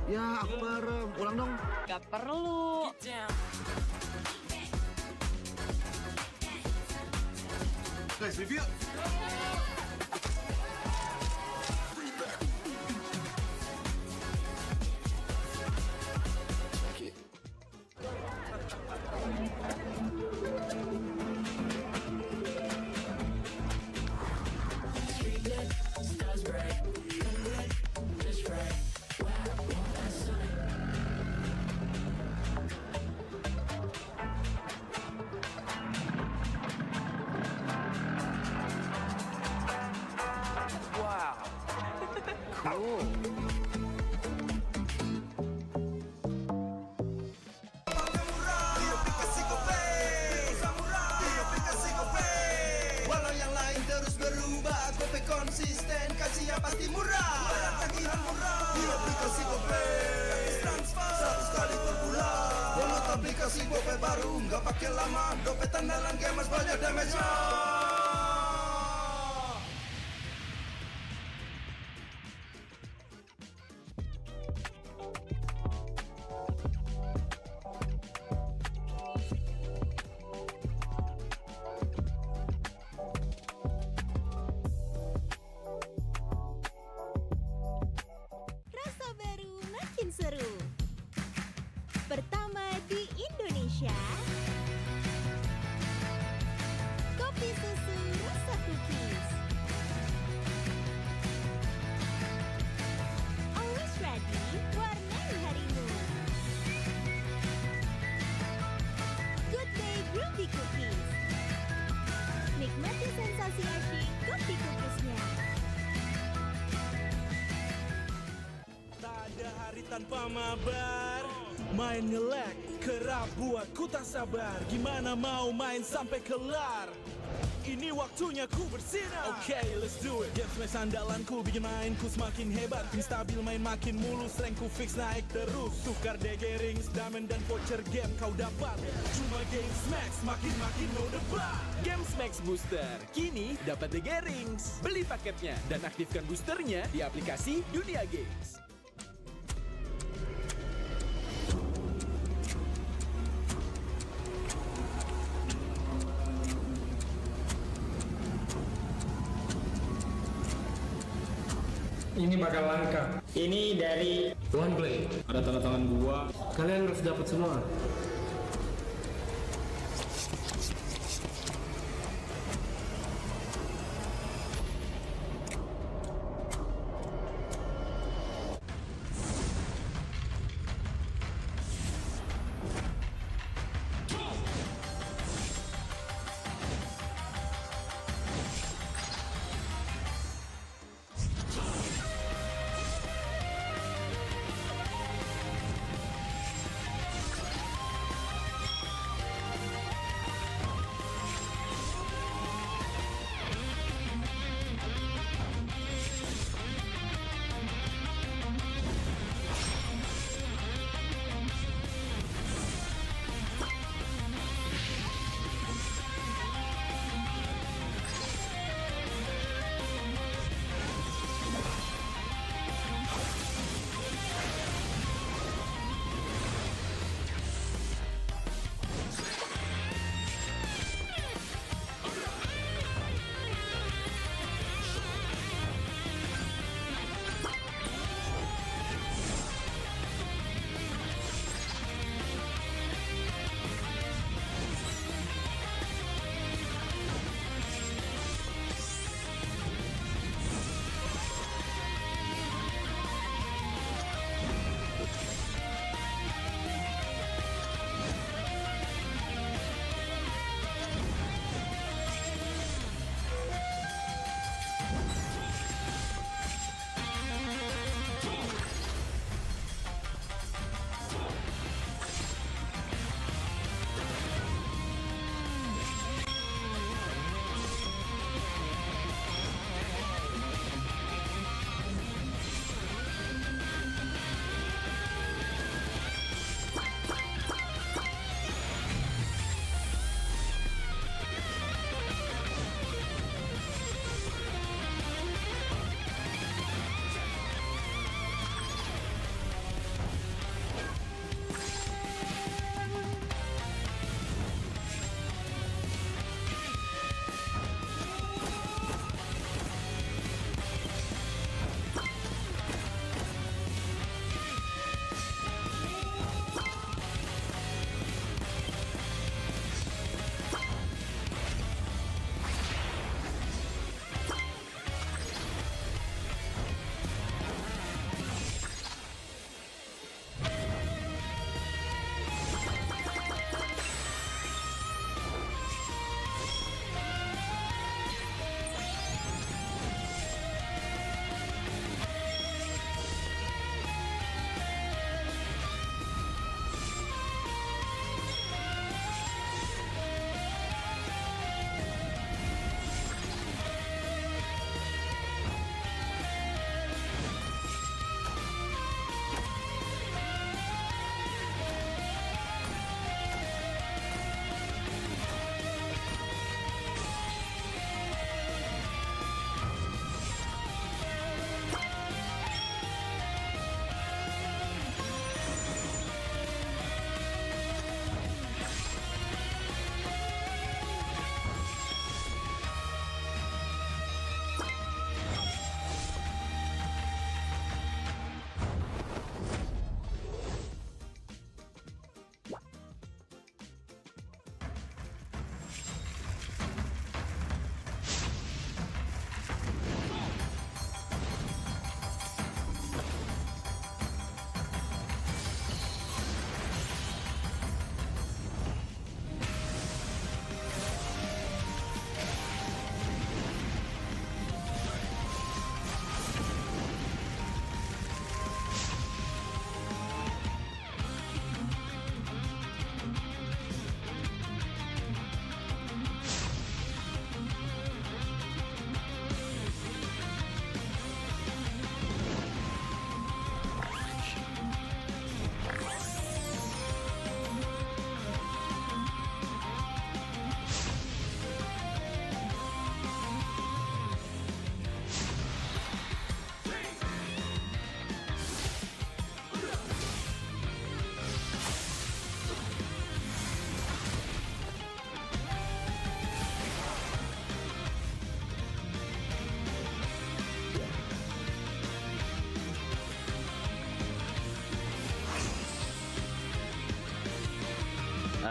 Ya, aku bareng. Ulang dong. Gak perlu. Guys, review. Walau yang lain terus banyak damage-nya. Rasa baru makin seru. Pertama di Indonesia. Kopi susu rasa cookies. Always ready, warnai harimu. Good day Groovy Cookies. Nikmati sensasi asyik kopi cookiesnya. Tak ada hari tanpa mabar. Main ngelek, kerap buatku tak sabar. Gimana mau main sampai kelar? Ini waktunya ku bersinar. Okay, let's do it. Game smash andalanku bikin mainku semakin hebat. Pin stabil main makin mulus, rankku fix naik terus. Tukar DG rings, diamond dan voucher game kau dapat. Cuma game smash makin no debat. Game Max Booster, kini dapat DG Rings. Beli paketnya dan aktifkan boosternya di aplikasi Dunia Games. Ini bakal langka. Ini dari One Play. Ada tanda tangan gua. Kalian harus dapat semua.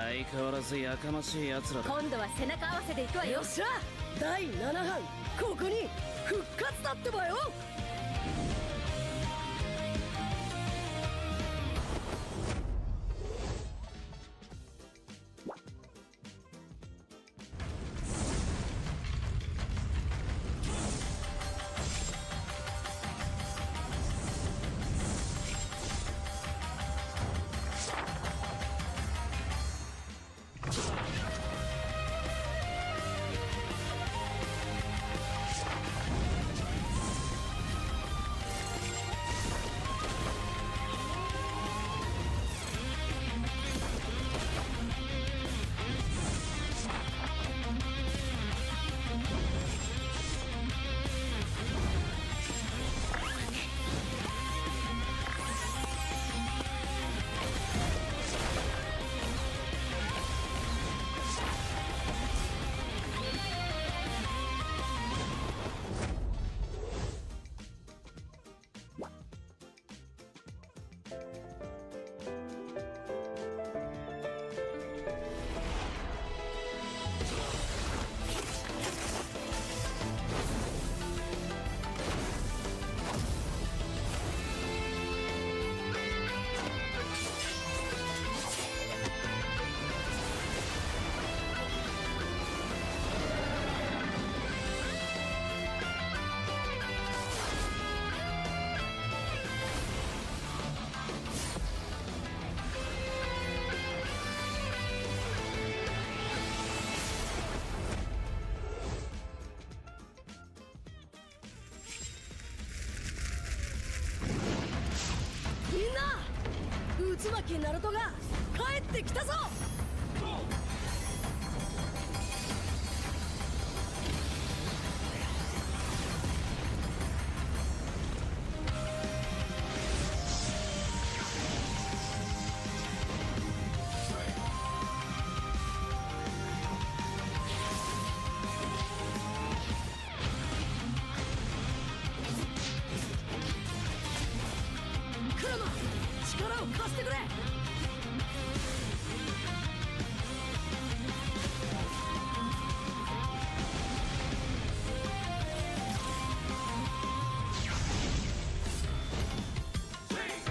相変わらずやかましい奴らだ。今度は背中合わせでいくわよ。よっしゃ、第7班ここに復活だってばよ。渦巻きナルトが帰ってきたぞ。クラマ、力を貸してくれ。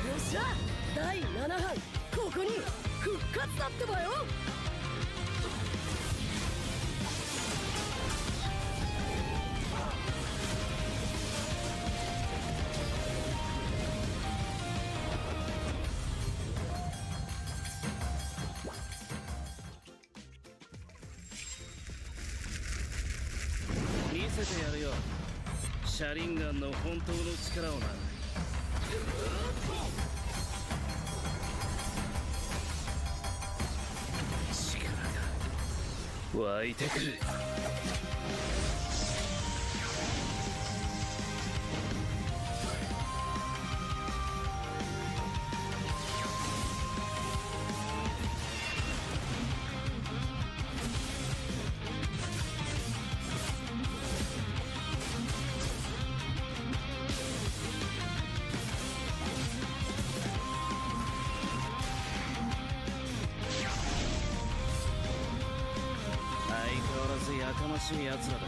よっしゃ、第7班ここに復活だってばよ。見せてやるよ、シャリンガンの本当の力をな。力が湧いてくる。相変わらずやかましい奴らだ。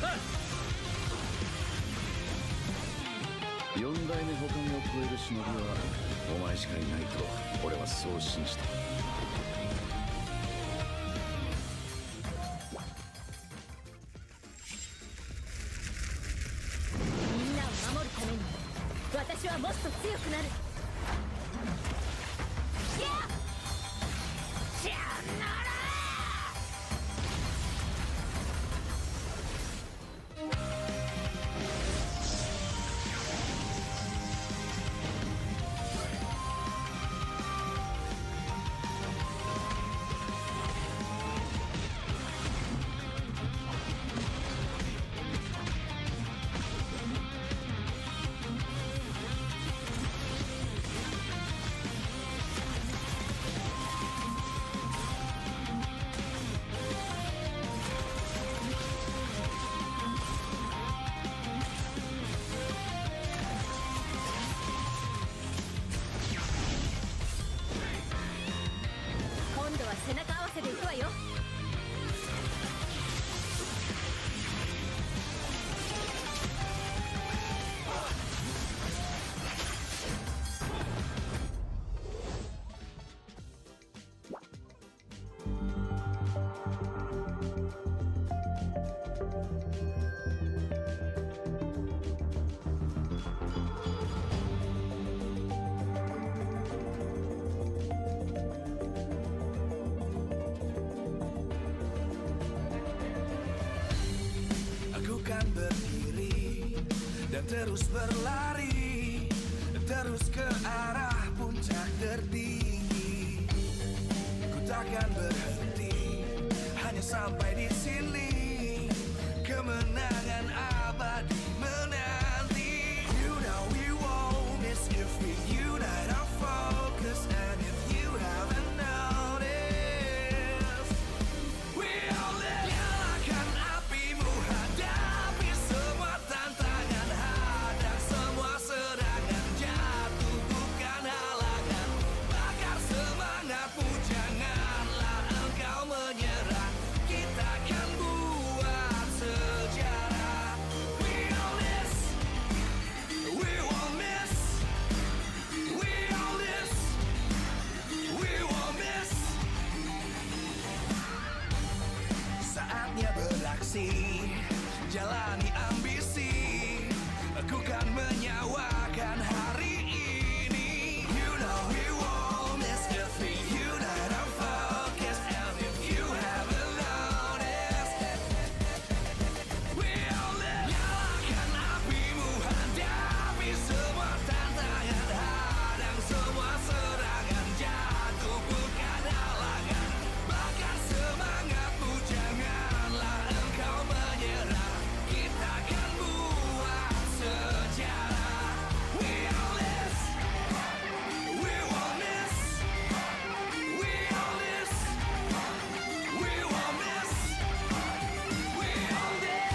4代目他を超える忍びはお前しかいないと俺はそう信じた。みんなを守るために私はもっと強くなる。今度は背中合わせでいくわよ。Aku kan berdiri dan terus berlari, terus ke arah puncak tertinggi. Ku takkan berhenti, hanya sampai di sini. Kemenangan abadi menanti. You know we won't miss if we unite our focus. And if you haven't noticed, we all live. Nyalakan apimu, hadapi semua tantangan, hadang semua serangan, jatuh bukan halangan. Bakar semangatmu, janganlah engkau menyerah. Kita akan buat sejarah. We all this, we won't miss. We all this, we won't miss. Saatnya beraksi, jalani ambisi. Aku kan menyawakan hari ini. You know we won't miss if we unite our focus. And if you haven't noticed, we all live. Nyalakan apimu, hadapi semua tantangan, hadang semua serangan, jatuh bukan halangan. Bakar semangatmu, janganlah engkau menyerah. Kita akan buat sejarah. We all this, we won't miss. We all this, we won't miss. We all this.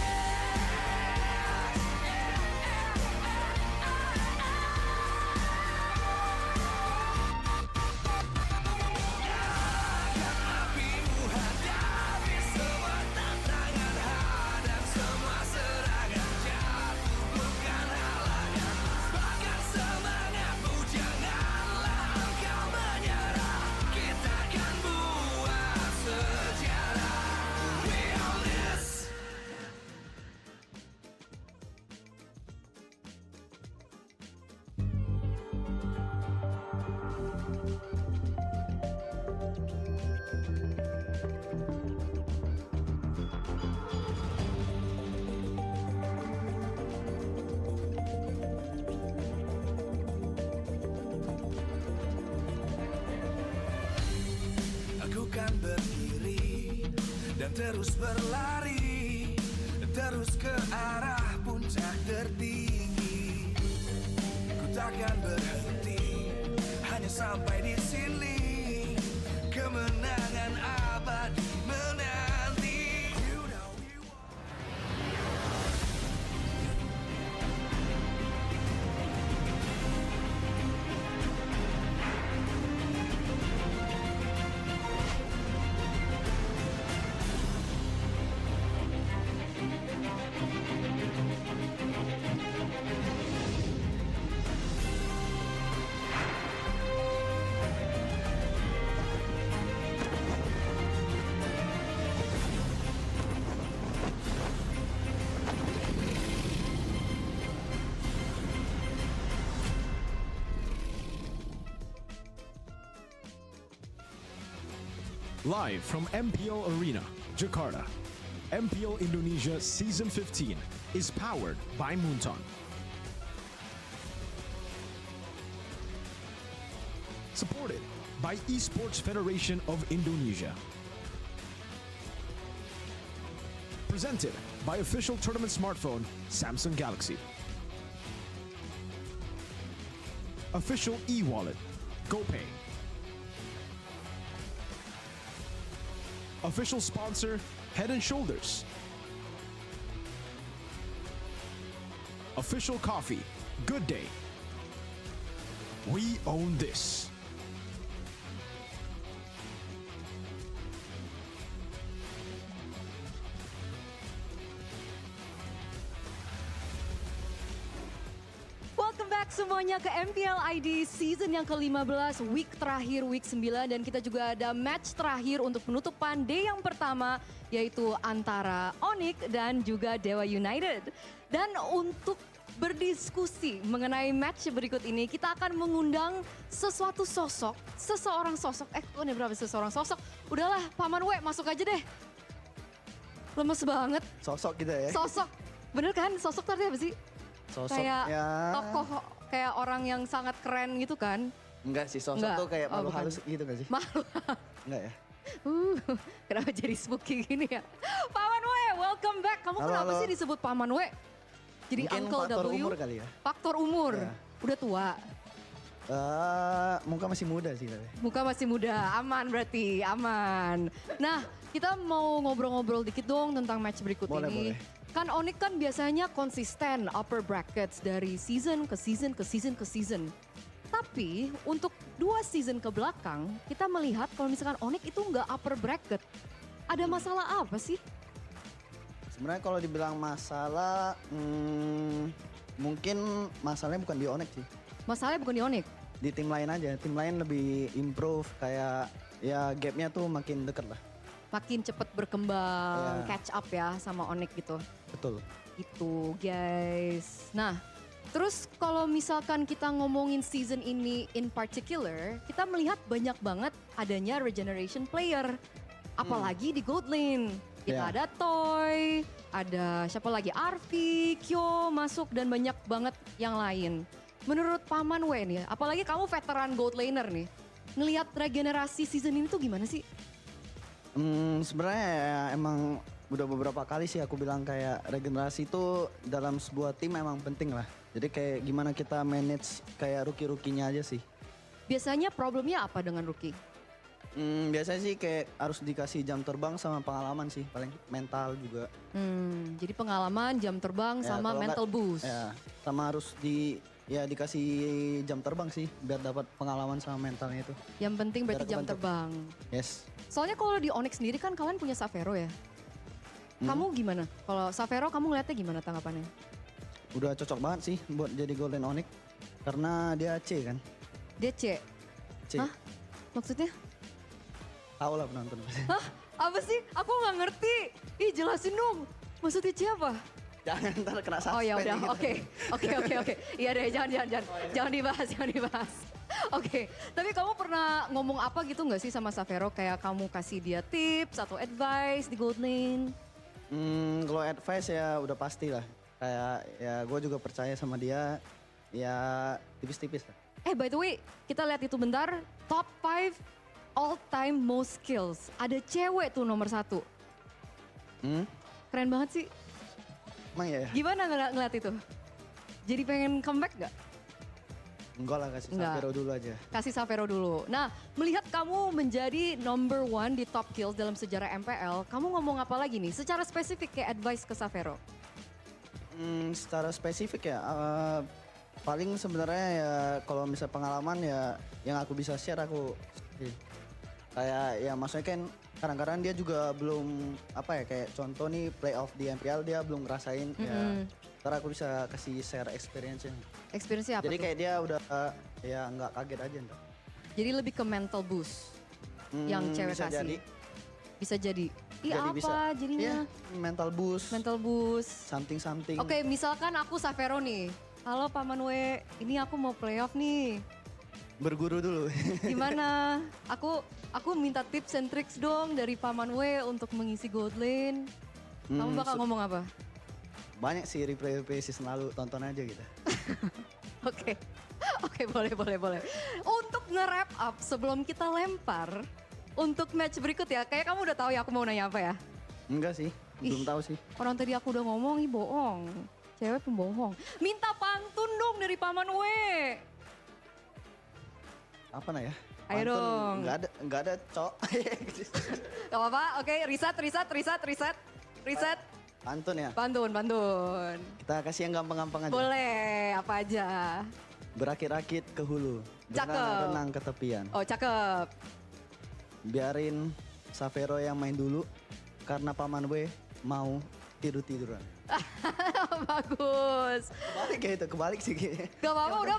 Nyalakan apimu, hadapi semua tantangan, hadang semua serangan, jatuh bukan halangan. Bakar semangatmu, janganlah engkau menyerah. Kita akan buat sejarah. We all this. Aku kan berdiri dan terus berlari, terus ke arah puncak tertinggi. Ku takkan berhenti, hanya sampai di sini. Kemenangan abadi menanti. You know we won't. Live from Mpl Arena, Jakarta, Mpl Indonesia Season 15 is powered by Moonton. Supported by Esports Federation of Indonesia. Presented by official tournament smartphone, Samsung Galaxy. Official e-wallet, GoPay. Official sponsor, Head & Shoulders. Official coffee, Good Day. We own this. Welcome back semuanya ke Mpl Id season yang ke-15, week terakhir, week 9. Dan kita juga ada match terakhir untuk penutupan day yang pertama, yaitu antara Onyx dan juga Dewa United. Dan untuk berdiskusi mengenai match berikut ini, kita akan mengundang seseorang sosok, ini berapa seseorang sosok? Udahlah, Paman W masuk aja deh. Lemes banget. Sosok kita ya. Sosok, bener kan? Sosok tadi apa sih? Sosok kayak ya. tokoh, kayak orang yang sangat keren gitu kan? Enggak sih, sosok Enggak. tuh kayak malu bukan. halus gitu gak sih? Malu. Enggak ya? Kenapa jadi spooky gini ya? Paman W, welcome back. Kamu Halo, kenapa halo. sih disebut Paman W? Jadi Mungkin Uncle faktor W? umur kali ya. Faktor umur. Ya. Udah tua. Muka masih muda sih tapi. Muka masih muda, aman berarti, aman. Nah, kita mau ngobrol-ngobrol dikit dong tentang match berikut Boleh, ini. boleh. Kan Onyx kan biasanya konsisten upper brackets dari season ke season ke season ke season. Tapi untuk 2 season ke belakang, kita melihat kalau misalkan Onyx itu nggak upper bracket. Ada masalah apa sih? Sebenarnya kalau dibilang masalah, mungkin masalahnya bukan di Onyx sih. Masalahnya bukan di Onyx? Di tim lain aja, tim lain lebih improve, kayak ya gapnya tuh makin deket lah. Makin cepet berkembang, Ya. catch up ya sama Onyx gitu. Betul. Itu guys. Nah, terus kalau misalkan kita ngomongin season ini in particular, kita melihat banyak banget adanya regeneration player. Apalagi di gold lane. Kita Ya. ada Toy, ada siapa lagi? Arfi, Kyo masuk dan banyak banget yang lain. Menurut Paman W nih, apalagi kamu veteran gold laner nih. Ngelihat regenerasi season ini tuh gimana sih? Sebenarnya ya, emang udah beberapa kali sih aku bilang kayak regenerasi itu dalam sebuah tim emang penting lah. Jadi kayak gimana kita manage kayak rookie-rookie-nya aja sih. Biasanya problemnya apa dengan rookie? Biasanya sih kayak harus dikasih jam terbang sama pengalaman sih, paling mental juga. Jadi pengalaman, jam terbang, Ya, sama kalau mental nggak- boost. Ya, sama harus dikasih jam terbang sih biar dapat pengalaman sama mentalnya itu. Yang penting berarti Biar jam kebentuk. terbang. Yes. Soalnya kalau di Onyx sendiri kan kalian punya Savero ya. Kamu gimana? Kalau Savero kamu ngeliatnya gimana tanggapannya? Udah cocok banget sih buat jadi Golden Onyx karena dia C kan. Dia C. C. Hah? Maksudnya? Tahu lah penonton pasti. Hah? Apa sih? Aku nggak ngerti. Ih jelasin dong. Maksudnya C apa? Jangan ntar kena suspend. Oh ya udah, gitu. oke. Iya deh, jangan dibahas. Oke, tapi kamu pernah ngomong apa gitu nggak sih sama Savero? Kayak kamu kasih dia tips atau advice di gold lane? Kalau advice ya udah pasti lah. Kayak ya gue juga percaya sama dia. Ya tipis-tipis lah. By the way, kita lihat itu bentar. Top 5 all time most kills. Ada cewek tuh nomor 1. Keren banget sih. Emang ya? Gimana ngeliat itu? Jadi pengen comeback nggak? Enggak lah, kasih Enggak. Savero dulu aja. Kasih Savero dulu. Nah, melihat kamu menjadi number 1 di top kills dalam sejarah MPL, kamu ngomong apa lagi nih? Secara spesifik kayak advice ke Savero. Secara spesifik ya, paling sebenarnya ya kalau misal pengalaman ya yang aku bisa share aku kayak ya maksudnya kan kadang-kadang dia juga belum apa ya kayak contoh nih playoff di MPL dia belum ngerasain ya ntar aku bisa kasih share experience-nya. Experience-nya apa Jadi tuh? kayak dia udah ya nggak kaget aja ntar. Jadi lebih ke mental boost yang cewek bisa kasih. jadi. Bisa jadi. Ih Jadi apa bisa. jadinya? Iya, mental boost. Mental boost. Something. Oke, misalkan aku Savero nih. Halo Paman W, ini aku mau playoff nih. berguru dulu. Gimana? Aku minta tips and tricks dong dari Paman W untuk mengisi gold lane. Kamu bakal ngomong apa? Banyak sih replay season lalu, tonton aja gitu. Oke. Oke, boleh. Untuk nge-wrap up sebelum kita lempar untuk match berikut ya. Kayak kamu udah tahu ya aku mau nanya apa ya? Enggak sih, belum tahu sih. Orang tadi aku udah ngomong, ih bohong. Cewek pembohong. Minta pantun dong dari Paman W. Apa nah ya? Ayo dong. Enggak ada, Cok. Gak apa-apa, oke, riset. Pantun ya? Pantun. Kita kasih yang gampang-gampang aja. Boleh, apa aja? Berakit-rakit ke hulu. Cakep. Berenang-renang ke tepian. Oh, cakep. Biarin Savero yang main dulu. Karena Paman W mau tidur-tiduran. Bagus. Kebalik sih. Gak apa-apa, udah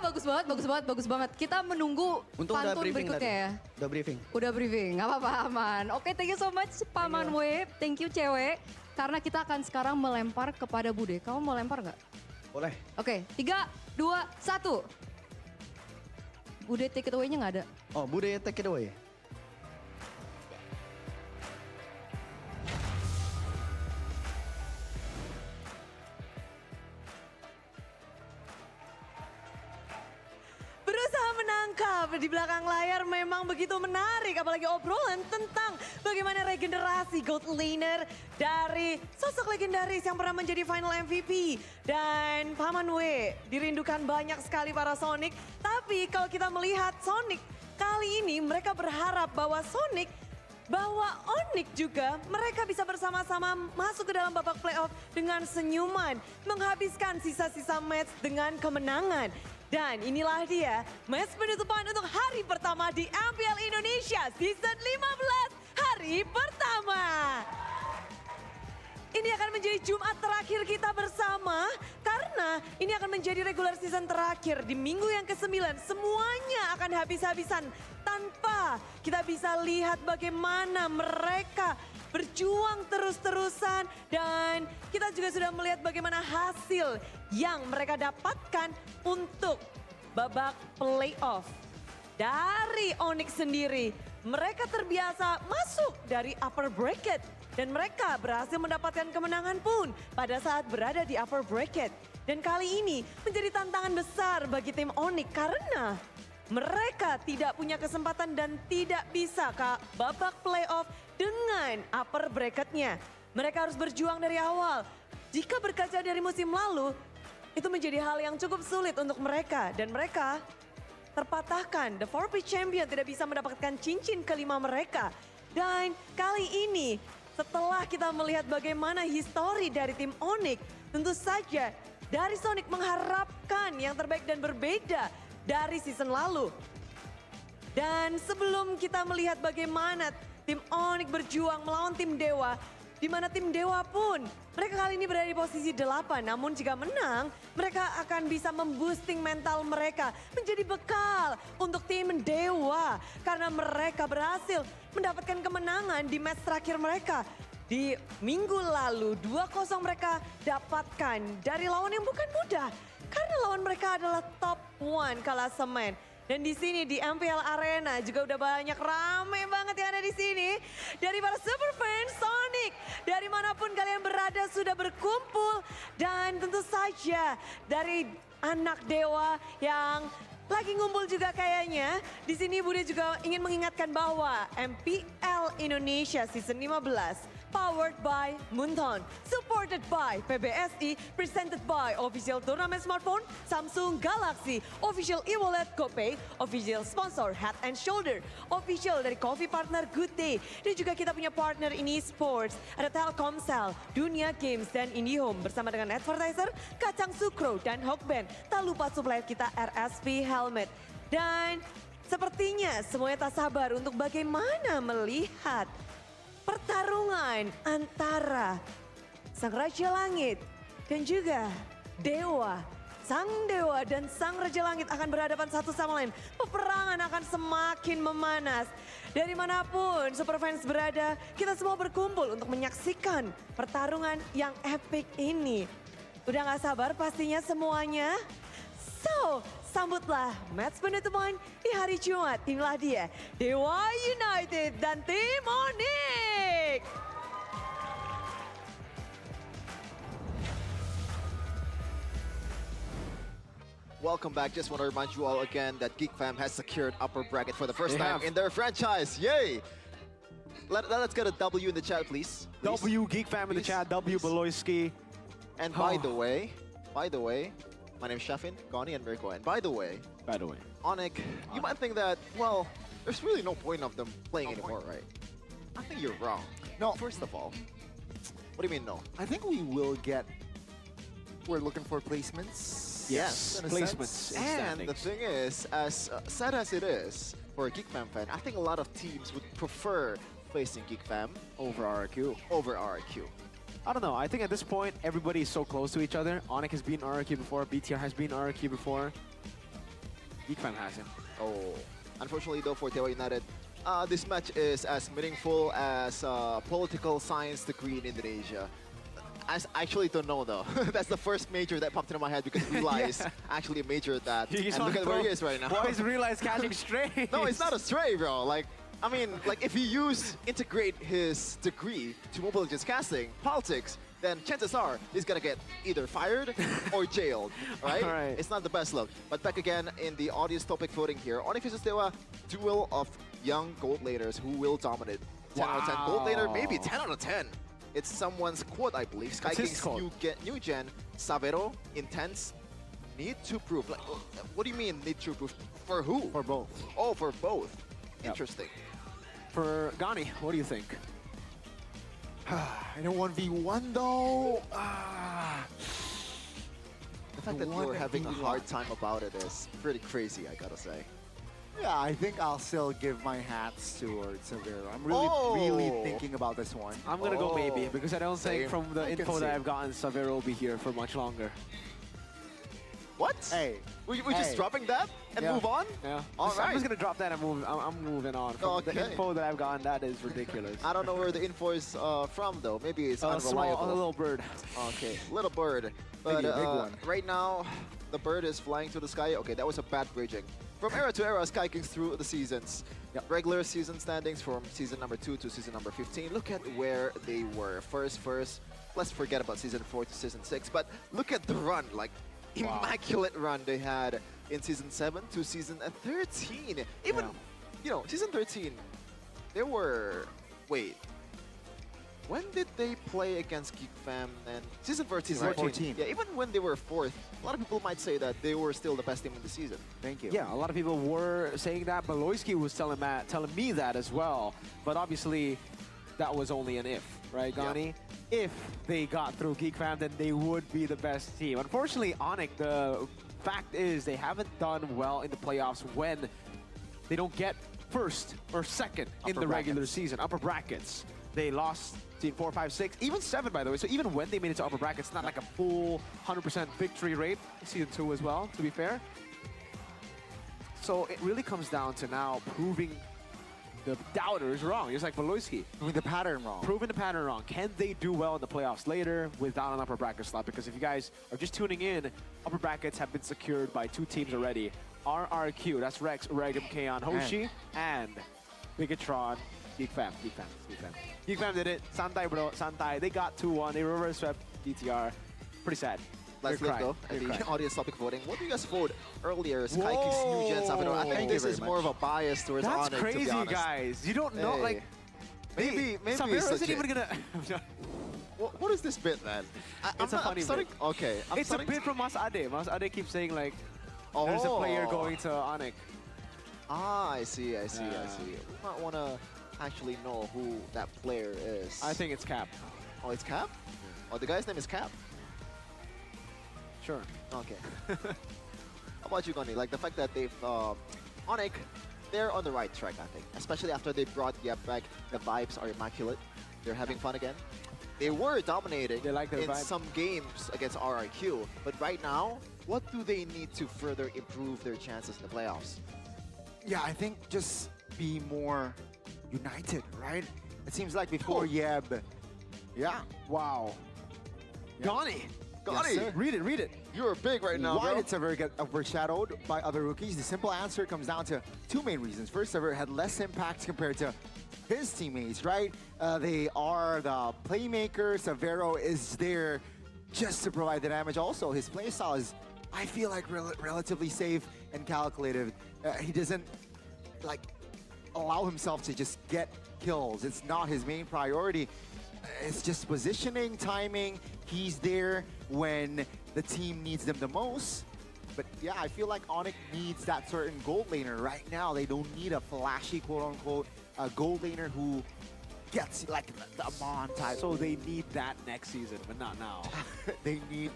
bagus banget. Kita menunggu Untung pantun berikutnya ya. Udah briefing. Gak apa-apa, aman. Oke, thank you so much Paman W. Thank you cewek. Karena kita akan sekarang melempar kepada Bude. Kamu mau lempar nggak? Boleh. Oke, 3, 2, 1. Bude take it away-nya nggak ada? Oh, Bude take it away. Berusaha menangkap di belakang layar memang begitu menarik, apalagi obrolan tentang bagaimana regenerasi gold laner dari sosok legendaris yang pernah menjadi final MVP. Dan Paman W dirindukan banyak sekali para Sonic, tapi kalau kita melihat Sonic kali ini mereka berharap bahwa Onyx juga mereka bisa bersama-sama masuk ke dalam babak playoff dengan senyuman, menghabiskan sisa-sisa match dengan kemenangan. Dan inilah dia match penutupan untuk hari pertama di Mpl Indonesia Season 15 hari pertama. Ini akan menjadi Jumat terakhir kita bersama karena ini akan menjadi regular season terakhir di minggu yang ke-9. Semuanya akan habis-habisan tanpa kita bisa lihat bagaimana mereka berjuang terus-terusan dan kita juga sudah melihat bagaimana hasil yang mereka dapatkan untuk babak playoff. Dari Onyx sendiri, mereka terbiasa masuk dari upper bracket dan mereka berhasil mendapatkan kemenangan pun pada saat berada di upper bracket. Dan kali ini menjadi tantangan besar bagi tim Onyx karena mereka tidak punya kesempatan dan tidak bisa ke babak playoff dengan upper bracketnya. Mereka harus berjuang dari awal. Jika berkaca dari musim lalu, itu menjadi hal yang cukup sulit untuk mereka. Dan mereka terpatahkan. The 4P Champion tidak bisa mendapatkan cincin kelima mereka. Dan kali ini setelah kita melihat bagaimana histori dari tim Onyx, tentu saja dari Sonic mengharapkan yang terbaik dan berbeda dari season lalu. Dan sebelum kita melihat bagaimana tim Onyx berjuang melawan tim Dewa, di mana tim Dewa pun mereka kali ini berada di posisi 8. Namun jika menang, mereka akan bisa memboosting mental mereka menjadi bekal untuk tim Dewa. Karena mereka berhasil mendapatkan kemenangan di match terakhir mereka. Di minggu lalu 2-0 mereka dapatkan dari lawan yang bukan mudah. Karena lawan mereka adalah top 1 klasemen. Dan di sini di Mpl Arena juga udah banyak rame banget yang ada di sini. Dari para super fans Sonic, dari manapun kalian berada sudah berkumpul. Dan tentu saja dari anak Dewa yang lagi ngumpul juga kayaknya. Di sini Bude juga ingin mengingatkan bahwa Mpl Indonesia Season 15 powered by Munton, supported by PBSI, presented by official turnamen smartphone Samsung Galaxy, official e-wallet GoPay, official sponsor Head and Shoulder, official dari coffee partner Good Day, dan juga kita punya partner ini sports, ada Telkomsel, Dunia Games, dan IndiHome bersama dengan advertiser Kacang Sukro dan Hawkband. Tak lupa supplier kita RSP Helmet. Dan sepertinya semuanya tak sabar untuk bagaimana melihat pertarungan antara Sang Raja Langit dan juga Dewa. Sang Dewa dan Sang Raja Langit akan berhadapan satu sama lain. Peperangan akan semakin memanas. Dari manapun Superfans berada, kita semua berkumpul untuk menyaksikan pertarungan yang epic ini. Udah gak sabar pastinya semuanya? So, sambutlah match penutupan di hari Jumat. Inilah dia, Dewa United dan tim Onyx. Welcome back. Just want to remind you all again that Geekfam has secured upper bracket for the first They time have. in their franchise. Yay! Let's get a W in the chat, please. W Geekfam in the chat. W Beloyski. And by the way, my name is Shafin, Goni, and Mirko. And by the way, Onyx, you might think that, well, there's really no point of them playing anymore, right? I think you're wrong. No. First of all, what do you mean no? I think we will get. We're looking for placements. Yes, in a placements. sense. And the thing is, as sad as it is for a Geekfam fan, I think a lot of teams would prefer facing Geekfam over RRQ. I don't know. I think at this point, everybody is so close to each other. Onyx has beaten RRQ before. BTR has beaten RRQ before. Geekfam hasn't. Oh, unfortunately though for Dewa United, this match is as meaningful as a political science degree in Indonesia. I actually don't know though. That's the first major that popped into my head because Realize actually majored that. He's And on look at where he pro. is right now. Boys Realize catching strays. No, it's not a stray, bro. Like, I mean, like if he integrate his degree to Mobile Legends casting, politics, then chances are he's gonna get either fired or jailed, right? Right. It's not the best look. But back again in the audience topic voting here, Onyx vs Dewa, duel of young gold laners who will dominate. 10 out of 10 gold laner, maybe 10 out of 10. It's someone's quote, I believe. Sky It's his King's quote. new gen, Savero, Intense, need to prove. Like, what do you mean need to prove? For who? For both. Oh, for both. Yep. Interesting. For Gani, what do you think? In a 1v1 though. The fact that you're having a hard time about it is pretty crazy, I gotta say. Yeah, I think I'll still give my hats towards Severo. I'm really thinking about this one. I'm gonna go maybe because I don't think Same. from the I can info see that it. I've gotten, Savero will be here for much longer. What? Hey. We're just dropping that and Yeah. move on? Yeah. All I'm right. just gonna drop that and move. I'm moving on. From the Okay. info that I've gotten, that is ridiculous. I don't know where the info is from though. Maybe it's A unreliable. little bird. Okay, little bird. But Maybe a big one. right now, the bird is flying to the sky. Okay, that was a bad bridging. From era to era, Sky Kings through the seasons. Regular season standings from season number 2 to season number 15. Look at where they were. First, let's forget about season 4 to season 6. But look at the run, like immaculate run they had in season 7 to season 13. Even, you know, season 13, they were, wait. When did they play against Geekfam? And season 14, Season right? 14. Yeah, even when they were 4th, a lot of people might say that they were still the best team in the season. Thank you. Yeah, a lot of people were saying that. Beloyski was telling me that as well. But obviously, that was only an if, right, Gani? If they got through Geekfam, then they would be the best team. Unfortunately, Onyx, the fact is they haven't done well in the playoffs when they don't get first or second in the regular season, upper brackets. They lost team 4, 5, 6, even 7, by the way. So even when they made it to upper brackets, not like a full 100% victory rate. Season 2 as well, to be fair. So it really comes down to now proving the doubters wrong, just like Beloyski. Proving the pattern wrong. Proving the pattern wrong. Can they do well in the playoffs later without an upper bracket slot? Because if you guys are just tuning in, upper brackets have been secured by 2 teams already. RRQ, that's Rex, Regum, Kaon, Hoshi, and Bigatron, Geekfam. Geekfam did it. Santai, bro. Santai. They got 2-1. They reverse swept DTR. Pretty sad. Let's They're look though crying. at They're the crying. audience topic voting. What do you guys vote earlier? Sky Kings, New Gen, Savero. I think Thank you this very is more much. of a bias towards That's Onyx, to be crazy, honest. guys. You don't know, Hey. like... Maybe Savero it's isn't legit. even gonna... What is this bit, man? It's a funny bit. Okay. It's a bit from Mas Ade. Mas Ade keeps saying, like, there's a player going to Onyx. Ah, I see. We might want to actually know who that player is. I think it's Cap. Oh, it's Cap? Oh, the guy's name is Cap? Sure. Okay. How about you, Goni? Like the fact that they've Onyx, they're on the right track, I think. Especially after they brought Yep back, the vibes are immaculate. They're having fun again. They were dominating in some games against RRQ, but right now, what do they need to further improve their chances in the playoffs? Yeah, I think just be more united, right? It seems like before Yeb. Yeah. Wow. Gani. Scotty, sir. Read it. you're big right now, Why bro. did Severo get overshadowed by other rookies? The simple answer comes down to two main reasons. First, Severo had less impact compared to his teammates, right? They are the playmakers. Severo is there just to provide the damage. Also, his playstyle is, I feel like, relatively safe and calculated. He doesn't like allow himself to just get kills. It's not his main priority. It's just positioning, timing. He's there when the team needs them the most. But yeah, I feel like Onyx needs that certain gold laner right now. They don't need a flashy, quote-unquote, gold laner who gets like the Amon type. So they need that next season, but not now. They need,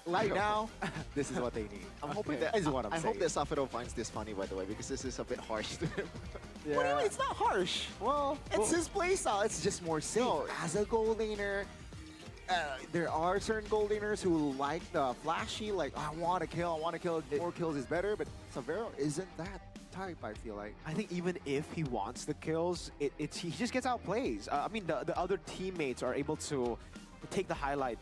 right now, this is what they need. I'm hoping that is what I'm I saying. hope that Safiro finds this funny, by the way, because this is a bit harsh to him. What do you mean? It's not harsh. Well, It's his playstyle. It's just more safe. As a gold laner, there are certain gold laners who like the flashy, like, I want to kill, more kills is better, but Severo isn't that type, I feel like. I think even if he wants the kills, he just gets outplays. I mean, the other teammates are able to take the highlight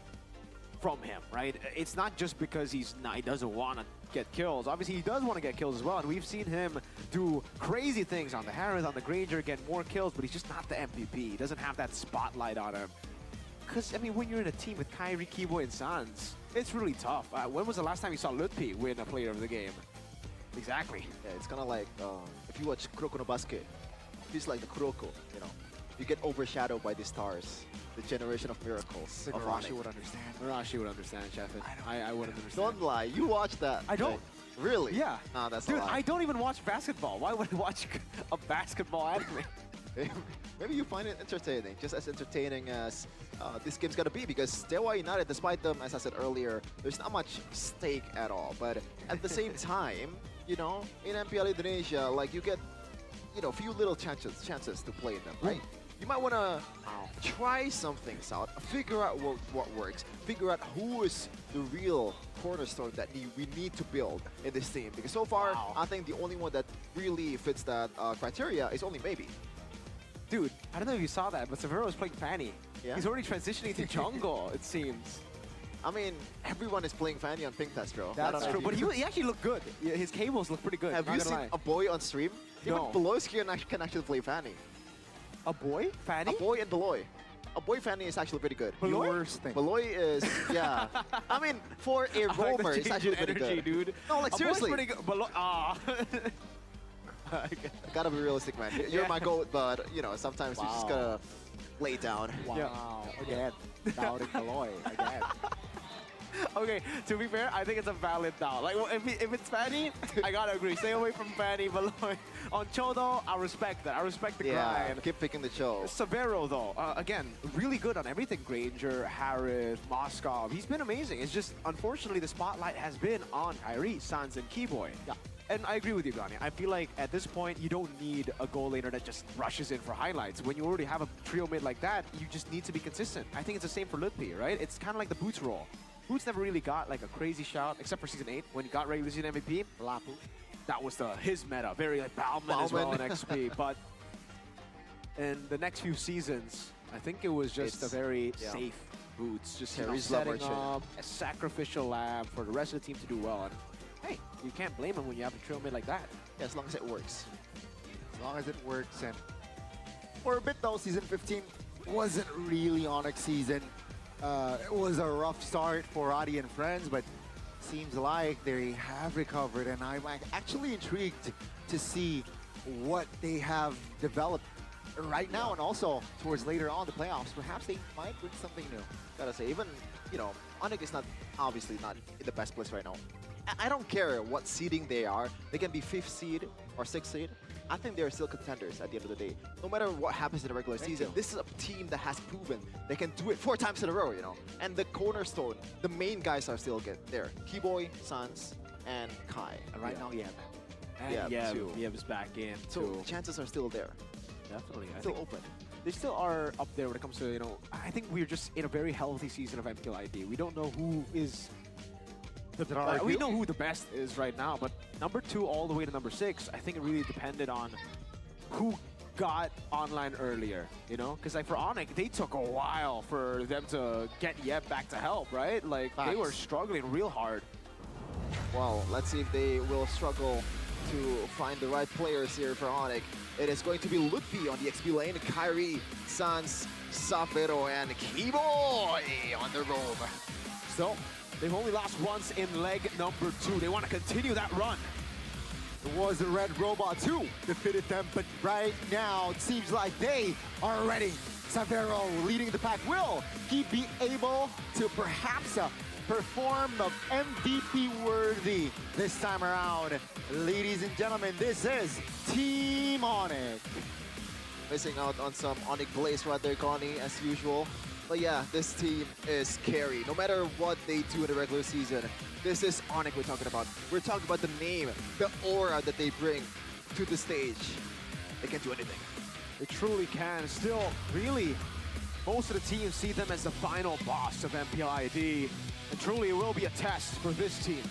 from him, right? It's not just because he doesn't want to get kills. Obviously, he does want to get kills as well, and we've seen him do crazy things on the Harris, on the Granger, get more kills, but he's just not the MVP. He doesn't have that spotlight on him. Because, I mean, when you're in a team with Kyrie, Kiboy, and Sans, it's really tough. When was the last time you saw Mlbb win a player of the game? Exactly. Yeah, it's kind of like if you watch Kuroko no Basket, he's like the Kuroko, you know. You get overshadowed by the stars, the generation of miracles. Of Onyx. Marashi would understand. Marashi would understand, Chefin. I wouldn't understand. Don't lie, you watch that. I don't. Like, really? Yeah. Nah, that's Dude, a lie. I don't even watch basketball. Why would I watch a basketball anime? Maybe you find it entertaining, just as entertaining as this game's gonna be, because Dewa United, despite them, as I said earlier, there's not much stake at all. But at the same time, you know, in Mpl Indonesia, like you get, you know, few little chances to play them, right? You might want to try some things out, figure out what works, figure out who is the real cornerstone that we need to build in this team. Because so far, I think the only one that really fits that criteria is only Maybe. Dude, I don't know if you saw that, but Severo is playing Fanny. Yeah? He's already transitioning to jungle, it seems. I mean, everyone is playing Fanny on Pink Test, bro. That's true, but he actually looked good. Yeah, his cables look pretty good. Have you seen a boy on stream? Even No. Beloy's can actually play Fanny. A boy? Fanny? A boy and Beloy. A boy Fanny is actually pretty good. Beloy? Beloy is, yeah. I mean, for a roamer, it's actually pretty energy, good. dude. No, like A boy's seriously. pretty good. Beloy, I gotta be realistic, man. You're my goat, but you know, sometimes you just gotta lay down. Wow. Again, doubting Beloy. Again. Okay, to be fair, I think it's a valid doubt. Like, well, if it's Fanny, I gotta agree. Stay away from Fanny, Beloy. On Chodo, I respect that. I respect the grind. Keep picking the Cho. Severo, though, again, really good on everything. Granger, Harris, Moskov. He's been amazing. It's just, unfortunately, the spotlight has been on Kyrie, Sans, and Keyboy. Yeah. And I agree with you, Gani. I feel like at this point, you don't need a goal laner that just rushes in for highlights. When you already have a trio mid like that, you just need to be consistent. I think it's the same for Mlbb, right? It's kind of like the Boots role. Boots never really got like a crazy shout, except for Season 8, when he got regular season MVP. Lapu. That was his meta. Very like Bauman as well in XP. But in the next few seasons, I think it was just a very safe Boots. Just setting up a sacrificial lamb for the rest of the team to do well. And hey, you can't blame him when you have a trail mid like that. Yeah, as long as it works. As long as it works. And for a bit though, Season 15 wasn't really Onyx season. It was a rough start for Adi and friends, but seems like they have recovered, and I'm actually intrigued to see what they have developed right now and also towards later on the playoffs. Perhaps they might bring something new. Gotta say, even, you know, Onyx is obviously not in the best place right now. I don't care what seeding they are. They can be 5th seed or 6th seed. I think they're still contenders at the end of the day. No matter what happens in the regular season, this is a team that has proven they can do it 4 times in a row, you know. And the cornerstone, the main guys are still there. Keyboy, Sans, and Kai. And right now, yeah. And Yev is back in. So too. chances are still there. Definitely. Still open. They still are up there when it comes to, you know, I think we're just in a very healthy season of Mpl Id. We don't know who is we know who the best is right now, but number 2 all the way to number 6, I think it really depended on who got online earlier, you know? Because like for Onyx, they took a while for them to get Yeb back to help, right? Like they were struggling real hard. Well, let's see if they will struggle to find the right players here for Onyx. It is going to be Ludwig on the XP lane, Kyrie, Sans, Savero, and Keyboy on the roam. So, they've only lost once in leg number 2. They want to continue that run. It was the Red Robot who defeated them, but right now it seems like they are ready. Savero leading the pack. Will he be able to perhaps perform the MVP worthy this time around? Ladies and gentlemen, this is Team Onyx. Missing out on some Onyx Blaze right there, Connie, as usual. But yeah, this team is carry. No matter what they do in the regular season, this is Onyx we're talking about. We're talking about the name, the aura that they bring to the stage. They can do anything. They truly can. Still, really, most of the teams see them as the final boss of Mpl Id. And truly, it will be a test for this team.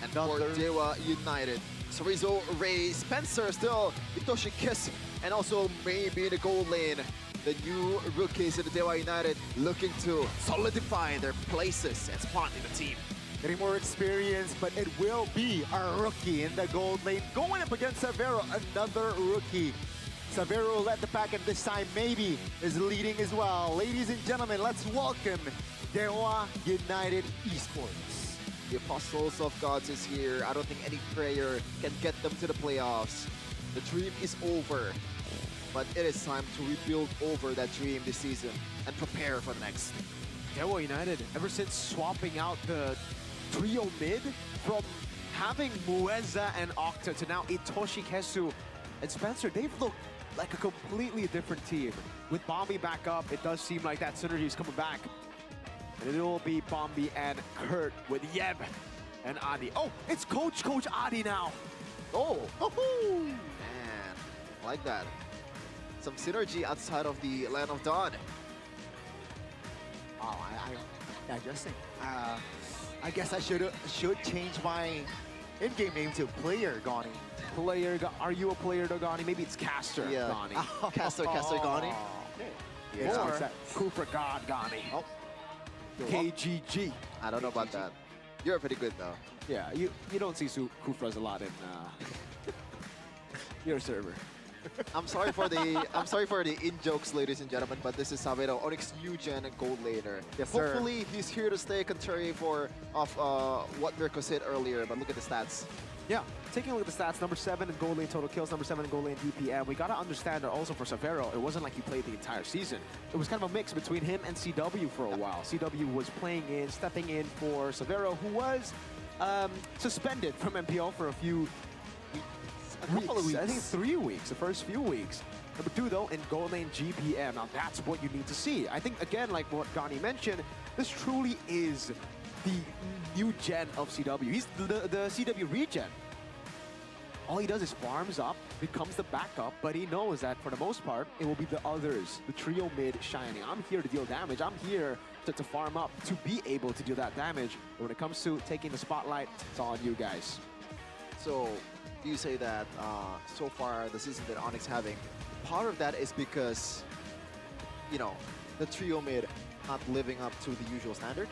And for Dewa United, Sorizo, Ray, Spencer still, Itoshi Kiss, and also maybe in the gold lane. The new rookies in the Dewa United looking to solidify their places and spot in the team. Getting more experience, but it will be a rookie in the gold lane. Going up against Savero, another rookie. Savero led the pack, and this time maybe is leading as well. Ladies and gentlemen, let's welcome Dewa United Esports. The Apostles of Gods is here. I don't think any prayer can get them to the playoffs. The dream is over. But it is time to rebuild over that dream this season and prepare for the next. Dewa United, ever since swapping out the trio mid from having Mueza and Octa to now Itoshi Kesu and Spencer, they've looked like a completely different team. With Bombi back up, it does seem like that synergy is coming back. And it will be Bombi and Kurt with Yeb and Adi. Oh, it's Coach Adi now. Oh, man, I like that. Some synergy outside of the Land of Dawn. Oh, I just think, I guess I should change my in-game name to Player Gani. Are you a player, Dogani? Maybe it's Caster Gani. Caster Gani. Yeah, or Cooper God Gani. Oh. KGG. I don't know about that. You're pretty good though. Yeah, you don't see Kufras a lot in your server. I'm sorry for the in jokes, ladies and gentlemen, but this is Savero, Onyx new gen and gold laner. Yes, sir. Hopefully he's here to stay, contrary of what Mirko said earlier. But look at the stats. Yeah, taking a look at the stats, number 7 in gold lane total kills, number 7 in gold lane DPM. We gotta understand that also for Savero, it wasn't like he played the entire season. It was kind of a mix between him and CW for a while. CW was playing in, stepping in for Savero, who was suspended from MPL for a couple of weeks. I think 3 weeks, the first few weeks. Number 2 though, in gold lane GPM. Now that's what you need to see. I think again, like what Gani mentioned, this truly is the new gen of CW. He's the CW regen. All he does is farms up, becomes the backup, but he knows that for the most part, it will be the others, the trio mid shining. I'm here to deal damage. I'm here to farm up, to be able to do that damage. But when it comes to taking the spotlight, it's all on you guys. So, do you say that so far the season that Onyx having, part of that is because, you know, the trio mid not living up to the usual standard?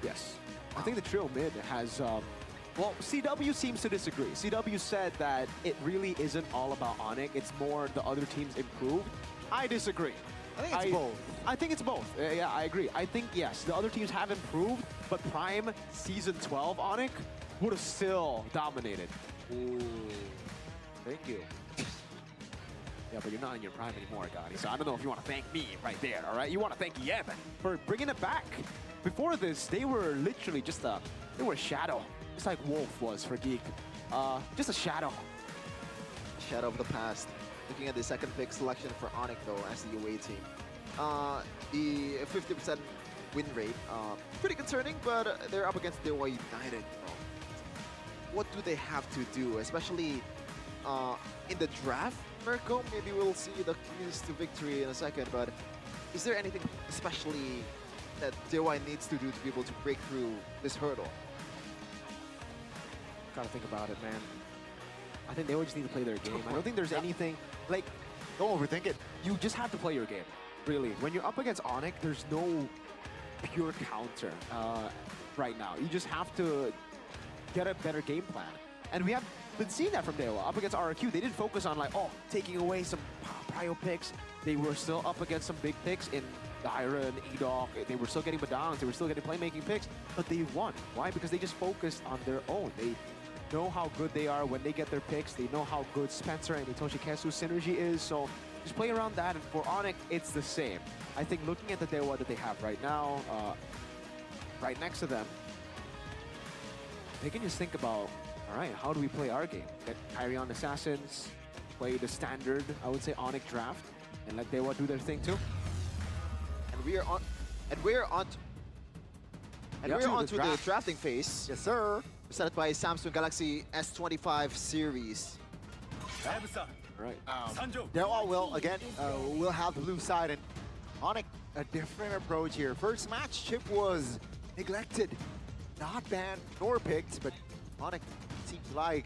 Yes. I think the trio mid has, well, CW seems to disagree. CW said that it really isn't all about Onyx. It's more the other teams improved. I disagree. I think it's both. I think it's both. Yeah, I agree. I think, yes, the other teams have improved, but Prime Season 12 Onyx would have still dominated. Ooh, thank you. Yeah, but you're not in your prime anymore, Gotti. So I don't know if you want to thank me right there, all right? You want to thank Yeb for bringing it back. Before this, they were literally just they were a shadow. Just like Wolf was for Geek. Just a shadow. Shadow of the past. Looking at the second pick selection for Onyx though as the away team. The 50% win rate, pretty concerning, but they're up against Dewa United. What do they have to do, especially in the draft, Mirko? Maybe we'll see the keys to victory in a second, but is there anything especially that Dewa needs to do to be able to break through this hurdle? Gotta think about it, man. I think they would just need to play their game. I don't think there's anything, like, don't overthink it. You just have to play your game, really. When you're up against Onyx, there's no pure counter right now. You just have to get a better game plan. And we have been seeing that from Dewa. Up against RRQ, they didn't focus on like, taking away some prio picks. They were still up against some big picks in Dyron, Edok. They were still getting Badangs. They were still getting playmaking picks, but they won. Why? Because they just focused on their own. They know how good they are when they get their picks. They know how good Spencer and Itoshi Kesu's synergy is. So just play around that. And for Onyx, it's the same. I think looking at the Dewa that they have right now, right next to them, they can just think about, all right, how do we play our game? Get Kyrion Assassins, play the standard, I would say, Onyx draft, and let Dewa do their thing too. And we're on to the drafting phase. Yes, sir. Presented by Samsung Galaxy S25 series. All right. Dewa will, again, will have the blue side, and Onyx, a different approach here. First match, Chip was neglected, not banned nor picked, but Onyx seems like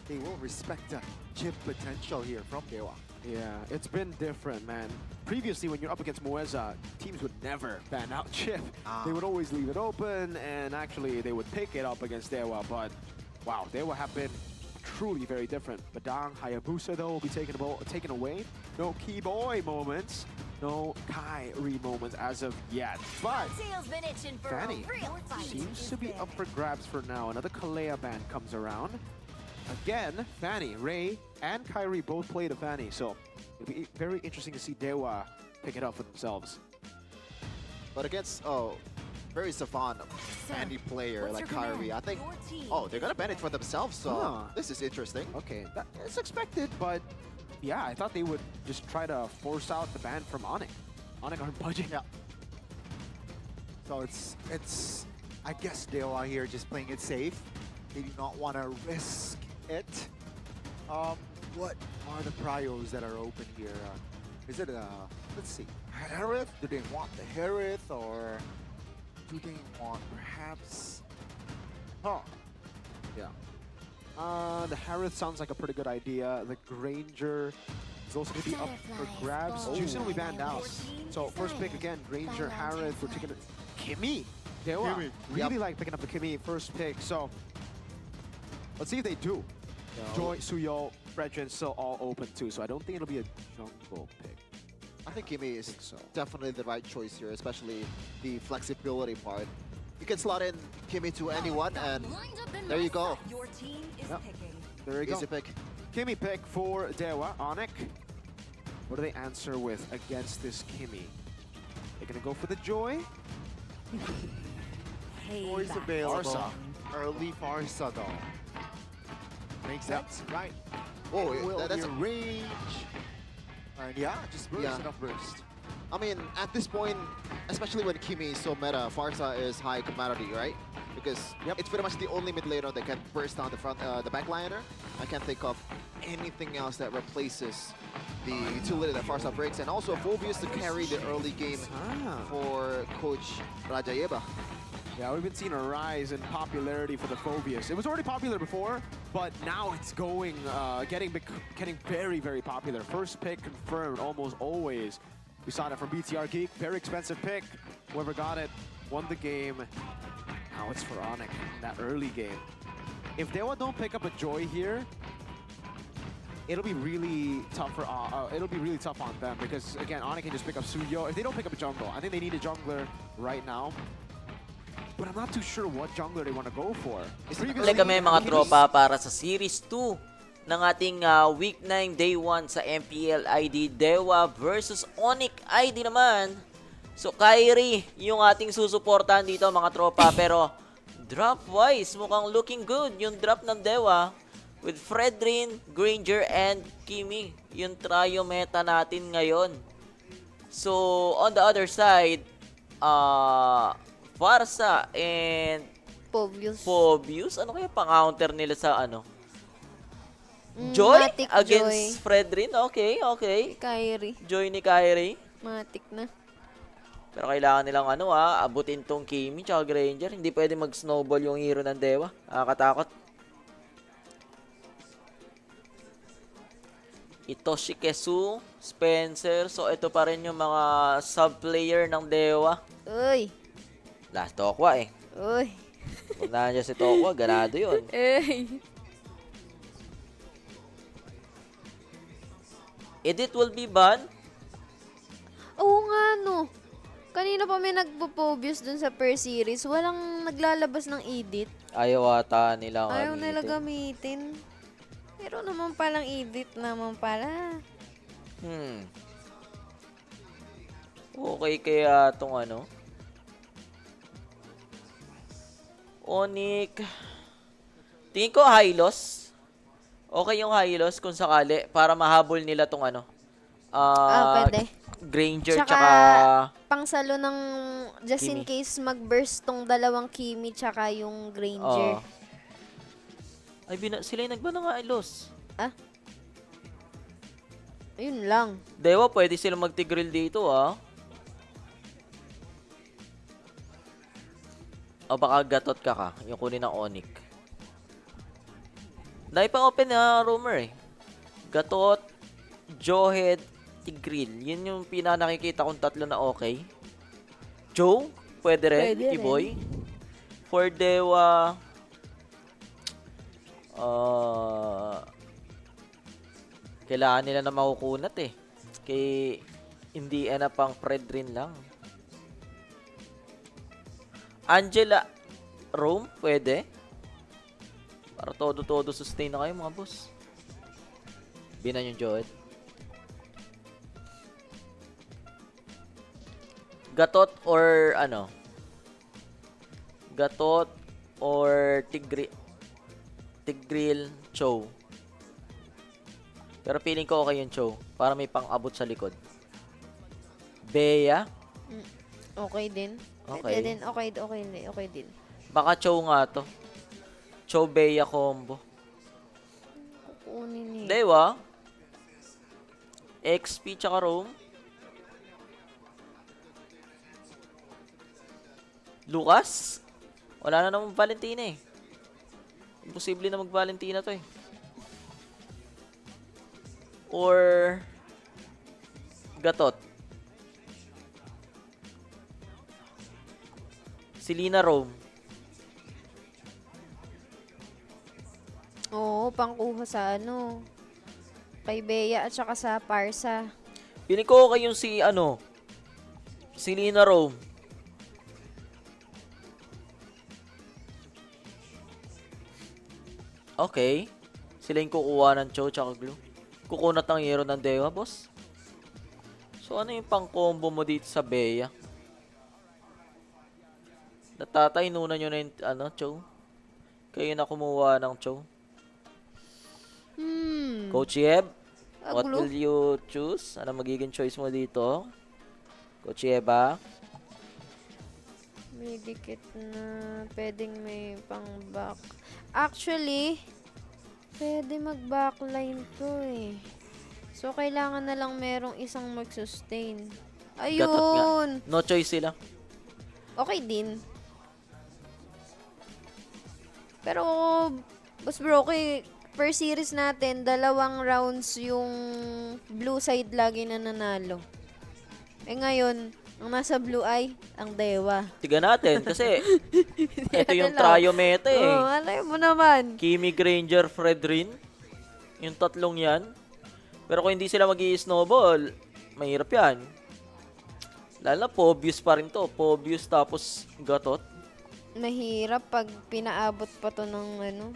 they will respect the Chip potential here from Dewa. Yeah, it's been different, man. Previously, when you're up against Moeza, teams would never ban out Chip. They would always leave it open, and actually, they would pick it up against Dewa. But wow, Dewa have been truly very different. Badang, Hayabusa, though, will be taken away. No Key Boy moments, no Kyrie moments as of yet. But Fanny seems to be up for grabs for now. Another Kalea ban comes around. Again, Fanny, Ray, and Kyrie both play the Fanny, so it'll be very interesting to see Dewa pick it up for themselves. But against, very savant Fanny player like Kyrie, I think, they're gonna ban it for themselves, so this is interesting. Okay, it's expected, but yeah, I thought they would just try to force out the ban from Onyx. Onyx aren't budging. Yeah. So it's I guess Dewa here just playing it safe. They do not want to risk it. What are the prios that are open here? Is it let's see, Harith? Do they want the Harith, or do they want perhaps? Yeah. The Harith sounds like a pretty good idea. The Granger is also going to be up for grabs. Juicin will be banned out. So first pick again, Granger, Harith. We're taking it. Kimmy. Dewa really like picking up the Kimmy first pick. So let's see if they do. Joy, Suyo, Fredrin still all open too. So I don't think it'll be a jungle pick. I think Kimmy is definitely the right choice here, especially the flexibility part. You can slot in Kimmy to anyone, and there you go. Your team is picking. There you go. Easy pick. Kimmy pick for Dewa. Onyx. What do they answer with against this Kimmy? They're gonna go for the Joy. Joy's available. Early Farsa though. Makes sense, right? That's a range. And yeah, just burst enough burst. I mean, at this point, especially when Kimmy is so meta, Farsa is high commodity, right? Because it's pretty much the only mid laner that can burst down the back liner. I can't think of anything else that replaces the utility that Farsa breaks, and also Phobius to carry the early game for Coach Rajayeva. Yeah, we've been seeing a rise in popularity for the Phobius. It was already popular before, but now it's getting very, very popular. First pick confirmed almost always. We saw that from BTR Geek. Very expensive pick. Whoever got it won the game. Now it's for Onyx in that early game. If Dewa don't pick up a Joy here, it'll be really tough for on them, because again, Onyx can just pick up Suyo. If they don't pick up a jungle, I think they need a jungler right now. But I'm not too sure what jungler they want to go for. Like kami mga tropa para sa Series 2 ng ating Week 9 Day 1 sa Mpl Id, Dewa versus Onyx ID naman. So Kyrie yung ating susuportahan dito mga tropa, pero drop-wise mukhang looking good yung drop ng Dewa with Fredrin, Granger, and Kimmy. Yung trio meta natin ngayon. So on the other side, Farsa and Phobius. Ano kaya pang-counter nila sa ano? Joy Matic against Joy. Fredrin. Okay. Kyrie. Joy ni Kyrie. Matic na. Pero kailangan nilang abutin tong Kimmy tsaka Granger. Hindi pwede mag-snowball yung hero ng Dewa. Nakakatakot. Ito si Kesu, Spencer. So, ito pa rin yung mga sub-player ng Dewa. Uy. Last Tokwa eh. Uy. Kung nandiyan si Tokwa, ganado yun. Edit will be banned. Oo nga, no. Kanina pa may nagpo-pobius dun sa per series. Walang naglalabas ng edit. Ayaw ata nila Ayaw nila gamitin. Pero naman palang edit naman pala. Okay kaya itong ano? Onyx. Tingin ko high loss. Okay yung high loss kung sakali para mahabol nila tong ano. Pwede. Granger Tsaka, tsaka pangsalo ng just in Kimi. case mag-burst tong dalawang Kimi tsaka yung Granger. Ay, sila yung nagba na nga loss. Ayun lang. Dewa, pwede sila magtigril dito, O baka gatot ka yung kunin ng Onyx. Dahil pang open na rumor eh. Gatot, Jawhead, Tigril. Yun yung nakikita kong tatlo na okay. Joe, pwede rin. Pwede T-Boy. For Dewa, kailangan nila na makukunat eh. Kay hindi na pang Fred rin lang. Angela Rome, pwede. Para todo-todo sustain na kayo mga boss. Binan yung Joet. Gatot or ano? Gatot or Tigril, Chow. Pero feeling ko okay yung Chow. Para may pang-abot sa likod. Bea. Okay din. Okay. Pwede din. Okay din. Baka Chow nga to. Chow Bea combo. Kukunin Dewa. XP tsaka Rome. Lucas? Wala na namang Valentina eh. Imposible na mag-Valentina to eh. Or Gatot. Selena Rome. Oo, pangkuha sa ano. Kay Bea at saka sa Parsa. Piling ko okay yung si ano. Selena Rome. Okay. Sila yung kukuha ng Cho tsaka Glue. Kukunat ng hero ng Dewa, boss. So, ano yung pang-combo mo dito sa Bea? Natatay, nuna nyo na yung, Cho? Kayo na kumuha ng Cho. Coach Yeb, what will you choose? Ano magiging choice mo dito? Coach Yeba? May dikit na pwedeng may pang-back. Actually, pwede mag-backline to eh. So, kailangan na lang merong isang mag-sustain. Gatot nga. Ayun! No choice sila. Okay din. Pero, Boss Broky, per series natin, 2 rounds yung blue side lagi na nanalo. Eh ngayon, ang nasa blue ay ang Dewa. Tiga natin kasi ito yung trio meta eh. Oo, alay mo naman. Kimi, Granger, Fredrin. Yung tatlong yan. Pero kung hindi sila mag-i-snowball, mahirap yan. Lalo na Pobius pa rin to. Pobius tapos Gatot. Mahirap pag pinaabot pa to ng ano.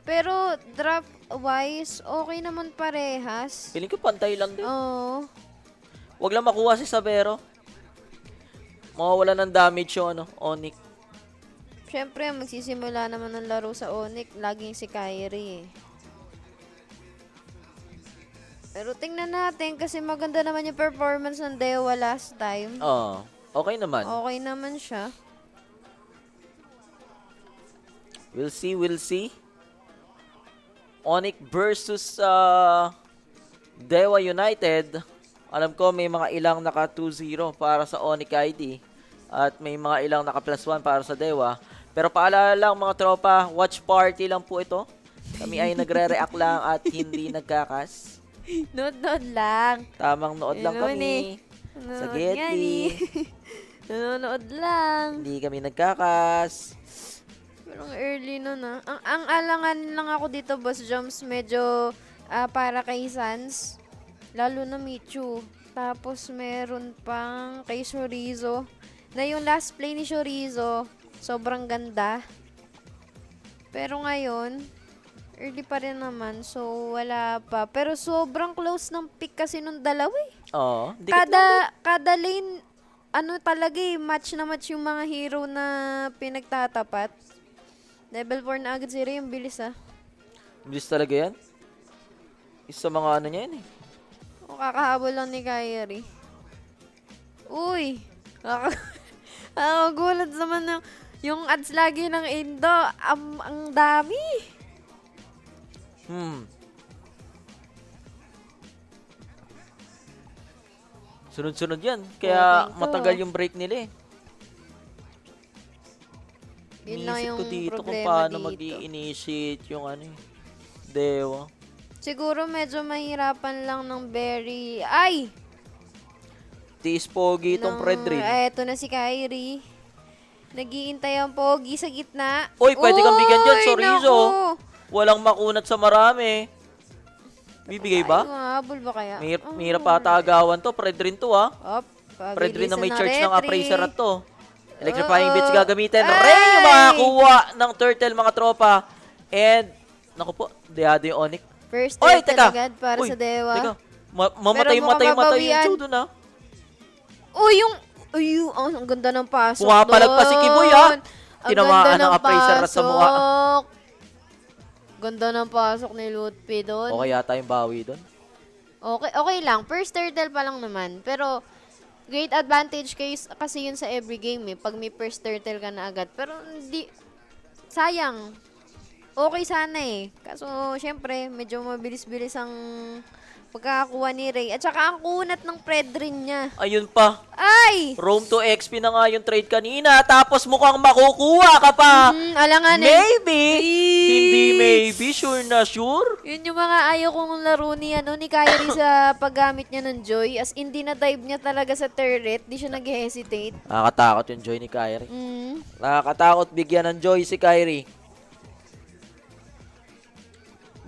Pero drop-wise, okay naman parehas. Piling ko pantay lang din. Oo. Huwag lang makuha si Sabero. Mawawala ng damage yung Onyx. Siyempre, magsisimula naman ng laro sa Onyx. Laging si Kyrie eh. Pero tingnan natin kasi maganda naman yung performance ng Dewa last time. Oo. Okay naman. Okay naman siya. We'll see, we'll see. Onyx versus Dewa United. Alam ko may mga ilang naka 2-0 para sa Onyx ID. At may mga ilang naka +1 para sa Dewa. Pero paalala lang mga tropa, watch party lang po ito. Kami ay nagre-react lang at hindi nagkakas. Nood-nood lang. Tamang nood lang Ayun kami. Sa Getty. Nanonood lang. Hindi kami nagkakas. Pero ang early nun Ang alangan lang ako dito, Boss Joms, medyo para kay Sans. Lalo na Michu. Tapos meron pang kay Chorizo. Na yung last play ni Chorizo, sobrang ganda. Pero ngayon, early pa rin naman. So, wala pa. Pero sobrang close ng pick kasi nung dalawa eh. Oo. Dikit lang Kada lane, talaga eh, match na match yung mga hero na pinagtatapat. Level 4 na agad si Ray, yung bilis Bilis talaga yan. Isa mga ano niya yan eh. O kakahabol lang ni Kyrie. Uy! Gulat naman yung ads lagi ng Indo. Ang dami. Sunod-sunod yan. Kaya Okay, matagal yung break nila eh. Yun lang Iniisip yung ko dito kung problema paano dito. mag-i-initiate yung Dewa. Siguro medyo mahirapan lang ng Berry. Ay! Tiis pogi itong Fredrin. Eto na si Kyrie. Nag-iintay ang pogi sa gitna. Uy, pwede kang bigyan dyan, Uy, Chorizo. naku! Walang makunat sa marami. Bibigay ba? Habol ba kaya? Mahirap ata agawan to. Fredrin to Op, Fredrin na may pabilisan charge ng retry. appraiser at to. Electrifying Oo. bits gagamitin. Ay! Ray yung makakuha ng turtle mga tropa. And, naku po, Deado yung Onyx. First Oy, turtle teka! agad para Uy, sa Dewa. Teka, mamatay yung mababawian. Joe dun Uy, ang ganda ng pasok Pumapalag pa si Kiboy Ang Tinamaan ganda ng appraiser at sa mukha. Ganda ng pasok ni Lutfi doon. Okay yata yung bawi dun. Okay lang. First turtle pa lang naman. Pero, great advantage kasi yun sa every game eh. Pag may first turtle ka na agad. Pero, hindi. Sayang. Okay sana eh. Kaso, syempre, medyo mabilis-bilis ang pagkakakuha ni Ray. At saka, ang kunat ng Fredrin niya. Ayun pa. Ay! Roam to XP na nga yung trade kanina. Tapos mukhang makukuha ka pa. Alangan eh. Maybe. Hindi maybe. Sure na sure. Yun yung mga ayaw kong laro ni Kyrie sa paggamit niya ng Joy. As in, dive niya talaga sa turret. Di siya nag-hesitate. Nakakatakot yung Joy ni Kyrie. Nakakatakot bigyan ng Joy si Kyrie.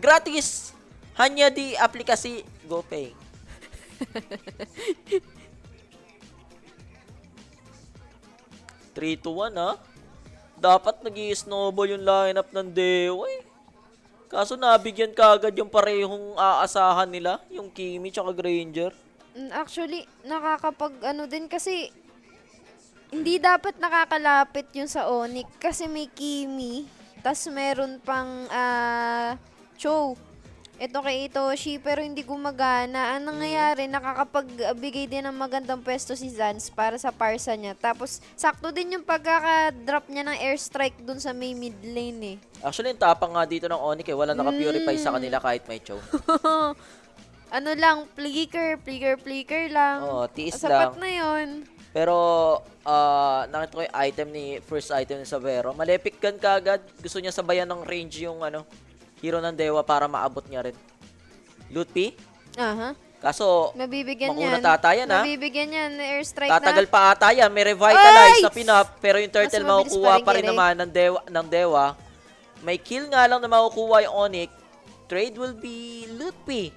Gratis. Hanya di aplikasi GoPay. Three to 1 Dapat nag-i-snowball yung lineup ng Dewa eh. Kaso nabigyan kagad yung parehong aasahan nila, yung Kimi tsaka Granger. Actually, din kasi hindi dapat nakakalapit yung sa Onyx kasi may Kimi, tas meron pang Cho. Ito kay Itoshi pero hindi gumagana. Ang nangyayari, nakakapagbigay din ng magandang pwesto si Zans para sa parsa niya. Tapos, sakto din yung pagkaka-drop niya ng airstrike dun sa may mid lane eh. Actually, yung tapang nga dito ng Onyx wala naka-purify sa kanila kahit may Cho. Flicker lang. Oo, tiis Sapat lang. na yun. Pero, nakita ko yung item first item ni Savero. Malepik kan kagad. Gusto niya sabayan ng range yung hero ng Dewa para maabot niya rin. Lutfi? Kaso, Mabibigyan makunat yan. ata yan Mabibigyan yan. Airstrike Tatagal na. pa ata yan. May revitalize Ay! na pinap. Pero yung turtle Mas mabilis makukuha pa pa rin rin naman ng Dewa. May kill nga lang na makukuha yung Onyx. Trade will be Lutfi.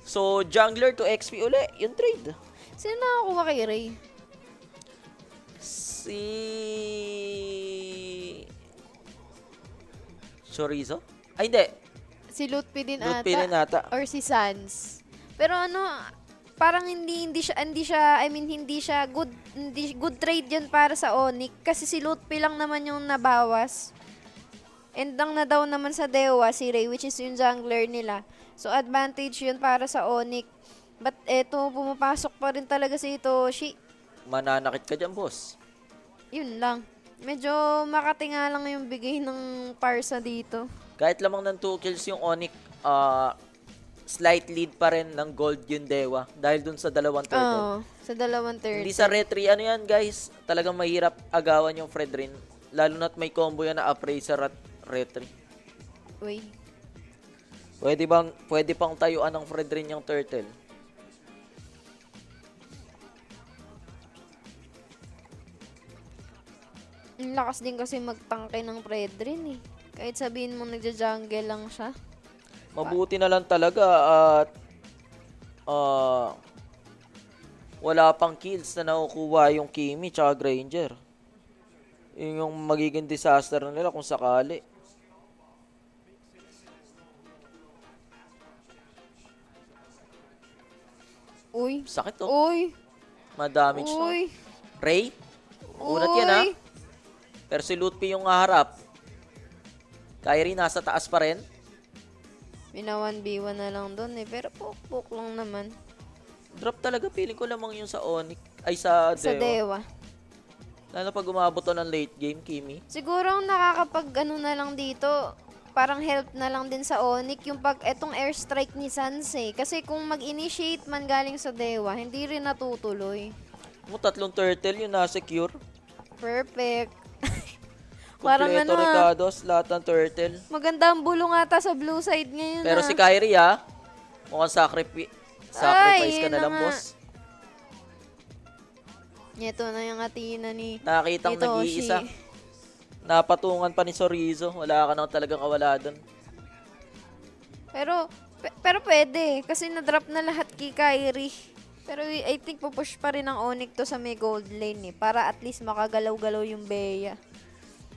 So, jungler to XP uli. Yung trade. Sino nakakuha kay Ray? Si Chorizo? Ay, hindi. Si Lutfi din Lutfi din ata. Or si Sans. Pero parang hindi siya good trade yun para sa Onyx kasi si Lutfi lang naman yung nabawas. And ang na daw naman sa Dewa si Ray which is yung jungler nila. So advantage yun para sa Onyx. But eto pumapasok pa rin talaga si Itoshi. Mananakit ka dyan, boss. Yun lang. Medyo makatinga lang yung bigay ng parsa dito. Kahit lamang ng 2 kills yung Onyx, slight lead pa rin ng gold yung Dewa dahil dun sa dalawang turtle. Sa dalawang turtle. Hindi sa retry, yan guys, talagang mahirap agawan yung Fredrin. Lalo na't may combo yan na appraiser at retry. Uy. Pwede pang tayuan ng Fredrin yung turtle? Ang lakas din kasi magtangke ng Predrin eh. Kahit sabihin mo nagja-jungle lang siya. Mabuti na lang talaga at wala pang kills na nakukuha yung Kimi tsaka Granger. Yun yung magiging disaster na nila kung sakali. Uy. Sakit to. Uy. Ma-damage to. Uy. Ray? Unat yan ha. Pero si Lutpi yung haharap. Kyrie nasa taas pa rin. Mina 1v1 na lang doon eh. Pero puk-puk lang naman. Drop talaga. Feeling ko lamang yung sa Onyx. Ay sa Dewa. Sa Dewa. Lalo pag umabot to ng late game, Kimi. Siguro ang nakakapag ano na lang dito, parang help na lang din sa Onyx yung etong airstrike ni Sans eh. Kasi kung mag-initiate man galing sa Dewa, hindi rin natutuloy. Mo tatlong turtle yung na-secure. Perfect. Parang Kompleto ano Ricardos, lahat ng turtle. maganda ang bulong ata sa blue side ngayon. Pero si Kyrie mukhang sacrifice ka na lang, nga. boss. Ito na yung Athena ni Nakakitang nag-iisa. Napatungan pa ni Sorizo. Wala ka nang talagang kawala doon. Pero pwede. Kasi na-drop na lahat kay Kyrie. Pero I think pupush pa rin ang Onyx to sa may gold lane eh. Para at least makagalaw-galaw yung Bea.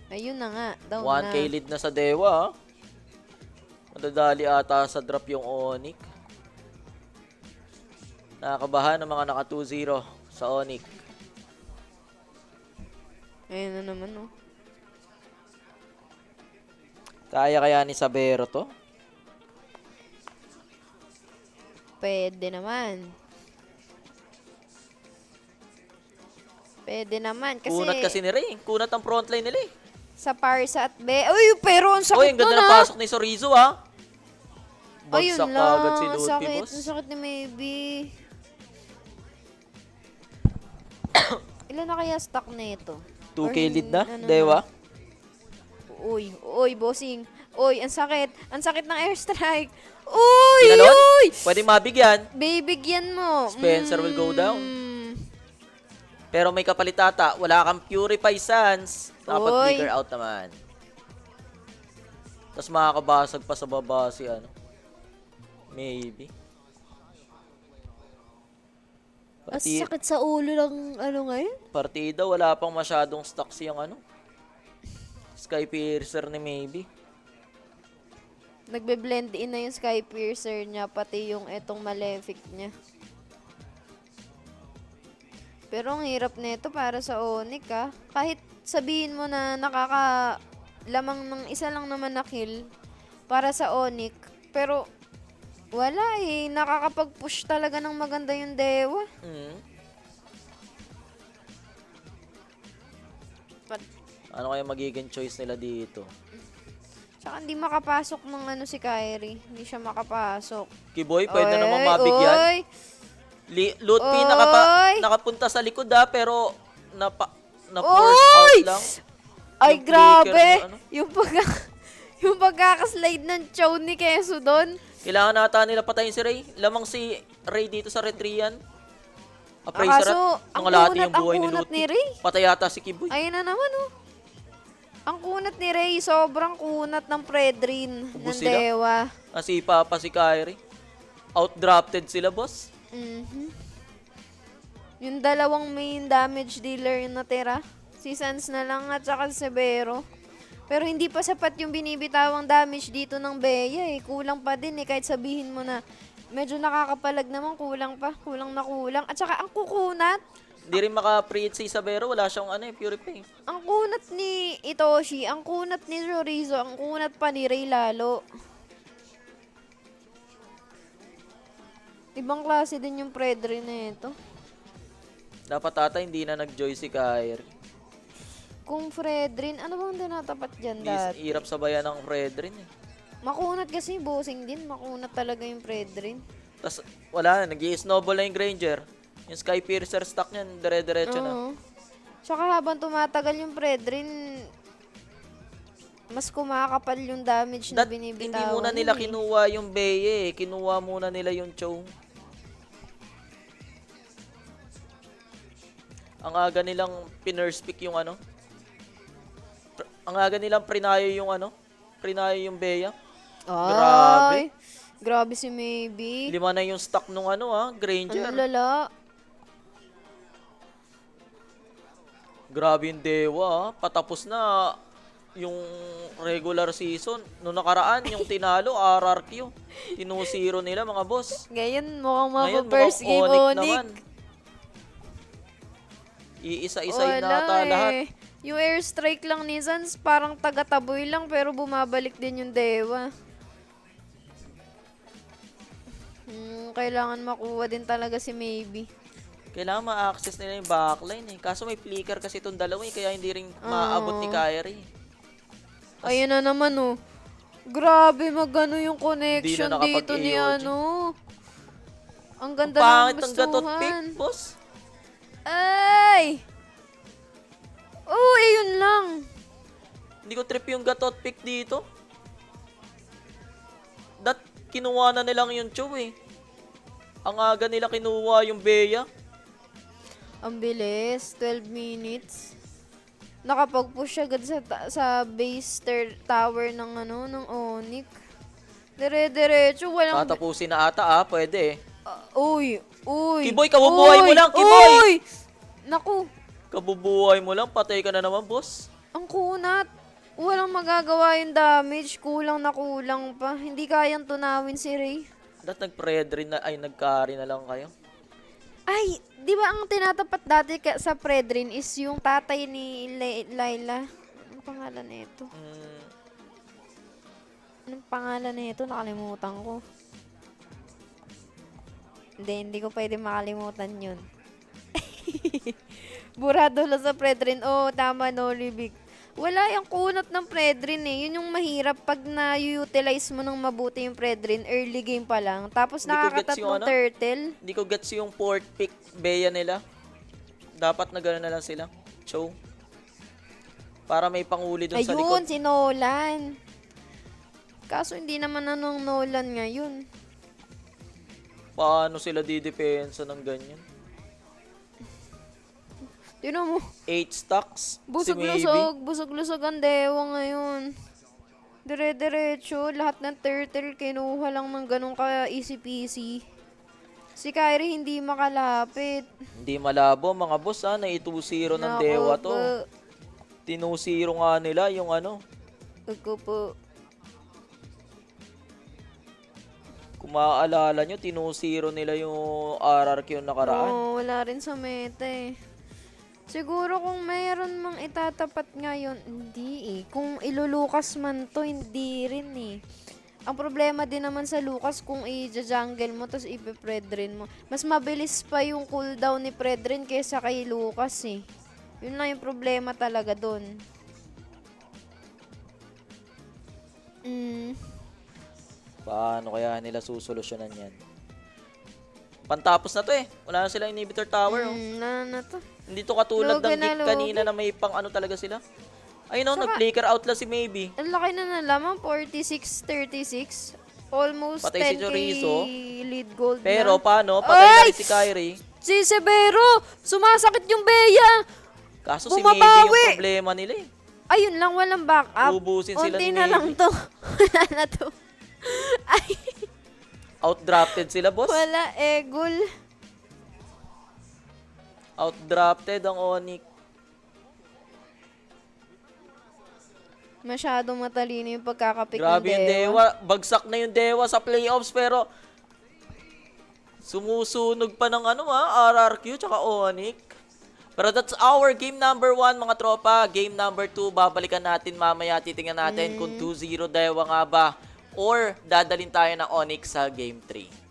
Ayun na nga. Down 1K na. lead na sa Dewa. Madadali ata sa drop yung Onyx. Nakakabahan ng mga naka 2-0 sa Onyx. Ayun na naman oh. Kaya ni Sabero to? Pwede naman. Pwede naman. Kunat kasi ni Ray. Kunat ang frontline nila eh. Sa Parsa at Be. Uy, pero ang sakit Uy, ang ganda ng pasok ni Sorizo Ayun Bagsak lang. agad si Lutfi, Sakit. boss. Ang sakit ni Maybe. Ilan na kaya stock na ito? 2K lead na, ano Dewa. Uy, bossing. Uy, ang sakit. Ang sakit ng airstrike. Uy, Tinalon? uy! Pwede mabigyan. Bibigyan mo. Spencer will go down. Pero may kapalit ata. Wala kang Purify Sans. Dapat Uy. flicker out naman. Tapos makakabasag pa sa baba si Maybe. Ang sakit sa ulo ng ngayon. Partida, wala pang masyadong stocks yung Sky Piercer ni Maybe. Nagbe-blend in na yung Sky Piercer niya, pati yung etong Malefic niya. Pero ang hirap nito para sa Onyx Kahit sabihin mo na nakakalamang ng isa lang naman na kill para sa Onyx, pero wala eh. Nakakapag-push talaga ng maganda yung Dewa. Ano kaya magiging choice nila dito? Tsaka hindi makapasok ng si Kyrie. Hindi siya makapasok. Kiboy, pwede naman mabigyan. Lutfi nakapunta sa likod pero na-force out lang. Ay, Yung grabe. flicker, Yung pagkakaslide ng chow ni Keso doon. Kailangan nata nila patayin si Ray. Lamang si Ray dito sa Retrian. Appraiser Kaso, at nangalati yung buhay ni kunat Lutfi. ni Ray. Patay yata si Kiboy. Ayun na naman Ang kunat ni Ray, sobrang kunat ng Predrin ng Ubus sila. Dewa. Nasipa pa si Kyrie. Outdrafted sila, boss. Yung dalawang main damage dealer yung natira. Si Sans na lang at saka si Severo. Pero hindi pa sapat yung binibitawang damage dito ng Bea eh. Kulang pa din kahit sabihin mo na medyo nakakapalag naman, kulang pa. Kulang na kulang. At saka ang kukunat. Hindi rin maka-pre-hit si Isabero. Wala siyang Purify. Ang kunat ni Itoshi, ang kunat ni Chorizo, ang kunat pa ni Ray lalo. Ibang klase din yung Predri na ito. Dapat ata hindi na nag-joy si Kyrie. Kung Fredrin, ano bang tinatapat dyan dati? Hirap sabayan ng Fredrin Makunat kasi, bossing din. Makunat talaga yung Predrin. Tapos wala, nag-i-snowball na yung Granger. Yung Sky Piercer stock niyan, dire-diretso na. Tsaka habang tumatagal yung Predrin, Mas kumakapal yung damage na binibitawan. Hindi muna nila kinuha yung Beye, kinuha muna nila yung Chow. Ang aga nilang pinurspick yung ano. Ang aga nilang prinayo yung ano. Prinayo yung Bea. Grabe. Grabe si Maybe. 5 na yung stock nung ano Granger. Ang lala. Grabe yung Dewa Patapos na yung regular season. Noong nakaraan, yung tinalo, RRQ. Tinusiro nila mga boss. Ngayon mukhang first game Onyx Onyx. naman. Iisa-isay nata lahat. Yung airstrike lang ni Sans parang taga-taboy lang pero bumabalik din yung Dewa. Kailangan makuha din talaga si Maybe. Kailangan ma-access nila yung backline Kaso may flicker kasi itong dalawa kaya hindi rin maabot ni Kyrie. Ayun na naman Grabe magano yung connection dito ni ano. Ang ganda ng gustuhan. Ang gatot pick, boss. Ay! Yun lang. Hindi ko trip yung gatot pick dito. Kinuha na nilang yung Chow Ang aga nila kinuha yung Bea. Ang bilis, 12 minutes. Nakapag-push agad sa base tower ng ng Onyx. Dire-diretso, walang... Tatapusin na ata pwede Uy. Kiboy, kabubuhay mo lang, Kiboy! Naku. Kabubuhay mo lang, patay ka na naman, boss. Ang kunat. Walang magagawa yung damage. Kulang na kulang pa. Hindi kayang tunawin si Ray. Nag-predrin na, nag-carry na lang kayo. Ay, di ba ang tinatapat dati sa Predrin is yung tatay ni Laila? Anong pangalan nito? Anong pangalan nito? Nakalimutan ko. Hindi ko pwede makalimutan yun. Burado lang sa Predrin. Tama, Mlbb. Wala yung kunat ng Predrin Yun yung mahirap pag na-utilize mo ng mabuti yung Predrin early game pa lang. Tapos nakakatatlong turtle. Hindi ko gets yung port pick Bea nila. Dapat na gano'n na lang sila. Chow. Para may panguli dun sa likod. Ayun, si Nolan. Kaso hindi naman Nolan ngayon. Paano sila didepensa ng ganyan? Tinan mo. 8 stocks. Busog-lusog ang Dewa ngayon. Dire-diretso, lahat ng turtle kinuha lang ng ganun ka easy peasy. Si Kyrie hindi makalapit. Hindi malabo mga boss na 2-0 ng Dewa to. 2-0 nga nila yung ano. Ako po. Kung maaalala nyo, 2-0 nila yung RRQ nakaraan. Wala rin sa meta Siguro kung mayroon mang itatapat ngayon, hindi Kung ilulukas man to, hindi rin Ang problema din naman sa Lucas kung i-jungle mo tapos ipe-predrin mo. Mas mabilis pa yung cooldown ni Predrin kaysa kay Lucas Yun lang yung problema talaga dun. Paano kaya nila susolusyonan yan? Pantapos na to Wala na silang inhibitor tower Wala na to. Hindi to katulad ng Geek kanina na may pang ano talaga sila. Ayun nag-flicker out lang si Maybe. Ang laki na nalaman, 46-36. Almost patay 10k lead gold Pero na. paano? Patay na rin si Kyrie. Si Severo! Sumasakit yung Bea! Kaso si Maybe yung problema nila Ayun lang, walang backup. Ubusin sila ni Maybe. na lang to. Wala na to. Ay. Outdrafted sila, boss. Wala, Egul. Outdrafted ang Onyx. Masyadong matalino yung pagkakapik Grabe ng yung Dewa. Bagsak na yung Dewa sa playoffs pero sumusunog pa ng RRQ tsaka Onyx. Pero that's our game number 1 mga tropa. Game number 2 babalikan natin mamaya. Titingnan natin kung 2-0 Dewa nga ba or dadalhin tayo ng Onyx sa game 3.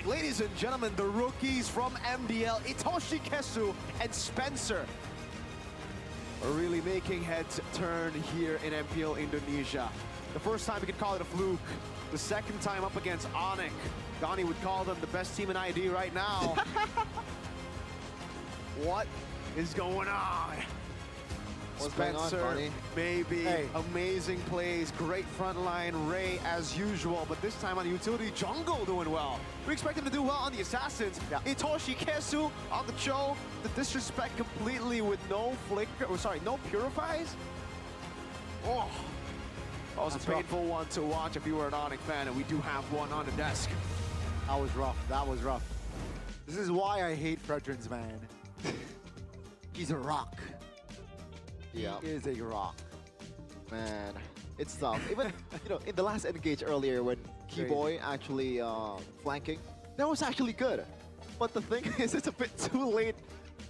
Ladies and gentlemen, the rookies from MDL, Itoshi Kesu and Spencer, are really making heads turn here in Mpl Indonesia. The first time we could call it a fluke. The second time up against Onyx. Donnie would call them the best team in ID right now. What is going on? What's going on, Spencer, buddy? maybe Hey. amazing plays, great front line, Ray as usual, but this time on the utility jungle doing well. We expect him to do well on the assassins. Itoshi Kesu on the Cho, the disrespect completely with no flicker, no purifies. Oh, that was That's a painful one to watch if you were an Onyx fan, and we do have one on the desk. That was rough. That was rough. This is why I hate Fredrins, man. He's a rock. Yeah. He is a rock. Man, it's tough. Even, in the last engage earlier when Keyboy actually flanking, that was actually good. But the thing is, it's a bit too late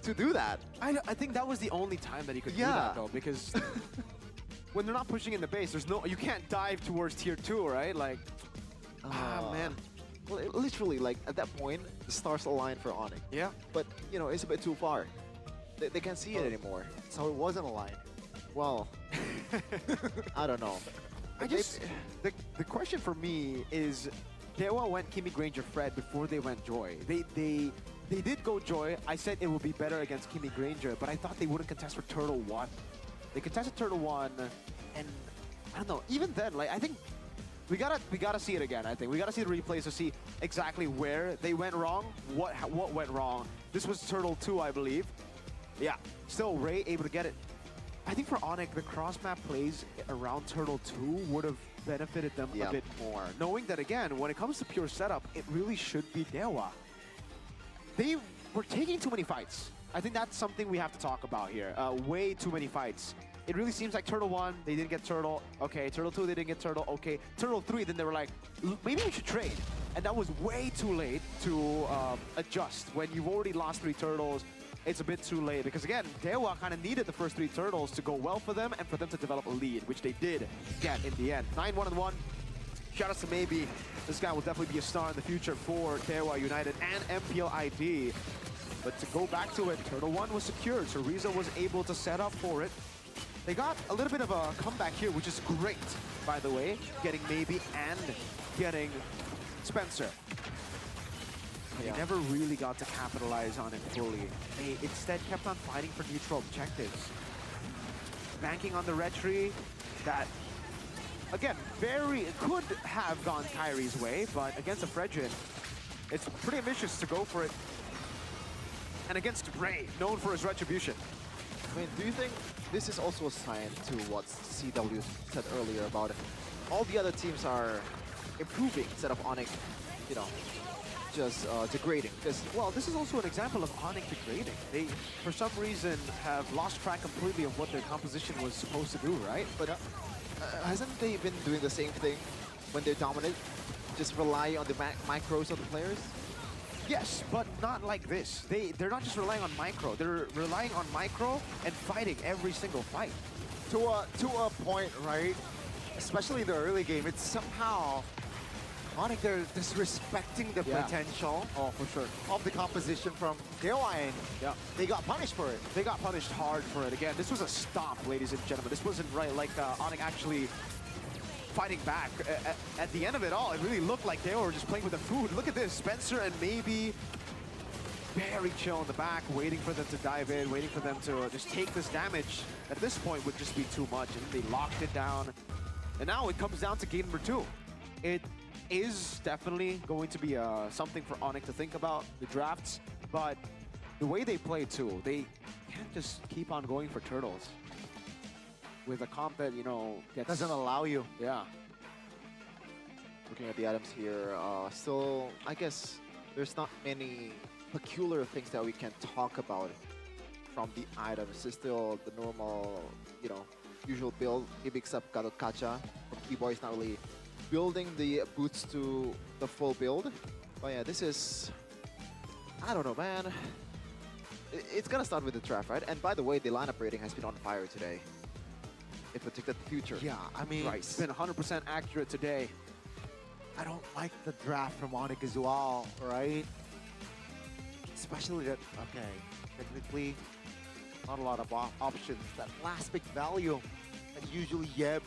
to do that. I think that was the only time that he could do Yeah. that, though, because when they're not pushing in the base, you can't dive towards tier 2, right? Like, man. Well, literally, like, at that point, the stars align for Onyx. Yeah. But, it's a bit too far. They can't see it anymore. So it wasn't a line. Well, I don't know. The question for me is, Dewa went Kimi Granger Fred before they went Joy. They did go Joy. I said it would be better against Kimi Granger, but I thought they wouldn't contest for Turtle 1. They contested Turtle 1, and I don't know. Even then, like, I think we gotta see it again. I think we gotta see the replays to see exactly where they went wrong, what went wrong. This was Turtle 2, I believe. Yeah, still Ray able to get it. I think for Onyx, the cross-map plays around Turtle 2 would have benefited them a bit more. Knowing that, again, when it comes to pure setup, it really should be Dewa. They were taking too many fights. I think that's something we have to talk about here. Way too many fights. It really seems like Turtle 1, they didn't get Turtle. Okay, Turtle 2, they didn't get Turtle. Okay, Turtle 3, then they were like, maybe we should trade. And that was way too late to adjust. When you've already lost 3 Turtles, it's a bit too late. Because again, Dewa kind of needed the first 3 Turtles to go well for them and for them to develop a lead, which they did get in the end. 9-1-1. Shout out to Maybe. This guy will definitely be a star in the future for Dewa United and Mpl Id. But to go back to it, Turtle 1 was secured, so Rizzo was able to set up for it. They got a little bit of a comeback here, which is great, by the way, getting Maybe and getting Spencer. They never really got to capitalize on it fully. They instead kept on fighting for neutral objectives. Banking on the retry that, again, could have gone Kyrie's way, but against a Fredrin, it's pretty ambitious to go for it. And against Ray, known for his retribution. I mean, do you think this is also a sign to what CW said earlier about it? All the other teams are improving instead of Onyx, just degrading. Because, well, this is also an example of Onyx degrading. They, for some reason, have lost track completely of what their composition was supposed to do, right? But hasn't they been doing the same thing when they're dominant? Just rely on the micros of the players? Yes, but not like this. They're not just relying on micro. They're relying on micro and fighting every single fight. To a point, right? Especially in the early game, it's somehow Onyx, they're disrespecting the potential for sure of the composition from Dewa, and they got punished for it. They got punished hard for it. Again, this was a stop, ladies and gentlemen. This wasn't right like Onyx actually fighting back. At the end of it all, it really looked like they were just playing with the food. Look at this, Spencer and Maybe very chill in the back, waiting for them to dive in, waiting for them to just take this damage. At this point would just be too much, and they locked it down. And now it comes down to game number 2. It is definitely going to be something for Onyx to think about, the drafts, but the way they play too, they can't just keep on going for turtles. With a comp that, gets... Doesn't allow you. Yeah. Looking at the items here, still, I guess there's not many peculiar things that we can talk about from the items. It's still the normal, usual build, maybe except Gatot Kacha. From Keyboy is not really building the boots to the full build. But yeah, this is... I don't know, man. It's gonna start with the draft, right? And by the way, the lineup rating has been on fire today. It predicted the future. Yeah, I mean, It's been 100% accurate today. I don't like the draft from Onyx as well, right? Especially that, okay, technically, not a lot of options. That last big value, and usually Yeb.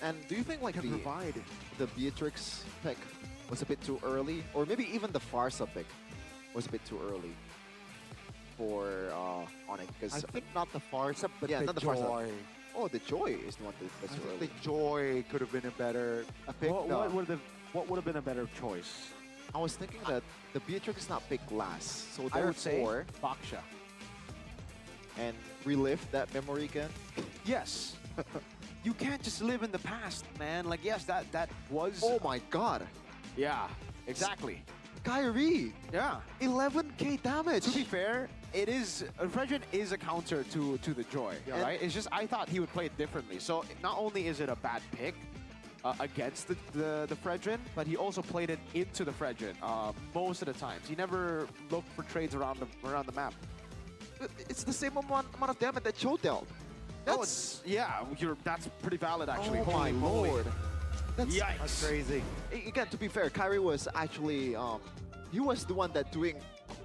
And do you think like the Beatrix pick was a bit too early? Or maybe even the Farsa pick was a bit too early for Onyx. Because I think not the Farsa, but yeah, the not the Joy. Farsa. Oh, the Joy is the one that's I think really. the Joy could have been a better pick. What would have been a better choice? I was thinking that the Beatrix is not picked last, so I would say therefore Baksha. and relive that memory again. Yes. You can't just live in the past, man. Like, yes, that was. Oh my God. Yeah, exactly. Kyrie. Yeah. 11k damage. To be fair, it is Fredrin is a counter to the Joy, right? It's just I thought he would play it differently. So not only is it a bad pick against the Fredrin, but he also played it into the Fredrin most of the times. He never looked for trades around the map. It's the same amount of damage that Cho dealt. That's that's pretty valid actually. Oh Holy my moly. lord. Yikes. That's crazy. Again, to be fair, Kyrie was actually he was the one that doing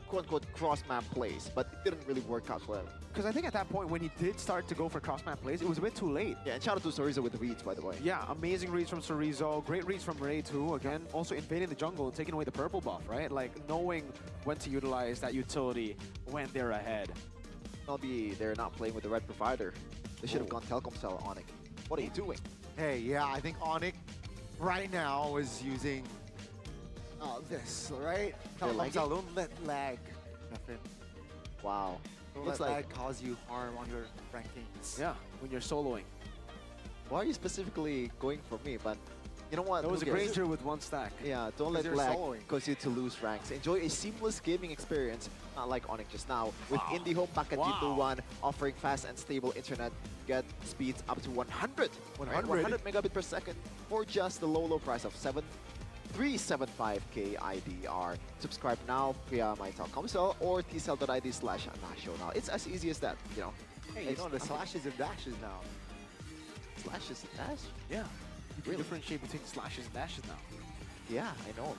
quote-unquote cross-map plays, but it didn't really work out for him. Because I think at that point when he did start to go for cross-map plays, it was a bit too late. Yeah, and shout out to Soriza with the reads, by the way. Yeah, amazing reads from Sorizo, great reads from Ray too. Again, also invading the jungle and taking away the purple buff, right? Like knowing when to utilize that utility when they're ahead. Mlbb, they're not playing with the red provider. They should have gone Telkomsel on Onyx. What are you doing? Hey, yeah, I think Onyx right now is using this, right? They're lagging? Don't let lag happen. Wow. Don't Looks let like lag cause you harm on your rankings. Yeah, when you're soloing. why are you specifically going for me? But you know what? There was a Who cares? Granger with one stack. Yeah, don't let you're lag soloing. cause you to lose ranks. Enjoy a seamless gaming experience, not like Onyx just now. With IndiHome Packet G21 offering fast and stable internet, get speeds up to 100. 100 megabit per second for just the low price of 375k IDR. Subscribe now via my Telkomsel or tcell.id/national. It's as easy as that, you know. Hey, you know the slashes and dashes now. Slashes and dash? Yeah. You can Really? differentiate between slashes and dashes now. Yeah, I know.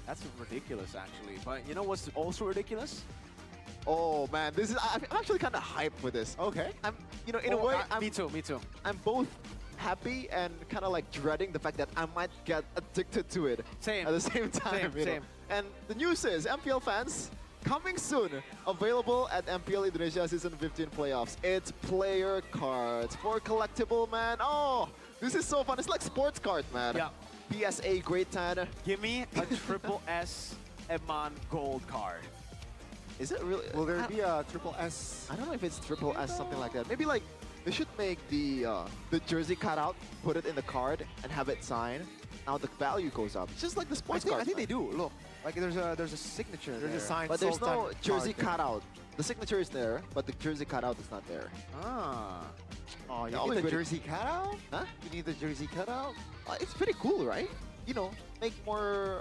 That's ridiculous, actually. But you know what's also ridiculous? Oh man, this is I'm actually kind of hyped for this. Okay. I'm, you know, in a way, me too. I'm both happy and kind of like dreading the fact that I might get addicted to it. Same. At the same time, you know. Same. And the news is MPL fans coming soon. Available at Mpl Indonesia Season 15 playoffs. It's player cards for collectible, man. Oh, this is so fun. It's like sports cards, man. Yeah. PSA Grade 10. Give me a triple S Eman gold card. Is it really? Will there be a triple S? I don't know if it's triple S, something like that. Maybe like they should make the jersey cutout, put it in the card, and have it signed. Now the value goes up. It's just like the sports card. I think they do. Look, like there's a signature. There's there. a signed But there's no Sultan jersey card cutout. The signature is there, but the jersey cutout is not there. Ah. Oh, you Yeah, need the but- jersey cutout? Huh? You need the jersey cutout? It's pretty cool, right? You know, make more.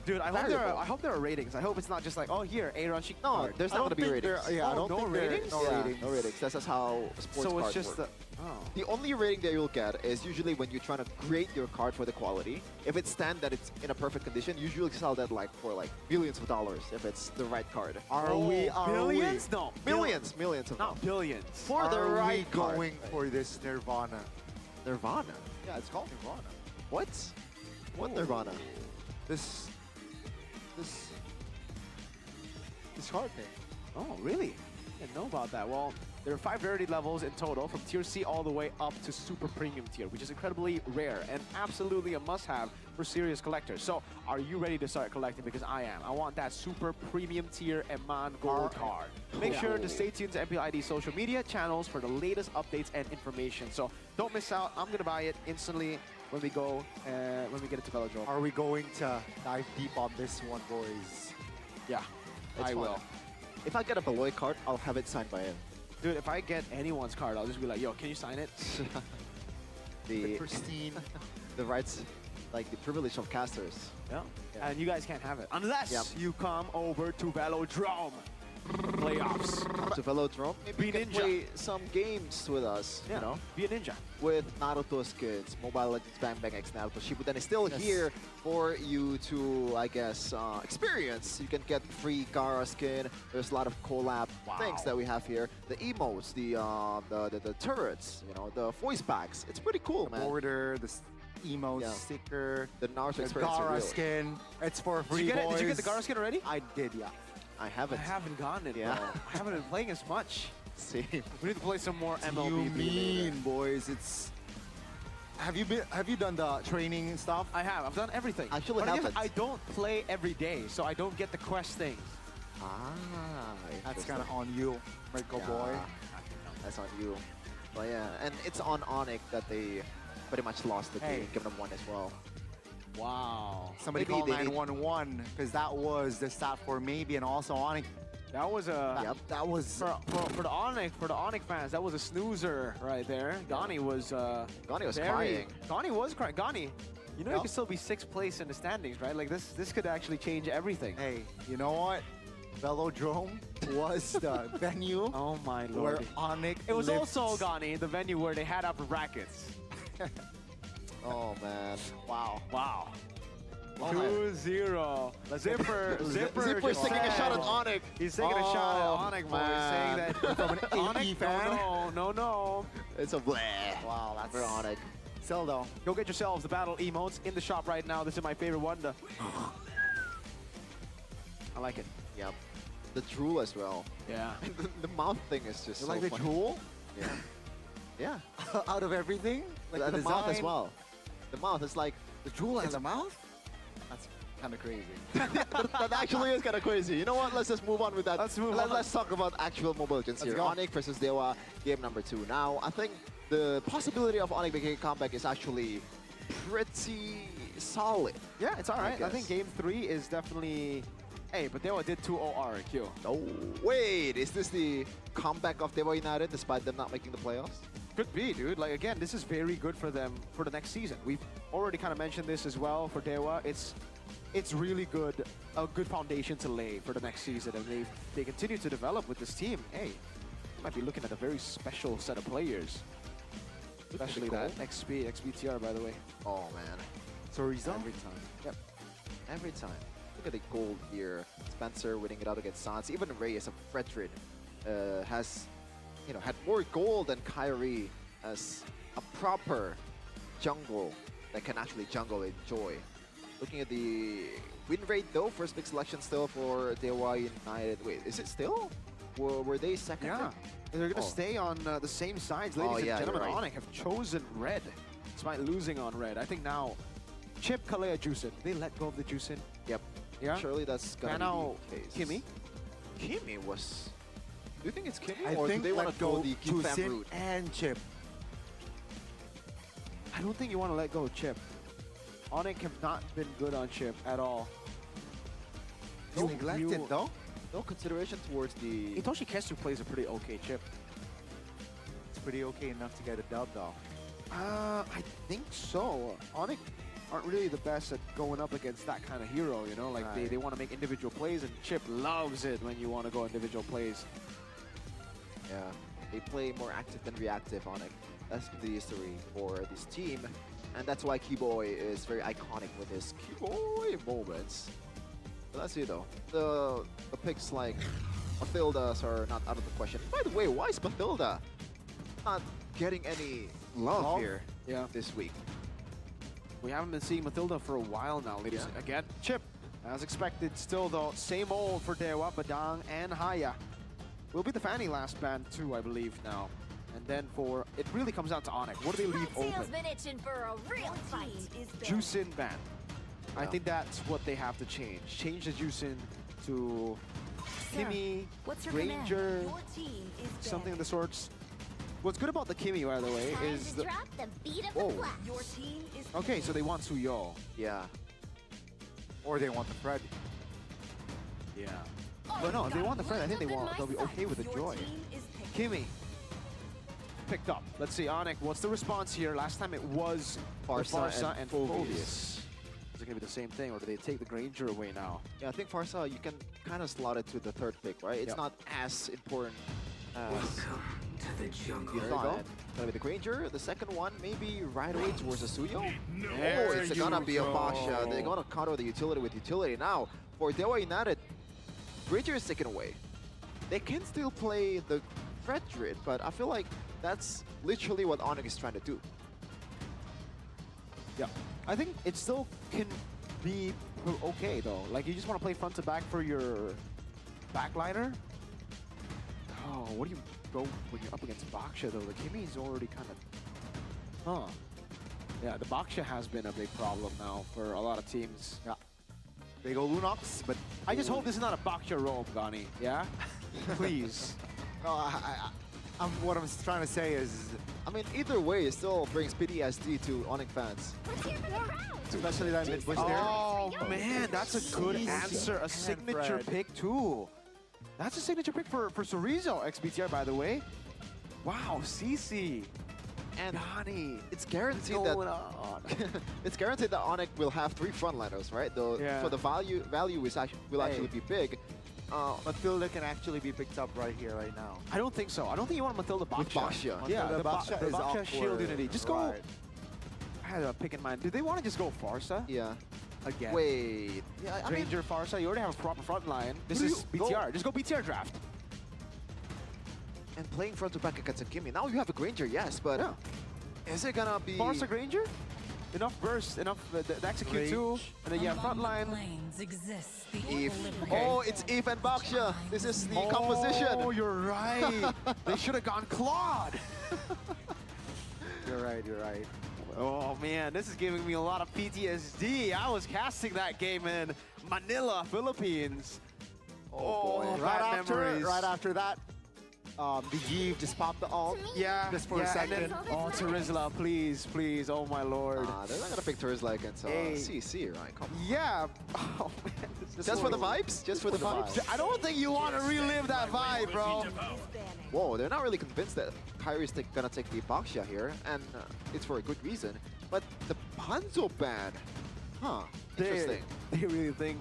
Dude, I variable. hope there are ratings. I hope it's not just like, oh, here, Aaron Sheik No, card. there's I not don't gonna be think there- ratings. yeah, I Oh, don't no think there- ratings? no Yeah, ratings. no ratings. That's how sports So cards it's just work. oh. The only rating that you'll get is usually when you're trying to grade your card for the quality. If it's stand that it's in a perfect condition, usually you sell that like for like millions of dollars if it's the right card. Are we billions? No, Millions of not billions. for the Are right we card. going for this Nirvana? Nirvana. Yeah, it's called Nirvana. What? What Nirvana? This card thing. Oh, really? I didn't know about that. Well, there are 5 rarity levels in total, from tier C all the way up to super premium tier, which is incredibly rare and absolutely a must-have for serious collectors. So, are you ready to start collecting? Because I am. I want that super premium tier Eman gold card. Make sure to stay tuned to Mpl Id social media channels for the latest updates and information. So, don't miss out. I'm gonna buy it instantly when we go, when we get it to Velodrome. Are we going to dive deep on this one, boys? Yeah, It's I fun. will. If I get a Beloy card, I'll have it signed by him. Dude, if I get anyone's card, I'll just be like, yo, can you sign it? The pristine. The rights, like the privilege of casters. Yeah. And you guys can't have it unless Yep. you come over to Velodrome playoffs. To Velodrome, maybe you Be can ninja. play some games with us, Yeah. you know, Be a ninja. with Naruto skins, Mobile Legends Bang Bang X Naruto Shippuden is still Yes. here for you to, I guess, experience. You can get free Gara skin. There's a lot of collab things that we have here. The emotes, the turrets, you know, the voice packs. It's pretty cool, man. Border, the emo Yeah. sticker, The Naruto the experience is Gara real. skin. It's for Did free, you get it? boys. Did you get the Gara skin already? I did, yeah. I haven't. I haven't gotten it, Yeah. though. I haven't been playing as much. Same. We need to play some more What do you Mlbb mean, later. boys? It's. Have you done the training and stuff? I have. I've done everything. Actually But again, haven't. I don't play every day, so I don't get the quest things. Ah, That's interesting. kind of on you, Mirko boy. That's on you. But yeah, and it's on Onyx that they pretty much lost the game, given them one as well. Wow. Somebody Maybe call they need- 911 because that was the stat for maybe and also Onyx. That was a That was for the Onyx fans. That was a snoozer right there. Gani was Gani was very- crying. Gani was crying. Gani, you know Yeah. you can still be 6th place in the standings, right? Like this could actually change everything. Hey, you know what? Velodrome was the venue Oh my where lord. Onyx It was lifts. also Gani, the venue where they had up brackets. Oh man. Wow. Wow. Well, 2-0. Zipper Zipper's just taking a shot at said- Onyx. He's taking a shot at Oh, Onyx, boy, man. saying that From an AE Onyx, fan? no. It's a bleh. Wow, that's For Onyx. still though. Go get yourselves the battle emotes in the shop right now. This is my favorite one. I like it. Yep. The drool as well. Yeah. the mouth thing is just You so like the funny. drool? Yeah. Yeah. Out of everything? Like the mouth as design? well. The mouth is like The drool and the mouth? That's kind of crazy. that actually is kind of crazy. You know what? Let's just move on with that. Let's move on. Let's talk about actual Mobile Legends Let's here. go. Onyx versus Dewa, game number 2. Now, I think the possibility of Onyx making a comeback is actually pretty solid. Yeah, it's all right. I guess. think game 3 is definitely... Hey, but Dewa did 2-0 RQ. Oh, wait. Is this the comeback of Dewa United despite them not making the playoffs? Could be, dude. Like, again, this is very good for them for the next season. We've already kind of mentioned this as well for Dewa. It's really good, a good foundation to lay for the next season. And they continue to develop with this team. Hey, might be looking at a very special set of players. Especially that XBTR, by the way. Oh, man. Soriza? Every time. Yep. Every time. Look at the gold here. Spencer winning it out against Sans. Even Reyes of Fredrid has, had more gold than Kyrie as a proper jungle that can actually jungle and enjoy. Looking at the win rate though, first pick selection still for Dewa United. Wait, is it still? Were they second? Yeah. pick? They're going to Oh. stay on the same sides. Ladies yeah, and you're gentlemen, right. Onyx have chosen red despite losing on red. I think now Chip, Kalea, Juicin. They let go of the Juicin. Yep. Yeah. Surely that's gonna Now, be the case. Kimmy. Kimmy was. Do you think it's Kimmy, I or do think they want let to go go the Geekfam Juicin route? and Chip. I don't think you want to let go of Chip. Onyx have not been good on Chip at all. He's neglected though. No consideration towards the. Itoshi Kesu plays a pretty okay Chip. It's pretty okay enough to get a dub though. I think so. Onyx aren't really the best at going up against that kind of hero, you know? Like, Right. they want to make individual plays, and Chip loves it when you want to go individual plays. Yeah, they play more active than reactive on it. That's the history for this team, and that's why Keyboy is very iconic with his Keyboy moments. But let's see though, the picks like Mathildas are not out of the question. By the way, why is Mathilda not getting any love here this week? We haven't been seeing Mathilda for a while now, ladies. Again, Chip, as expected, still though, same old for Dewa, Badang, and Haya. Will be the Fanny last band too, I believe now. And then it really comes down to Onyx. What do they leave open? Been itching for a real fight. Juicin ban. I think that's what they have to change. Change the Juicin to Kimmy, what's your Ranger, command? Your team is something of the sorts. What's good about the Kimmy, by the way, is the... drop the beat of Whoa. the flag. Your team is Okay, so they want Suyo. Yeah. Or they want the Fred. Yeah. But no, if they want the friend, I think they'll be okay with the Joy. Kimmy. Picked up. Let's see, Onyx, what's the response here? Last time it was Farsa and and Phobius. Phobius. Is it going to be the same thing, or do they take the Granger away now? Yeah, I think Farsa, you can kind of slot it to the third pick, right? It's Yep. not as important as you There you thought. go. Gonna be the Granger. The second one, maybe right away towards the Suyo. There Oh, it's you gonna be a Basha. go. They're gonna counter the utility with utility. Now, for Dewa United, Granger is taken away. They can still play the Fredrid, but I feel like that's literally what Onyx is trying to do. Yeah. I think it still can be okay, though. Like, you just want to play front to back for your backliner. Oh, what do you go when you're up against Baksha though? The Kimi is already kind of, yeah, the Baksha has been a big problem now for a lot of teams. Yeah. They go Lunox, but I just hope this is not a Baksha roam, Gani. Yeah, please. no, what I'm trying to say is, I mean, either way, it still brings PTSD to Onyx fans. especially that mid push there. Oh man, that's a good answer. A signature pick too. That's a signature pick for Sorizo XBTR, by the way. Wow, CC. And Gani. it's guaranteed that it's guaranteed that Onyx will have 3 frontliners, right? Though for the value is will actually be big. Matilda can actually be picked up right here, right now. I don't think so. I don't think you want Matilda Baksha. With Baksha. Yeah, the Baksha is Baksha shield awkward. unity. Just go. I had a pick in mind. Do they want to just go Farsa? Yeah. Again. Wait. Yeah, I mean, Ranger Farsa, you already have a proper front line. This is BTR. Just go BTR draft. and playing front to back against a Gimme. Now you have a Granger, yes, but is it gonna be Farsa Granger? Enough burst, enough the execute too, and then front line. Eve. Oh, it's Eve and Baksha. This is the composition. Oh, you're right. They should have gone Claude. You're right, you're right. Oh man, this is giving me a lot of PTSD. I was casting that game in Manila, Philippines. Oh boy. Right after that, the Eve just popped the ult. Yeah, just for a second. Oh, Terizla, please, please, oh my lord. They're not gonna pick Terizla against CC, right? Come on. Yeah. Oh man. Just for the vibes? Just for the vibes? I don't think you want to relive that vibe, bro. Whoa, they're not really convinced that Kyrie's gonna take the Baksha here, and it's for a good reason. But the Hanzo ban, interesting. They really think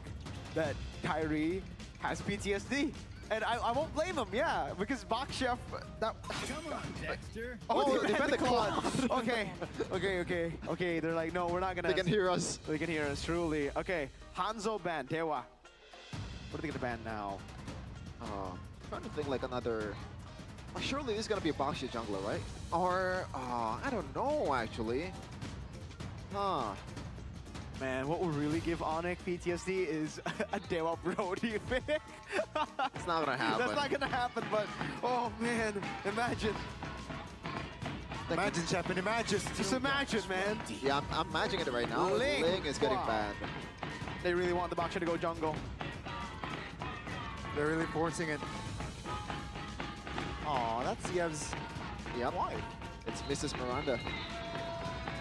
that Kyrie has PTSD. And I won't blame him, yeah, because Baksha, that... Come on, Dexter. Oh, they defend the Claude. Okay, they're like, no, we're not gonna... They can hear us. They can hear us, truly. Okay, Hanzo ban, Dewa. What are they gonna ban now? Trying to think like another... surely this is gonna be a Baksha jungler, right? Or, I don't know, actually. Man, what will really give Onyx PTSD is a Dewa Brody pick. It's not gonna happen. That's not gonna happen, but oh man, imagine. Imagine, Chapman, imagine. Just imagine, man. Yeah, I'm imagining it right now. Ling is getting banned. They really want the Baksha to go jungle. They're really forcing it. Oh, that's Yev's wife. It's Mrs. Miranda.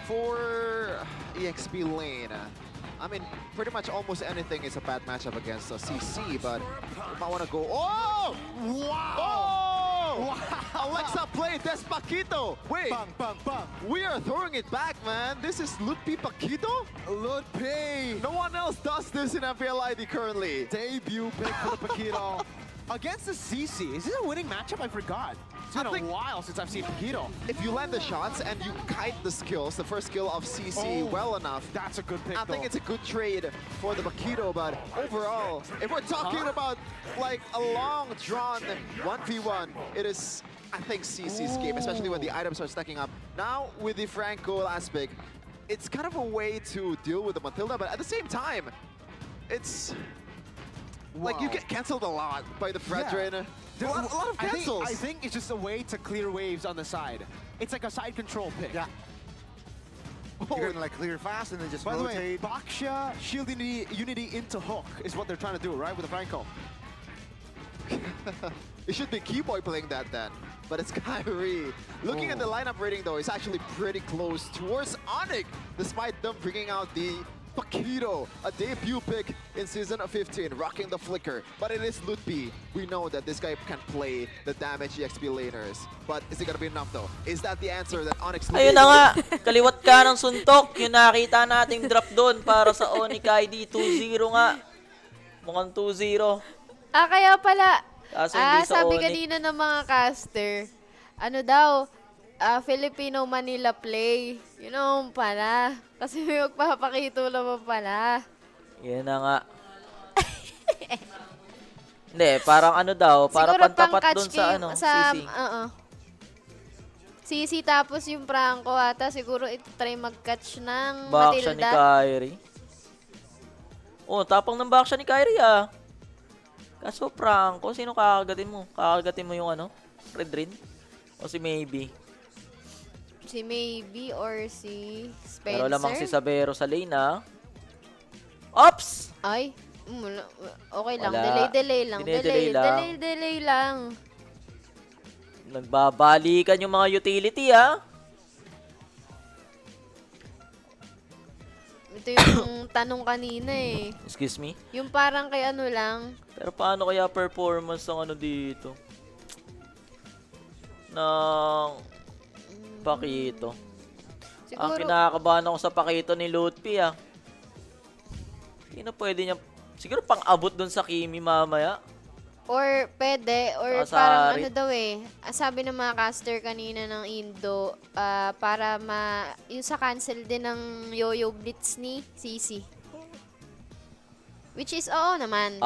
For EXP lane, I mean, pretty much almost anything is a bad matchup against CC, but you might want to go. Oh! Wow! Oh! Wow! Alexa played Despacito! Wait! Bang, bang, bang! We are throwing it back, man! This is Lutpi Paquito? Lutpi! No one else does this in Mpl Id currently. Debut pick for the Paquito. Against the CC, is this a winning matchup? I forgot. It's been a while since I've seen Paquito. If you land the shots and you kite the skills, the first skill of CC well enough, that's a good pick. I think it's a good trade for the Paquito, but overall, if we're talking about like a long drawn 1v1, it is, I think, CC's game, especially when the items are stacking up. Now with the Franco aspect, it's kind of a way to deal with the Matilda, but at the same time, it's like you get cancelled a lot by the Fredrin. A lot of cancels. I think it's just a way to clear waves on the side. It's like a side control pick. Yeah. You're gonna like clear fast and then just rotate. By the way, Baksha shield unity into hook is what they're trying to do, right, with the Franco. It should be Keyboy playing that then, but it's Kyrie. Looking at the lineup rating though, it's actually pretty close towards Onyx, despite them bringing out the Paquito, a debut pick in Season 15, rocking the flicker. But it is Lutpi. We know that this guy can play the damage EXP laners. But is it gonna be enough though? Is that the answer that Onyx... Ayun na nga, kaliwat ka ng suntok. Yung nakita nating drop doon para sa Onyx ID. 2-0 nga. Mukhang 2-0. Kaya pala, Onyx. sabi kanina ng mga caster, ano daw, Filipino Manila play. Yun naman pala. Kasi may magpapakito naman pala. Yan na nga. Hindi, parang ano daw, para pantapat doon sa ano, CC. CC tapos yung Franco ata, siguro ito try mag-catch ng Baksha Matilda. ni Kyrie. Oh, tapang ng Baksha ni Kyrie ah. Kaso Franco, sino kakagatin mo? Kakagatin mo yung ano? Red Rin? O si Maybe? Si Maybe or si Spencer. Pero lamang si Sabero sa lane, ha? Ops! Ay, okay lang. Wala. Delay lang. Dine-delay lang. Delay lang. Nagbabalikan yung mga utility, ha? Ito yung tanong kanina eh. Excuse me? Yung parang kay ano lang. Pero paano kaya performance ng ano dito? Ng Pakito. Ang Siguro, kinakabahan ako sa Pakito ni Lutfi, ah. Hindi na pwede niya. Siguro pang-abot dun sa Kimi mamaya. or pwede, or Saka parang sa ano daw eh. Sabi ng mga caster kanina ng Indo, para yung sa cancel din ng Yo-Yo Blitz ni Sisi. Which is, oo naman.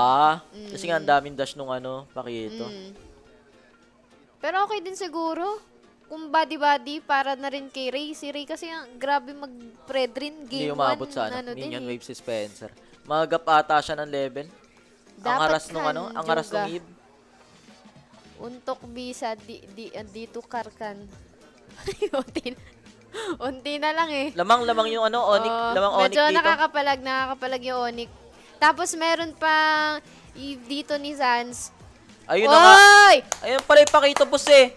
Kasi nga ang daming dash nung ano, Pakito. Pero okay din siguro. Kung body-body, para na rin kay Ray. Si Ray kasi grabe mag-predrin. Hindi Game 1, umabot sa ano din Minion eh. Wave si Spencer. Magap ata siya ng level. Ang Dapat haras nung ano, ang haras nung Eve. Untok bisa, dito karkan. Unti na lang eh. Lamang yung ano, Onyx, lamang Onyx medyo dito. nakakapalag yung Onyx. Tapos meron pang Eve dito ni Sans. Ayun na nga. Ayun pala yung Pakito boss eh.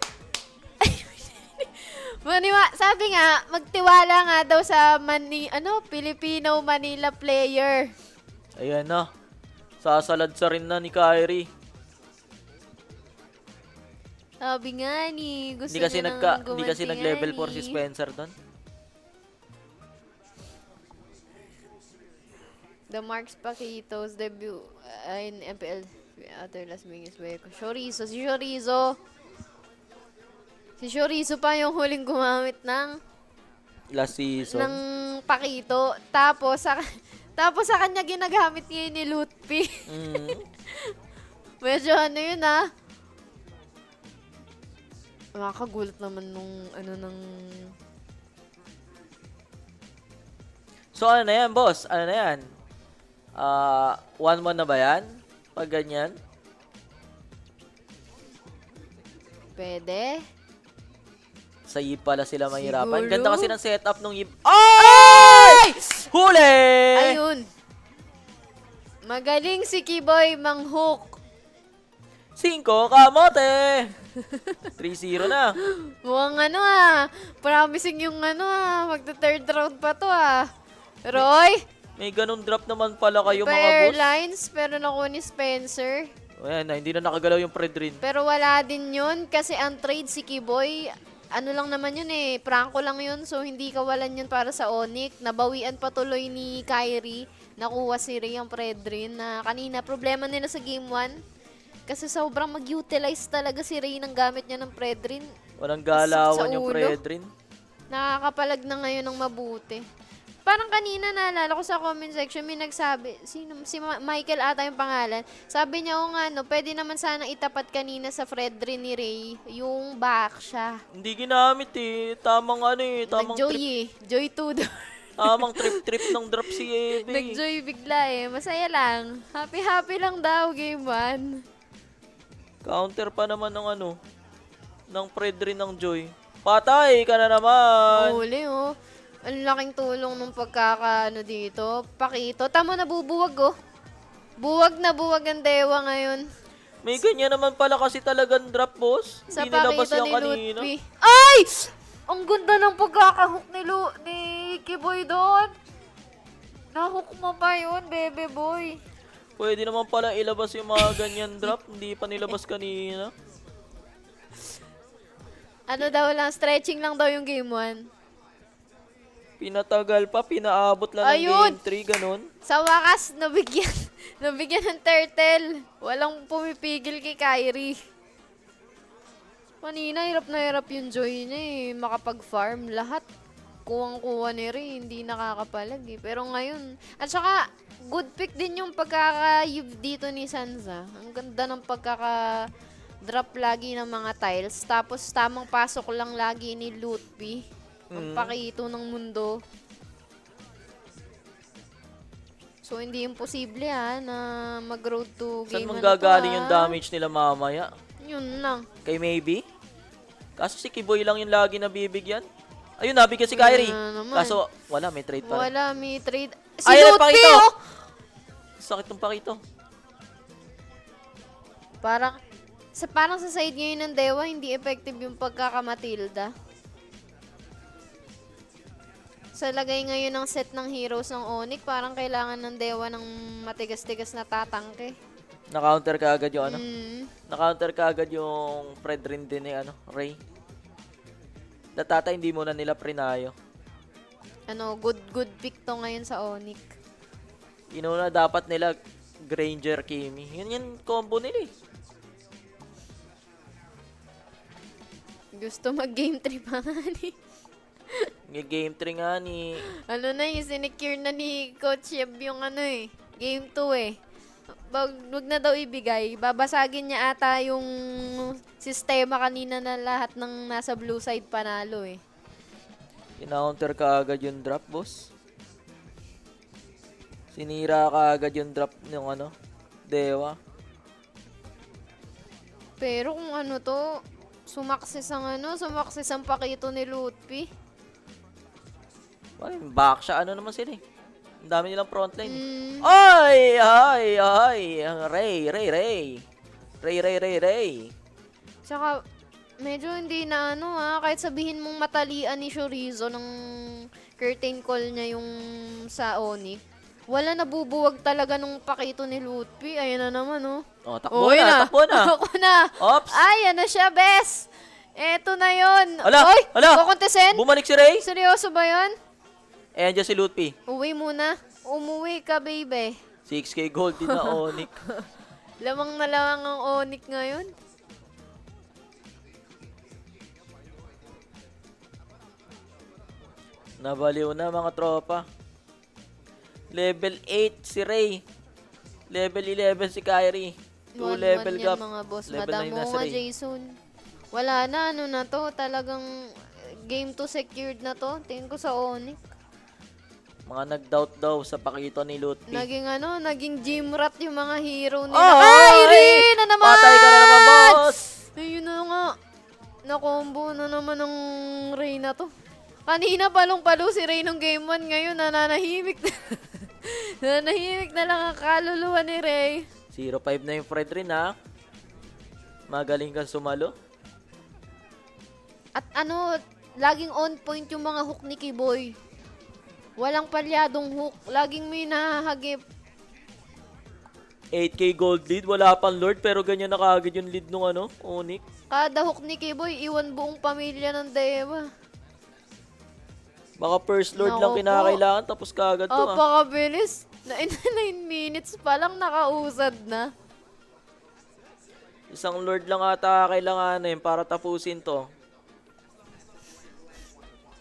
Sabi nga, magtiwala nga daw sa Filipino Manila player. Ayan na. Sasalad sa rin na ni Kyrie. Sabi nga gusto Hindi kasi niya nang hindi kasi nag-level 4 si Spencer doon. The Marks Paquitos debut in Mpl other Las Vegas Hueco. Chorizo. Si Chorizo pa yung huling gumamit ng Last season. ng Paquito. Tapos sa kanya ginagamit niya ni Lutfi. Medyo ano yun Nakakagulat naman nung So ano na yan, boss? Ano na yan? 1-1 na ba yan? Pag ganyan? Pwede. Sa Eve pala sila mahirapan. Siguro. Ganda kasi ng setup nung Eve. Ay! Huli! Ayun. Magaling si Kiboy manghook. 5 kamote! 3-0 na. Mukhang promising yung magta-third round pa to Roy? May ganun drop naman pala kayo mga Pair boss. lines, pero nakuha ni Spencer. Ayan na, hindi na nakagalaw yung Predrin. Pero wala din yun kasi ang trade si Kiboy, ano lang naman yun Franco lang yun. So hindi kawalan yun para sa Onyx. Nabawian pa tuloy ni Kyrie. Nakuha si Ray ang Predrin na kanina problema nila sa game 1. Kasi sobrang mag-utilize talaga si Ray ng gamit niya ng Predrin. Walang galawan yung Predrin. Nakakapalag na ngayon ng mabuti. Parang kanina naalala ko sa comment section, may nagsabi, si Michael ata yung pangalan. Sabi niya, pwede naman sana itapat kanina sa Predrin ni Ray, yung back siya. Hindi ginamit Tamang tamang Nag-joy trip. Joy to the... Tamang trip ng drop si Eve. Nag-joy bigla Masaya lang. Happy lang daw game 1. Counter pa naman ng ng Predrin ng Joy. Patay ka na naman. Huli Ang laking tulong nung dito. Pakito. Tama, nabubuwag Buwag na buwag ang Dewa ngayon. May ganyan naman pala kasi talagang drop, boss. Sa Hindi nilabas Pakito yan ni kanina. Lutfi. Ay! Ang ganda ng pagkakahook ni Kiboy doon. Nahook mo pa yun, bebe boy. Pwede naman pala ilabas yung mga ganyan drop. Hindi pa nilabas kanina. Ano daw lang, stretching lang daw yung game 1. Pinatagal pa, pinaabot lang ng Ayun! game 3, ganun. Sa wakas, nabigyan ng turtle. Walang pumipigil kay Kyrie. Kanina, hirap na hirap yung Joy niya makapag-farm. Lahat, kuwang-kuwa ni Ray, hindi nakakapalag Pero ngayon, at saka, good pick din yung pagkaka-youth dito ni Sansa. Ang ganda ng pagkaka-drop lagi ng mga tiles. Tapos, tamang pasok lang lagi ni Lutfi. Ang Pakito ng mundo. So, hindi imposible na mag-road to Saan game manggagaling yung damage nila mamaya? Yun lang. Kay maybe? Kaso si Kiboy lang yung lagi nabibigyan. Ayun, nabigyan si Kyrie. Kaso, wala, may trade pa rin. Wala, may trade. Si Ay, Lutfi, Pakito! oh! Sakit ng Pakito. Parang sa side ngayon ng Dewa, hindi effective yung pagkakamatilda. Sa lagay ngayon ng set ng heroes ng Onyx, parang kailangan ng Dewa ng matigas-tigas na tatangke. Na-counter ka agad yung Na-counter ka agad yung Fred rin din ni Ray. Datata hindi muna nila prinayo. Good pick to ngayon sa Onyx. Inuna dapat nila Granger Kimi. Yun yung combo nila eh. Gusto mag-game 3 pa nga ni. May game 3 nga ni. Yung sinecure na ni Coach Yeb yung game 2 eh. Wag na daw ibigay. Babasagin niya ata yung sistema kanina na lahat ng nasa blue side panalo eh. Kinounter ka agad yung drop, boss. Sinira ka agad yung drop ng Dewa. Pero kung sumakses ang Pakito ni Lutfi. Back siya, naman sila eh. Ang dami nilang frontline. Ay! Ray. Tsaka, medyo hindi na kahit sabihin mong matalian ni Chorizo ng curtain call niya yung sa Onyx. Wala nabubuwag talaga nung Pakito ni Lutfi. Ayan na naman, takbo na. Takbo na. Ops. Ay, yan na siya, bes. Eto na yun. Ala. Kukontesin? Bumalik si Ray. Seryoso ba yun? Ayan dyan si Lutfi. Uwi muna. Umuwi ka, baby. 6K gold din na Onyx. Lamang na lamang ang Onyx ngayon. Nabaliw na mga tropa. Level 8 si Ray. Level 11 si Kyrie. 2 level gap. Mga boss. Level Madamo 9 na si nga, Ray. Jason. Wala na, na to. Talagang game to secured na to. Tingin ko sa Onyx. Mga nag-doubt daw sa Pakito ni Lutfi. Naging gym rat yung mga hero nila. Ay, Ray na naman! Patay ka na naman, boss! Ayun na nga. Na-combo na naman ng Ray na to. Kanina palong-palo si Ray nung game 1. Ngayon, nananahimik na. Nananahimik na lang ang kaluluwa ni Ray. 0-5 na yung Fred rin, ha? Magaling kang sumalo. At laging on point yung mga hook ni Kiboy. Walang palyadong hook. Laging may nahahagip. 8K gold lead. Wala pang Lord, pero ganyan na kaagad yung lead nung Onyx. Kada hook ni Kiboy, iwan buong pamilya ng Dewa. Baka first Lord lang kinakailangan, tapos kaagad to, Pakabilis. 9 minutes pa lang nakausad na. Isang Lord lang ata kailanganin para tapusin to.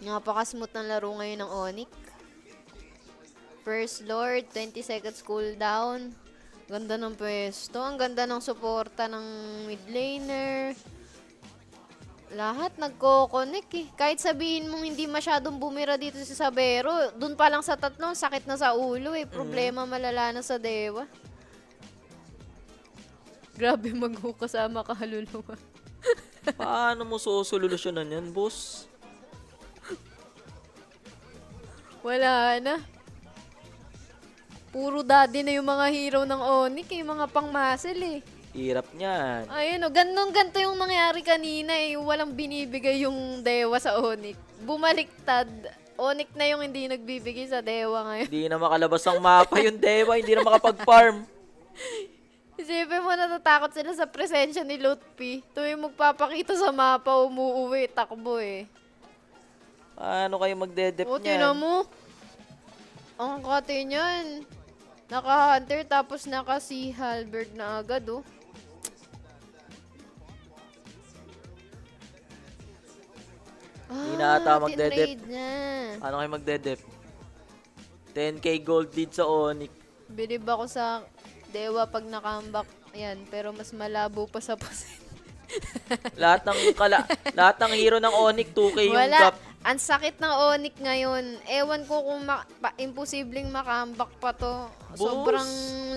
Napaka-smooth ng laro ngayon ng Onyx. First Lord, 20 seconds cooldown. Ganda ng pwesto. Ang ganda ng suporta ng mid laner. Lahat nagko-connect eh. Kahit sabihin mong hindi masyadong bumira dito si Sabero, dun pa lang sa tatlong, sakit na sa ulo eh. Problema malala na sa Dewa. Grabe mag-hook kasama kaluluwa. Paano mo sosolusyonan yan, boss? Wala na. Puro daddy na yung mga hero ng Onyx, yung mga pang-muscle eh. Hirap niyan. Ayun ganto yung nangyari kanina eh. Walang binibigay yung Dewa sa Onyx. Bumaliktad. Onyx na yung hindi nagbibigay sa Dewa ngayon. Hindi na makalabas ang mapa yung Dewa, hindi na makapag-farm. Isipin mo, natatakot sila sa presensya ni Lutfi. Tuwing magpapakita sa mapa, umuuwi, takbo eh. Paano kayo magdedep niyan? Tingnan mo. Ang kate niyan. Naka-hunter tapos naka-si halberd na agad oh. Hindi na ata magdedep. Na. Paano kayo magdedep? 10K gold lead sa Onyx. Bilib ako sa Dewa pag nakambak. Ayan, pero mas malabo pa sa posin. lahat ng hero ng Onyx 2K yung Wala. gap. Ang sakit ng Onyx ngayon. Ewan ko kung imposibleng makambak pa to. Sobrang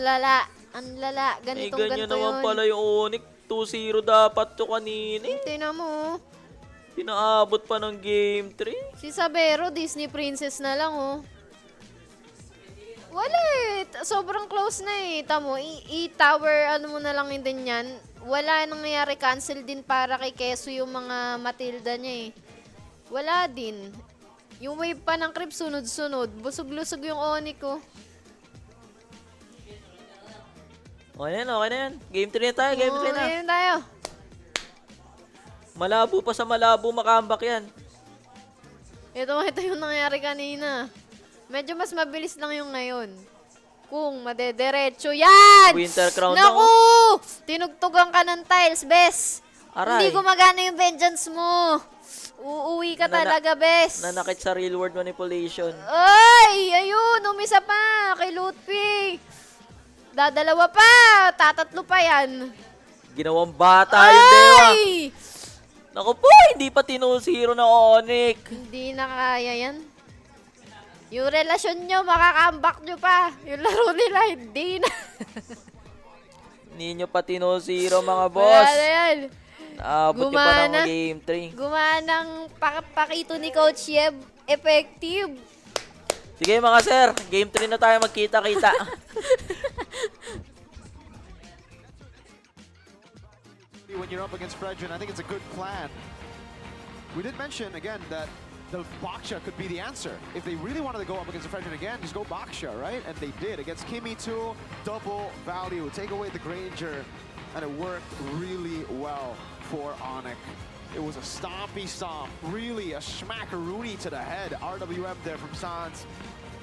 lala. Ang lala. Ganitong ganyan ganito naman yun. pala yung Onyx. 2-0 dapat to kanina. Tingnan mo. Pinaabot pa ng game 3. Si Sabero, Disney Princess na lang, oh. Wala eh. Sobrang close na eh. Tamo, i-tower, ano mo na lang din yan. Wala nangyayari. Cancel din para kay Keso yung mga Matilda niya eh. Wala din. Yung wave pa ng creep, sunod-sunod. Busog-lusog yung Onyx ko. Okay na yan. Game 3 na tayo, game 3 na. Game tayo. Malabo pa sa malabo makambak yan. Ito yung nangyari kanina. Medyo mas mabilis lang yung ngayon. Kung madederecho yan! Winter Crown Naku! Tinugtugan ka ng tiles, bes. Aray. Hindi gumagana yung vengeance mo. Uuwi ka talaga, bes. Nanakit sa real world manipulation. Ay! Ayun! Umisa pa kay Lutfi. Dadalawa pa. Tatatlo pa yan. Ginawang bata yung Dewa. Ay! Naku po, hindi pa tinusiro ng Onyx. Hindi na kaya yan. Yung relasyon nyo, makakambak nyo pa. Yung laro nila, hindi na. Hindi nyo pa tinusiro mga boss. Wala yan. Naabot nyo pa ng game 3. Gumanang pakito ni Coach Yeb. Effective. Sige mga sir, game 3 na tayo magkita-kita. When you're up against Fredrin, I think it's a good plan. We did mention again that the Baksha could be the answer. If they really wanted to go up against the Fredrin again, just go Baksha, right? And they did against Kimmy too. Double value, take away the Granger, and it worked really well for Onyx. It was a stompy stomp, really a smackaroony to the head. RWM there from Sans.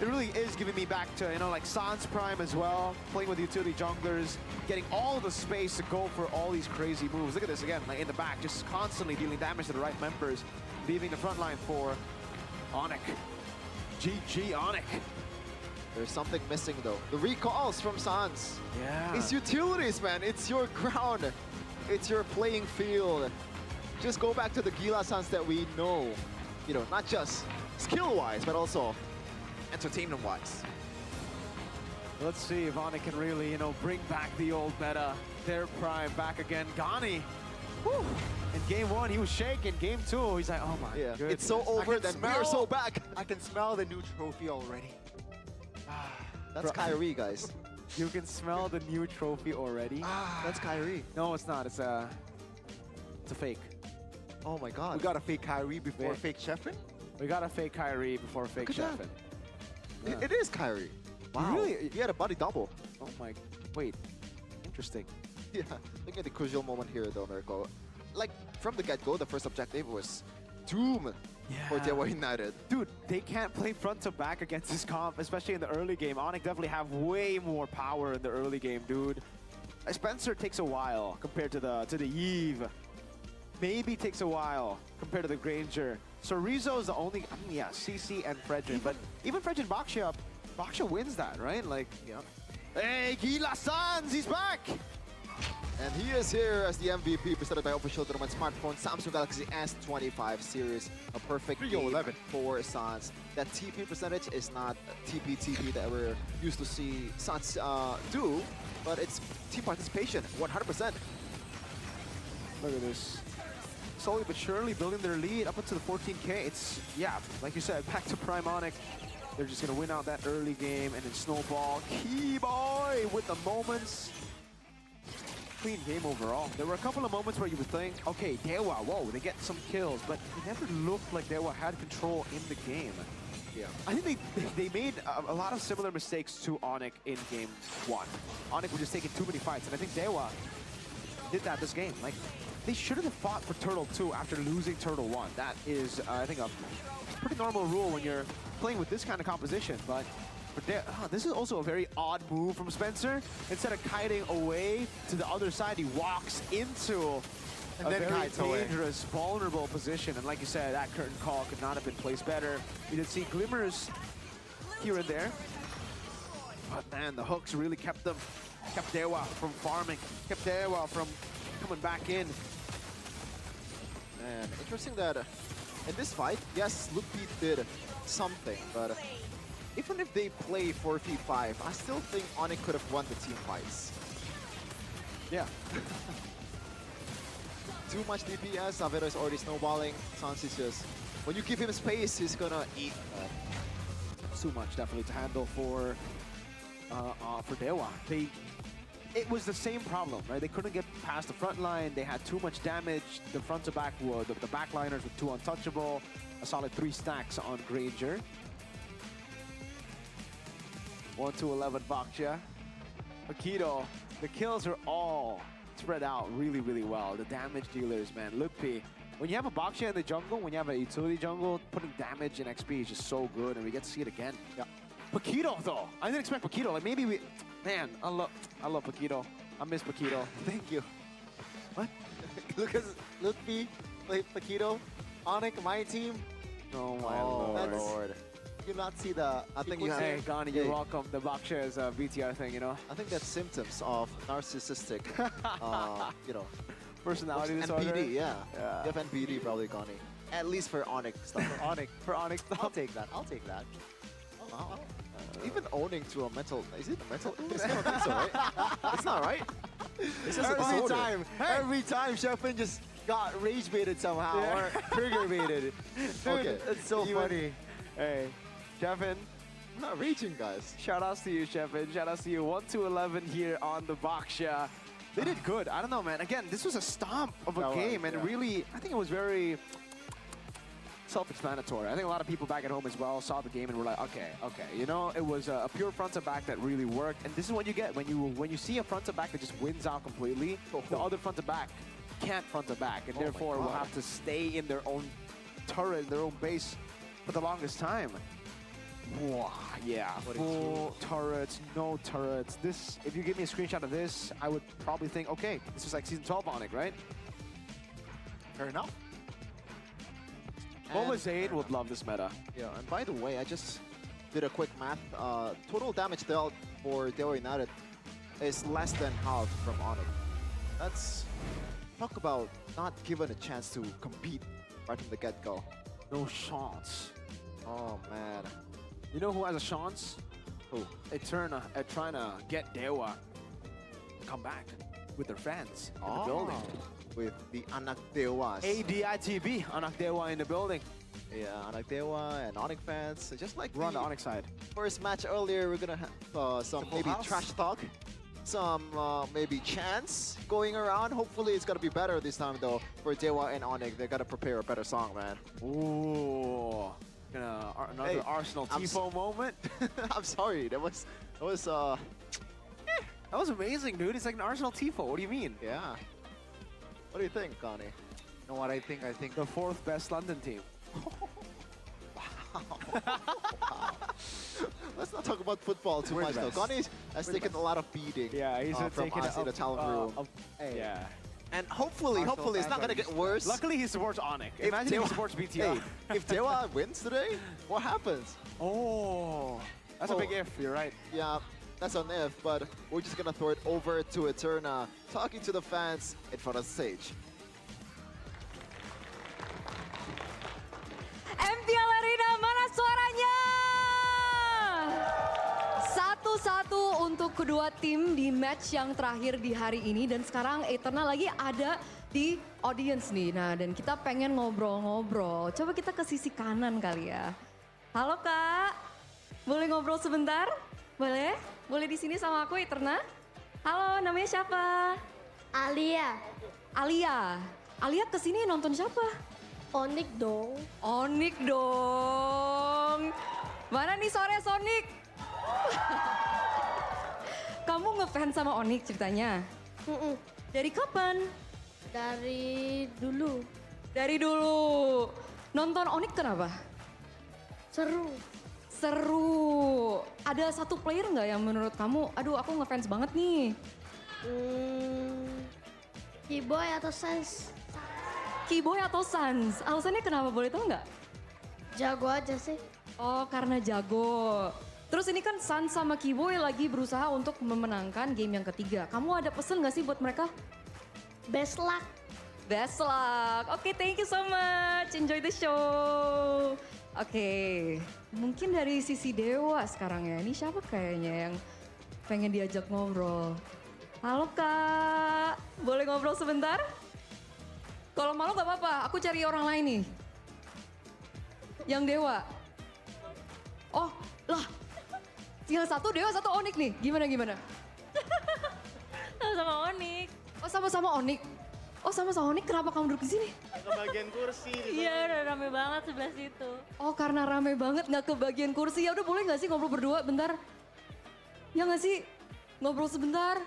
It really is giving me back to, like Sans Prime as well, playing with utility junglers, getting all the space to go for all these crazy moves. Look at this again, like in the back, just constantly dealing damage to the right members, leaving the front line for Onyx. GG Onyx. There's something missing though. The recalls from Sans. Yeah. It's utilities, man. It's your ground. It's your playing field. Just go back to the Gila Sans that we know. Not just skill-wise, but also entertainment-wise. Let's see if Onyx can really, bring back the old meta. Their prime back again. Ghani. Whew. In game 1, he was shaking. Game 2, he's like, oh my goodness. It's so over that we're so back. I can smell the new trophy already. That's Kyrie, guys. You can smell the new trophy already? That's Kyrie. No, it's not. It's a fake. Oh my god. We got a fake Kyrie before fake Sheffin? We got a fake Kyrie before fake Sheffin. It is Kyrie. Wow. Really? He had a body double. Oh my, wait. Interesting. Yeah, look at the crucial moment here though, Mirko. Like, from the get-go, the first objective was doom for Dewa United. Dude, they can't play front to back against this comp, especially in the early game. Onyx definitely have way more power in the early game, dude. Spencer takes a while compared to the Eve. Maybe takes a while compared to the Granger. So Rizzo is the only, CC and Fredrin, but even Fredrin Baksha wins that, right? Like, hey, Gila Sans, he's back! And he is here as the MVP presented by official tournament smartphone Samsung Galaxy S25 series. A perfect game for Sans. That TP percentage is not TP that we're used to see Sans do, but it's team participation, 100%. Look at this. Slowly but surely building their lead up into the 14K. It's, like you said, back to Prime Onyx. They're just going to win out that early game and then snowball. Keyboy with the moments. Clean game overall. There were a couple of moments where you would think, okay, Dewa, whoa, they get some kills, but it never looked like Dewa had control in the game. Yeah. I think they made a lot of similar mistakes to Onyx in game 1. Onyx was just taking too many fights, and I think Dewa did that this game. Like, they shouldn't have fought for Turtle 2 after losing Turtle 1. That is, I think, a pretty normal rule when you're playing with this kind of composition, but this is also a very odd move from Spencer. Instead of kiting away to the other side, he walks into a very dangerous, vulnerable position. And like you said, that curtain call could not have been placed better. You did see glimmers here and there. But man, the hooks really kept Dewa from farming, kept Dewa from coming back in. And interesting that in this fight, yes, Mlbb did something, but even if they play 4v5, I still think Onyx could have won the team fights. Yeah. Too much DPS, Avero is already snowballing. Sans is just, when you give him space, he's gonna eat. Too much definitely to handle for Dewa. It was the same problem, right? They couldn't get past the front line. They had too much damage. The front to back were the backliners were too untouchable. A solid 3 stacks on Granger. 1-11 Baksha. Akito, the kills are all spread out really, really well. The damage dealers, man. Mlbb, when you have a Baksha in the jungle, when you have a utility jungle, putting damage and XP is just so good, and we get to see it again. Yeah. Paquito, though. I didn't expect Paquito. Like, maybe we... Man, I love Paquito. I miss Paquito. Thank you. What? Lucas, Mlbb played Paquito. Onyx, my team. Oh, my lord. You not see the... I think you have... Hey, Gani, you're welcome. The Baksha is a BTR thing, you know? I think that's symptoms of narcissistic, you know... Personality disorder? NPD, yeah. You have NPD probably, Gani. At least for Onyx stuff. For Onyx stuff. I'll take that. I'll take that. Even owning to a mental... Is it a mental... It's not think so, right? It's not, right? It's just every time Sheffin just got rage baited somehow or trigger baited. Dude, Okay. it's so funny. Hey, Sheffin. I'm not raging, guys. Shout outs to you, Sheffin. Shout outs to you. 1-11 here on the Baksha. They did good. I don't know, man. Again, this was a stomp of a game, and really, I think it was very self-explanatory. I think a lot of people back at home as well saw the game and were like, okay. You know, it was a pure front to back that really worked, and this is what you get when you see a front to back that just wins out completely. The other front to back can't front to back, and therefore will have to stay in their own turret, their own base for the longest time. Wow, yeah, full turrets, no turrets. This, if you give me a screenshot of this, I would probably think, okay, this is like Season 12 Onyx, right? Fair enough. Mobile Zayd would love this meta. Yeah, and by the way, I just did a quick math. Total damage dealt for Dewa United is less than half from Onyx. That's... Talk about not given a chance to compete right from the get-go. No chance. Oh, man. You know who has a chance? Who? Eterna trying to get Dewa to come back with their fans in the building. With the Anak Dewas. ADITB, Anak Dewa in the building. Yeah, Anak Dewa and Onyx fans. Just like we're on the Onyx side. First match earlier, we're gonna have some maybe trash talk. Some maybe chants going around. Hopefully it's gonna be better this time though for Dewa and Onyx. They gotta prepare a better song, man. Ooh. Another Arsenal Tifo moment. I'm sorry, that was that was amazing, dude. It's like an Arsenal Tifo. What do you mean? Yeah. What do you think, Connie? You know what I think? I think the 4th best London team. Let's not talk about football too much though. Connie has taken a lot of beating. Yeah, he's from us in the talent room. Yeah. And hopefully it's not gonna get worse. Luckily, he supports Onyx. Imagine he supports BTR. Hey, if Dewa wins today, what happens? Oh, that's a big if. You're right. Yeah, that's an if. But we're just gonna throw it over to Eterna, talking to the fans in front of the stage. Mpl Arena, mana suaranya? 1-1 untuk kedua tim di match yang terakhir di hari ini. Dan sekarang Eterna lagi ada di audience nih. Nah, dan kita pengen ngobrol-ngobrol. Coba kita ke sisi kanan kali ya. Halo Kak, boleh ngobrol sebentar? Boleh? Boleh di sini sama aku Eterna? Halo, namanya siapa? Alia. Alia kesini nonton siapa? Onyx dong. Onyx dong. Mana nih sore Sonic? Kamu ngefans sama Onyx ceritanya? Dari kapan? Dari dulu. Dari dulu. Nonton Onyx kenapa? Seru. Ada satu player nggak yang menurut kamu, aduh aku ngefans banget nih? Keyboy atau Sans? Keyboy atau Sans? Alasannya kenapa, boleh tahu nggak? Jago aja sih. Oh, karena jago. Terus ini kan Sans sama Keyboy lagi berusaha untuk memenangkan game yang ketiga. Kamu ada pesen nggak sih buat mereka? Best luck. Best luck. Oke, thank you so much. Enjoy the show. Oke, mungkin dari sisi Dewa sekarang ya. Ini siapa kayaknya yang pengen diajak ngobrol? Halo Kak, boleh ngobrol sebentar? Kalau malu gak apa-apa, aku cari orang lain nih. Yang Dewa. Oh, lah. Tinggal satu Dewa, satu Onyx nih. Gimana? Sama Onyx. Oh, sama-sama Onyx. Oh, sama-sama Onyx, kenapa kamu duduk di sini? Kebagian kursi. Iya, udah rame banget sebelah situ. Oh, karena rame banget nggak kebagian kursi. Ya udah boleh nggak sih ngobrol berdua bentar? Ya nggak sih? Ngobrol sebentar.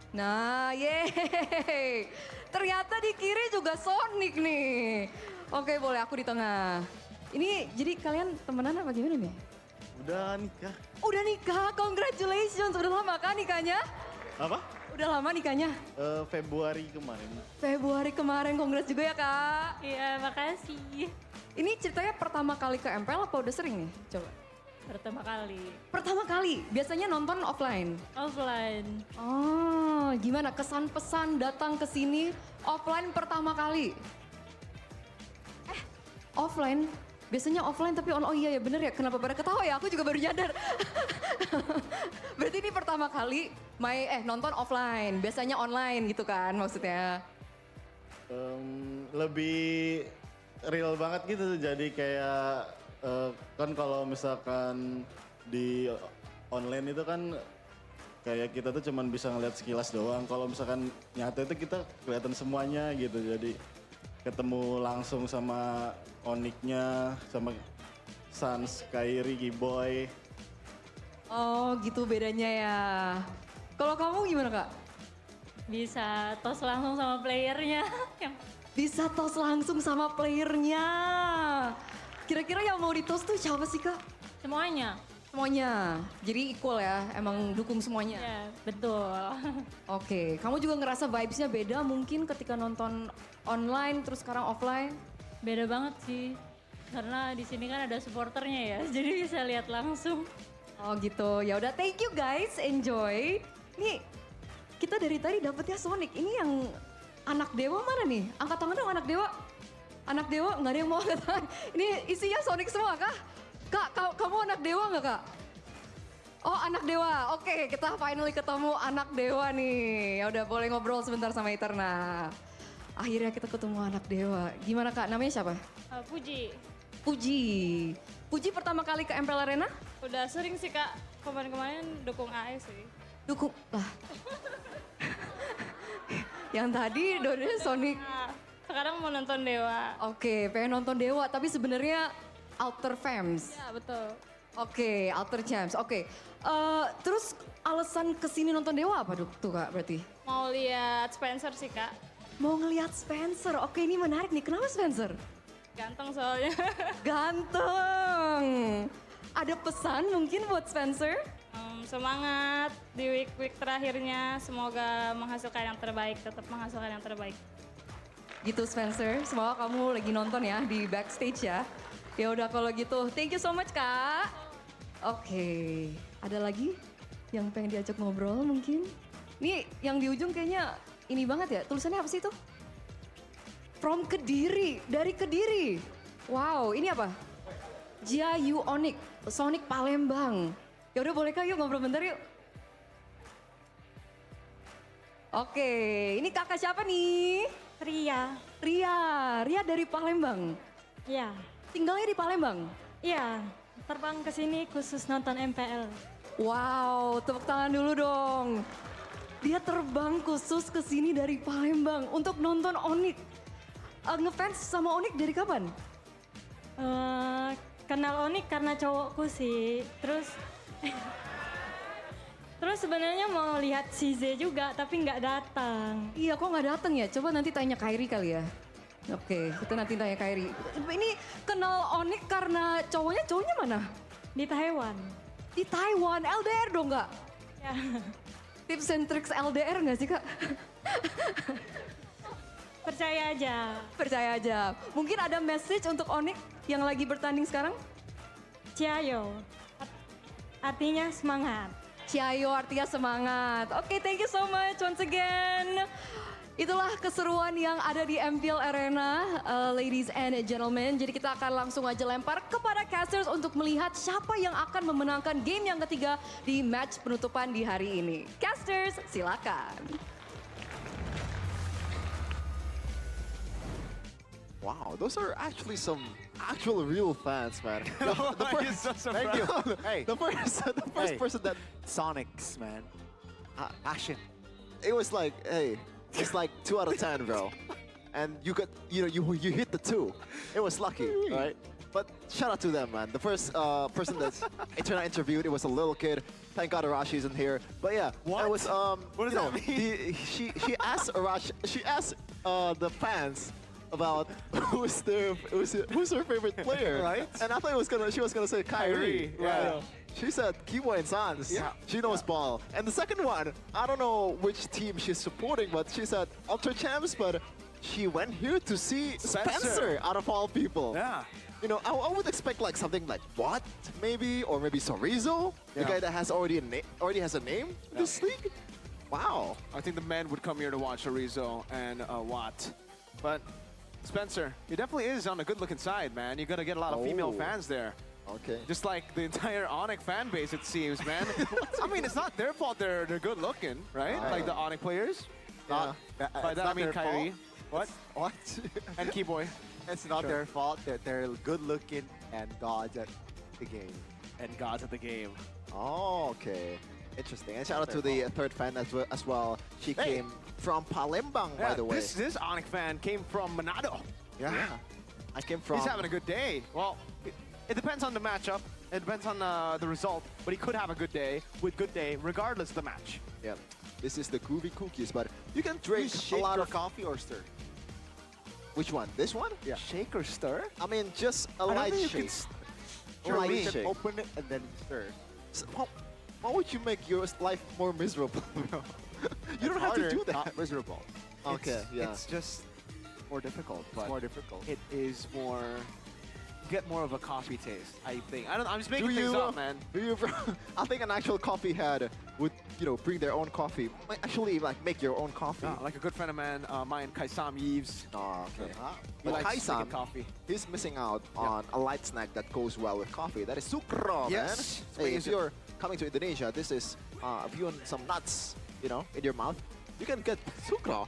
Nah, yeay. Ternyata di kiri juga Sonic nih. Oke, boleh aku di tengah. Ini jadi kalian temenan apa gimana nih? Udah nikah. Udah nikah, congratulations. Udah lama kan nikahnya? Apa? Udah lama nikahnya? Februari kemarin. Februari kemarin, congrats juga ya Kak. Iya, makasih. Ini ceritanya pertama kali ke MPL apa udah sering nih? Coba. Pertama kali. Pertama kali, biasanya nonton offline? Offline. Oh, gimana kesan pesan datang ke sini offline pertama kali? Offline? Biasanya offline tapi oh iya ya bener ya, kenapa pada ketawa ya? Aku juga baru nyadar. Berarti ini pertama kali nonton offline, biasanya online gitu kan maksudnya? Lebih real banget gitu, jadi kayak kan kalau misalkan di online itu kan kayak kita tuh cuman bisa ngeliat sekilas doang. Kalau misalkan nyata itu kita kelihatan semuanya gitu, jadi ketemu langsung sama Onyx-nya, sama Sans, Kairi, Giboy. Oh gitu bedanya ya. Kalau kamu gimana Kak? Bisa tos langsung sama playernya. Bisa tos langsung sama playernya. Kira-kira yang mau ditos tuh siapa sih Kak? Semuanya. Semuanya, jadi equal ya, emang dukung semuanya? Iya, betul. Oke, kamu juga ngerasa vibes-nya beda mungkin ketika nonton online terus sekarang offline? Beda banget sih, karena di sini kan ada supporternya ya, jadi bisa lihat langsung. Oh gitu, ya udah thank you guys, enjoy. Nih, kita dari tadi dapetnya Sonic, ini yang anak Dewa mana nih? Angkat tangan dong anak Dewa. Anak Dewa nggak ada yang mau angkat tangan. Ini isinya Sonic semua kah? Kak, kamu anak Dewa nggak Kak? Oh anak Dewa, oke kita finally ketemu anak Dewa nih. Ya udah boleh ngobrol sebentar sama Eterna. Akhirnya kita ketemu anak Dewa. Gimana Kak, namanya siapa? Puji. Puji pertama kali ke Mpl Arena? Udah sering sih Kak, kemarin-kemarin dukung AS sih. Dukung, lah. Yang tadi dodanya Sonic. Nah, sekarang mau nonton Dewa. Oke, pengen nonton Dewa, tapi sebenarnya Alter Fams. Ya betul. Oke, Alter Champs. Oke, terus alasan kesini nonton Dewa apa tuh Kak berarti? Mau lihat Spencer sih Kak. Mau ngelihat Spencer. Oke, ini menarik nih. Kenapa Spencer? Ganteng soalnya. Ganteng. Ada pesan mungkin buat Spencer? Semangat di week-week terakhirnya. Semoga menghasilkan yang terbaik. Tetap menghasilkan yang terbaik. Gitu Spencer. Semoga kamu lagi nonton ya di backstage ya. Ya udah kalau gitu, thank you so much Kak. Oke, ada lagi yang pengen diajak ngobrol mungkin? Nih yang di ujung kayaknya ini banget ya, tulisannya apa sih itu? From Kediri, dari Kediri. Wow, ini apa? Jiayu Onyx, Sonic Palembang. Ya udah boleh Kak, yuk ngobrol bentar yuk. Oke, ini kakak siapa nih? Ria dari Palembang. Iya. Tinggalnya di Palembang? Iya, terbang ke sini khusus nonton MPL. Wow, tepuk tangan dulu dong. Dia terbang khusus ke sini dari Palembang untuk nonton Onyx. Ngefans sama Onyx dari kapan? Kenal Onyx karena cowokku sih. Terus sebenarnya mau lihat si Z juga tapi nggak datang. Iya, kok nggak datang ya? Coba nanti tanya Kairi kali ya. Oke, kita nanti tanya Kairi. Ini kenal Onyx karena cowoknya mana? Di Taiwan. Di Taiwan, LDR dong nggak? Ya. Tips and tricks LDR nggak sih Kak? Percaya aja. Percaya aja. Mungkin ada message untuk Onyx yang lagi bertanding sekarang? Ciayo. Artinya semangat. Ciayo artinya semangat. Oke, thank you so much once again. Itulah keseruan yang ada di Mpl Arena, ladies and gentlemen. Jadi kita akan langsung aja lempar kepada casters untuk melihat siapa yang akan memenangkan game yang ketiga di match penutupan di hari ini. Casters, silakan. Wow, those are actually some actual real fans, man. The first, Thank you. Hey, the first person that Sonics, man. Passion. it was like, hey, it's like 2 out of 10, bro. And you got, you hit the 2. It was lucky, right? But shout out to them, man. The first person that Eternal interviewed, it was a little kid. Thank God Arashi isn't here. But yeah, What? it was What does that mean? she asked Arashi, she asked the fans about who's her favorite player, Right. And I thought she was gonna say Kyrie. Yeah. Right. She said Kibo and Sans. Yeah. She knows ball. And the second one, I don't know which team she's supporting, but she said Ultra Champs, but she went here to see Spencer out of all people. Yeah. You know, I would expect like something like Watt, maybe, or maybe Sorizo, the Yeah. guy that has already has a name in this league. Wow. I think the men would come here to watch Arizo and Watt. But Spencer, he definitely is on the good-looking side, man. You're gonna get a lot of female Oh. fans there. Okay. Just like the entire Onyx fan base, it seems, man. I mean, it's not their fault they're good-looking, right? Like the Onyx players. Not, By that I mean Kyrie. What? What? And Keyboy. It's not Sure. their fault that they're good looking and gods at the game. And gods at the game. Oh, okay. Interesting. And shout out to the third fan as well. She came from Palembang, by the way. This Onyx fan came from Manado. Yeah. I came from... He's having a good day. Well, it depends on the matchup. It depends on the result. But he could have a good day regardless of the match. Yeah. This is the groovy cookies, but you can drink a lot of coffee or stir. Which one? This one? Yeah. Shake or stir? I mean, just a I don't light think you shake. can A Or light you shake. can open it and then stir. So, why would you make your life more miserable? You don't have to do that. Not miserable. Okay, yeah. It's just more difficult. It's But more difficult. it is more... Get more of a coffee taste, I think. I'm just making Do things you, up, man. Do you? I think an actual coffee head would, bring their own coffee. Might actually, like, make your own coffee. Like a good friend of mine, Kaisam Yves. Oh, okay. He But likes Kaisam, making coffee. he's missing out on a light snack that goes well with coffee. That is sucro, Yes. man. Hey, if you're coming to Indonesia, this is, if you want some nuts, in your mouth, you can get sucro.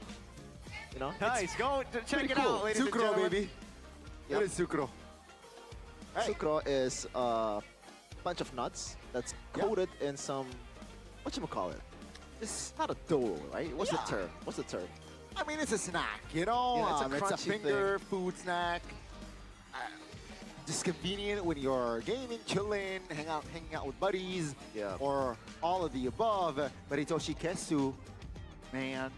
Nice, go check pretty it cool. out, ladies and Sucro, gentlemen. baby. Yep. What is sucro? Sucro is a bunch of nuts that's coated in some, whatchamacallit? It's not a dough, right? What's the term? I mean, it's a snack, you know? Yeah, it's a it's a crunchy finger food snack. Just convenient when you're gaming, chilling, hanging out with buddies, Yeah. or all of the above. But Hitoshi Kesu, man,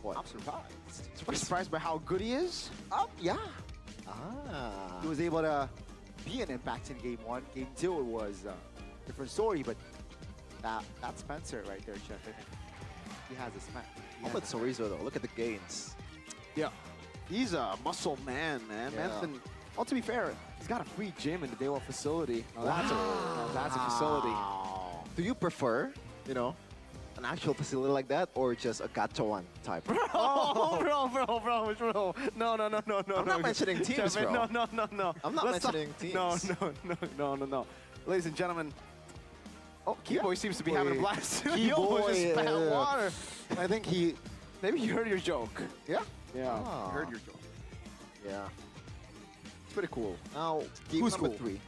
What? I'm surprised. Surprised by how good he is? Yeah. Ah. He was able to be an impact in game 1. Game 2, it was a different story, but that's Spencer right there, Chef. He has a smack. How about Sorizo, though? Look at the gains. Yeah. He's a muscle man, man. Yeah. Man's been, well, to be fair, he's got a free gym in the Dewa facility. Now, that's a facility. Do you prefer, an actual facility like that, or just a gacha one type? Oh, bro. No. I'm not mentioning teams, bro. No. I'm not mentioning teams. No. Ladies and gentlemen, Keyboy seems to be having a blast. He Keyboy, almost just spat water. I think Maybe you heard your joke. Yeah. Yeah. Ah. Heard your joke. Yeah. It's pretty cool. Now, game Who's number cool? 3.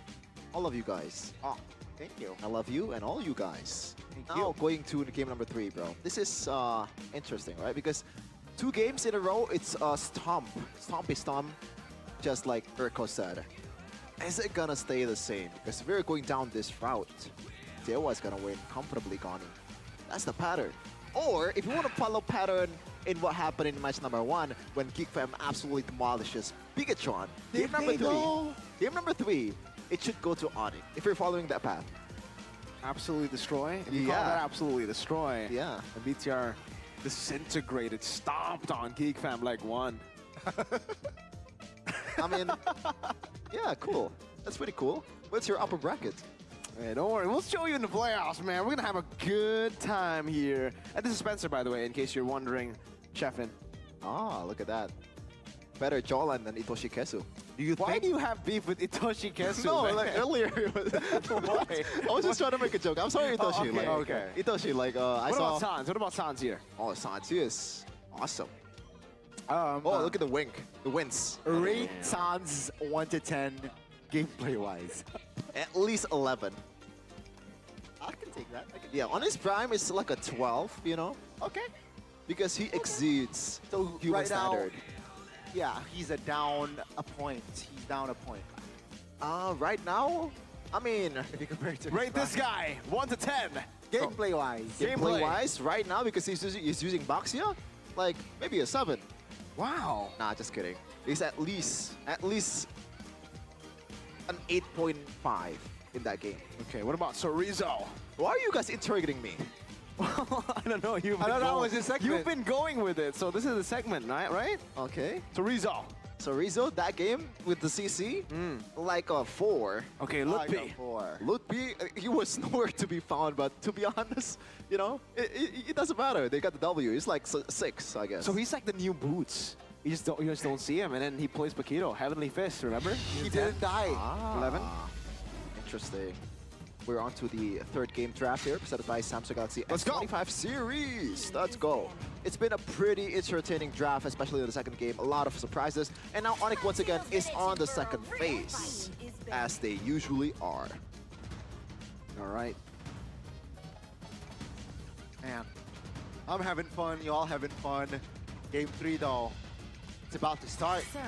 All of you guys. Oh, thank you. I love you and all you guys. Thank Now, you. going to the game number 3, bro. This is interesting, right? Because 2 games in a row, it's a stomp. Stompy stomp, just like Urko said. Is it gonna stay the same? Because if we're going down this route, Dewa is gonna win comfortably, Gani. That's the pattern. Or, if you want to follow pattern in what happened in match number 1, when Geekfam absolutely demolishes Bigatron, game number 3, it should go to Onyx, if you're following that path. Absolutely destroy. If you call that absolutely destroy. Yeah. And BTR disintegrated, stomped on Geekfam like one. I mean, yeah, cool. That's pretty cool. What's your upper bracket? Hey, don't worry, we'll show you in the playoffs, man. We're gonna have a good time here. And this is Spencer, by the way, in case you're wondering Chefin. Ah, look at that. Better jawline than Itoshi Kesu. Why do you have beef with Itoshi Kesu? No, man? like earlier. Why? I was just trying to make a joke. I'm sorry, Itoshi. okay, like, okay. Itoshi, like I What saw. about Sans? What about Sans here? Oh, Sans is awesome. Look at the wink, the wince. Rate Sans 1 to 10 gameplay wise. At least 11. I can take that. Yeah, on his prime it's like a 12, you know? Okay. Because he exceeds human right now, standard. yeah, he's down a point. He's down a point. Right now, I mean, if you compare it to rate this guy 1 to 10. Gameplay wise. Gameplay wise, right now because he's using Baxia, like maybe a 7. Wow. Nah, just kidding. He's at least an 8.5 in that game. Okay, what about Sorizo? Why are you guys interrogating me? I don't know. You've I been don't know, going- it's a segment. You've been going with it, so this is a segment, right? Okay. Sorizo. Sorizo, that game with the CC, like a 4. Okay, Lutpi. Lutpi, he was nowhere to be found, but to be honest, you know, it doesn't matter. They got the W. It's like 6, I guess. So he's like the new Boots. You just don't see him, and then he plays Paquito, Heavenly Fist, remember? He didn't die. 11. Interesting. We're on to the third game draft here, presented by Samsung Galaxy Let's go. S25 series. Let's go. It's been a pretty entertaining draft, especially in the second game. A lot of surprises. And now Onyx once again is on the second phase, as they usually are. All right. Man, I'm having fun. Y'all having fun. Game 3 though. It's about to start. Sir,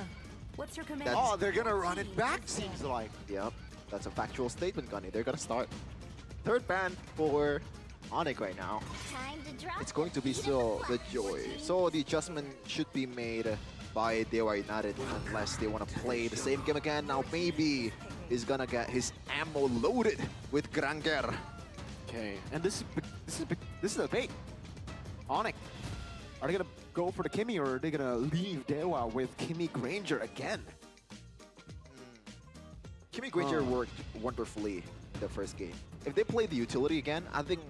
what's your command? Oh, they're gonna run it back, seems like. Yep, that's a factual statement, Gunny. They're gonna start. Third ban for Onyx right now. It's going to be still the Joy. So the adjustment should be made by Dewa United unless they want to play the same game again. Now maybe he's gonna get his ammo loaded with Granger. Okay, and this is a bait. Onyx. Are they gonna go for the Kimmy, or are they gonna leave Dewa with Kimmy Granger again? Kimmy Granger worked wonderfully in the first game. If they play the utility again, I think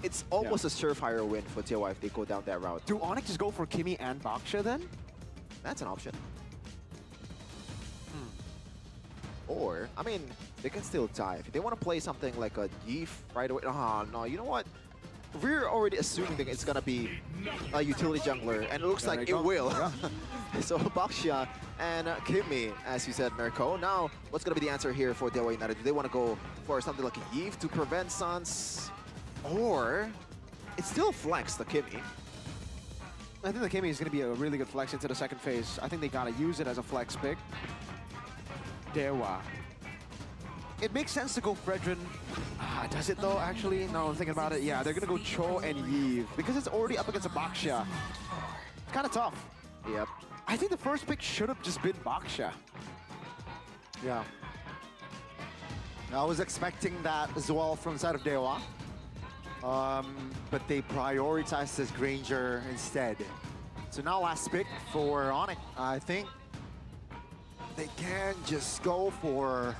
it's almost a surefire win for Dewa if they go down that route. Do Onyx just go for Kimmy and Baksha then? That's an option. Or, I mean, they can still die. If they want to play something like a Yeef right away, no, you know what? We're already assuming that it's gonna be a utility jungler, and it looks like it will. So Baksha and Kimmy, as you said, Mirko. Now, what's gonna be the answer here for Dewa United? Do they want to go for something like a Yeef to prevent Sans? Or, it's still flex, the Kimmy. I think the Kimmy is going to be a really good flex into the second phase. I think they got to use it as a flex pick. Dewa. It makes sense to go Fredrin. Does it though, actually? No, I'm thinking about it. Yeah, they're going to go Cho and Yves because it's already up against a Baksha. It's kind of tough. Yep. I think the first pick should have just been Baksha. Yeah. I was expecting that as well from the side of Dewa. But they prioritized this Granger instead. So now last pick for Onyx. I think they can just go for...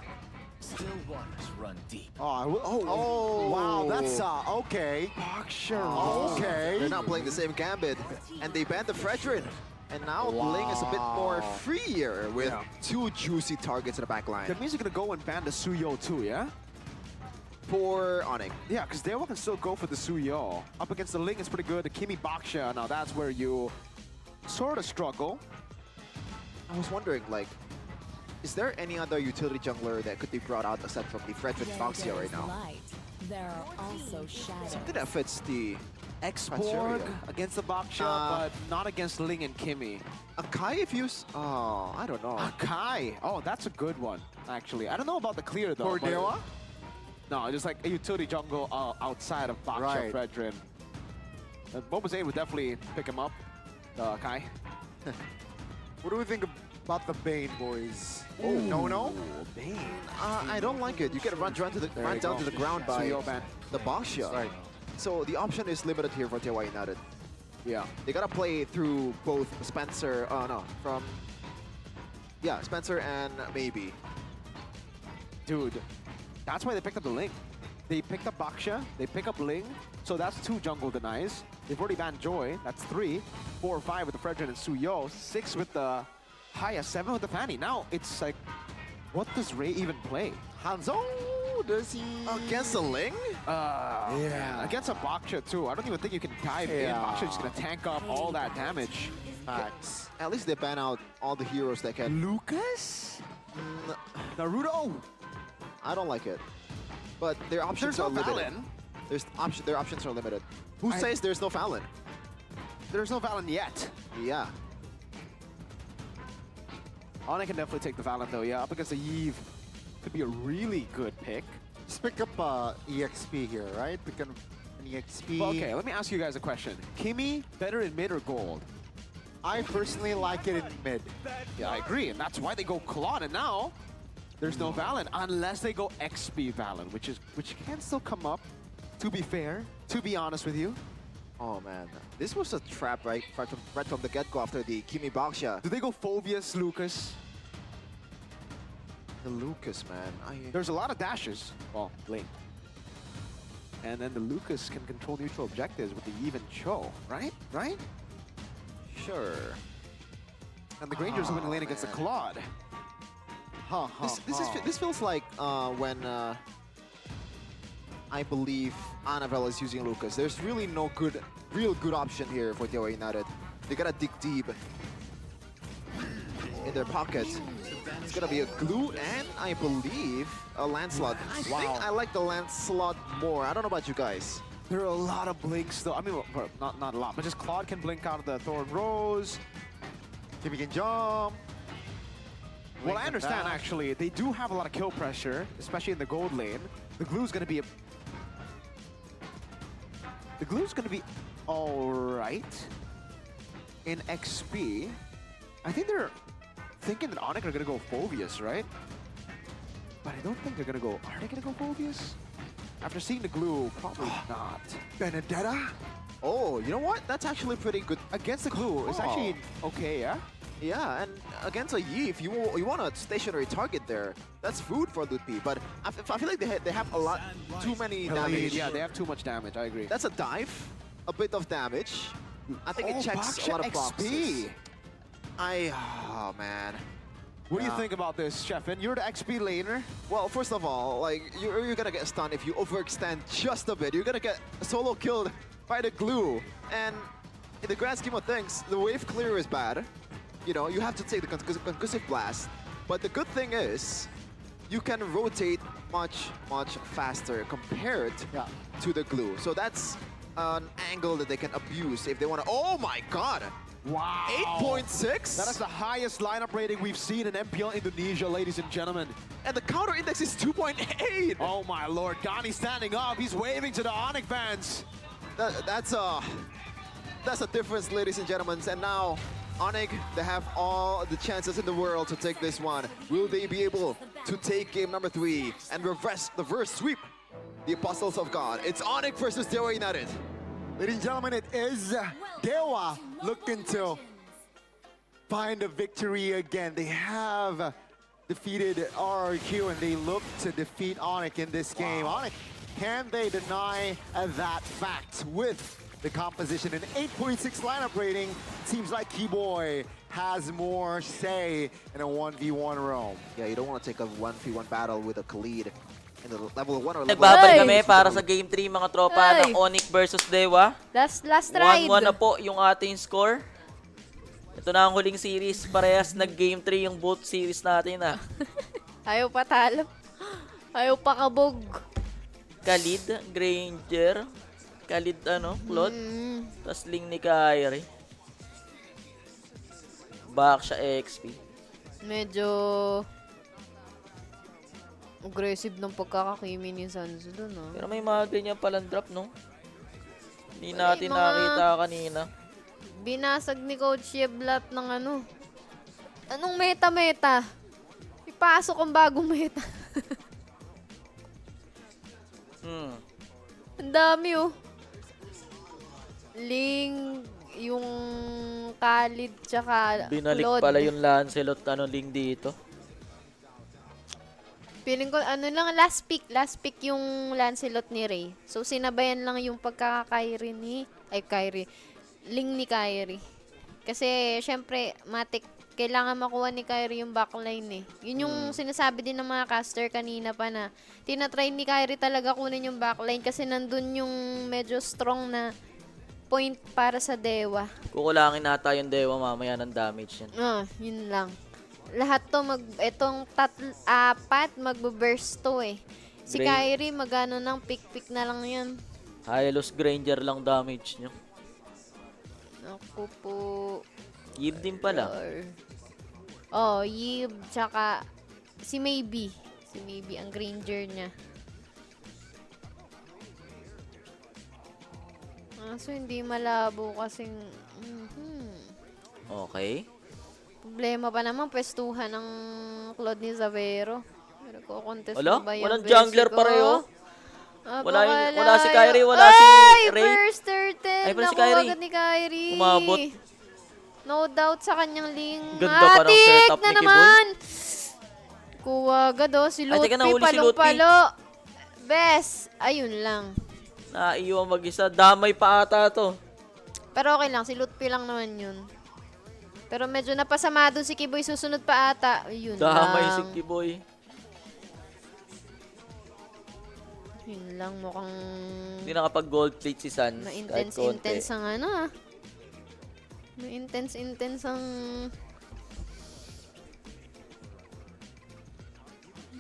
Still waters run deep. Oh, wow, that's okay. Baksha. Okay. They're not playing the same gambit, and they banned the Fredrin. And now Bling is a bit more freer with 2 juicy targets in the back line. That means you're going to go and ban the Suyo too, yeah? For Onyx. Yeah, because Dewa can still go for the Suyo. Up against the Ling is pretty good. The Kimmy Baksha, now that's where you sort of struggle. I was wondering, like, is there any other utility jungler that could be brought out aside from the Fredrin Baksha right now? There are also shadows. Something that fits the X-Borg against the Baksha, but not against Ling and Kimmy. Akai if you... Oh, I don't know. Akai! Oh, that's a good one, actually. I don't know about the clear, though. For Dewa? No, just like a utility jungle outside of Baksha, Right. Fredrin. Bobase would definitely pick him up, Akai. What do we think about the Bane, boys? Oh, no? Bane. I don't like it. You get run down to the ground by Suyo ban. the Baksha. Right. So the option is limited here for Dewa United. Yeah. They gotta play through both Spencer, Spencer and maybe. Dude, that's why they picked up the Ling. They picked up Baksha, they pick up Ling, so that's 2 jungle denies. They've already banned Joy, that's 3. 4 or 5 with the Fredrin and Suyo, 6 with the Haya, 7 with the Fanny. Now it's like, what does Ray even play? Hanzo, does he? Against a Ling? Yeah. Against a Baksha too. I don't even think you can dive in. Baksha's just gonna tank up all that damage. Facts. At least they ban out all the heroes that can. Lucas? Naruto? I don't like it. But their options are limited. Their options are limited. Who says there's no Fallon? There's no Valen yet. Yeah. Onyx can definitely take the Valen though, yeah. Up against the Eve could be a really good pick. Just pick up EXP here, right? Pick up an EXP. Well, okay, let me ask you guys a question. Kimi, better in mid or gold? I personally like it in mid. Yeah, I agree, and that's why they go Claude, and now there's no Valen, unless they go XP Valen, which can still come up, to be fair, to be honest with you. Oh man, this was a trap right from the get-go after the Kimi Baksha. Do they go Phobius, Lucas? The Lucas, man. There's a lot of dashes. Well, Link. And then the Lucas can control neutral objectives with the Eve and Cho, right? Right? Sure. And the Granger's winning lane against the Claude. This feels like when I believe Annabelle is using Lucas. There's really no real good option here for Dewa United. They gotta dig deep in their pocket. It's gonna be a glue and I believe a Lancelot. I think I like the Lancelot more. I don't know about you guys. There are a lot of blinks though. I mean, well, not a lot, but just Claude can blink out of the Thorn Rose. Kimi can jump. Well, I understand actually. They do have a lot of kill pressure, especially in the gold lane. The glue's gonna be all right in XP. I think they're thinking that Onyx are gonna go Phobius, right? But I don't think they're gonna go. Are they gonna go Phobius? After seeing the glue, probably not. Benedetta? Oh, you know what? That's actually pretty good. Against the glue, it's actually okay, yeah? Yeah, and against a Yi, if you want a stationary target there, that's food for Ludpi. But I feel like they have a lot, too many damage. Yeah, they have too much damage, I agree. That's a dive, a bit of damage. I think it checks Baksha a lot of XP. boxes. Oh man. What do you think about this, Sheffin? You're the XP laner. Well, first of all, like you're gonna get stunned if you overextend just a bit. You're gonna get solo killed by the glue. And in the grand scheme of things, the wave clear is bad. You know, you have to take the concussive blast. But the good thing is, you can rotate much faster compared to the glue. So that's an angle that they can abuse if they want to. Oh my god! Wow! 8.6? That is the highest lineup rating we've seen in Mpl Indonesia, ladies and gentlemen. And the counter index is 2.8! Oh my lord, Gani standing up. He's waving to the Onyx fans. That's a difference, ladies and gentlemen. And now, Onyx, they have all the chances in the world to take this one. Will they be able to take game number 3 and reverse sweep the Apostles of God? It's Onyx versus Dewa United. Ladies and gentlemen, it is Dewa looking to find a victory again. They have defeated RRQ and they look to defeat Onyx in this game. Onyx, can they deny that fact with the composition? An 8.6 lineup rating. Seems like Keyboy has more say in a 1v1 roam. Yeah, you don't want to take a 1v1 battle with a Khalid in the level 1 or level 2. Nagbabalik kami para sa game 3 mga tropa ng Onyx versus Dewa. Last ride. 1-1 na po yung ating score. Ito na ang huling series. Parehas nag-game 3 yung both series natin. Ayaw pa talo. Ayaw pa kabog. Khalid, Granger, Khalid Claude, tas Ling ni Kyrie. Baksha XP. Medyo aggressive ng pagkakakimi ni Sanzu dun, Pero may mga ganyan palang drop, no? Hindi natin nakita kanina. Binasag ni Coach Yeblat ng Anong meta? Ipasok ang bagong meta. Ang dami, Ling, yung Khalid, tsaka Binalik Claude. pala yung Lancelot Ling dito. Feeling ko, ano lang, last pick yung Lancelot ni Ray. So, sinabayan lang yung pagkaka-Kyrie Ling ni Kyrie. Kasi, syempre, matik, kailangan makuha ni Kyrie yung backline eh. Yun yung sinasabi din ng mga caster kanina pa na tinatry ni Kyrie talaga kunin yung backline kasi nandun yung medyo strong na point para sa Dewa. Kukulangin nata yung Dewa mamaya ng damage yan. Yun lang. Lahat to, apat, magbe-burst to eh. Si Kyrie, magano ng pick na lang yan. Hylos Granger lang damage nyo. Ako po. Yib din pala. Yib, tsaka si Maybe. Si Maybe, ang Granger niya. So, hindi malabo kasing... Okay. Problema pa naman, pwestuhan ng Claude ni Zavero. Pero contest Wala? ba yan? Walang jungler Basico? pareho? Wala si Kyrie, wala si Ray. First turtle! Ay, pala si Nakuha Kyrie. agad ni Kyrie. Umabot. No doubt sa kanyang ling. Ganda pa ng setup na ni Kiboy. naman! Kuha agad Si Ay, teka, nahuli si Lutfi. palong-palo. Bes! Ayun lang. Naiiwan mag-isa. Damay pa ata to. Pero okay lang, si Lutfi lang naman yun. Pero medyo napasama doon si Kiboy, susunod pa ata. Yun Damay lang. si Kiboy. Yun lang, mukhang... Hindi nakapag-gold plate si Sans. Ma-intense ang ano Ma-intense ang...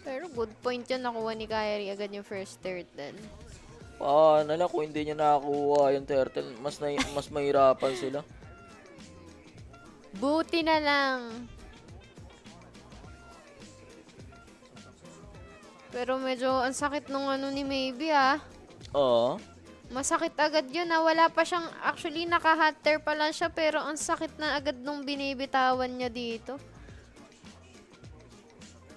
Pero good point yun, nakuha ni Kyrie agad yung first turtle. Paano lang kung hindi niya nakakuha yung turtle, mas mahirapan sila. Buti na lang. Pero medyo ang sakit nung ano ni Maybe Oo. Masakit agad yun wala pa siyang, actually naka-hunter pa lang siya pero ang sakit na agad nung binibitawan niya dito.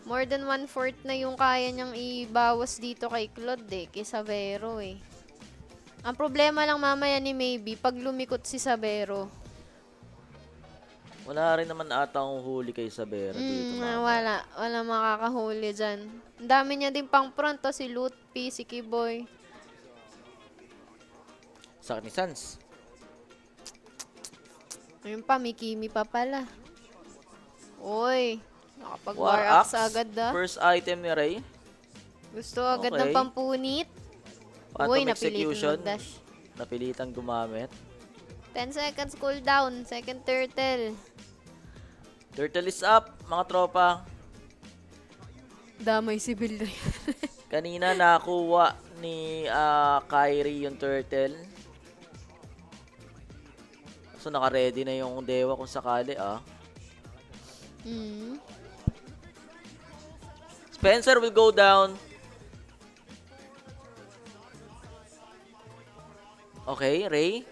More than 1/4 na yung kaya niyang ibawas dito kay Claude kay Savero Ang problema lang mamaya ni Maybe, pag lumikot si Savero. Wala rin naman ata akong huli kay Sabera dito. Wala makakahuli dyan. Ang dami niya din pang front si Lutfi, si Kiboy. Sakit ni Sans. Ayun pa, may Kimi pa pala. Oy, nakapag-war axe agad First item ni Ray. Gusto agad ng pampunit. Uy, napilitan mag-dash. Napilitan gumamit. 10 seconds cooldown, second turtle. Turtle is up, mga tropa. Damay si Bill. Kanina nakuha ni Kyrie yung turtle. So naka-ready na yung Dewa kung sakali Spencer will go down. Okay, Ray.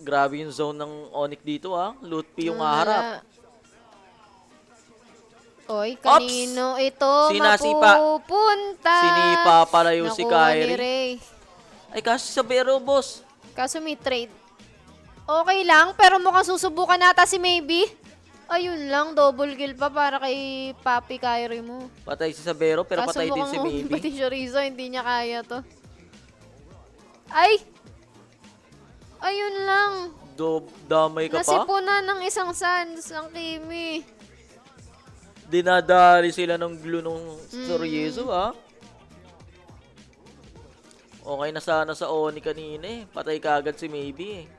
Grabe yung zone ng Onyx dito Lutfi yung haharap. Oy, kanino ito Sinasipa. mapupunta? Sinipa palayo si Nakuha ni Kyrie. Ray. Ay, kasi sa Bero, boss. Kaso may trade. Okay lang, pero mukhang susubukan nata si Maybe. Ayun lang, double kill pa para kay Papi Kyrie mo. Patay si Sabero, pero Kaso patay din si Maybe. Pati si Rizzo, hindi niya kaya to. Ay! Ayun lang. Damay ka pa? Nasipunan ng isang Sans ang Kimi. Dinadali sila ng glue nung Soryeso, Okay na sana sa Oni kanina Patay kagad si Maybe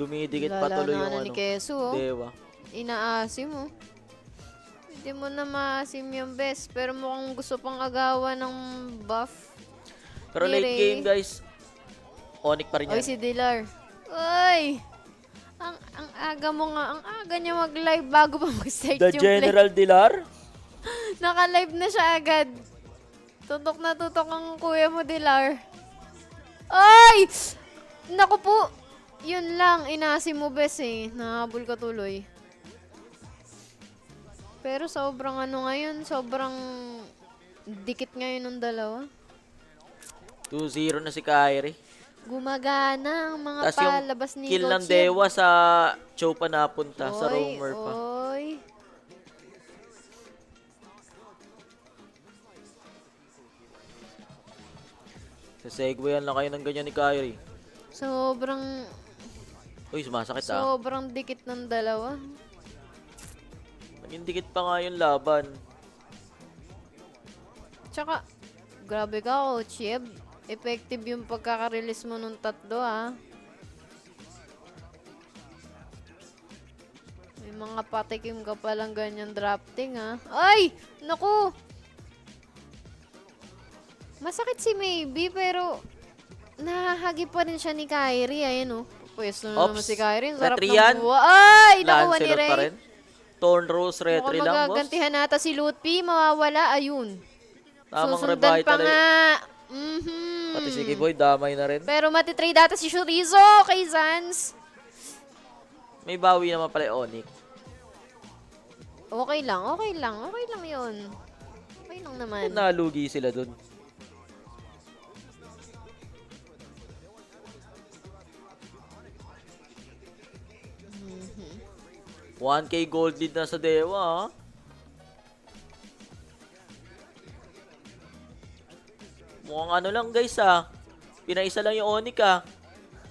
Dumidikit patuloy yung ni Keso, Dewa. Inaasim mo. Hindi mo na maasim yung best. Pero mukhang gusto pang agawan ng buff. Pero late game, guys. Onyx pa rin yan. Oy, si Dilar. Oy! Ang aga mo nga. Ang aga niya mag-live bago pa mag-start The yung General play. Dilar? Naka-live na siya agad. Tutok na tutok ang kuya mo, Dilar. Ay! Naku po. Yun lang. Inasim mo, bes Nahabol ka tuloy. Pero sobrang ngayon, sobrang dikit ngayon ng dalawa. 2-0 na si Kyrie. Gumagana ang mga Tapos yung palabas ni kill ng Coach Yeb. Dewa sa Chopa napunta, sa roamer pa. Oy. Sasegwayan lang kayo ng ganyan ni Kyrie. Sobrang Uy, sumasakit ah. sobrang dikit ng dalawa. Naging dikit pa nga yung laban. Tsaka, grabe ka, Coach Yeb. Effective yung pagkaka-release mo nung tatlo, ah. May mga patikim ka palang ganyan drafting, ah. Ay! Naku! Masakit si Maybe, pero nahahagi pa rin siya ni Kyrie. Ayan, oh. Pwesto na naman si Kyrie. Sarap Retry ng yan. buwa. Ay! Nakuha ni Lancelot pa Ray. rin. Torn Rose retry Mukhang lang, boss. magagantihan nata si Lutpi. Mawawala. Ayun. Tamang Susundan pa revital. nga. Pati si Kiboy, damay na rin. Pero matitrade data si Chorizo kay Zans. May bawi naman pala yung Onyx. Okay lang, okay lang. Okay lang yun. Okay lang naman. Nalugi sila dun. 1K gold lead na sa Dewa, ha? Mukhang ano lang, guys, ha? Pinaisa lang yung Onyx, ha?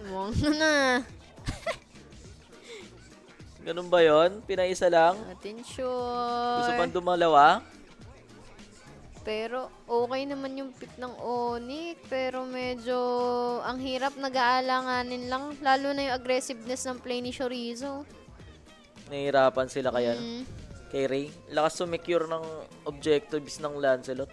Mukhang na. Ganun ba yon? Pinaisa lang? Attention. Gusto pang dumalawa? Pero okay naman yung pick ng Onyx. Pero medyo ang hirap nag-aalanganin lang. Lalo na yung aggressiveness ng play ni Chorizo. Nahihirapan sila kaya kay Ray. Lakas sumecure ng objectives ng Lancelot.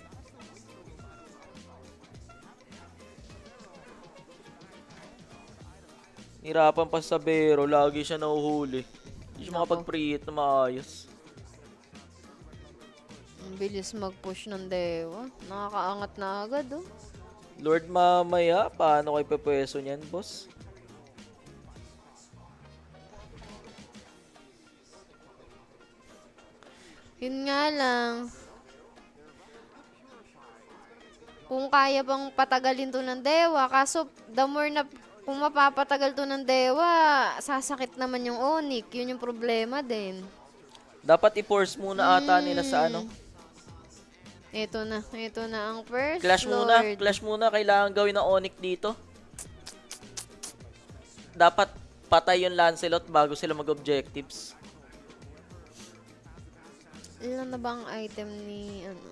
Nahihirapan pa sa Bero. Lagi siya nahuhuli. Hindi siya makapag-pre-hit na maayos. Ang bilis mag-push ng Dewa. Nakakaangat na agad, oh. Lord mamaya, paano kayo pepweso niyan, boss? Yun nga lang. Kung kaya bang patagalin to ng Dewa, kaso the more na kung mapapatagal to ng Dewa, sasakit naman yung Onyx. Yun yung problema din. Dapat i-force muna ata nila sa ano. Ito na ang first Clash Lord. muna, clash muna. Kailangan gawin ng Onyx dito. Dapat patay yung Lancelot bago sila mag-objectives. Ilan na ba ang item ni ano?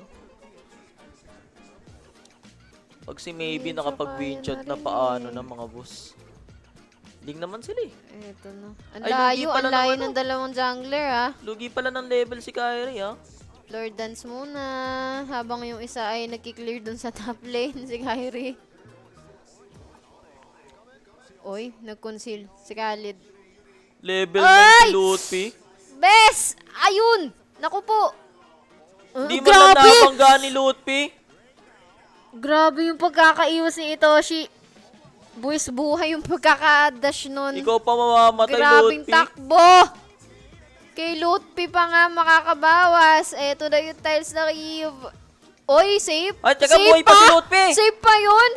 Pag si Maybe Medyo nakapag-winshot kaya na na rin paano eh. ng mga boss. Ling naman sila eh. Ito na. Ang Ay, lugi layo, pala ang layo ng ano. ng dalawang jungler, ah. Lugi pala ng level si Kyrie, ha? Lord dance muna. Habang yung isa ay nagki-clear dun sa top lane, si Kyrie. Oy, nag-conceal. Si Khalid. Level 9 si Lutfi. Bes! Ayun! Naku po! Di man lang napangga ni Lutfi. Grabe yung pagkakaiwas ni Itoshi. Buwis buhay yung pagkakadash nun. Ikaw pa mamamatay, Grabing Lutfi. takbo! Kay Lutfi pa nga makakabawas. Eto na yung tiles na Eve. Oy, safe! Ay, teka, Safe buhay pa si Lutfi! Safe pa yun!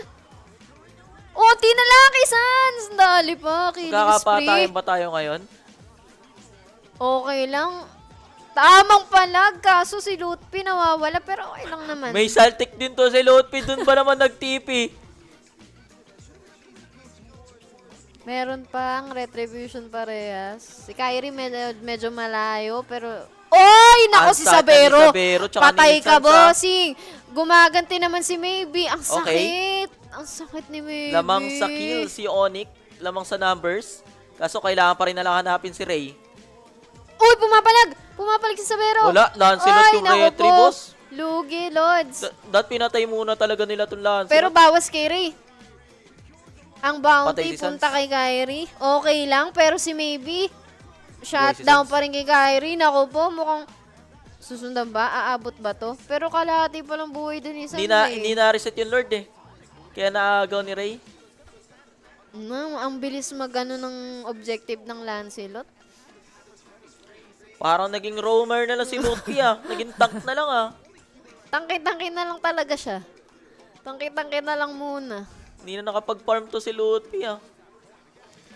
Oti na lang kay Sans! Dali pa, killing spree. Kakapatayan ba tayo ngayon? Okay lang. Tamang palag, kaso si Lutfi nawawala, pero okay lang naman. May Celtic din to si Lutfi. Dun ba naman nag-TP? Meron pang retribution parehas. Si Kyrie medyo malayo, pero... Oy! Nako si Sabero! tsaka Patay ni ka, Sans, bossing! Gumaganti naman si Maybe. Ang sakit! Okay. Ang sakit ni Maybe. Lamang sa kill si Onyx. Lamang sa numbers. Kaso kailangan pa rin nalang hanapin si Ray. Uy! Pumapalag! Pumapalag si Sabero! Wala, Lancelot yung naku retry, po. boss. Lugi, Lods. Pinatay muna talaga nila itong Lancelot. Pero bawas kay Ray. Ang Patay bounty si Sans. punta kay Kyrie. Okay lang, pero si Maybe, shutdown pa rin kay Kyrie. Naku po, mukhang susundan ba? Aabot ba to? Pero kalahati pa lang buhay dun isa. Hindi na-reset yung Lord eh. Kaya naagaw ni Ray. Ang bilis magano ng objective ng Lancelot. Parang naging roamer na lang si Lutfi ah. Naging tank na lang ah. Tangke-tangke na lang talaga siya. Tangke-tangke na lang muna. Hindi na nakapag-farm to si Lutfi ah.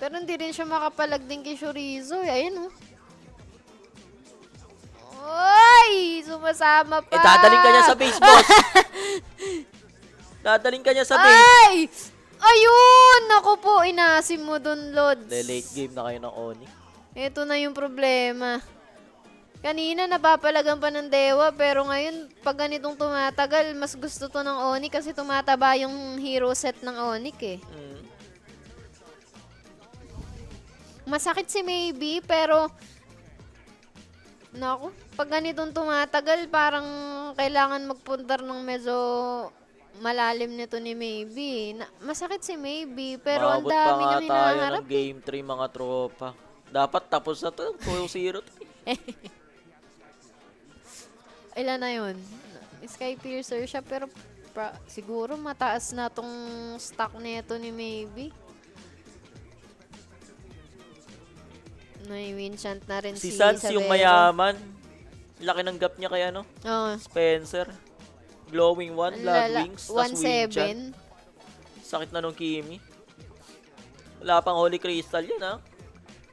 Pero hindi rin siya makapalag din kay Chorizo. Ayun oh. Oy! Sumasama pa! Dadaling ka niya sa base, boss! Dadaling ka niya sa base! Ay! Ayun! Naku po, inasim mo dun, Lods. Late game na kayo ng Onyx. Ito na yung problema. Kanina napapalagan pa ng Dewa, pero ngayon, pag ganitong tumatagal, mas gusto to ng Onyx kasi tumataba yung hero set ng Onyx eh. Masakit si Maybe, pero naku, pag ganitong tumatagal, parang kailangan magpuntar ng medyo malalim nito ni Maybe. Masakit si Maybe, pero ang dami niyang hinaharap. Ng game 3 mga tropa. Dapat tapos na to, 2-0 to. Ilan na yun? Sky Piercer siya, pero siguro mataas na tong stock nito ni Maybe. Nai-winchant na rin Si Sans yung mayaman. Laki ng gap niya kaya no? Spencer. Glowing 1, Blood Wings, tas Winchant. Sakit na nung Kimi. Wala pang Holy Crystal yan ha.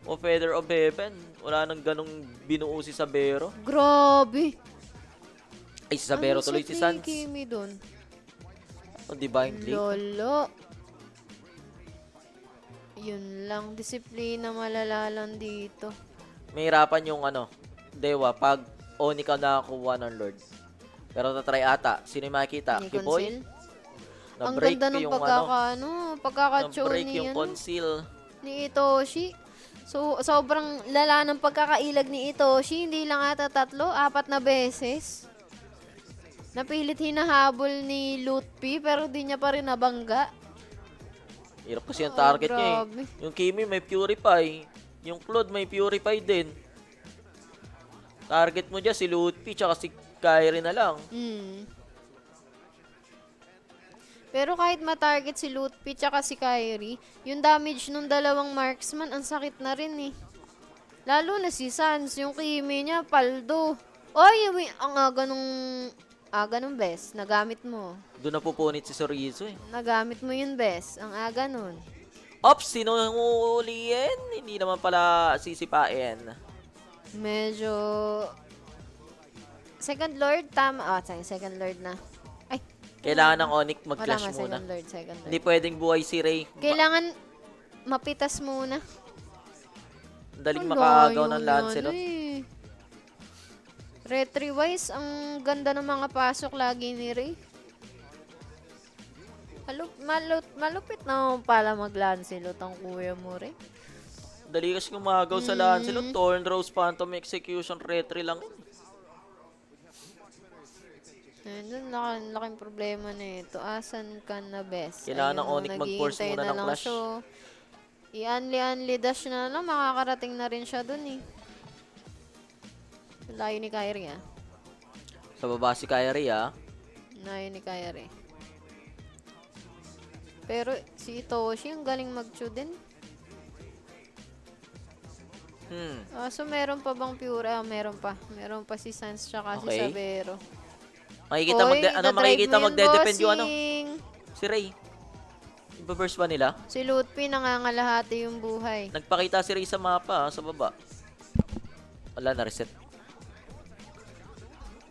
O Feather of Heaven. Wala nang ganong binuo si Sabero. Grabe. Ay, si Sabero tuloy si Sans. Ano Kimi dun? O Divine Blade. Lolo. Yun lang. Disiplina malala lang dito. May hirapan yung Dewa pag Oni ka nakakuha ng Lord. Pero tatry ata. Sino yung makikita? Kiboy? Ang ganda ng pagkaka-show Na-break ni yung conceal. Ni Itoshi. So, sobrang lala ng pagkakailag ni Itoshi. Hindi lang ata 3, 4 na beses. Napilit hinahabol ni Lutfi pero di niya pa rin nabangga. Hirap kasi yung target niya eh. Yung Kimi may Purify. Yung Claude may Purify din. Target mo dyan si Lutfi tsaka si Kyrie na lang. Pero kahit ma-target si Lutfi tsaka si Kyrie, yung damage nung dalawang marksman, ang sakit na rin eh. Lalo na si Sans, yung Kimi niya, paldo. Oy, ang aga nung best, nagamit mo. Doon na pupunit si Sorizo eh. Nagamit mo yun best, ang aga nun. Ops, sino yung uuliin? Hindi naman pala sisipain. Medyo... Second Lord, tama. Second Lord na. Ay. Kailangan ng Onyx mag-clash muna. Second Lord. Hindi pwedeng buhay si Ray. Kailangan mapitas muna. Daling makaagaw ng Lancelot. Retry-wise, ang ganda ng mga pasok lagi ni Ray. Malupit na pala mag-Lancelot ang kuya mo, Ray. Dali kasi kumagaw sa Lancelot. Torn Rose, Phantom Execution, retry lang. Ayun, laking problema na ito. Asan ka na best? Kailangan ng Onyx mag-force muna ng clash. I-unli dash na lang. Makakarating na rin siya dun eh. Layo ni Kyrie ah. Sa baba si Kyrie ah. Layo ni Kyrie. Pero si Itoshi, ang galing mag-chew din. So meron pa bang pure? Meron pa. Meron pa si Sans tsaka si Sabero. Makikita magde-depend yung si Ray. Iba-burst ba nila? Si Lutfi nangangalahati yung buhay. Nagpakita si Ray sa mapa sa baba. Wala na reset.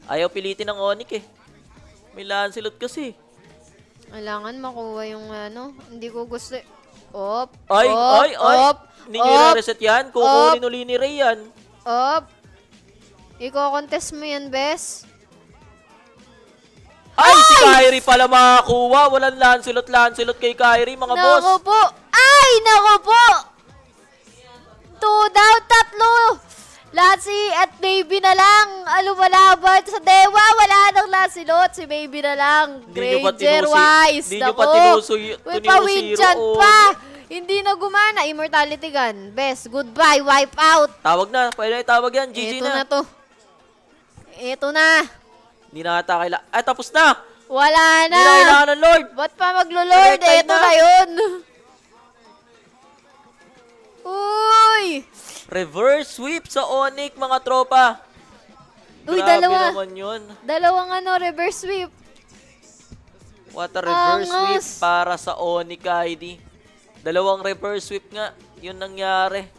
Ayaw pilitin ng Onyx eh. May Lancelot kasi. Kailangan makuha yung hindi ko gusto. Op. Ay. Hindi nyo reset yan. Kukunin uli ni Ray yan. Op. Iko-contest mo yan, Bes. Ay! Si Kyrie pala makakuha. Walang Lancelot kay Kyrie, mga boss. Naku po. Ay! Naku po! 2 down, 3. Lassie at Maybe na lang. Lumalaban sa Dewa. Wala nang Lancelot. Si Maybe na lang. Granger-wise. Hindi nyo pa tinusuyo. May pawinjan pa. Hindi na gumana. Immortality gun. Best. Goodbye. Wipe out. Tawag na. Pwede tawag yan. GG na. Ito na. Hindi na ata kailangan. Ay, tapos na! Wala na! Hindi na kailangan ng Lord! Ba't pa maglo-Lord? Ito na yun! Uy! Reverse sweep sa Onyx, mga tropa. Uy, Grabe naman yun. Dalawang reverse sweep. What a reverse sweep Angas. para sa Onyx ID. Dalawang reverse sweep nga, yun nangyari.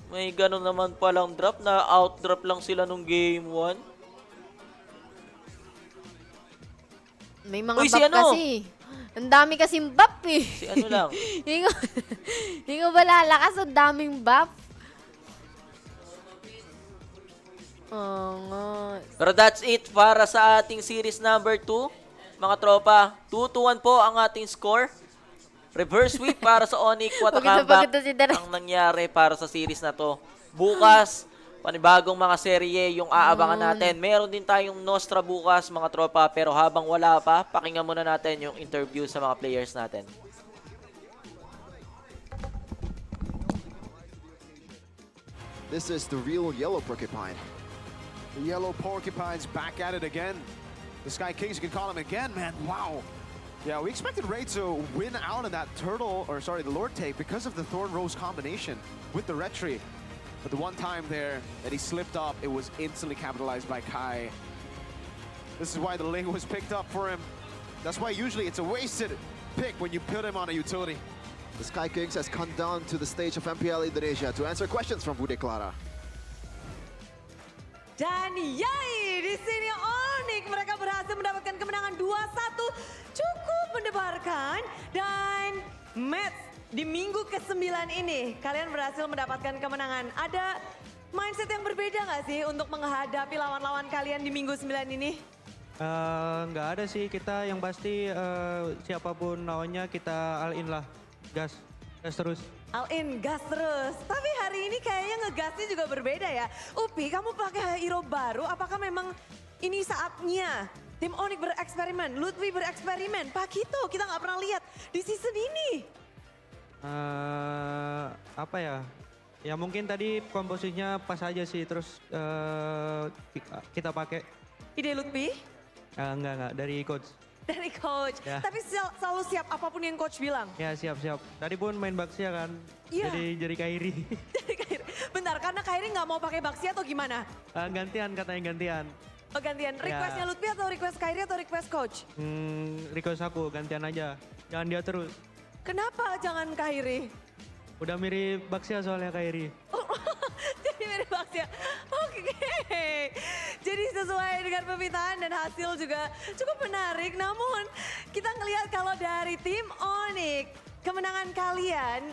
May ganun naman palang drop, na out-drop lang sila nung game 1. May mga Uy, si buff ano? kasi. Ang dami kasing buff eh. Si ano lang? Hindi ko ba lalakas? Ang daming buff. Angas. Pero that's it para sa ating series number 2. Mga tropa, 2-1 po ang ating score. Reverse sweep para sa Onyx. What a comeback ang nangyari para sa series na to. Bukas, panibagong mga serye yung aabangan natin. Meron din tayong Nostra bukas, mga tropa. Pero habang wala pa, pakinggan muna natin yung interview sa mga players natin. This is the real yellow porcupine. The yellow porcupine's back at it again. The Sky Kings, you can call him again, man. Wow. Yeah, we expected Ray to win out in that turtle, or sorry, the Lord take because of the Thorn Rose combination with the Retri. But the one time there that he slipped up, it was instantly capitalized by Kai. This is why the Ling was picked up for him. That's why usually it's a wasted pick when you put him on a utility. The Sky Kings has come down to the stage of Mpl Indonesia to answer questions from Bude Clara. Dan yay, di sini Onyx mereka berhasil mendapatkan kemenangan 2-1, cukup mendebarkan. Dan match di minggu ke-9 ini kalian berhasil mendapatkan kemenangan. Ada mindset yang berbeda nggak sih untuk menghadapi lawan-lawan kalian di minggu 9 ini? Nggak ada sih, kita yang pasti siapapun lawannya kita all in lah, gas terus. All in, gas terus. Tapi hari ini kayaknya ngegasnya juga berbeda ya. Upi, kamu pakai hero baru, apakah memang ini saatnya tim Onyx bereksperimen, Lutfi bereksperimen? Pak Kito, kita nggak pernah lihat di season ini. Apa ya? Ya mungkin tadi komposisinya pas aja sih, terus kita pakai. Ide Lutfi? Enggak, dari coach. Dari coach, Ya. tapi selalu siap apapun yang coach bilang. Ya siap. Tadi pun main Baxia kan, Iya. jadi Kairi. Bentar, karena Kairi nggak mau pakai Baxi atau gimana? Gantian katanya gantian. Oh gantian, requestnya Lutfi atau request Kairi atau request coach? Request aku gantian aja, jangan dia terus. Kenapa jangan Kairi? Udah mirip Baxia soalnya Kairi. Jadi mirip Baxia. Oke. Jadi sesuai dengan permintaan dan hasil juga cukup menarik. Namun kita ngelihat kalau dari tim Onyx, kemenangan kalian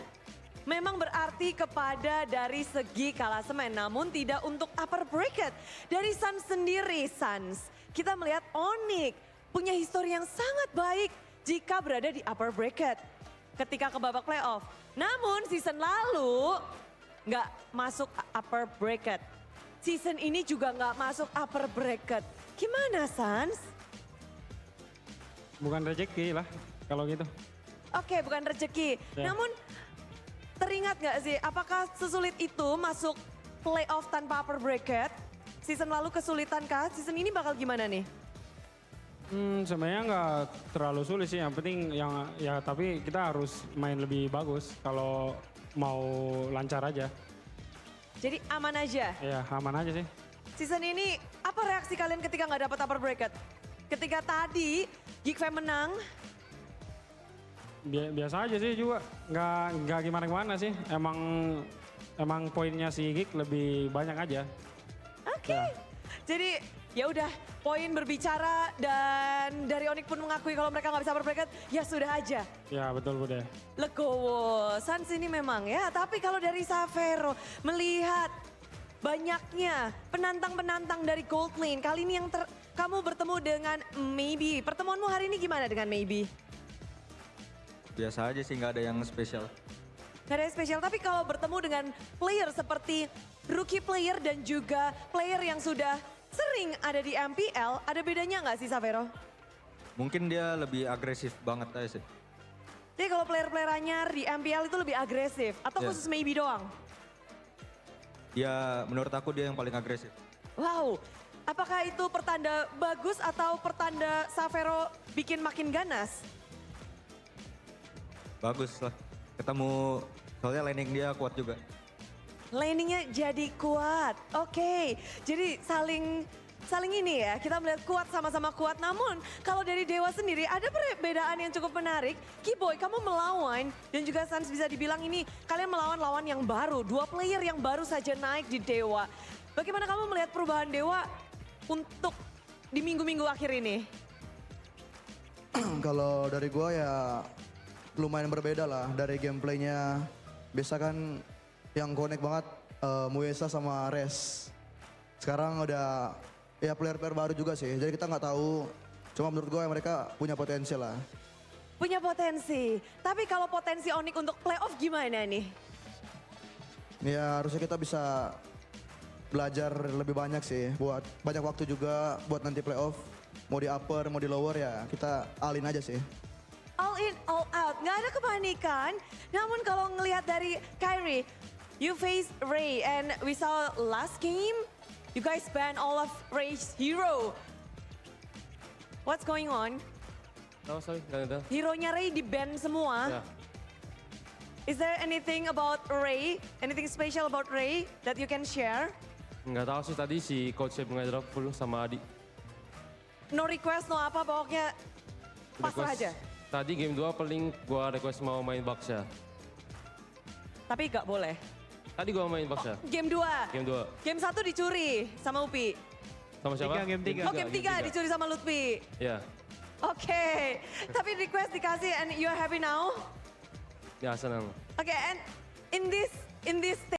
memang berarti kepada dari segi klasemen. Namun tidak untuk upper bracket. Dari Suns sendiri, Suns, kita melihat Onyx punya histori yang sangat baik jika berada di upper bracket ketika ke babak playoff. Namun season lalu nggak masuk upper bracket. Season ini juga nggak masuk upper bracket. Gimana, Sans? Bukan rezeki lah kalau gitu. Oke, bukan rezeki. Ya. Namun teringat nggak sih, apakah sesulit itu masuk playoff tanpa upper bracket? Season lalu kesulitan kah? Season ini bakal gimana nih? Sebenarnya nggak terlalu sulit sih, yang penting tapi kita harus main lebih bagus kalau mau lancar aja. Jadi aman aja? Ya aman aja sih. Season ini apa reaksi kalian ketika nggak dapat upper bracket? Ketika tadi Geekfam menang? Biasa aja sih juga, nggak gimana-gimana sih. Emang poinnya si Geek lebih banyak aja. Oke. Jadi ya udah, poin berbicara dan dari Onyx pun mengakui kalau mereka nggak bisa upper bracket, ya sudah aja. Ya betul Bude. Legowo, Sans ini memang ya, tapi kalau dari Savero melihat banyaknya penantang-penantang dari Gold Lane, kali ini yang kamu bertemu dengan Mlbb. Pertemuanmu hari ini gimana dengan Mlbb? Biasa aja sih, nggak ada yang spesial. Gak ada yang spesial, tapi kalau bertemu dengan player seperti rookie player dan juga player yang sudah sering ada di MPL, ada bedanya nggak sih Savero? Mungkin dia lebih agresif banget aja sih. Jadi kalau player-player anyar di MPL itu lebih agresif atau Ya. khusus Mlbb doang? Ya menurut aku dia yang paling agresif. Wow, apakah itu pertanda bagus atau pertanda Savero bikin makin ganas? Bagus lah. Ketemu, soalnya laning dia kuat juga. Laningnya jadi kuat, oke. Jadi saling saling ini ya, kita melihat kuat sama-sama kuat. Namun kalau dari Dewa sendiri ada perbedaan yang cukup menarik. Keyboy, kamu melawan dan juga Sans bisa dibilang ini kalian melawan lawan yang baru. 2 player yang baru saja naik di Dewa. Bagaimana kamu melihat perubahan Dewa untuk di minggu-minggu akhir ini? Kalau dari gua ya lumayan berbeda lah dari gameplaynya. Biasa kan yang connect banget Muesa sama Res. Sekarang udah ya player-player baru juga sih. Jadi kita nggak tahu. Cuma menurut gua mereka punya potensi lah. Punya potensi. Tapi kalau potensi Onyx untuk playoff gimana nih? Ya harusnya kita bisa belajar lebih banyak sih. Buat banyak waktu juga buat nanti playoff. Mau di upper, mau di lower ya kita alin aja sih. All in, all out. Nggak ada kepanikan. Namun kalau ngelihat dari Kyrie, you face Ray and we saw last game, you guys ban all of Ray's hero. What's going on? Oh sorry, nggak ada. Hero-nya Ray di-ban semua. Ya. Is there anything about Ray? Anything special about Ray that you can share? Nggak tahu sih tadi si coachnya ngedrop full sama Adi. No request, no apa, pokoknya pasrah aja. Tadi game 2 paling gua request mau main box ya. Tapi nggak boleh. Tadi gua main box ya. Game 2. Game 2. Game 1 dicuri sama Upi. Sama siapa? Game 3. Oh, game 3 dicuri sama Lutfi. Ya. Oke. Tapi request dikasih and you are happy now? Ya senang. Okay, and in this